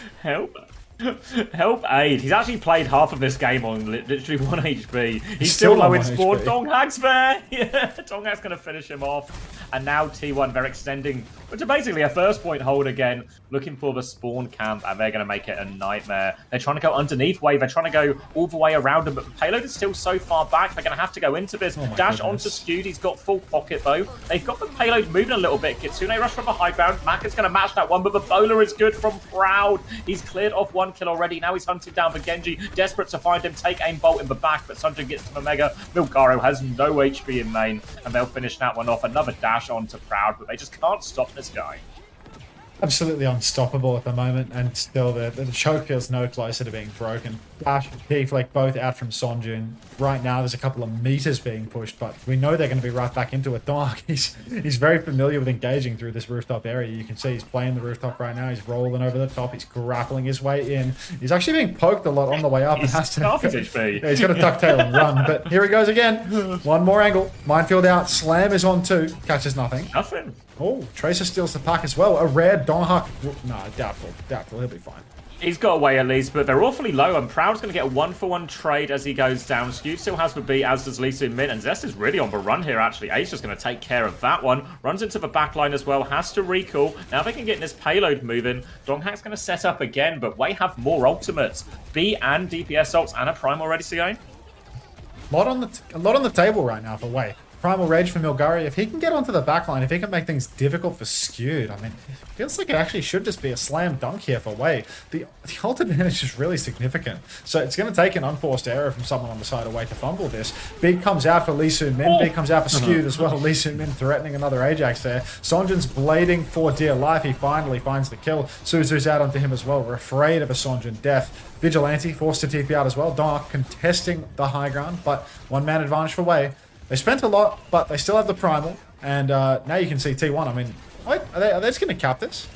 Help Aid. He's actually played half of this game on literally 1 HP. He's still low in spawn. Donghak's there. Yeah, Donghak's going to finish him off. And now T1, they're extending to basically a first point hold again, looking for the spawn camp, and they're going to make it a nightmare. They're trying to go underneath Wave. They're trying to go all the way around him, but the payload is still so far back. They're going to have to go into this. Dash onto Skewed. He's got full pocket, though. They've got the payload moving a little bit. Kitsune rush from the high ground. Mac is going to match that one, but the bowler is good from Proud. He's cleared off 1 kill already. Now he's hunting down for Genji. Desperate to find him. Take aim bolt in the back, but Sunjin gets to the Mega. Milgaru has no HP in main, and they'll finish that one off. Another dash onto Proud, but they just can't stop this guy. Absolutely unstoppable at the moment, and still the choke feels no closer to being broken. Dash, Deflect both out from Sonjun. Right now, there's a couple of meters being pushed, but we know they're going to be right back into it. Dark, he's very familiar with engaging through this rooftop area. You can see he's playing the rooftop right now. He's rolling over the top. He's grappling his way in. He's actually being poked a lot on the way up. He's and has to, half his HP. Yeah, he's got to tuck tail and run, but here he goes again. One more angle. Minefield out. Slam is on 2. Catches nothing. Nothing. Oh, Tracer steals the pack as well. A rare Donhawk. No, doubtful. Doubtful. He'll be fine. He's got away at least, but they're awfully low, and Proud's going to get a 1-for-1 trade as he goes down. Skew still has the beat, as does Lee Min, and Zest is really on the run here, actually. Ace just going to take care of that one. Runs into the backline as well, has to recall. Now they can get this payload moving. Donghak's going to set up again, but Wei have more ultimates. B and DPS ults and a Primal ready to go. A lot on the table right now for Wei. Primal Rage for Milgari. If he can get onto the backline, if he can make things difficult for Skewed, I mean, it feels like it actually should just be a slam dunk here for Wei. The ult advantage is really significant. So it's going to take an unforced error from someone on the side of Wei to fumble this. Big comes out for Lee Min. Big comes out for Skewed as well. Lee Min threatening another Ajax there. Sonjin's blading for dear life. He finally finds the kill. Suzu's out onto him as well. We're afraid of a Sonjin death. Vigilante forced to TP out as well. Dark contesting the high ground, but one-man advantage for Wei. They spent a lot, but they still have the Primal. And now you can see T1. I mean, wait, are they just going to cap this?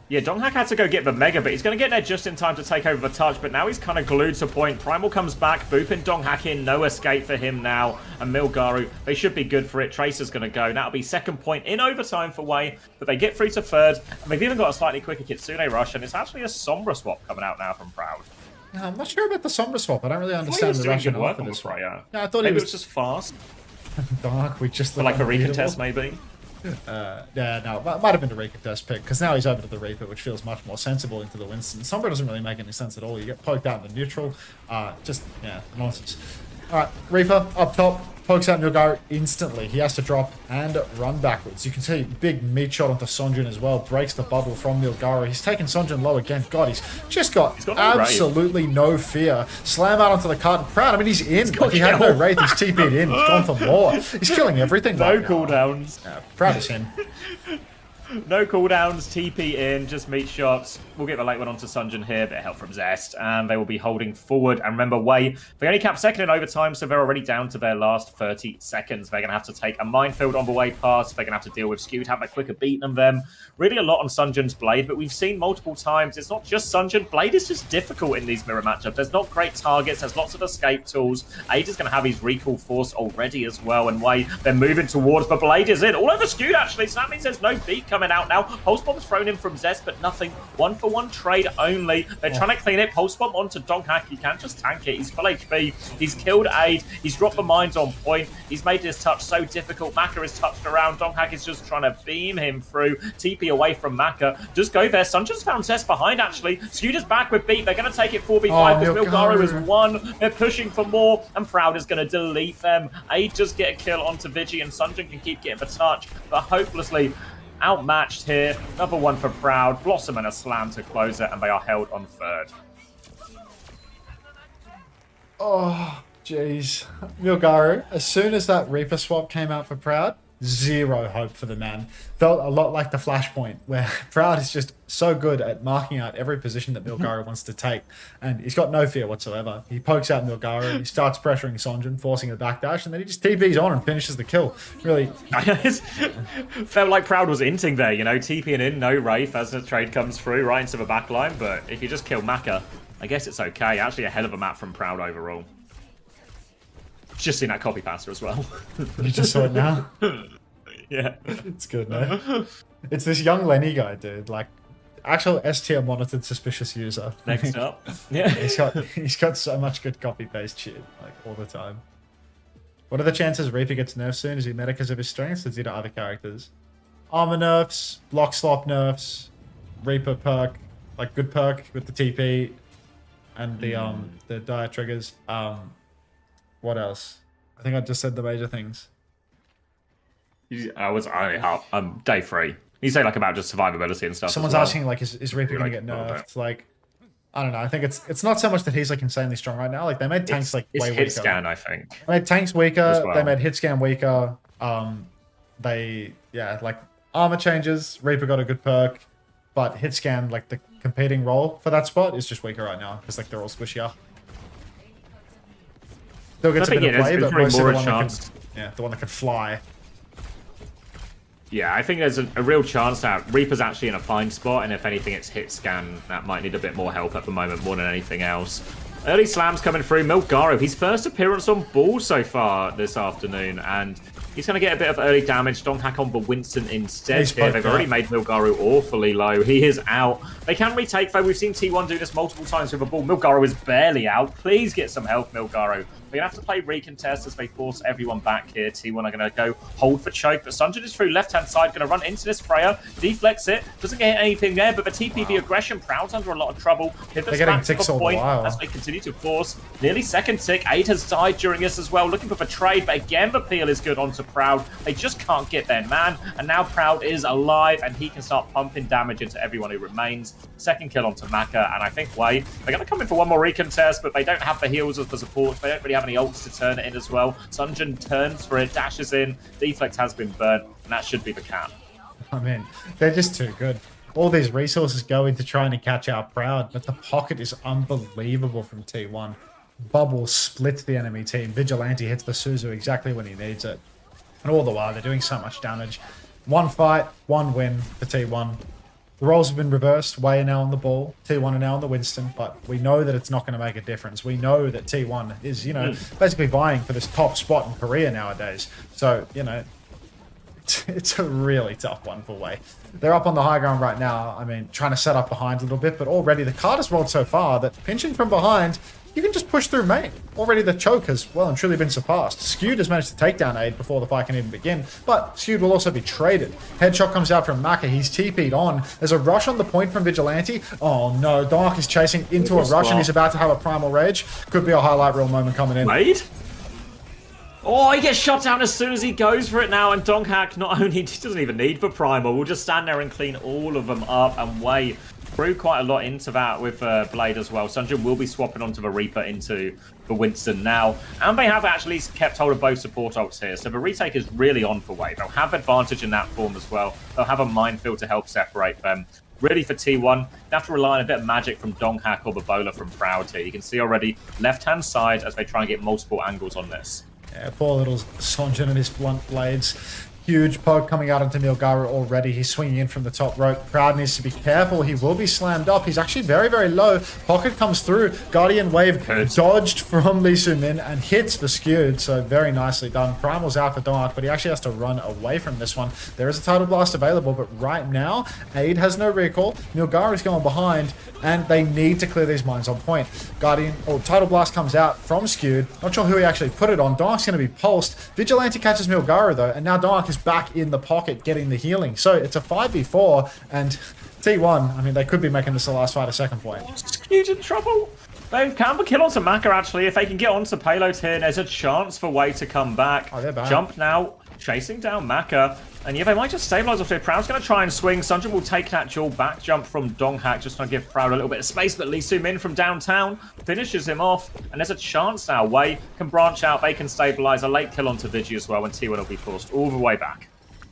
Yeah, Donghak had to go get the Mega, but he's going to get there just in time to take over the touch. But now he's kind of glued to point. Primal comes back, booping Donghak in. No escape for him now. And Milgaru, they should be good for it. Tracer's going to go. That'll be second point in overtime for Wei. But they get through to third. And they've even got a slightly quicker Kitsune rush. And it's actually a Sombra swap coming out now from Proud. Yeah, I'm not sure about the Sombra swap. I don't really understand the doing good rationale work for on this this, one. right? Yeah. Yeah, I thought maybe he it was was just fast. Dark. We just For like a recontest, maybe. Yeah, no, it might have been the recontest pick because now he's over to the Reaper, which feels much more sensible into the Winston. Sombra doesn't really make any sense at all. You get poked out in the neutral. Just, yeah, nonsense. All right, Reaper up top. Pokes out Milgaru instantly. He has to drop and run backwards. You can see big meat shot onto Sonjin as well. Breaks the bubble from Milgaru. He's taken Sonjin low again. God, he's just got absolutely no fear. Slam out onto the cart. Proud. I mean, he's in. Like, he had no wraith. He's TP'd in. He's gone for more. He's killing everything. No right cooldowns. Yeah, Proud is him. No cooldowns, TP in, just meat shots. We'll get the late one onto Sunjin here, bit of help from Zest, and they will be holding forward. And remember, Wei, they only capped second in overtime, so they're already down to their last 30 seconds. They're going to have to take a minefield on the way past. They're going to have to deal with Skewed, have a quicker beat than them. Really a lot on Sunjin's Blade, but we've seen multiple times, it's not just Sunjin. Blade is just difficult in these mirror matchups. There's not great targets, there's lots of escape tools. Ada's going to have his recall force already as well, and Wei, they're moving towards, but Blade is in. All over Skewed, actually, so that means there's no beat coming out now. Pulse Bomb's thrown in from Zest, but nothing. 1-for-1 trade only. They're trying to clean it. Pulse Bomb onto Donghak. He can't just tank it. He's full HP. He's killed Aid. He's dropped the mines on point. He's made this touch so difficult. Maka is touched around. Donghak is just trying to beam him through. TP away from Maka. Just go there. Sunjin's found Zest behind, actually. Scooter's back with beat. They're going to take it 4v5 because Milgaru is 1. They're pushing for more, and Proud is going to delete them. Aid just get a kill onto Vigi, and Sunjin can keep getting the touch, but hopelessly outmatched here. Another one for Proud. Blossom and a slam to close it, and they are held on third. Oh, jeez. Milgaru, as soon as that Reaper swap came out for Proud, zero hope for the man. Felt a lot like the Flashpoint, where Proud is just so good at marking out every position that Milgaru wants to take, and he's got no fear whatsoever. He pokes out Milgaru, he starts pressuring Sonjin, forcing a backdash, and then he just TP's on and finishes the kill. Really. Felt like Proud was inting there, you know, TPing in, no Wraith as the trade comes through right into the backline, but if you just kill Maka, I guess it's okay. Actually a hell of a map from Proud overall. Just seen that copy pasta as well. You just saw it now? Yeah. It's good, man. It's this young Lenny guy, dude. Like, actual S-tier monitored suspicious user. Next up. Yeah. He's got so much good copy-paste shit, like, all the time. What are the chances Reaper gets nerfed soon? Is he meta because of his strengths, or is he to other characters? Armor nerfs, block slop nerfs, Reaper perk, like good perk with the TP, and the dire triggers. What else? I think I just said the major things. I'm day 3. You say like about just survivability and stuff. Someone's asking like, is Reaper going to get nerfed? Like, I don't know. I think it's not so much that he's like insanely strong right now. Like they made tanks way weaker. Hit scan, I think. They made tanks weaker. Well. They made hit scan weaker. Like armor changes. Reaper got a good perk, but hit scan, like the competing role for that spot is just weaker right now because like they're all squishier. Still gets a bit of play, but mostly the one that the one that can fly. Yeah, I think there's a real chance that Reaper's actually in a fine spot, and if anything, it's hit scan that might need a bit more help at the moment more than anything else. Early slams coming through. Milgaro, his first appearance on ball so far this afternoon, and he's going to get a bit of early damage. Don't hack on the Winston instead here. They've already made Milgaro awfully low. He is out. They can retake, though. We've seen T1 do this multiple times with a ball. Milgaro is barely out. Please get some help, Milgaro. They're going to have to play recontest as they force everyone back here. T1 are going to go hold for choke, but Sunjin is through left-hand side, going to run into this Freya, deflects it, doesn't get anything there, but the TPV aggression, Proud's under a lot of trouble. They're getting ticks all the while. As they continue to force. Nearly second tick. 8 has died during this as well, looking for the trade, but again, the peel is good onto Proud. They just can't get their man, and now Proud is alive, and he can start pumping damage into everyone who remains. Second kill onto Maka, and I think Wei, they're going to come in for one more recontest, but they don't have the heals as the support. They don't really have any ults to turn it in as well. Sunjin turns for it, dashes in. Deflect has been burnt, and that should be the cap. I mean, they're just too good. All these resources go into trying to catch out Proud, but the pocket is unbelievable from T1. Bubble splits the enemy team. Vigilante hits the Suzu exactly when he needs it. And all the while, they're doing so much damage. One fight, one win for T1. The roles have been reversed. Wei are now on the ball. T1 are now on the Winston, but we know that it's not going to make a difference. We know that T1 is, you know, basically vying for this top spot in Korea nowadays. So, you know, it's a really tough one for Wei. They're up on the high ground right now. I mean, trying to set up behind a little bit, but already the card has rolled so far that pinching from behind, you can just push through main. Already the choke has well and truly been surpassed. Skewed has managed to take down Aid before the fight can even begin, but Skewed will also be traded. Headshot comes out from Maka. He's TP'd on. There's a rush on the point from Vigilante. Oh no, Dark is chasing into a rush and he's about to have a Primal Rage. Could be a highlight reel moment coming in. Wade? Oh, he gets shot down as soon as he goes for it now, and Donghack not only doesn't even need the Primal, will just stand there and clean all of them up, and Wei threw quite a lot into that with Blade as well. Sunjin will be swapping onto the Reaper into the Winston now, and they have actually kept hold of both support ults here, so the retake is really on for Wei. They'll have advantage in that form as well. They'll have a minefield to help separate them. Really for T1, they have to rely on a bit of magic from Donghack or Babola from Proud here. You can see already left-hand side as they try and get multiple angles on this. Yeah, poor little Sonjin and his blunt blades. Huge poke coming out into Milgaro already. He's swinging in from the top rope. Proud needs to be careful. He will be slammed up. He's actually very, very low. Pocket comes through. Guardian Wave dodged from Lee Soo-min and hits the Skewed. So very nicely done. Primal's out for Donghack, but he actually has to run away from this one. There is a Tidal Blast available, but right now, Aid has no recall. Milgaro's going behind, and they need to clear these mines on point. Tidal Blast comes out from Skewed. Not sure who he actually put it on. Donghack's going to be pulsed. Vigilante catches Milgaro, though, and now Donghack is back in the pocket getting the healing. So it's a 5v4, and T1, I mean, they could be making this the last fight a second point. Skewed in trouble. They've found the kill onto Maka, actually. If they can get onto payload here, there's a chance for Wei to come back. Oh, they're back. Jump now, chasing down Maka. And yeah, they might just stabilize off here. Proud's going to try and swing. Sunjin will take that dual back jump from Donghack, just trying to give Proud a little bit of space. But Lee Soo-min from downtown finishes him off. And there's a chance now. Wei can branch out. They can stabilize. A late kill onto Vigi as well. And T1 will be forced all the way back.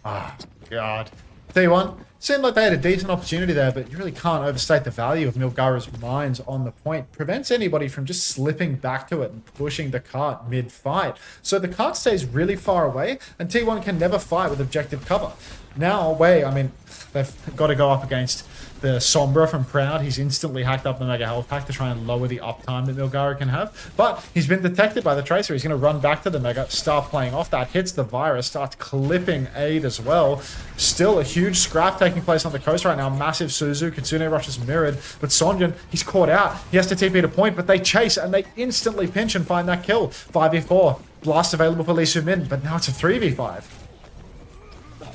Ah, God. T1, seemed like they had a decent opportunity there, but you really can't overstate the value of Milgaro's mines on the point. Prevents anybody from just slipping back to it and pushing the cart mid-fight. So the cart stays really far away, and T1 can never fight with objective cover. Now, Wei, I mean, they've got to go up against the Sombra from Proud. He's instantly hacked up the Mega Health Pack to try and lower the uptime that Milgaro can have. But he's been detected by the Tracer. He's going to run back to the Mega, start playing off that, hits the Virus, starts clipping Aid as well. Still a huge scrap taking place on the coast right now. Massive Suzu. Kitsune rushes mirrored. But Sonjin, he's caught out. He has to TP to point, but they chase and they instantly pinch and find that kill. 5v4. Blast available for Lee Soo-min, but now it's a 3v5.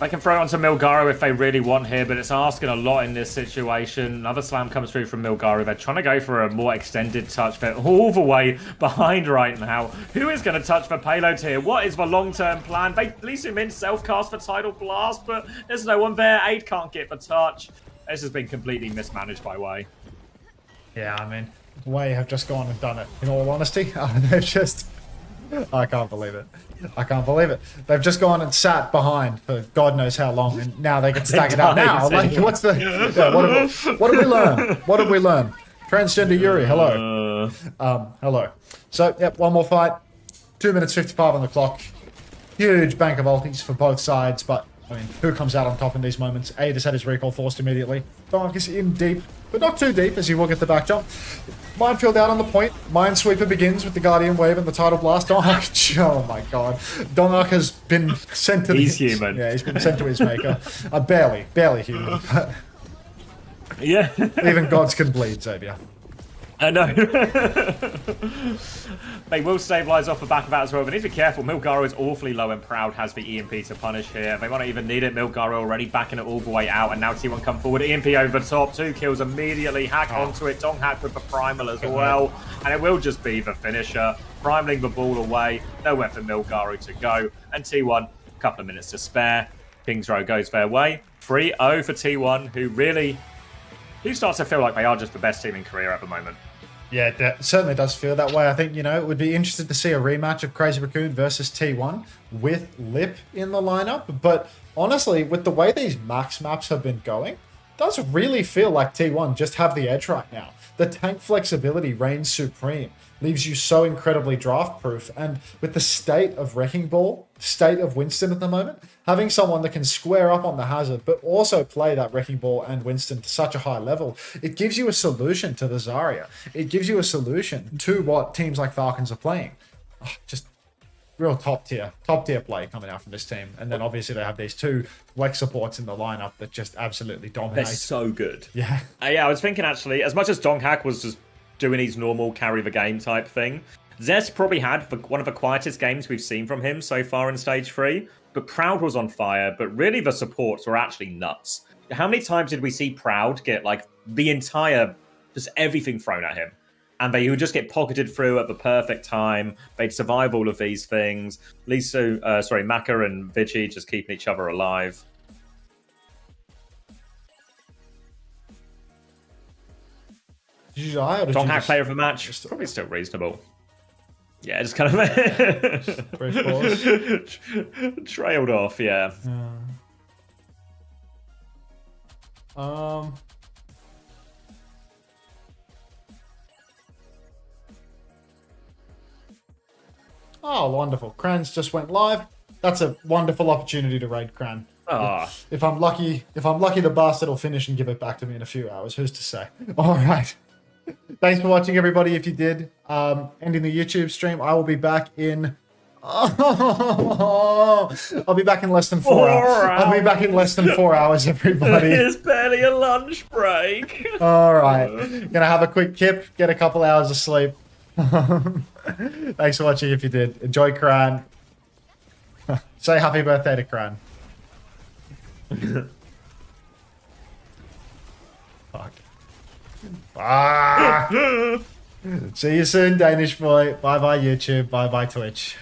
They can throw it onto Milgaro if they really want here, but it's asking a lot in this situation. Another slam comes through from Milgaro. They're trying to go for a more extended touch. They're all the way behind right now. Who is going to touch for payload here? What is the long-term plan? Lee Soo-min self-cast for Tidal Blast, but there's no one there. Aid can't get the touch. This has been completely mismanaged by Wei. Yeah, I mean, Wei have just gone and done it, in all honesty. They've just I can't believe it. I can't believe it. They've just gone and sat behind for God knows how long, and now they can stack it up. Now, like, what's the? Yeah, what did we learn? What did we learn? Transgender Yuri, hello. Hello. So, yep, one more fight. 2 minutes 55 on the clock. Huge bank of ultis for both sides, but I mean, who comes out on top in these moments? Aid has had his recall forced immediately. Dark is in deep, but not too deep as he will get the back jump. Minefield out on the point. Minesweeper begins with the Guardian Wave and the Tidal Blast. Donark, oh my god. Donark has been sent to He's human. Yeah, he's been sent to his maker. Barely human. But yeah. even gods can bleed, Xavier. I know. They will stabilize off the back of that as well, but need to be careful. Milgaro is awfully low and Proud has the EMP to punish here. They won't even need it. Milgaro already backing it all the way out, and now T1 come forward. EMP over the top, 2 kills immediately. Hack onto it. Dong Hack with the primal as well, and it will just be the finisher. Primaling the ball away. Nowhere for Milgaro to go, and T1, a couple of minutes to spare. King's Row goes their way. 3-0 for T1, who starts to feel like they are just the best team in Korea at the moment. Yeah, it certainly does feel that way. I think, it would be interesting to see a rematch of Crazy Racoon versus T1 with Lip in the lineup. But honestly, with the way these max maps have been going, it does really feel like T1 just have the edge right now. The tank flexibility reigns supreme, leaves you so incredibly draft proof. And with the state of Wrecking Ball, state of Winston at the moment, having someone that can square up on the hazard, but also play that Wrecking Ball and Winston to such a high level, it gives you a solution to the Zarya. It gives you a solution to what teams like Falcons are playing. Just real top tier play coming out from this team. And then obviously they have these 2 flex supports in the lineup that just absolutely dominate. They're so good. Yeah. Yeah, I was thinking actually, as much as Donghak was just doing his normal carry the game type thing, Zest probably had one of the quietest games we've seen from him so far in Stage 3. But Proud was on fire, but really the supports were actually nuts. How many times did we see Proud get like the entire, just everything thrown at him? And they would just get pocketed through at the perfect time. They'd survive all of these things. Maka and Vici just keeping each other alive. Did you die, or did Donghak player of the match, probably still reasonable. Yeah, just kind of trailed off, yeah. Oh, wonderful. Kran's just went live. That's a wonderful opportunity to raid Kran. If I'm lucky, the bastard will finish and give it back to me in a few hours. Who's to say? All right. Thanks for watching, everybody. If you did, ending the YouTube stream, I will be back in. I'll be back in less than 4 hours. I'll be back in less than 4 hours, everybody. It's barely a lunch break. All right. Gonna have a quick kip, get a couple hours of sleep. Thanks for watching. If you did, enjoy Kran. Say happy birthday to Kran. Fuck. See you soon, Danish boy. Bye bye YouTube. Bye bye Twitch.